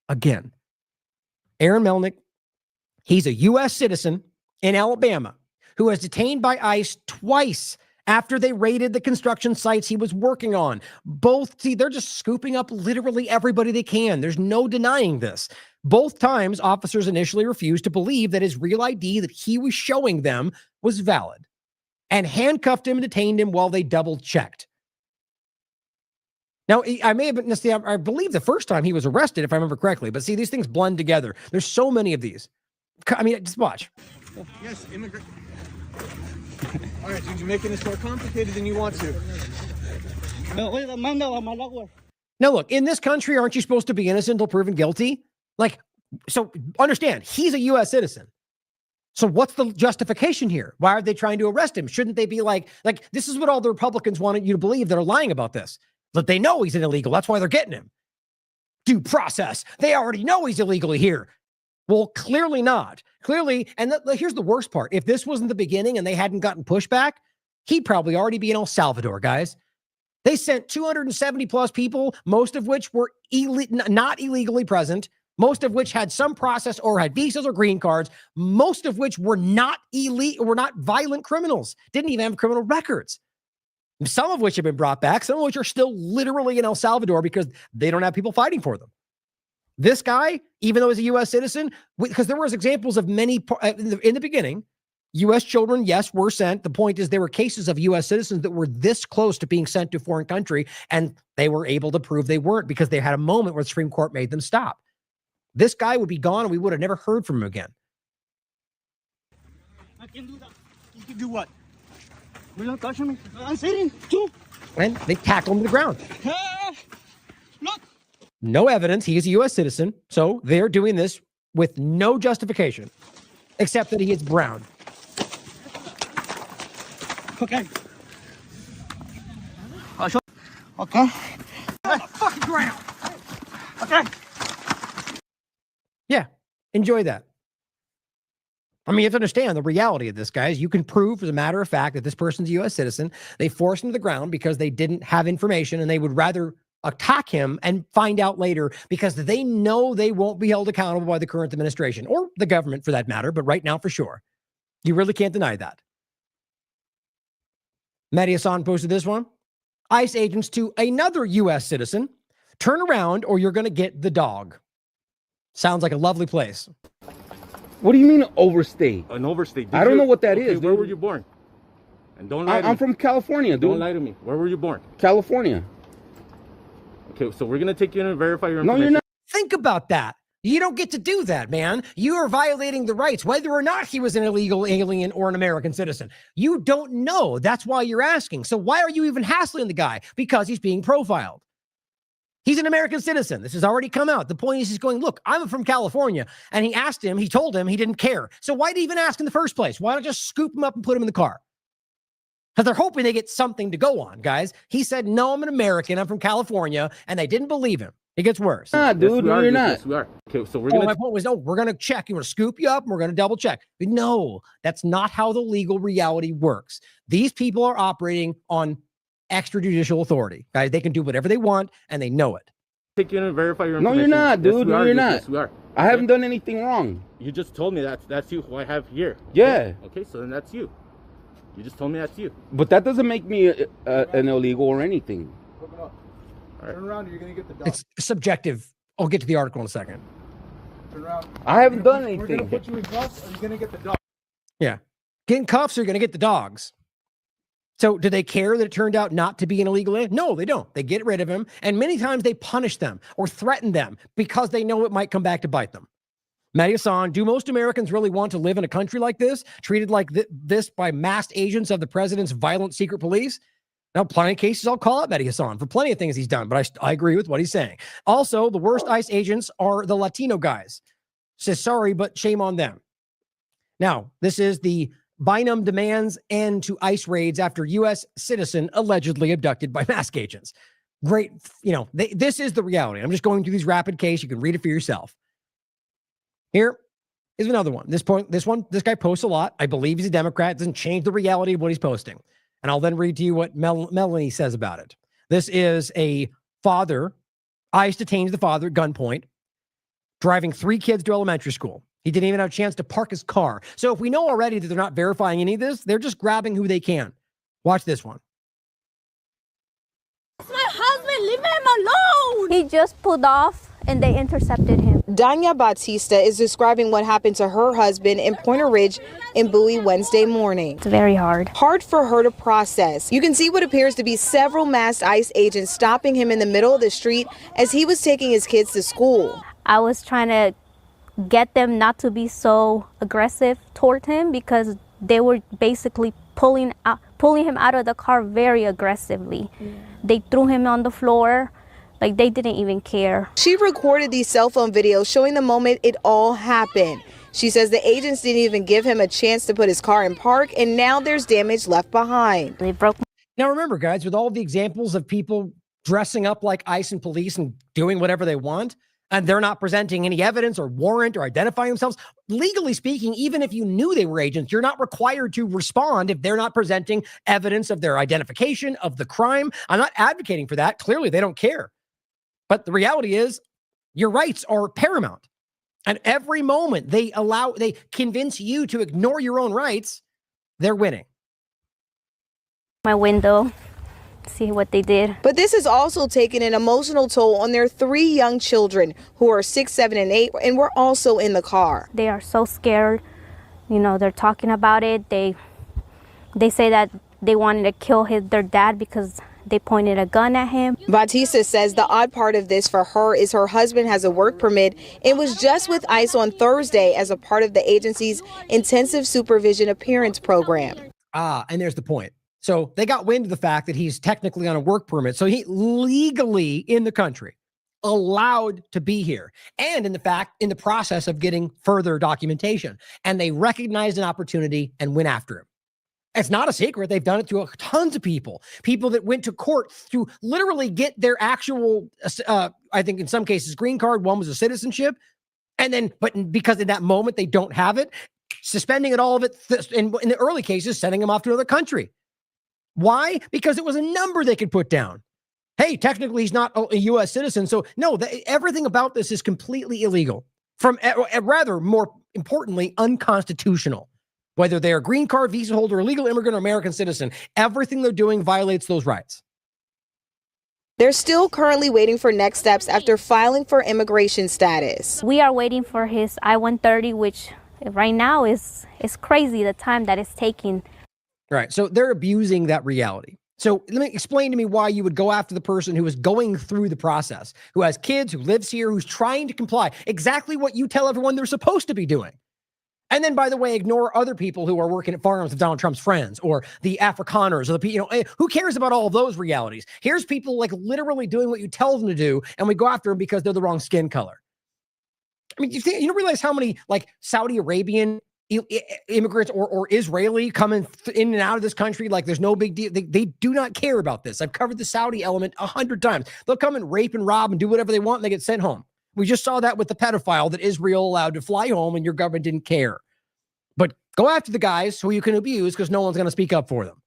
again. Aaron Melnick. He's a U.S. citizen in Alabama who was detained by ICE twice after they raided the construction sites he was working on. They're just scooping up literally everybody they can. There's no denying this. Both times, officers initially refused to believe that his real ID that he was showing them was valid and handcuffed him and detained him while they double-checked. Now, I believe the first time he was arrested, if I remember correctly, but see, these things blend together. There's so many of these. I mean, just watch. Yes, immigrant. All right, so you're making this more complicated than you want to. Now, look, in this country, aren't you supposed to be innocent until proven guilty? Like, so understand, he's a U.S. citizen. So what's the justification here? Why are they trying to arrest him? Shouldn't they be like this is what all the Republicans wanted you to believe that are lying about this. That they know he's an illegal. That's why they're getting him. Due process. They already know he's illegally here. Well, clearly not. Clearly, and here's the worst part. If this wasn't the beginning and they hadn't gotten pushback, he'd probably already be in El Salvador, guys. They sent 270 plus people, most of which were not illegally present, most of which had some process or had visas or green cards, most of which were not violent criminals, didn't even have criminal records. Some of which have been brought back, some of which are still literally in El Salvador because they don't have people fighting for them. This guy, even though he's a U.S. citizen, because there was examples of many in the beginning, U.S. children, yes, were sent. The point is there were cases of U.S. citizens that were this close to being sent to a foreign country, and they were able to prove they weren't because they had a moment where the Supreme Court made them stop. This guy would be gone, and we would have never heard from him again. I can do that. You can do what? You're not touching me. I'm sitting too. And they tackle him to the ground. Look. No evidence. He is a U.S. citizen, so they're doing this with no justification, except that he is brown. Okay. Okay. Fucking ground. Okay. Yeah, enjoy that. I mean, you have to understand the reality of this, guys. You can prove, as a matter of fact, that this person's a U.S. citizen. They forced him to the ground because they didn't have information, and they would rather attack him and find out later because they know they won't be held accountable by the current administration or the government for that matter, but right now for sure. You really can't deny that. Mehdi Hassan posted this one. ICE agents to another U.S. citizen. Turn around or you're going to get the dog. Sounds like a lovely place. What do you mean overstay? An overstay. I don't know what that is. Where were you born? And don't lie to me. I'm from California, dude. Don't lie to me. Where were you born? California. Okay, so we're going to take you in and verify your information. No, you're not. Think about that. You don't get to do that, man. You are violating the rights, whether or not he was an illegal alien or an American citizen. You don't know. That's why you're asking. So why are you even hassling the guy? Because he's being profiled. He's an American citizen. This has already come out. The point is he's going, look, I'm from California. And he told him he didn't care. So why did he even ask in the first place? Why not just scoop him up and put him in the car? Because they're hoping they get something to go on, guys. He said, no, I'm an American. I'm from California. And they didn't believe him. It gets worse. Nah, dude, no, you're not. Yes, we are. Okay, so we're going to... My point was, no, we're going to check. You want to scoop you up and we're going to double check. But no, that's not how the legal reality works. These people are operating on extrajudicial authority. Guys, they can do whatever they want and they know it. Take you in and verify your No, information. you're not, dude. No, you're not. Yes, we are. I haven't done anything wrong. You just told me that's you who I have here. Yeah. Okay, so then that's you. You just told me that's you. But that doesn't make me an illegal or anything. All right. Turn around or you're going to get the dog. It's subjective. I'll get to the article in a second. Turn around. I haven't done anything. We're going to put you in cuffs or you're going to get the dog. Yeah. Getting cuffs or you're going to get the dogs. So do they care that it turned out not to be an illegal alien? No, they don't. They get rid of him. And many times they punish them or threaten them because they know it might come back to bite them. Mehdi Hassan, do most Americans really want to live in a country like this, treated like this by masked agents of the president's violent secret police? Now, plenty of cases I'll call out Mehdi Hassan for plenty of things he's done, but I agree with what he's saying. Also, the worst ICE agents are the Latino guys. Says sorry, but shame on them. Now, this is the Bynum demands end to ICE raids after U.S. citizen allegedly abducted by mask agents. Great, this is the reality. I'm just going through these rapid case. You can read it for yourself. Here is another one. This guy posts a lot. I believe he's a Democrat. It doesn't change the reality of what he's posting. And I'll then read to you what Melanie says about it. This is a father. ICE detains the father at gunpoint, driving 3 kids to elementary school. He didn't even have a chance to park his car. So if we know already that they're not verifying any of this, they're just grabbing who they can. Watch this one. It's my husband. Leave him alone. He just pulled off and they intercepted him. Danya Batista is describing what happened to her husband in Pointer Ridge in Bowie Wednesday morning. It's very hard. Hard for her to process. You can see what appears to be several masked ICE agents stopping him in the middle of the street as he was taking his kids to school. I was trying to get them not to be so aggressive toward him because they were basically pulling him out of the car very aggressively. Yeah. They threw him on the floor. Like they didn't even care. She recorded these cell phone videos showing the moment it all happened. She says the agents didn't even give him a chance to put his car in park, and now there's damage left behind. They broke. Now remember, guys, with all the examples of people dressing up like ICE and police and doing whatever they want, and they're not presenting any evidence or warrant or identifying themselves, legally speaking, even if you knew they were agents, you're not required to respond if they're not presenting evidence of their identification of the crime. I'm not advocating for that. Clearly, they don't care. But the reality is your rights are paramount. And every moment they convince you to ignore your own rights, they're winning. My window, see what they did. But this has also taken an emotional toll on their 3 young children who are 6, 7, and 8 and were also in the car. They are so scared. You know, they're talking about it. They say that they wanted to kill their dad because they pointed a gun at him. Bautista says the odd part of this for her is her husband has a work permit and was just with ICE on Thursday as a part of the agency's intensive supervision appearance program. And there's the point. So they got wind of the fact that he's technically on a work permit. So he legally in the country, allowed to be here, and in the process of getting further documentation. And they recognized an opportunity and went after him. It's not a secret. They've done it to tons of people that went to court to literally get their actual, I think in some cases, green card. One was a citizenship. And then, but because in that moment they don't have it, suspending it all of it. In the early cases, sending them off to another country. Why? Because it was a number they could put down. Hey, technically he's not a U.S. citizen. So no, everything about this is completely illegal. Rather, more importantly, unconstitutional. Whether they're a green card, visa holder, illegal immigrant, or American citizen, everything they're doing violates those rights. They're still currently waiting for next steps after filing for immigration status. We are waiting for his I-130, which right now is crazy, the time that it's taking. Right. So they're abusing that reality. So let me explain to me why you would go after the person who is going through the process, who has kids, who lives here, who's trying to comply. Exactly what you tell everyone they're supposed to be doing. And then, by the way, ignore other people who are working at farms of Donald Trump's friends or the Afrikaners or the, who cares about all of those realities? Here's people like literally doing what you tell them to do, and we go after them because they're the wrong skin color. I mean, you don't realize how many like Saudi Arabian immigrants or Israeli coming in and out of this country like there's no big deal. They do not care about this. I've covered the Saudi element 100 times. They'll come and rape and rob and do whatever they want and they get sent home. We just saw that with the pedophile that Israel allowed to fly home and your government didn't care. But go after the guys who you can abuse because no one's going to speak up for them.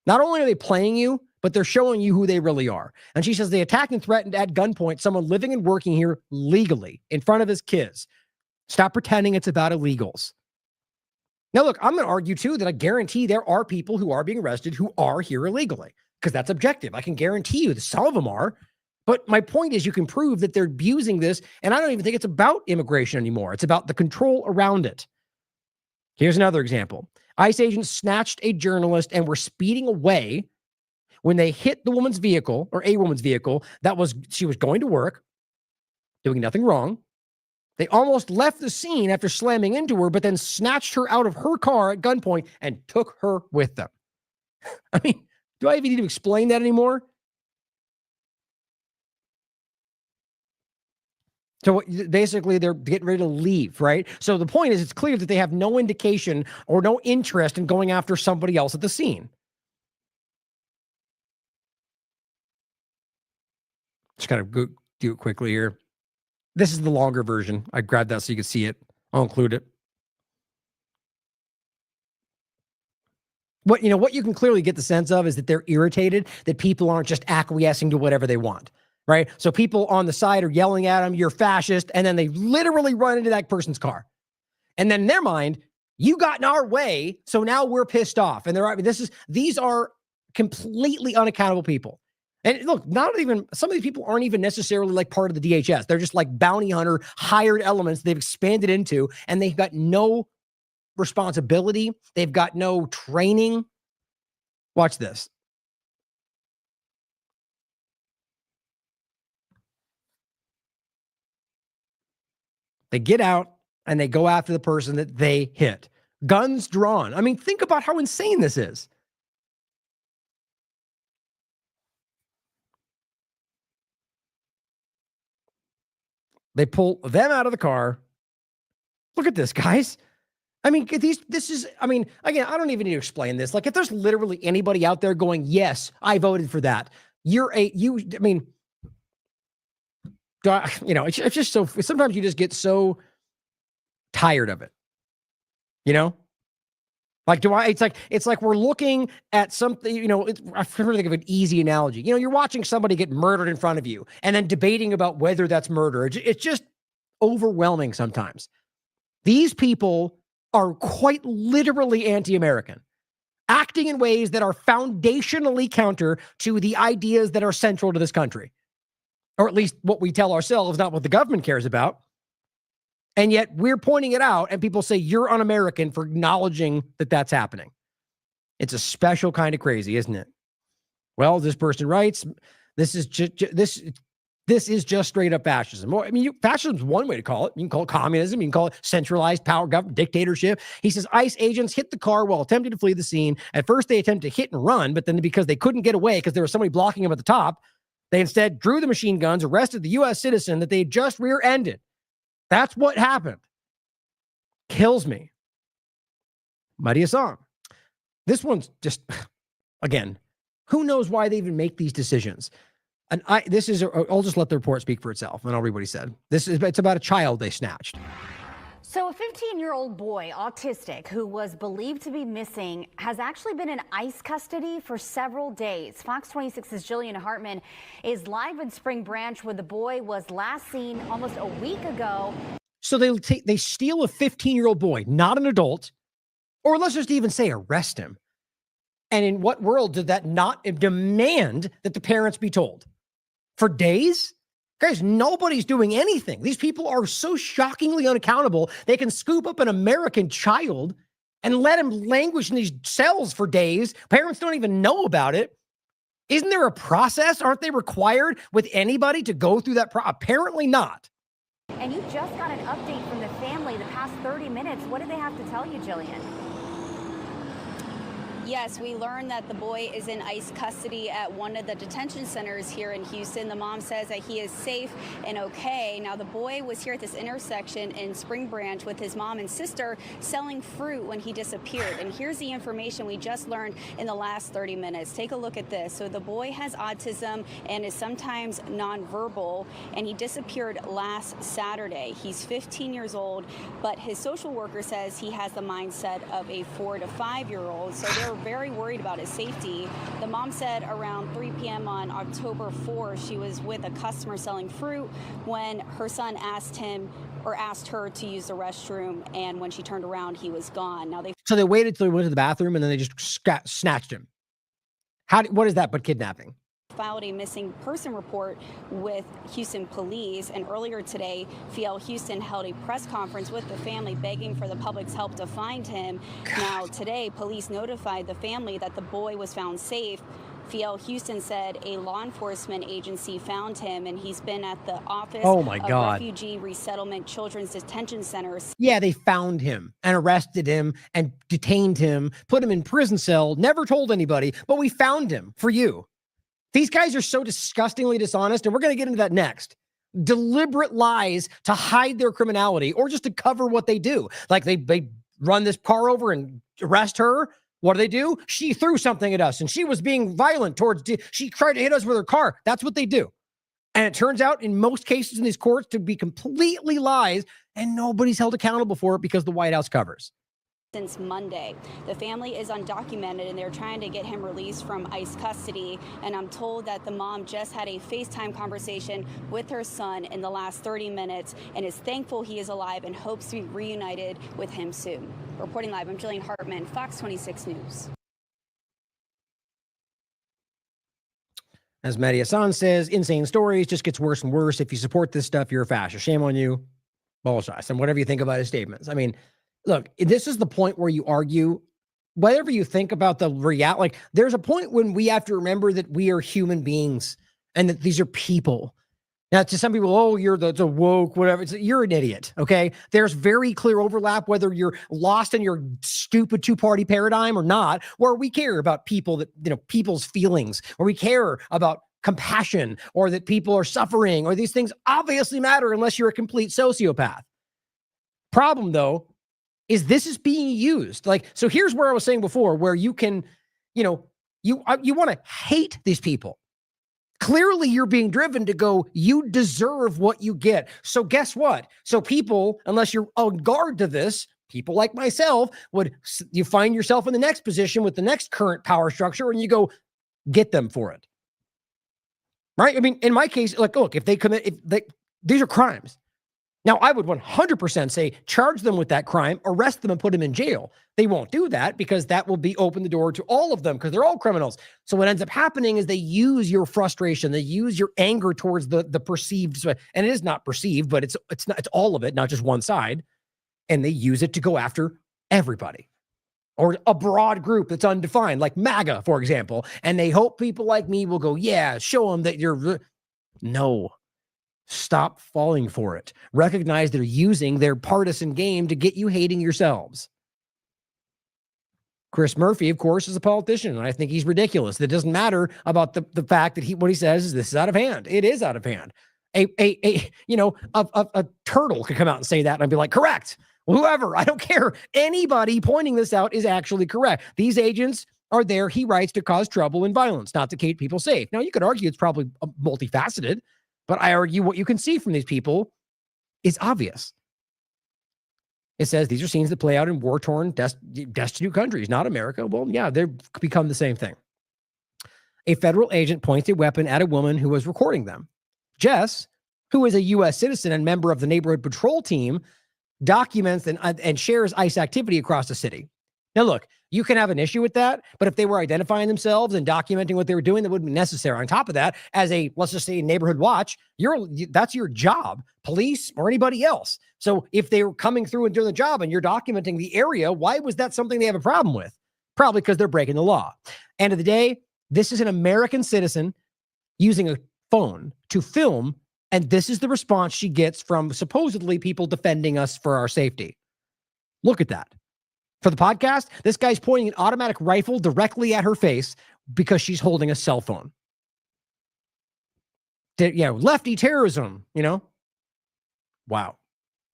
Not only are they playing you, but they're showing you who they really are. And she says they attacked and threatened at gunpoint someone living and working here legally in front of his kids. Stop pretending it's about illegals. Now, look, I'm going to argue, too, that I guarantee there are people who are being arrested who are here illegally because that's objective. I can guarantee you that some of them are. But my point is you can prove that they're abusing this. And I don't even think it's about immigration anymore. It's about the control around it. Here's another example. ICE agents snatched a journalist and were speeding away when they hit the woman's vehicle or a woman's vehicle. She was going to work, doing nothing wrong. They almost left the scene after slamming into her, but then snatched her out of her car at gunpoint and took her with them. I mean, do I even need to explain that anymore? So basically, they're getting ready to leave, right? So the point is, it's clear that they have no indication or no interest in going after somebody else at the scene. Just kind of do it quickly here. This is the longer version. I grabbed that so you can see it. I'll include it. What you can clearly get the sense of is that they're irritated that people aren't just acquiescing to whatever they want. Right? So people on the side are yelling at them, you're fascist, and then they literally run into that person's car. And then in their mind, you got in our way, so now we're pissed off. And these are completely unaccountable people. And look, some of these people aren't even necessarily like part of the DHS. They're just like bounty hunter hired elements they've expanded into, and they've got no responsibility. They've got no training. Watch this. They get out and they go after the person that they hit. Guns drawn. I mean, think about how insane this is. They pull them out of the car. Look at this, guys. I mean, again, I don't even need to explain this. Like, if there's literally anybody out there going, yes, I voted for that. It's just so, sometimes you just get so tired of it, Like, it's like we're looking at something, I'm trying to think of an easy analogy. You're watching somebody get murdered in front of you and then debating about whether that's murder. It's just overwhelming sometimes. These people are quite literally anti-American, acting in ways that are foundationally counter to the ideas that are central to this country, or at least what we tell ourselves, not what the government cares about. And yet we're pointing it out, and people say you're un-American for acknowledging that that's happening. It's a special kind of crazy, isn't it? Well, this person writes, this is just straight up fascism. Well, fascism is one way to call it. You can call it communism. You can call it centralized power government, dictatorship. He says ICE agents hit the car while attempting to flee the scene. At first, they attempted to hit and run, but then because they couldn't get away because there was somebody blocking them at the top, they instead drew the machine guns, arrested the U.S. citizen that they had just rear-ended. That's what happened. Kills me. Mighty song. This one's just, again, who knows why they even make these decisions? And I'll just let the report speak for itself, and I'll read what he said. It's about a child they snatched. So a 15-year-old boy, autistic, who was believed to be missing, has actually been in ICE custody for several days. Fox 26's Jillian Hartman is live in Spring Branch, where the boy was last seen almost a week ago. So they steal a 15-year-old boy, not an adult, or let's just even say arrest him. And in what world did that not demand that the parents be told? For days? Guys, nobody's doing anything. These people are so shockingly unaccountable. They can scoop up an American child and let him languish in these cells for days. Parents don't even know about it. Isn't there a process? Aren't they required with anybody to go through that? Apparently not. And you just got an update from the family the past 30 minutes. What did they have to tell you, Jillian? Yes, we learned that the boy is in ICE custody at one of the detention centers here in Houston. The mom says that he is safe and okay. Now, the boy was here at this intersection in Spring Branch with his mom and sister selling fruit when he disappeared. And here's the information we just learned in the last 30 minutes. Take a look at this. So the boy has autism and is sometimes nonverbal, and he disappeared last Saturday. He's 15 years old, but his social worker says he has the mindset of a 4 to 5-year-old. So they're very worried about his safety. The mom said around 3 p.m. on October 4th, she was with a customer selling fruit when her son asked her to use the restroom, and when she turned around, he was gone. So they waited till he went to the bathroom, and then they just snatched him. What is that but kidnapping? Filed a missing person report with Houston police, and earlier today, Fiel Houston held a press conference with the family begging for the public's help to find him. Now, today, police notified the family that the boy was found safe. Fiel Houston said a law enforcement agency found him, and he's been at the office of Refugee Resettlement Children's Detention Centers. Yeah, they found him and arrested him and detained him, put him in prison cell, never told anybody, but we found him for you. These guys are so disgustingly dishonest, and we're going to get into that next. Deliberate lies to hide their criminality or just to cover what they do. Like they run this car over and arrest her. What do? She threw something at us, and she was being violent she tried to hit us with her car. That's what they do. And it turns out in most cases in these courts to be completely lies, and nobody's held accountable for it because the White House covers. Since Monday. The family is undocumented, and they're trying to get him released from ICE custody. And I'm told that the mom just had a FaceTime conversation with her son in the last 30 minutes and is thankful he is alive and hopes to be reunited with him soon. Reporting live, I'm Jillian Hartman, Fox 26 News. As Mehdi Hassan says, insane stories just gets worse and worse. If you support this stuff, you're a fascist. Shame on you. Bullshit. And whatever you think about his statements. I mean, look, this is the point where you argue, whatever you think about the reality, like there's a point when we have to remember that we are human beings and that these are people. Now, to some people, oh, you're the woke, whatever. You're an idiot, okay? There's very clear overlap, whether you're lost in your stupid two-party paradigm or not, where we care about people people's feelings, or we care about compassion, or that people are suffering, or these things obviously matter unless you're a complete sociopath. Problem, though, is this is being used. So here's where I was saying before, where you can, you want to hate these people. Clearly, you're being driven to go, you deserve what you get. So guess what? So people, unless you're on guard to this, people like myself, you find yourself in the next position with the next current power structure and you go, get them for it. Right? I mean, in my case, like, look, if they commit, these are crimes. Now, I would 100% say charge them with that crime, arrest them and put them in jail. They won't do that because that will be open the door to all of them because they're all criminals. So what ends up happening is they use your frustration, they use your anger towards the perceived, and it is not perceived, but it's all of it, not just one side, and they use it to go after everybody or a broad group that's undefined, like MAGA, for example, and they hope people like me will go, yeah, show them that you're no. Stop falling for it. Recognize they're using their partisan game to get you hating yourselves. Chris Murphy, of course, is a politician, and I think he's ridiculous. It doesn't matter about the fact that what he says is this is out of hand. It is out of hand. A turtle could come out and say that, and I'd be like, correct. Whoever, I don't care. Anybody pointing this out is actually correct. These agents are there, he writes, to cause trouble and violence, not to keep people safe. Now, you could argue it's probably multifaceted, but I argue what you can see from these people is obvious. It says these are scenes that play out in war-torn, destitute countries, not America. Well, yeah, they've become the same thing. A federal agent points a weapon at a woman who was recording them. Jess, who is a U.S. citizen and member of the neighborhood patrol team, documents and shares ICE activity across the city. Now, look, you can have an issue with that, but if they were identifying themselves and documenting what they were doing, that wouldn't be necessary. On top of that, as let's just say, neighborhood watch, that's your job, police or anybody else. So if they were coming through and doing the job and you're documenting the area, why was that something they have a problem with? Probably because they're breaking the law. End of the day, this is an American citizen using a phone to film, and this is the response she gets from supposedly people defending us for our safety. Look at that. For the podcast, this guy's pointing an automatic rifle directly at her face because she's holding a cell phone. Lefty terrorism, Wow.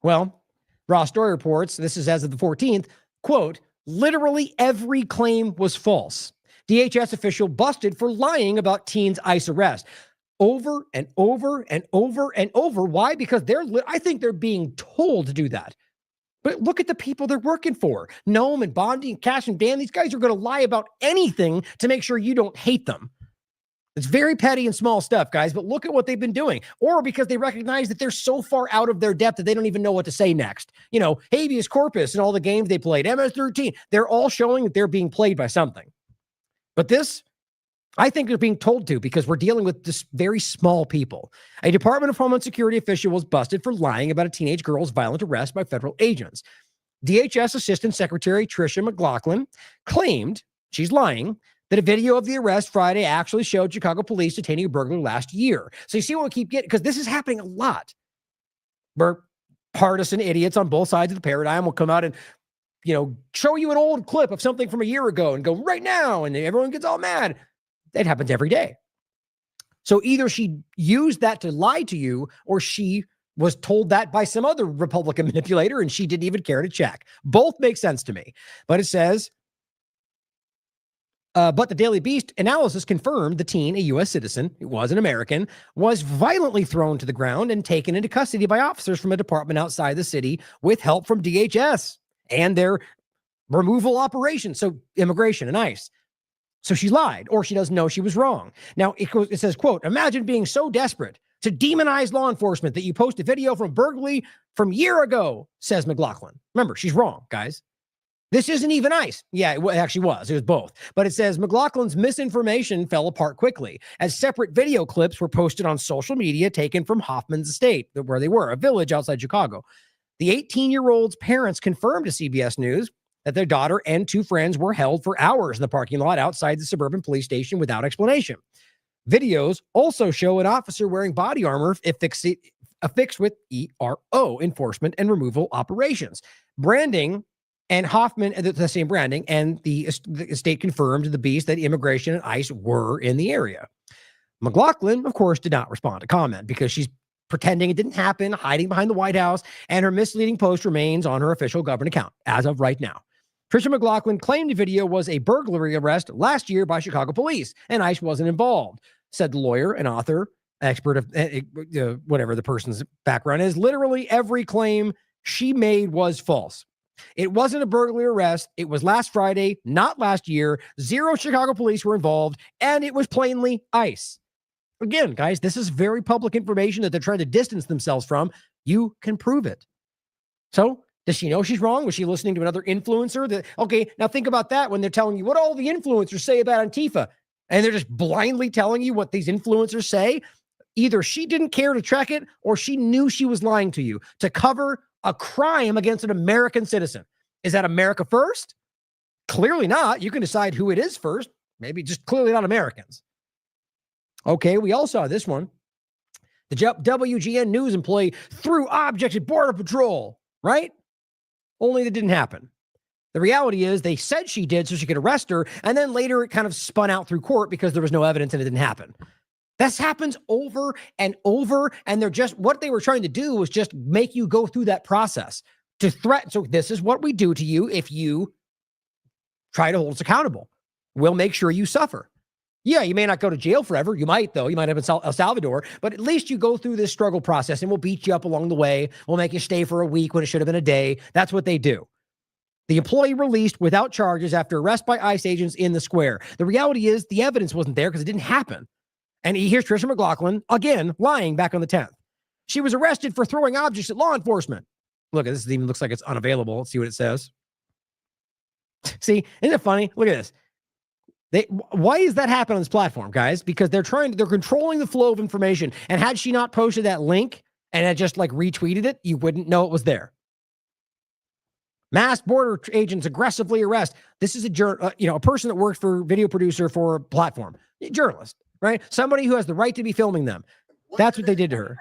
Well, Raw Story reports, this is as of the 14th, quote, literally every claim was false. DHS official busted for lying about teen's ICE arrest. Over and over and over and over. Why? Because I think they're being told to do that. But look at the people they're working for. Noam and Bondi and Cash and Dan, these guys are going to lie about anything to make sure you don't hate them. It's very petty and small stuff, guys, but look at what they've been doing. Or because they recognize that they're so far out of their depth that they don't even know what to say next. Habeas corpus and all the games they played, MS-13, they're all showing that they're being played by something. But this, I think they're being told to because we're dealing with this very small people. A Department of Homeland Security official was busted for lying about a teenage girl's violent arrest by federal agents. DHS Assistant Secretary Tricia McLaughlin claimed, she's lying, that a video of the arrest Friday actually showed Chicago police detaining a burglar last year. So you see what we keep getting, because this is happening a lot. Where partisan idiots on both sides of the paradigm will come out and show you an old clip of something from a year ago and go right now, and everyone gets all mad. That happens every day. So either she used that to lie to you, or she was told that by some other Republican manipulator and she didn't even care to check. Both make sense to me. But it says, but the Daily Beast analysis confirmed the teen, a U.S. citizen, it was an American, was violently thrown to the ground and taken into custody by officers from a department outside the city with help from DHS and their removal operation. So immigration and ICE. So she lied, or she doesn't know she was wrong. Now, it says, quote, imagine being so desperate to demonize law enforcement that you post a video from burglary from a year ago, says McLaughlin. Remember, she's wrong, guys. This isn't even ICE. Yeah, it actually was. It was both. But it says McLaughlin's misinformation fell apart quickly as separate video clips were posted on social media taken from Hoffman's estate, where they were, a village outside Chicago. The 18-year-old's parents confirmed to CBS News that their daughter and two friends were held for hours in the parking lot outside the suburban police station without explanation. Videos also show an officer wearing body armor affixed with ERO, Enforcement and Removal Operations. Branding and Hoffman, the same branding, and the state confirmed to the Beast that immigration and ICE were in the area. McLaughlin, of course, did not respond to comment because she's pretending it didn't happen, hiding behind the White House, and her misleading post remains on her official government account as of right now. Tricia McLaughlin claimed the video was a burglary arrest last year by Chicago police, and ICE wasn't involved. said the lawyer, an author, expert of whatever the person's background is. Literally every claim she made was false. It wasn't a burglary arrest. It was last Friday, not last year. 0 Chicago police were involved, and it was plainly ICE. Again, guys, this is very public information that they're trying to distance themselves from. You can prove it. So, does she know she's wrong? Was she listening to another influencer? Okay, now think about that when they're telling you what all the influencers say about Antifa, and they're just blindly telling you what these influencers say. Either she didn't care to check it, or she knew she was lying to you to cover a crime against an American citizen. Is that America first? Clearly not. You can decide who it is first. Maybe just clearly not Americans. Okay, we all saw this one. The WGN News employee threw objects at Border Patrol, right? Only that didn't happen. The reality is they said she did so she could arrest her, and then later it kind of spun out through court because there was no evidence and it didn't happen. This happens over and over, and what they were trying to do was just make you go through that process to threaten. So this is what we do to you if you try to hold us accountable. We'll make sure you suffer. Yeah, you may not go to jail forever. You might, though. You might have in El Salvador, but at least you go through this struggle process, and we'll beat you up along the way. We'll make you stay for a week when it should have been a day. That's what they do. The employee released without charges after arrest by ICE agents in the square. The reality is the evidence wasn't there because it didn't happen. And here's Tricia McLaughlin, again, lying back on the 10th. She was arrested for throwing objects at law enforcement. Look, this even looks like it's unavailable. Let's see what it says. See, isn't it funny? Look at this. Why is that happening on this platform, guys? Because they're controlling the flow of information. And had she not posted that link and had just like retweeted it, you wouldn't know it was there. Masked border agents aggressively arrest. This is a person that works for video producer for a platform, a journalist, right? Somebody who has the right to be filming them. That's what they did to her.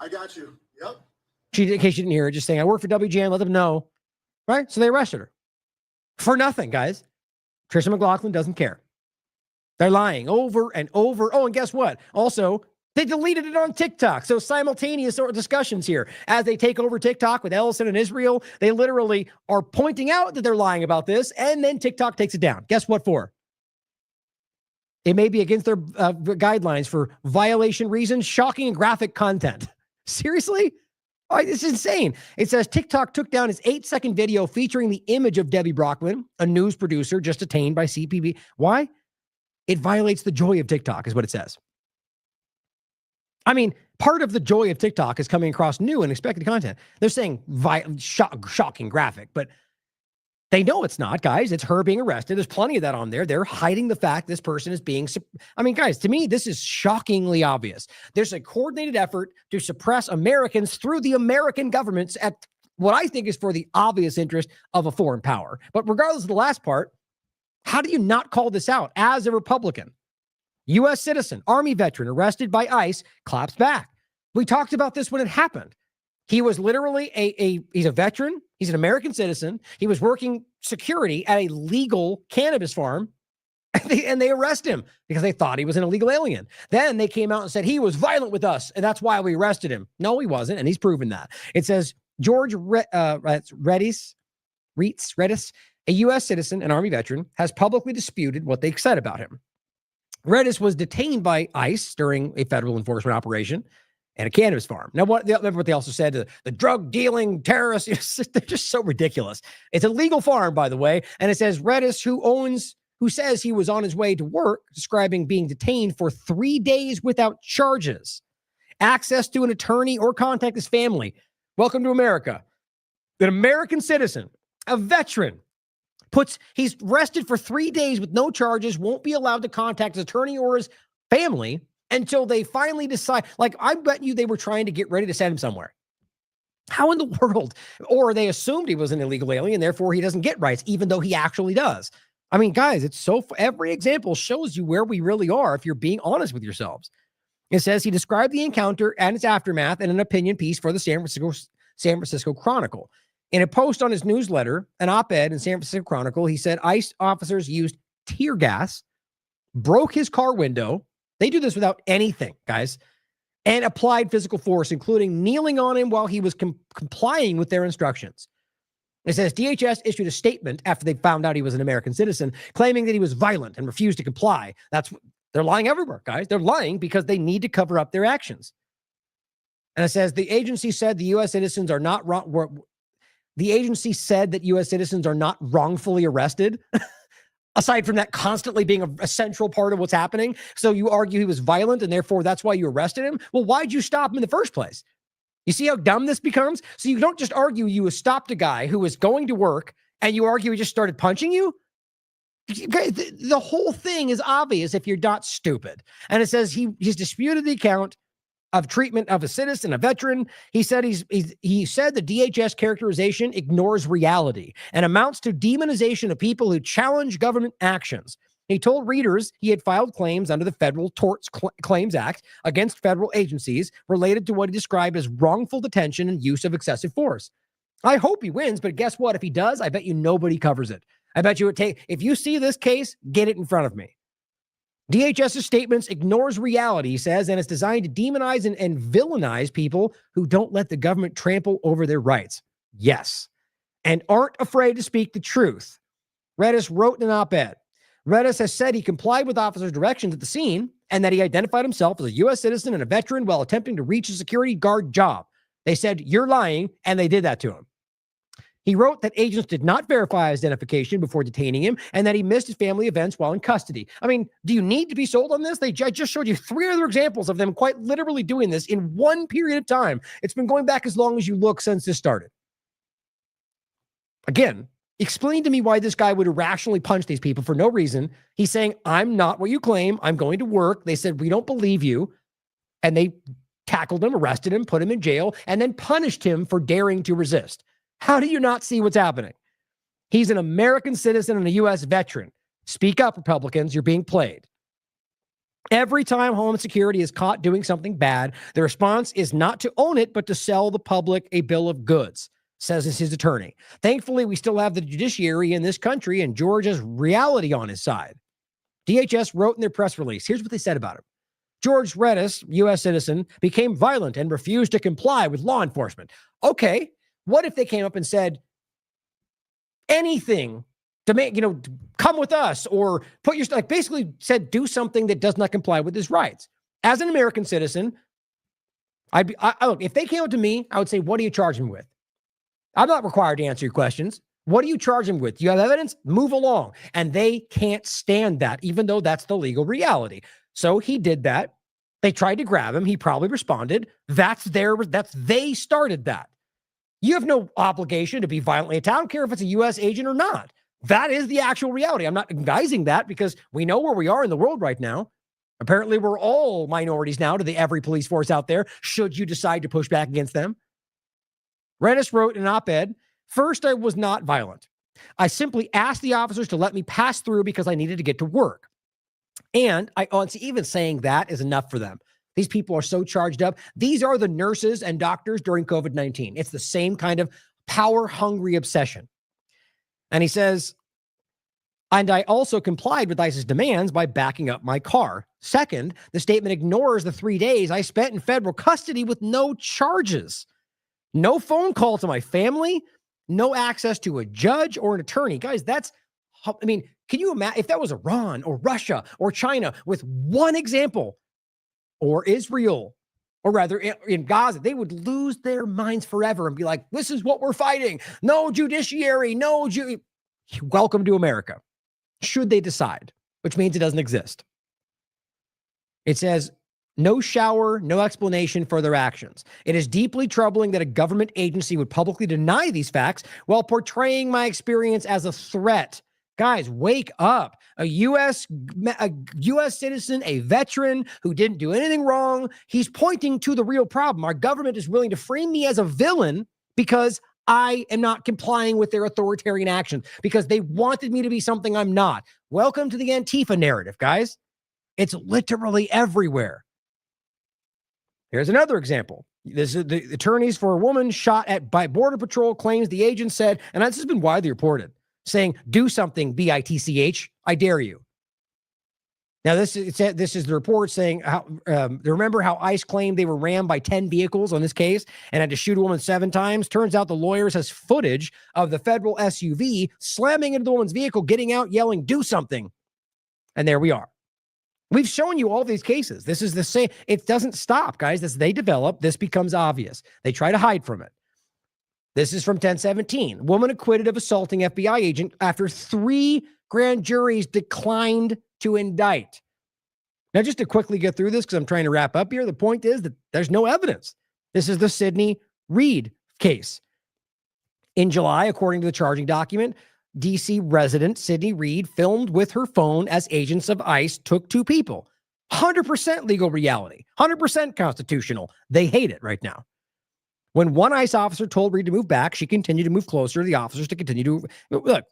I got you. Yep. In case you didn't hear her, just saying, I work for WGN, let them know. Right? So they arrested her. For nothing, guys. Tricia McLaughlin doesn't care. They're lying over and over. Oh, and guess what? Also, they deleted it on TikTok. So simultaneous sort of discussions here. As they take over TikTok with Ellison and Israel, they literally are pointing out that they're lying about this, and then TikTok takes it down. Guess what for? It may be against their guidelines for violation reasons, shocking and graphic content. Seriously? Oh, it's insane. It says TikTok took down its 8-second video featuring the image of Debbie Brockman, a news producer just detained by CPB. Why? It violates the joy of TikTok, is what it says. I mean, part of the joy of TikTok is coming across new and expected content. They're saying shocking graphic, but they know it's not, guys. It's her being arrested. There's plenty of that on there. They're hiding the fact this person is being... I mean, guys, to me, this is shockingly obvious. There's a coordinated effort to suppress Americans through the American governments at what I think is for the obvious interest of a foreign power. But regardless of the last part, how do you not call this out as a Republican? U.S. citizen, Army veteran, arrested by ICE, claps back. We talked about this when it happened. He was literally he's a veteran. He's an American citizen. He was working security at a legal cannabis farm, and they arrest him because they thought he was an illegal alien. Then they came out and said he was violent with us, and that's why we arrested him. No, he wasn't, and he's proven that. It says George Redis, a U.S. citizen, an Army veteran, has publicly disputed what they said about him. Redis was detained by ICE during a federal enforcement operation at a cannabis farm. Now, remember what they also said? The drug dealing terrorists, they're just so ridiculous. It's a legal farm, by the way. And it says Redis, who says he was on his way to work, describing being detained for 3 days without charges, access to an attorney or contact his family. Welcome to America. An American citizen, a veteran, he's arrested for 3 days with no charges, won't be allowed to contact his attorney or his family until they finally decide. Like, I bet you they were trying to get ready to send him somewhere. How in the world? Or they assumed he was an illegal alien, therefore he doesn't get rights, even though he actually does. I mean, guys, every example shows you where we really are if you're being honest with yourselves. It says he described the encounter and its aftermath in an opinion piece for the San Francisco Chronicle. In a post on his newsletter, an op-ed in San Francisco Chronicle, he said ICE officers used tear gas, broke his car window. They do this without anything, guys, and applied physical force, including kneeling on him while he was complying with their instructions. It says DHS issued a statement after they found out he was an American citizen, claiming that he was violent and refused to comply. They're lying everywhere, guys. They're lying because they need to cover up their actions. And it says the agency said the U.S. citizens are not wrong. The agency said that U.S. citizens are not wrongfully arrested. Aside from that constantly being a central part of what's happening. So you argue he was violent and therefore that's why you arrested him? Well, why'd you stop him in the first place? You see how dumb this becomes? So you don't just argue you stopped a guy who was going to work and you argue he just started punching you? The whole thing is obvious if you're not stupid. And it says he's disputed the account of treatment of a citizen, a veteran. He said he said the DHS characterization ignores reality and amounts to demonization of people who challenge government actions. He told readers he had filed claims under the Federal Tort Claims Act against federal agencies related to what he described as wrongful detention and use of excessive force. I hope he wins, but guess what? If he does, I bet you nobody covers it. I bet you if you see this case, get it in front of me. DHS's statements ignores reality, he says, and it's designed to demonize and villainize people who don't let the government trample over their rights. Yes. And aren't afraid to speak the truth. Redis wrote in an op-ed. Redis has said he complied with officers' directions at the scene and that he identified himself as a U.S. citizen and a veteran while attempting to reach a security guard job. They said, you're lying, and they did that to him. He wrote that agents did not verify his identification before detaining him and that he missed his family events while in custody. I mean, do you need to be sold on this? I just showed you 3 other examples of them quite literally doing this in one period of time. It's been going back as long as you look since this started. Again, explain to me why this guy would irrationally punch these people for no reason. He's saying, I'm not what you claim. I'm going to work. They said, we don't believe you. And they tackled him, arrested him, put him in jail, and then punished him for daring to resist. How do you not see what's happening? He's an American citizen and a U.S. veteran. Speak up, Republicans. You're being played. Every time Homeland Security is caught doing something bad, the response is not to own it, but to sell the public a bill of goods, says his attorney. Thankfully, we still have the judiciary in this country and George has reality on his side. DHS wrote in their press release, here's what they said about him. George Redis, U.S. citizen, became violent and refused to comply with law enforcement. Okay. What if they came up and said anything to make, come with us or put your, basically said, do something that does not comply with his rights. As an American citizen, look, if they came up to me, I would say, what are you charging with? I'm not required to answer your questions. What are you charging with? Do you have evidence? Move along. And they can't stand that, even though that's the legal reality. So he did that. They tried to grab him. He probably responded. They started that. You have no obligation to be violently attacked. I don't care if it's a U.S. agent or not. That is the actual reality. I'm not disguising that because we know where we are in the world right now. Apparently, we're all minorities now to every police force out there, should you decide to push back against them. Redis wrote in an op-ed, first, I was not violent. I simply asked the officers to let me pass through because I needed to get to work. And even saying that is enough for them. These people are so charged up. These are the nurses and doctors during COVID-19. It's the same kind of power-hungry obsession. And he says, and I also complied with ICE's demands by backing up my car. Second, the statement ignores the 3 days I spent in federal custody with no charges. No phone call to my family, no access to a judge or an attorney. Guys, can you imagine if that was Iran or Russia or China with one example, or Israel, or rather in Gaza, they would lose their minds forever and be like, this is what we're fighting. No judiciary, welcome to America. Should they decide, which means it doesn't exist. It says, no shower, no explanation for their actions. It is deeply troubling that a government agency would publicly deny these facts while portraying my experience as a threat. Guys, wake up. A U.S. citizen, a veteran who didn't do anything wrong. He's pointing to the real problem. Our government is willing to frame me as a villain because I am not complying with their authoritarian actions, because they wanted me to be something I'm not. Welcome to the Antifa narrative, guys. It's literally everywhere. Here's another example. This is the attorneys for a woman shot at by Border Patrol claims the agent said, and this has been widely reported, saying, do something, BITCH, I dare you. Now, this is the report saying, how, remember how ICE claimed they were rammed by 10 vehicles on this case and had to shoot a woman 7 times? Turns out the lawyers has footage of the federal SUV slamming into the woman's vehicle, getting out, yelling, do something. And there we are. We've shown you all these cases. This is the same. It doesn't stop, guys. As they develop, this becomes obvious. They try to hide from it. This is from 1017. Woman acquitted of assaulting FBI agent after 3 grand juries declined to indict. Now, just to quickly get through this, because I'm trying to wrap up here, the point is that there's no evidence. This is the Sidney Reed case. In July, according to the charging document, D.C. resident Sidney Reed filmed with her phone as agents of ICE took 2 people. 100% legal reality, 100% constitutional. They hate it right now. When one ICE officer told Reed to move back, she continued to move closer. The officers to continue to look.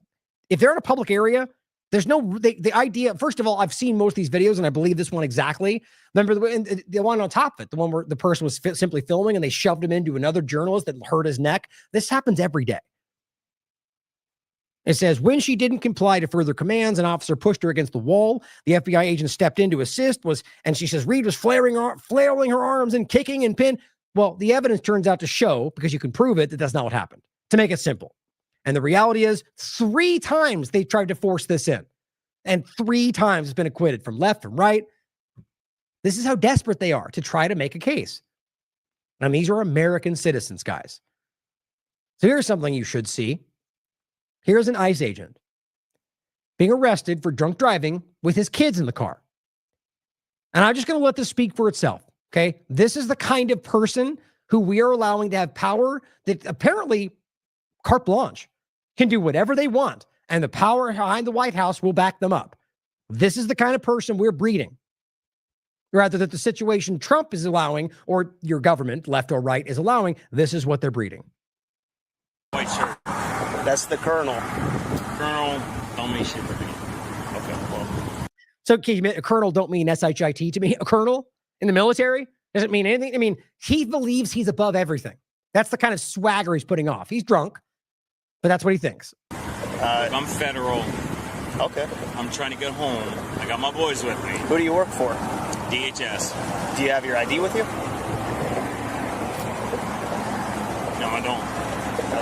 If they're in a public area, there's no the idea. First of all, I've seen most of these videos, and I believe this one exactly. Remember the one on top of it, the one where the person was simply filming and they shoved him into another journalist that hurt his neck. This happens every day. It says, when she didn't comply to further commands, an officer pushed her against the wall. The FBI agent stepped in to assist. And she says Reed was flailing her arms and kicking and pin. Well, the evidence turns out to show, because you can prove it, that that's not what happened. To make it simple. And the reality is 3 times they tried to force this in. And 3 times it's been acquitted from left, from right. This is how desperate they are to try to make a case. And these are American citizens, guys. So here's something you should see. Here's an ICE agent being arrested for drunk driving with his kids in the car. And I'm just going to let this speak for itself, okay? This is the kind of person who we are allowing to have power that apparently carte blanche can do whatever they want, and the power behind the White House will back them up. This is the kind of person we're breeding. Rather than the situation Trump is allowing, or your government, left or right, is allowing, this is what they're breeding. White shirt. That's the colonel. Colonel, don't mean shit to me. Okay, well. So a colonel don't mean S-H-I-T to me. A colonel in the military doesn't mean anything. I mean, he believes he's above everything. That's the kind of swagger he's putting off. He's drunk, but that's what he thinks. I'm federal. Okay. I'm trying to get home. I got my boys with me. Who do you work for? DHS. Do you have your ID with you? No, I don't.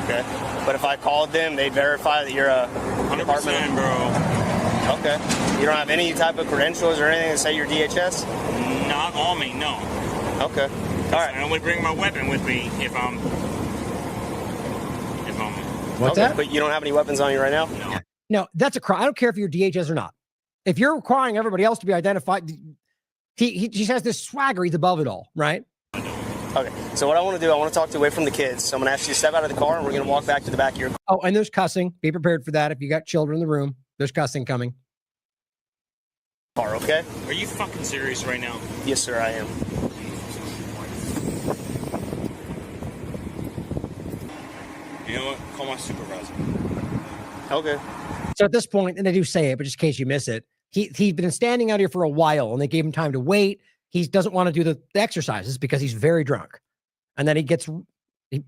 Okay. But if I called them, they'd verify that you're a 100%, department. bro. Okay. You don't have any type of credentials or anything that say you're DHS? Not on me, no. Okay. All right. I only bring my weapon with me if I'm. What's that? But you don't have any weapons on you right now? No. No, that's a crime. I don't care if you're DHS or not. If you're requiring everybody else to be identified, he just has this swagger. He's above it all, right? Okay. So what I want to do, I want to talk to you away from the kids. So I'm going to ask you to step out of the car, and we're going to walk back to the back of your car. Oh, and there's cussing. Be prepared for that. If you got children in the room, there's cussing coming. Okay? Are you fucking serious right now? Yes, sir, I am. You know what? Call my supervisor. Okay. So at this point, and they do say it, but just in case you miss it, he's been standing out here for a while, and they gave him time to wait. He doesn't want to do the exercises because he's very drunk. And then he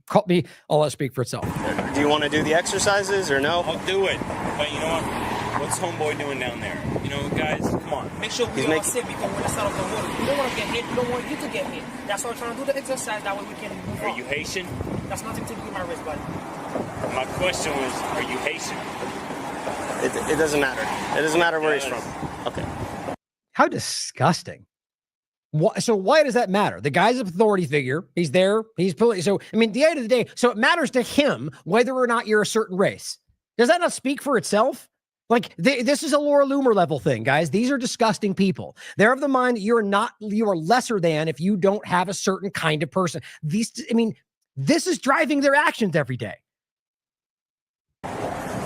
called me, I'll let it speak for itself. Do you want to do the exercises or no? I'll do it. But you know what? What's homeboy doing down there? You know, guys, come on. Make sure we all sit because we're inside of the water. We don't want to get hit. We don't want you to get hit. That's why we're trying to do the exercise. That way we can move on. Are you Haitian? That's nothing to do with my wrist, buddy. My question was, are you Haitian? It doesn't matter. It doesn't matter where he's from. Okay. How disgusting. So why does that matter? The guy's an authority figure. He's there. So, I mean, at the end of the day, so it matters to him whether or not you're a certain race. Does that not speak for itself? Like, this is a Laura Loomer level thing, guys. These are disgusting people. They're of the mind that you are lesser than if you don't have a certain kind of person. This is driving their actions every day.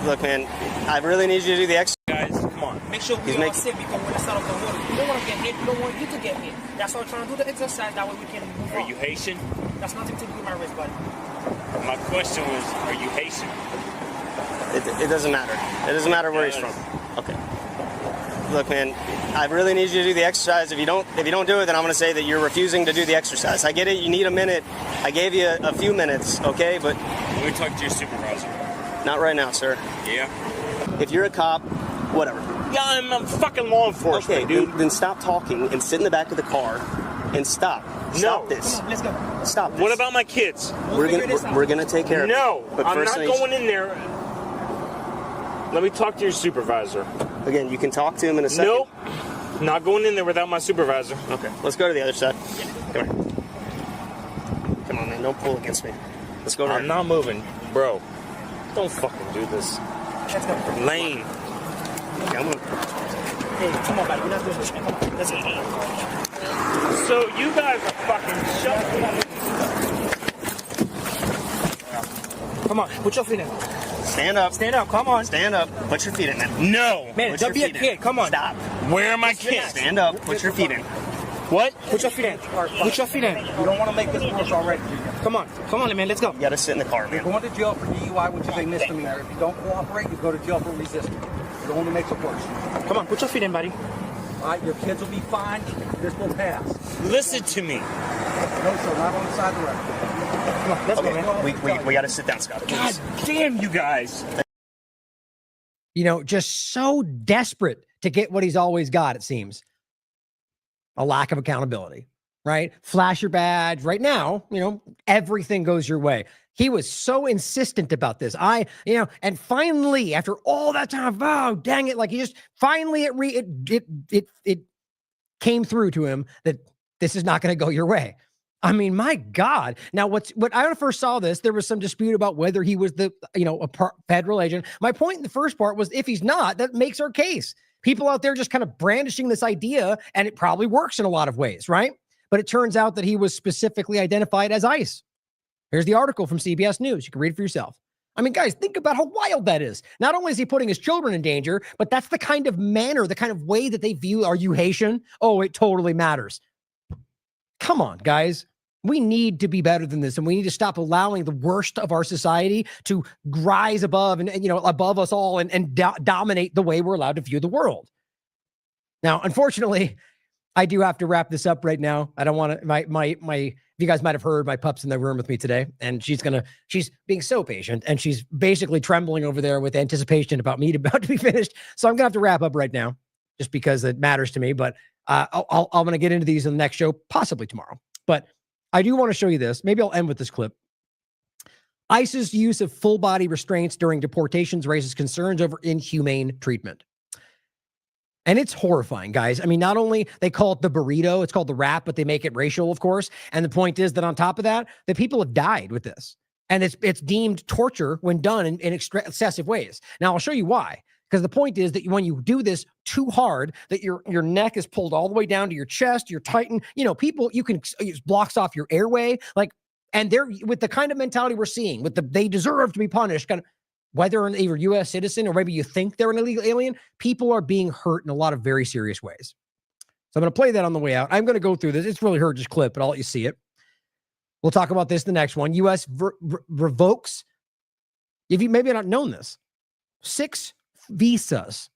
Look, man, I really need you to do the exercise. Guys, come on. Make sure we all sit because we're inside of the water. We don't want to get hit. We don't want you to get hit. That's why we're trying to do the exercise. That way we can move on. Are you Haitian? That's nothing to do with my wrist, buddy. My question was, are you Haitian? It doesn't matter. It doesn't matter where he's from. Okay. Look, man, I really need you to do the exercise. If you don't do it, then I'm going to say that you're refusing to do the exercise. I get it. You need a minute. I gave you a few minutes, okay? But let me talk to your supervisor. Not right now, sir. Yeah. If you're a cop, whatever. Yeah, I'm a fucking law enforcement, Okay, dude. then stop talking and sit in the back of the car and stop. Stop this. Come on, let's go. Stop this. What about my kids? We're gonna take care of it. No, But I'm first not I need- going in there. Let me talk to your supervisor. Again, you can talk to him in a second. Nope. Not going in there without my supervisor. Okay, let's go to the other side. Come here. Come on, man. Don't pull against me. Let's go over I'm here. not moving, bro. Don't fucking do this. Let's go. Lane. Okay, I'm gonna... Hey, come on, buddy. We're not doing this, man. Come on. Let's go. So you guys are fucking Come on. Put your feet in. Stand up. Stand up. Come on. Stand up. Put your feet in. No. Man, Put don't be your a feet kid. in. Come on. Stop. Where are my kids? Stand up. Put your feet in. What? Put your feet in. Put your feet in. You don't want to make this worse already. Come on. Come on, man. Let's go. You gotta sit in the car, You're man. going to jail for DUI, which is a misdemeanor. If you don't cooperate, you go to jail for resisting. It only makes it worse. Come on. Put your feet in, buddy. All right, your kids will be fine. This will pass. Listen to me. No, sir, not on the side of the road. Come on. Let's go, man. We gotta sit down, Scott. God damn you guys. You know, just so desperate to get what he's always got, it seems. A lack of accountability, right? Flash your badge right now, you know, everything goes your way. He was so insistent about this. And finally, after all that time, oh, dang it. Like he just finally it came through to him that this is not going to go your way. I mean, my God. Now, when I first saw this, there was some dispute about whether he was a federal agent. My point in the first part was if he's not, that makes our case. People out there just kind of brandishing this idea, and it probably works in a lot of ways, right? But it turns out that he was specifically identified as ICE. Here's the article from CBS News. You can read it for yourself. I mean, guys, think about how wild that is. Not only is he putting his children in danger, but that's the kind of manner, the kind of way that they view, are you Haitian? Oh, it totally matters. Come on, guys. We need to be better than this, and we need to stop allowing the worst of our society to rise above and above us all and dominate the way we're allowed to view the world. Now, unfortunately, I do have to wrap this up right now. I don't want to, you guys might have heard my pup's in the room with me today, and she's being so patient, and she's basically trembling over there with anticipation about me about to be finished. So I'm going to have to wrap up right now just because it matters to me, but I'm going to get into these in the next show, possibly tomorrow. But I do want to show you this. Maybe I'll end with this clip. ICE's use of full body restraints during deportations raises concerns over inhumane treatment. And it's horrifying, guys. I mean, not only they call it the burrito, it's called the wrap, but they make it racial, of course. And the point is that on top of that, the people have died with this. And it's deemed torture when done in excessive ways. Now, I'll show you why. Because the point is that when you do this too hard, that your neck is pulled all the way down to your chest, you're tightened. People, it blocks off your airway. And they're with the kind of mentality we're seeing, they deserve to be punished. Kind of, whether they're a U.S. citizen or maybe you think they're an illegal alien, people are being hurt in a lot of very serious ways. So I'm going to play that on the way out. I'm going to go through this. It's really hard, just clip, but I'll let you see it. We'll talk about this in the next one. U.S. revokes, if you maybe not known this, 6 visas.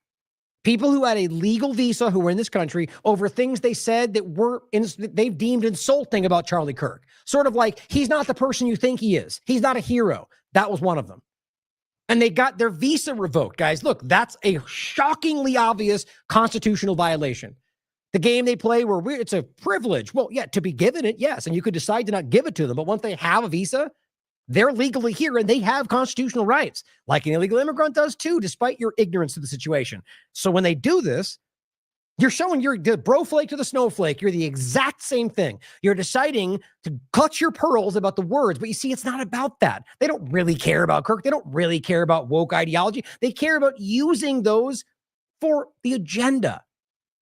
People who had a legal visa who were in this country over things they said that they've deemed insulting about Charlie Kirk. Sort of like, he's not the person you think he is. He's not a hero. That was one of them. And they got their visa revoked, guys. Look, that's a shockingly obvious constitutional violation. The game they play where it's a privilege. Well, yeah, to be given it, yes. And you could decide to not give it to them. But once they have a visa, they're legally here and they have constitutional rights, like an illegal immigrant does too, despite your ignorance of the situation. So when they do this, you're showing you're the broflake to the snowflake. You're the exact same thing. You're deciding to clutch your pearls about the words, but you see, it's not about that. They don't really care about Kirk. They don't really care about woke ideology. They care about using those for the agenda.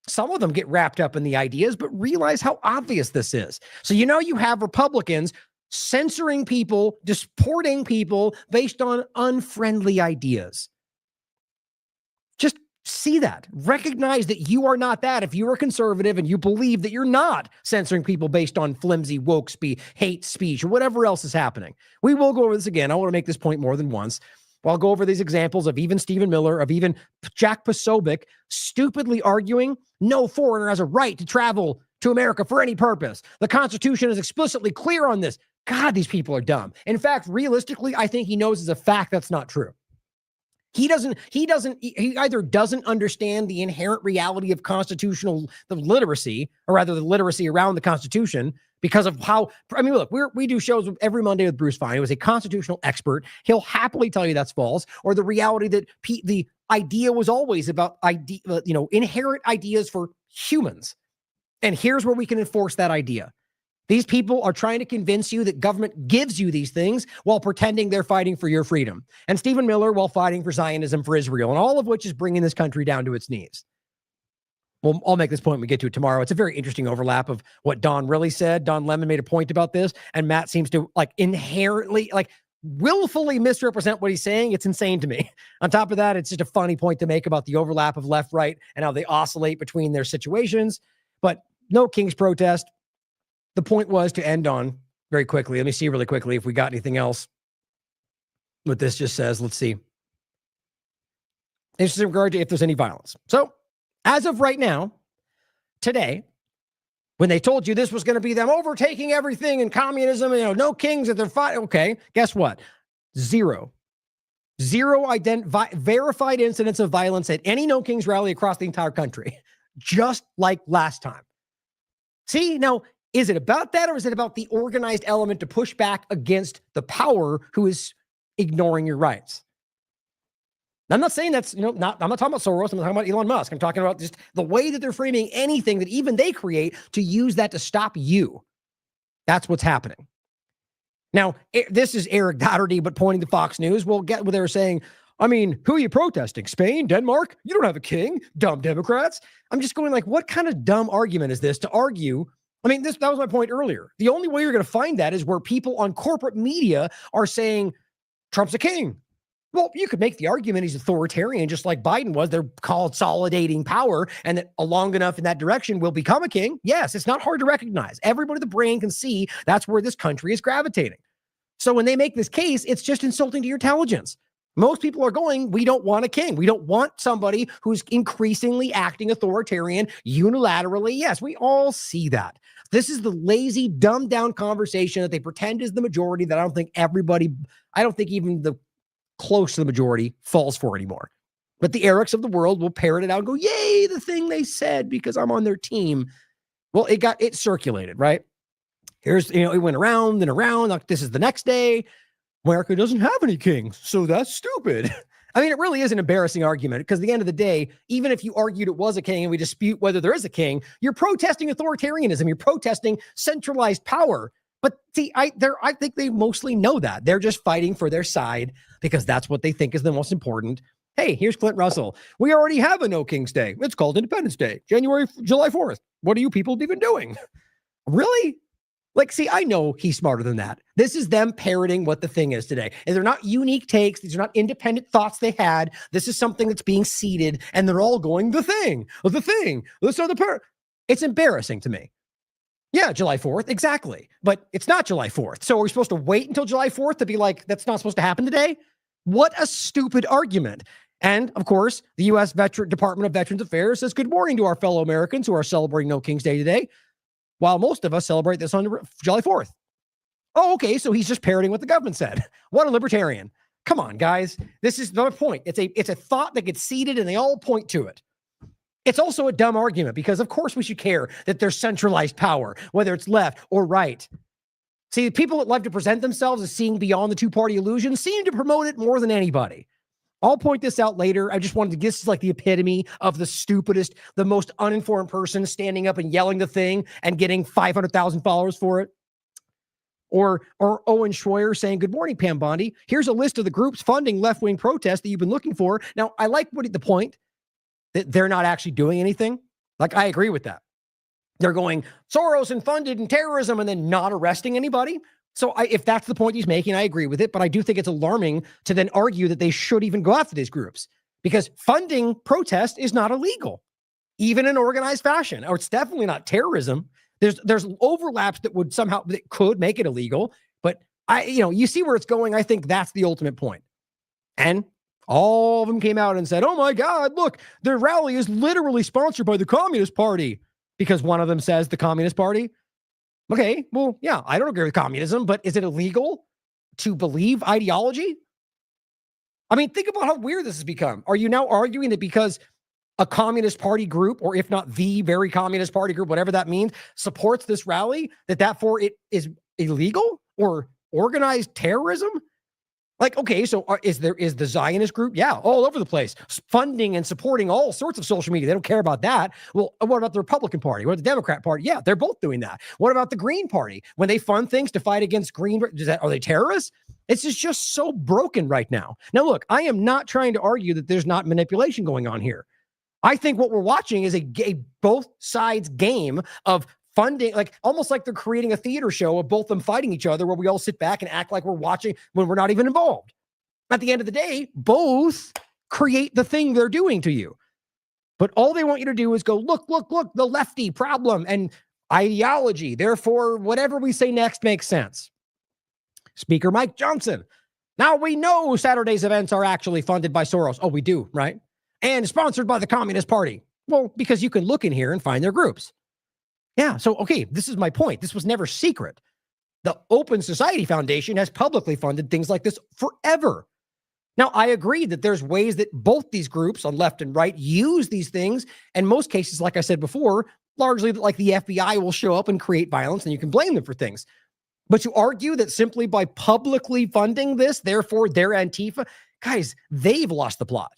Some of them get wrapped up in the ideas, but realize how obvious this is. So, you have Republicans censoring people, deporting people based on unfriendly ideas. Just see that. Recognize that you are not that. If you're a conservative and you believe that you're not censoring people based on flimsy woke speech, hate speech, or whatever else is happening. We will go over this again. I want to make this point more than once. I'll go over these examples of even Stephen Miller, of even Jack Posobiec stupidly arguing no foreigner has a right to travel to America for any purpose. The Constitution is explicitly clear on this. God, these people are dumb. In fact, realistically, I think he knows as a fact that's not true. He either doesn't understand the inherent reality of constitutional literacy, or rather the literacy around the Constitution, because of how, I mean, look, we do shows every Monday with Bruce Fine, who is a constitutional expert. He'll happily tell you that's false, or the reality that the idea was always about inherent ideas for humans. And here's where we can enforce that idea. These people are trying to convince you that government gives you these things while pretending they're fighting for your freedom. And Stephen Miller while fighting for Zionism for Israel, and all of which is bringing this country down to its knees. Well, I'll make this point when we get to it tomorrow. It's a very interesting overlap of what Don really said. Don Lemon made a point about this, and Matt seems to inherently, willfully misrepresent what he's saying. It's insane to me. On top of that, it's just a funny point to make about the overlap of left, right, and how they oscillate between their situations. But no King's protest. The point was to end on very quickly. Let me see really quickly if we got anything else. What this just says. Let's see. It's in regard to if there's any violence. So, as of right now, today, when they told you this was going to be them overtaking everything in communism, no kings at their fight. Okay, guess what? Zero verified incidents of violence at any No Kings rally across the entire country, just like last time. See, now, is it about that, or is it about the organized element to push back against the power who is ignoring your rights? I'm not saying that's, I'm not talking about Soros. I'm not talking about Elon Musk. I'm talking about just the way that they're framing anything that even they create to use that to stop you. That's what's happening. Now, this is Eric Doherty, but pointing to Fox News. We'll get what they were saying. I mean, who are you protesting? Spain? Denmark? You don't have a king. Dumb Democrats. I'm just going what kind of dumb argument is this to argue? I mean, that was my point earlier. The only way you're going to find that is where people on corporate media are saying Trump's a king. Well, you could make the argument he's authoritarian, just like Biden was. They're consolidating power, and that long enough in that direction will become a king. Yes, it's not hard to recognize. Everybody with the brain can see that's where this country is gravitating. So when they make this case, it's just insulting to your intelligence. Most people are going, we don't want a king. We don't want somebody who's increasingly acting authoritarian unilaterally. Yes, we all see that. This is the lazy, dumbed down conversation that they pretend is the majority that I don't think even the close to the majority falls for anymore. But the Erics of the world will parrot it out and go, yay, the thing they said because I'm on their team. Well, it circulated, right? Here's, it went around and around. Like, this is the next day. America doesn't have any kings, so that's stupid. I mean, it really is an embarrassing argument because at the end of the day, even if you argued it was a king and we dispute whether there is a king, you're protesting authoritarianism. You're protesting centralized power. But see, I think they mostly know that. They're just fighting for their side because that's what they think is the most important. Hey, here's Clint Russell. We already have a No King's Day. It's called Independence Day, July 4th. What are you people even doing? Really? See, I know he's smarter than that. This is them parroting what the thing is today. And they're not unique takes. These are not independent thoughts they had. This is something that's being seeded, and they're all going, the thing. It's embarrassing to me. Yeah, July 4th, exactly. But it's not July 4th. So are we supposed to wait until July 4th to be like, that's not supposed to happen today? What a stupid argument. And, of course, the U.S. Department of Veterans Affairs says good morning to our fellow Americans who are celebrating No King's Day today, while most of us celebrate this on July 4th. Oh, okay, so he's just parroting what the government said. What a libertarian. Come on, guys. This is the point. It's a thought that gets seeded, and they all point to it. It's also a dumb argument because, of course, we should care that there's centralized power, whether it's left or right. See, the people that love to present themselves as seeing beyond the two-party illusion seem to promote it more than anybody. I'll point this out later. I just wanted to get this is like the epitome of the stupidest, the most uninformed person standing up and yelling the thing and getting 500,000 followers for it. Or Owen Schroyer saying, good morning, Pam Bondi. Here's a list of the groups funding left-wing protests that you've been looking for. Now, I like the point that they're not actually doing anything. I agree with that. They're going Soros and funded and terrorism and then not arresting anybody. So if that's the point he's making, I agree with it. But I do think it's alarming to then argue that they should even go after these groups because funding protest is not illegal, even in organized fashion, or it's definitely not terrorism. There's overlaps that could make it illegal. But you see where it's going. I think that's the ultimate point. And all of them came out and said, oh my God, look, their rally is literally sponsored by the Communist Party because one of them says the Communist Party. Okay, well, yeah, I don't agree with communism, but is it illegal to believe ideology? I mean, think about how weird this has become. Are you now arguing that because a Communist Party group, or if not the very Communist Party group, whatever that means, supports this rally, that for it is illegal or organized terrorism? Like, okay, so is the Zionist group? Yeah, all over the place, funding and supporting all sorts of social media. They don't care about that. Well, what about the Republican Party? What about the Democrat Party? Yeah, they're both doing that. What about the Green Party? When they fund things to fight against green, are they terrorists? It's just so broken right now. Now, look, I am not trying to argue that there's not manipulation going on here. I think what we're watching is a both sides game of funding, like almost like they're creating a theater show of both them fighting each other where we all sit back and act like we're watching when we're not even involved. At the end of the day, both create the thing they're doing to you. But all they want you to do is go, look, the lefty problem and ideology. Therefore, whatever we say next makes sense. Speaker Mike Johnson. Now we know Saturday's events are actually funded by Soros. Oh, we do, right? And sponsored by the Communist Party. Well, because you can look in here and find their groups. Yeah, so, okay, this is my point. This was never secret. The Open Society Foundation has publicly funded things like this forever. Now, I agree that there's ways that both these groups on left and right use these things. And most cases, like I said before, largely like the FBI will show up and create violence and you can blame them for things. But to argue that simply by publicly funding this, therefore they're Antifa, guys, they've lost the plot.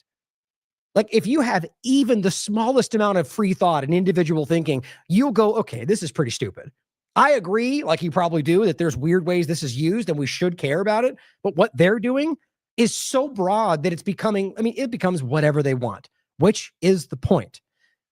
Like, if you have even the smallest amount of free thought and individual thinking, you'll go, okay, this is pretty stupid. I agree, like you probably do, that there's weird ways this is used and we should care about it. But what they're doing is so broad that it's becoming, it becomes whatever they want, which is the point.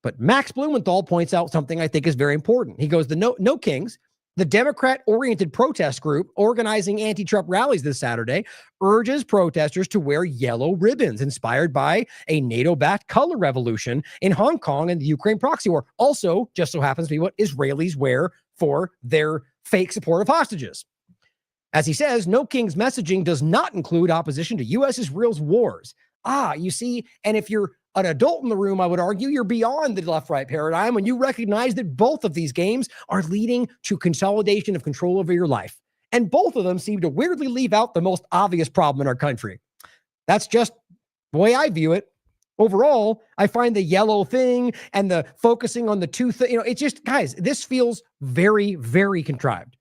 But Max Blumenthal points out something I think is very important. He goes, the No Kings, the Democrat-oriented protest group organizing anti-Trump rallies this Saturday, urges protesters to wear yellow ribbons inspired by a NATO-backed color revolution in Hong Kong and the Ukraine proxy war. Also, just so happens to be what Israelis wear for their fake support of hostages. As he says, No King's messaging does not include opposition to U.S.-Israel's wars. You see, and if you're an adult in the room, I would argue you're beyond the left-right paradigm when you recognize that both of these games are leading to consolidation of control over your life. And both of them seem to weirdly leave out the most obvious problem in our country. That's just the way I view it. Overall, I find the yellow thing and the focusing on the two things, it's just, guys, this feels very, very contrived.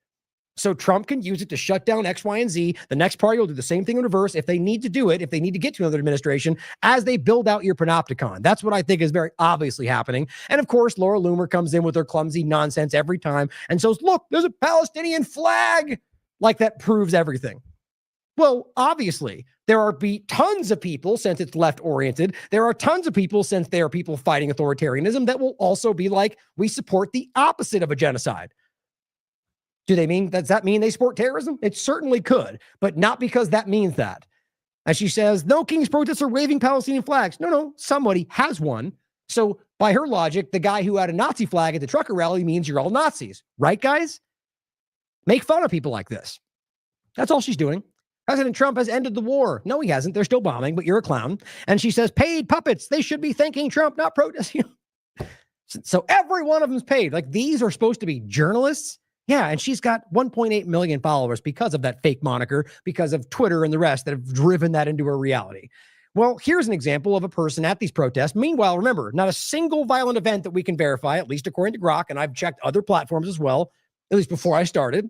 So Trump can use it to shut down X, Y, and Z. The next party will do the same thing in reverse if they need to do it, if they need to get to another administration, as they build out your panopticon. That's what I think is very obviously happening. And of course, Laura Loomer comes in with her clumsy nonsense every time and says, look, there's a Palestinian flag. Like that proves everything. Well, obviously, there are tons of people, since it's left-oriented, there are tons of people, since they are people fighting authoritarianism, that will also be like, we support the opposite of a genocide. Does that mean they support terrorism? It certainly could, but not because that means that. As she says, No King's protests are waving Palestinian flags. No, somebody has one. So by her logic, the guy who had a Nazi flag at the trucker rally means you're all Nazis. Right, guys? Make fun of people like this. That's all she's doing. President Trump has ended the war. No, he hasn't. They're still bombing, but you're a clown. And she says, paid puppets. They should be thanking Trump, not protesting. So every one of them's paid. Like, these are supposed to be journalists. Yeah, and she's got 1.8 million followers because of that fake moniker, because of Twitter and the rest that have driven that into her reality. Well, here's an example of a person at these protests. Meanwhile, remember, not a single violent event that we can verify, at least according to Grok, and I've checked other platforms as well, at least before I started.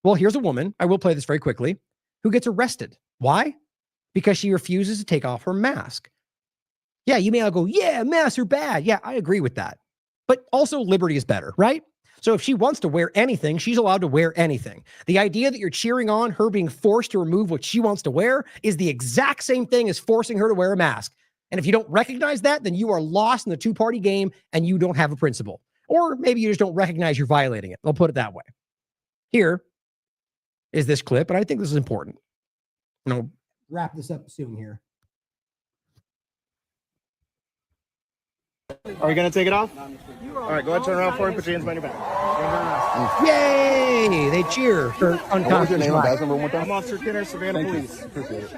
Well, here's a woman, I will play this very quickly, who gets arrested. Why? Because she refuses to take off her mask. Yeah, you may all go, yeah, masks are bad. Yeah, I agree with that. But also liberty is better, right? So if she wants to wear anything, she's allowed to wear anything. The idea that you're cheering on her being forced to remove what she wants to wear is the exact same thing as forcing her to wear a mask. And if you don't recognize that, then you are lost in the two-party game and you don't have a principle. Or maybe you just don't recognize you're violating it. I'll put it that way. Here is this clip, and I think this is important. I'll wrap this up soon here. Are you going to take it off? All right, go ahead, turn around for me, put your hands behind your back. Yay! They cheer for unconscious life. I'm Officer Kinner, Savannah Police. Appreciate it.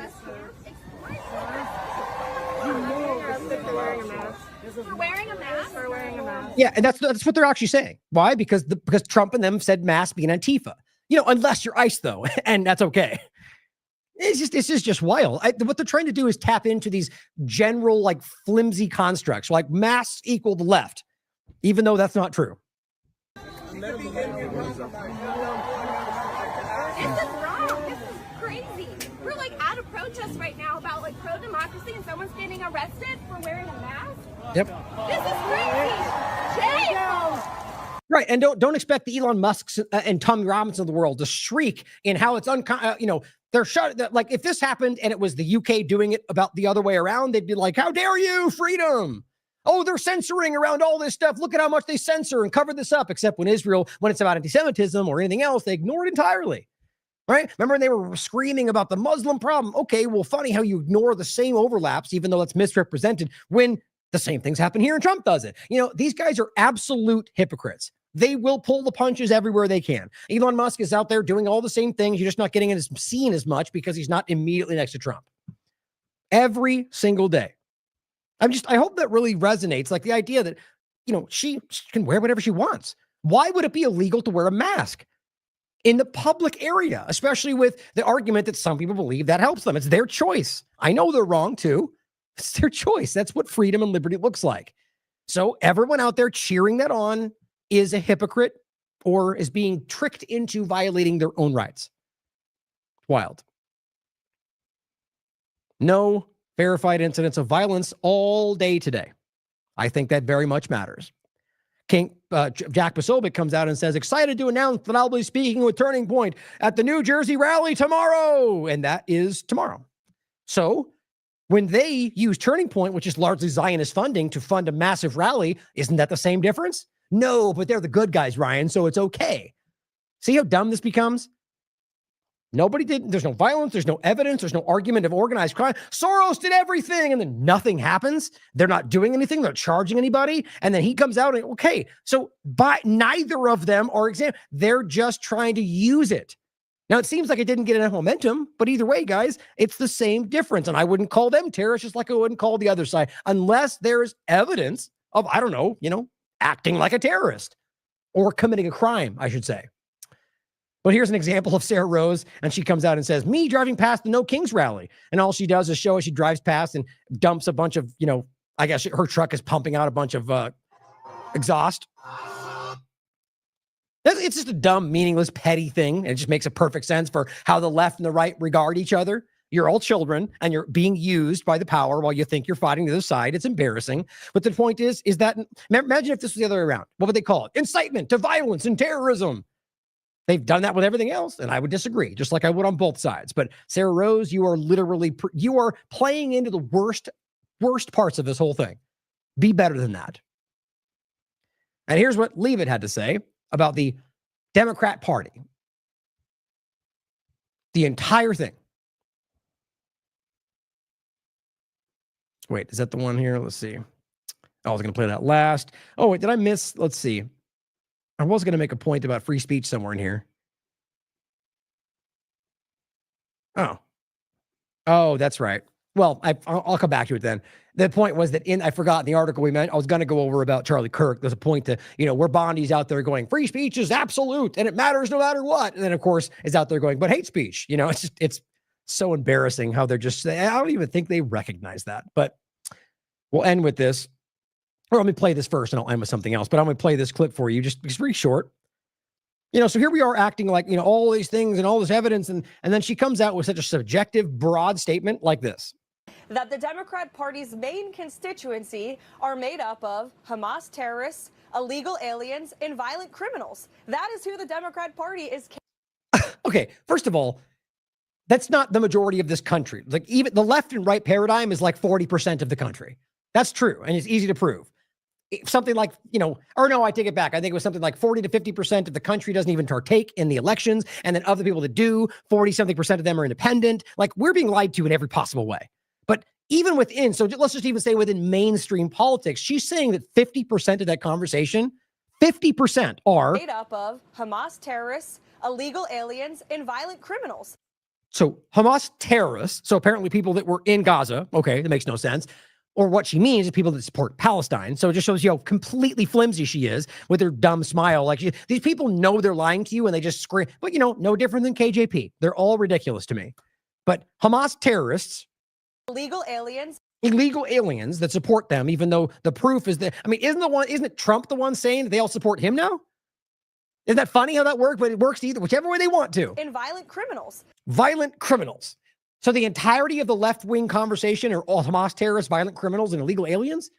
For wearing a mask? For wearing a mask. Yeah, and that's what they're actually saying. Why? Because Trump and them said mask being Antifa. Unless you're ICE, though, and that's okay. It's just wild. What they're trying to do is tap into these general, like, flimsy constructs, like masks equal the left, even though that's not true. This is wrong. This is crazy. We're like at a protest right now about like pro-democracy, and someone's getting arrested for wearing a mask. Yep. This is crazy. Jail. Right, and don't expect the Elon Musks and Tommy Robinson of the world to shriek in how it's they're shut. Like, if this happened and it was the UK doing it about the other way around, they'd be like, "How dare you, freedom! Oh, they're censoring around all this stuff. Look at how much they censor and cover this up." Except when it's about anti-Semitism or anything else, they ignore it entirely. Right? Remember when they were screaming about the Muslim problem? Okay, well, funny how you ignore the same overlaps, even though it's misrepresented, when the same things happen here and Trump does it. These guys are absolute hypocrites. They will pull the punches everywhere they can. Elon Musk is out there doing all the same things. You're just not getting seen as much because he's not immediately next to Trump. Every single day. I hope that really resonates. Like the idea that, she can wear whatever she wants. Why would it be illegal to wear a mask in the public area, especially with the argument that some people believe that helps them? It's their choice. I know they're wrong too. It's their choice. That's what freedom and liberty looks like. So everyone out there cheering that on is a hypocrite or is being tricked into violating their own rights. Wild. No verified incidents of violence all day today. I think that very much matters. Jack Posobiec comes out and says, excited to announce that I'll be speaking with Turning Point at the New Jersey rally tomorrow. And that is tomorrow. So when they use Turning Point, which is largely Zionist funding, to fund a massive rally, isn't that the same difference? No, but they're the good guys, Ryan, so it's okay. See how dumb this becomes? There's no violence, there's no evidence, there's no argument of organized crime. Soros did everything, and then nothing happens. They're not doing anything, they're not charging anybody, and then he comes out and, okay, so neither of them are exempt. They're just trying to use it. Now, it seems like it didn't get enough momentum, but either way, guys, it's the same difference, and I wouldn't call them terrorists just like I wouldn't call the other side, unless there's evidence of, I don't know, acting like a terrorist or committing a crime, I should say. But here's an example of Sarah Rose, and she comes out and says, me driving past the No Kings rally. And all she does is show as she drives past and dumps a bunch of, I guess her truck is pumping out a bunch of exhaust. It's just a dumb, meaningless, petty thing. And it just makes a perfect sense for how the left and the right regard each other. You're all children, and you're being used by the power while you think you're fighting the other side. It's embarrassing. But the point is that, imagine if this was the other way around. What would they call it? Incitement to violence and terrorism. They've done that with everything else, and I would disagree, just like I would on both sides. But Sarah Rose, you are literally, you are playing into the worst parts of this whole thing. Be better than that. And here's what Leavitt had to say about the Democrat Party. The entire thing. Wait, is that the one here? Let's see. I was going to play that last. Oh, wait, did I miss? Let's see. I was going to make a point about free speech somewhere in here. Oh, that's right. Well, I'll come back to it then. The point was that I forgot in the article I was going to go over about Charlie Kirk. There's a point to, where Bondi's out there going, free speech is absolute and it matters no matter what. And then, of course, is out there going, but hate speech. It's so embarrassing how they're just, I don't even think they recognize that. But we'll end with this. Or let me play this first and I'll end with something else. But I'm going to play this clip for you. Just very short. So here we are acting like, all these things and all this evidence. And then she comes out with such a subjective, broad statement like this. That the Democrat Party's main constituency are made up of Hamas terrorists, illegal aliens, and violent criminals. That is who the Democrat Party is. Okay, first of all, that's not the majority of this country. Like, even the left and right paradigm is like 40% of the country. That's true, and it's easy to prove. Something like, or no, I take it back. I think it was something like 40 to 50% of the country doesn't even partake in the elections. And then of the people that do, 40-something% of them are independent. Like, we're being lied to in every possible way. But even within, so let's just even say within mainstream politics, she's saying that 50% of that conversation, 50% are made up of Hamas terrorists, illegal aliens, and violent criminals. So Hamas terrorists, so apparently people that were in Gaza, okay, that makes no sense. Or what she means is people that support Palestine. So it just shows you how completely flimsy she is with her dumb smile. Like, these people know they're lying to you and they just scream. But, no different than KJP. They're all ridiculous to me. But Hamas terrorists, illegal aliens that support them, even though the proof is that, I mean, isn't Trump the one saying that they all support him now? Isn't that funny how that works? But it works either, whichever way they want to. and violent criminals. Violent criminals. So the entirety of the left-wing conversation are all Hamas terrorists, violent criminals, and illegal aliens?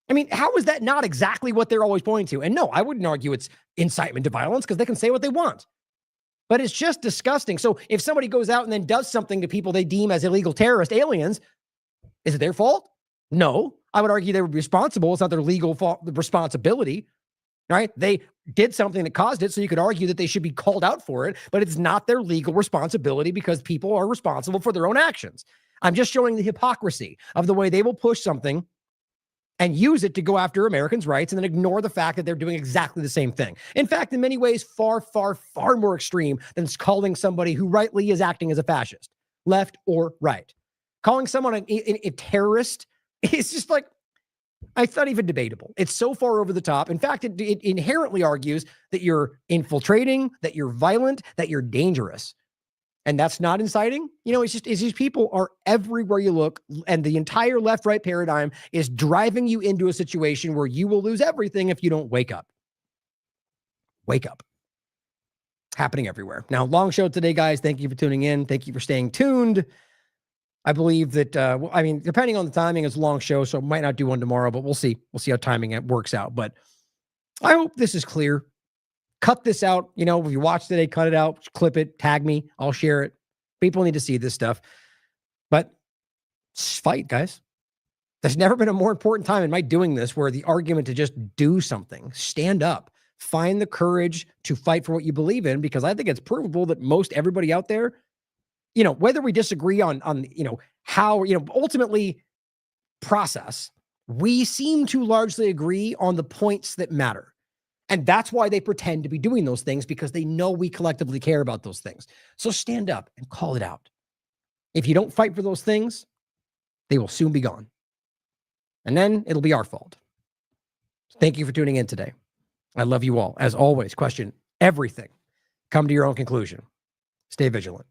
I mean, how is that not exactly what they're always pointing to? And no, I wouldn't argue it's incitement to violence because they can say what they want. But it's just disgusting. So if somebody goes out and then does something to people they deem as illegal terrorist aliens, is it their fault? No. I would argue they were responsible. It's not their legal responsibility, right? They did something that caused it, so you could argue that they should be called out for it, but it's not their legal responsibility because people are responsible for their own actions. I'm just showing the hypocrisy of the way they will push something and use it to go after Americans' rights and then ignore the fact that they're doing exactly the same thing. In fact, in many ways, far, far, far more extreme than calling somebody who rightly is acting as a fascist, left or right. Calling someone a terrorist is just like, it's not even debatable. It's so far over the top. In fact, it inherently argues that you're infiltrating, that you're violent, that you're dangerous. And that's not inciting. You know, it's these people are everywhere you look, and the entire left-right paradigm is driving you into a situation where you will lose everything if you don't wake up. Wake up. Happening everywhere. Now, long show today, guys. Thank you for tuning in. Thank you for staying tuned. I believe that, I mean, depending on the timing, it's a long show, so I might not do one tomorrow, but we'll see. We'll see how timing it works out. But I hope this is clear. Cut this out. You know, if you watch today, cut it out, clip it, tag me. I'll share it. People need to see this stuff. But fight, guys. There's never been a more important time in my doing this where the argument to just do something, stand up, find the courage to fight for what you believe in, because I think it's provable that most everybody out there, you know, whether we disagree on you know, how, you know, ultimately process, we seem to largely agree on the points that matter. And that's why they pretend to be doing those things, because they know we collectively care about those things. So stand up and call it out. If you don't fight for those things, they will soon be gone. And then it'll be our fault. Thank you for tuning in today. I love you all. As always, question everything. Come to your own conclusion. Stay vigilant.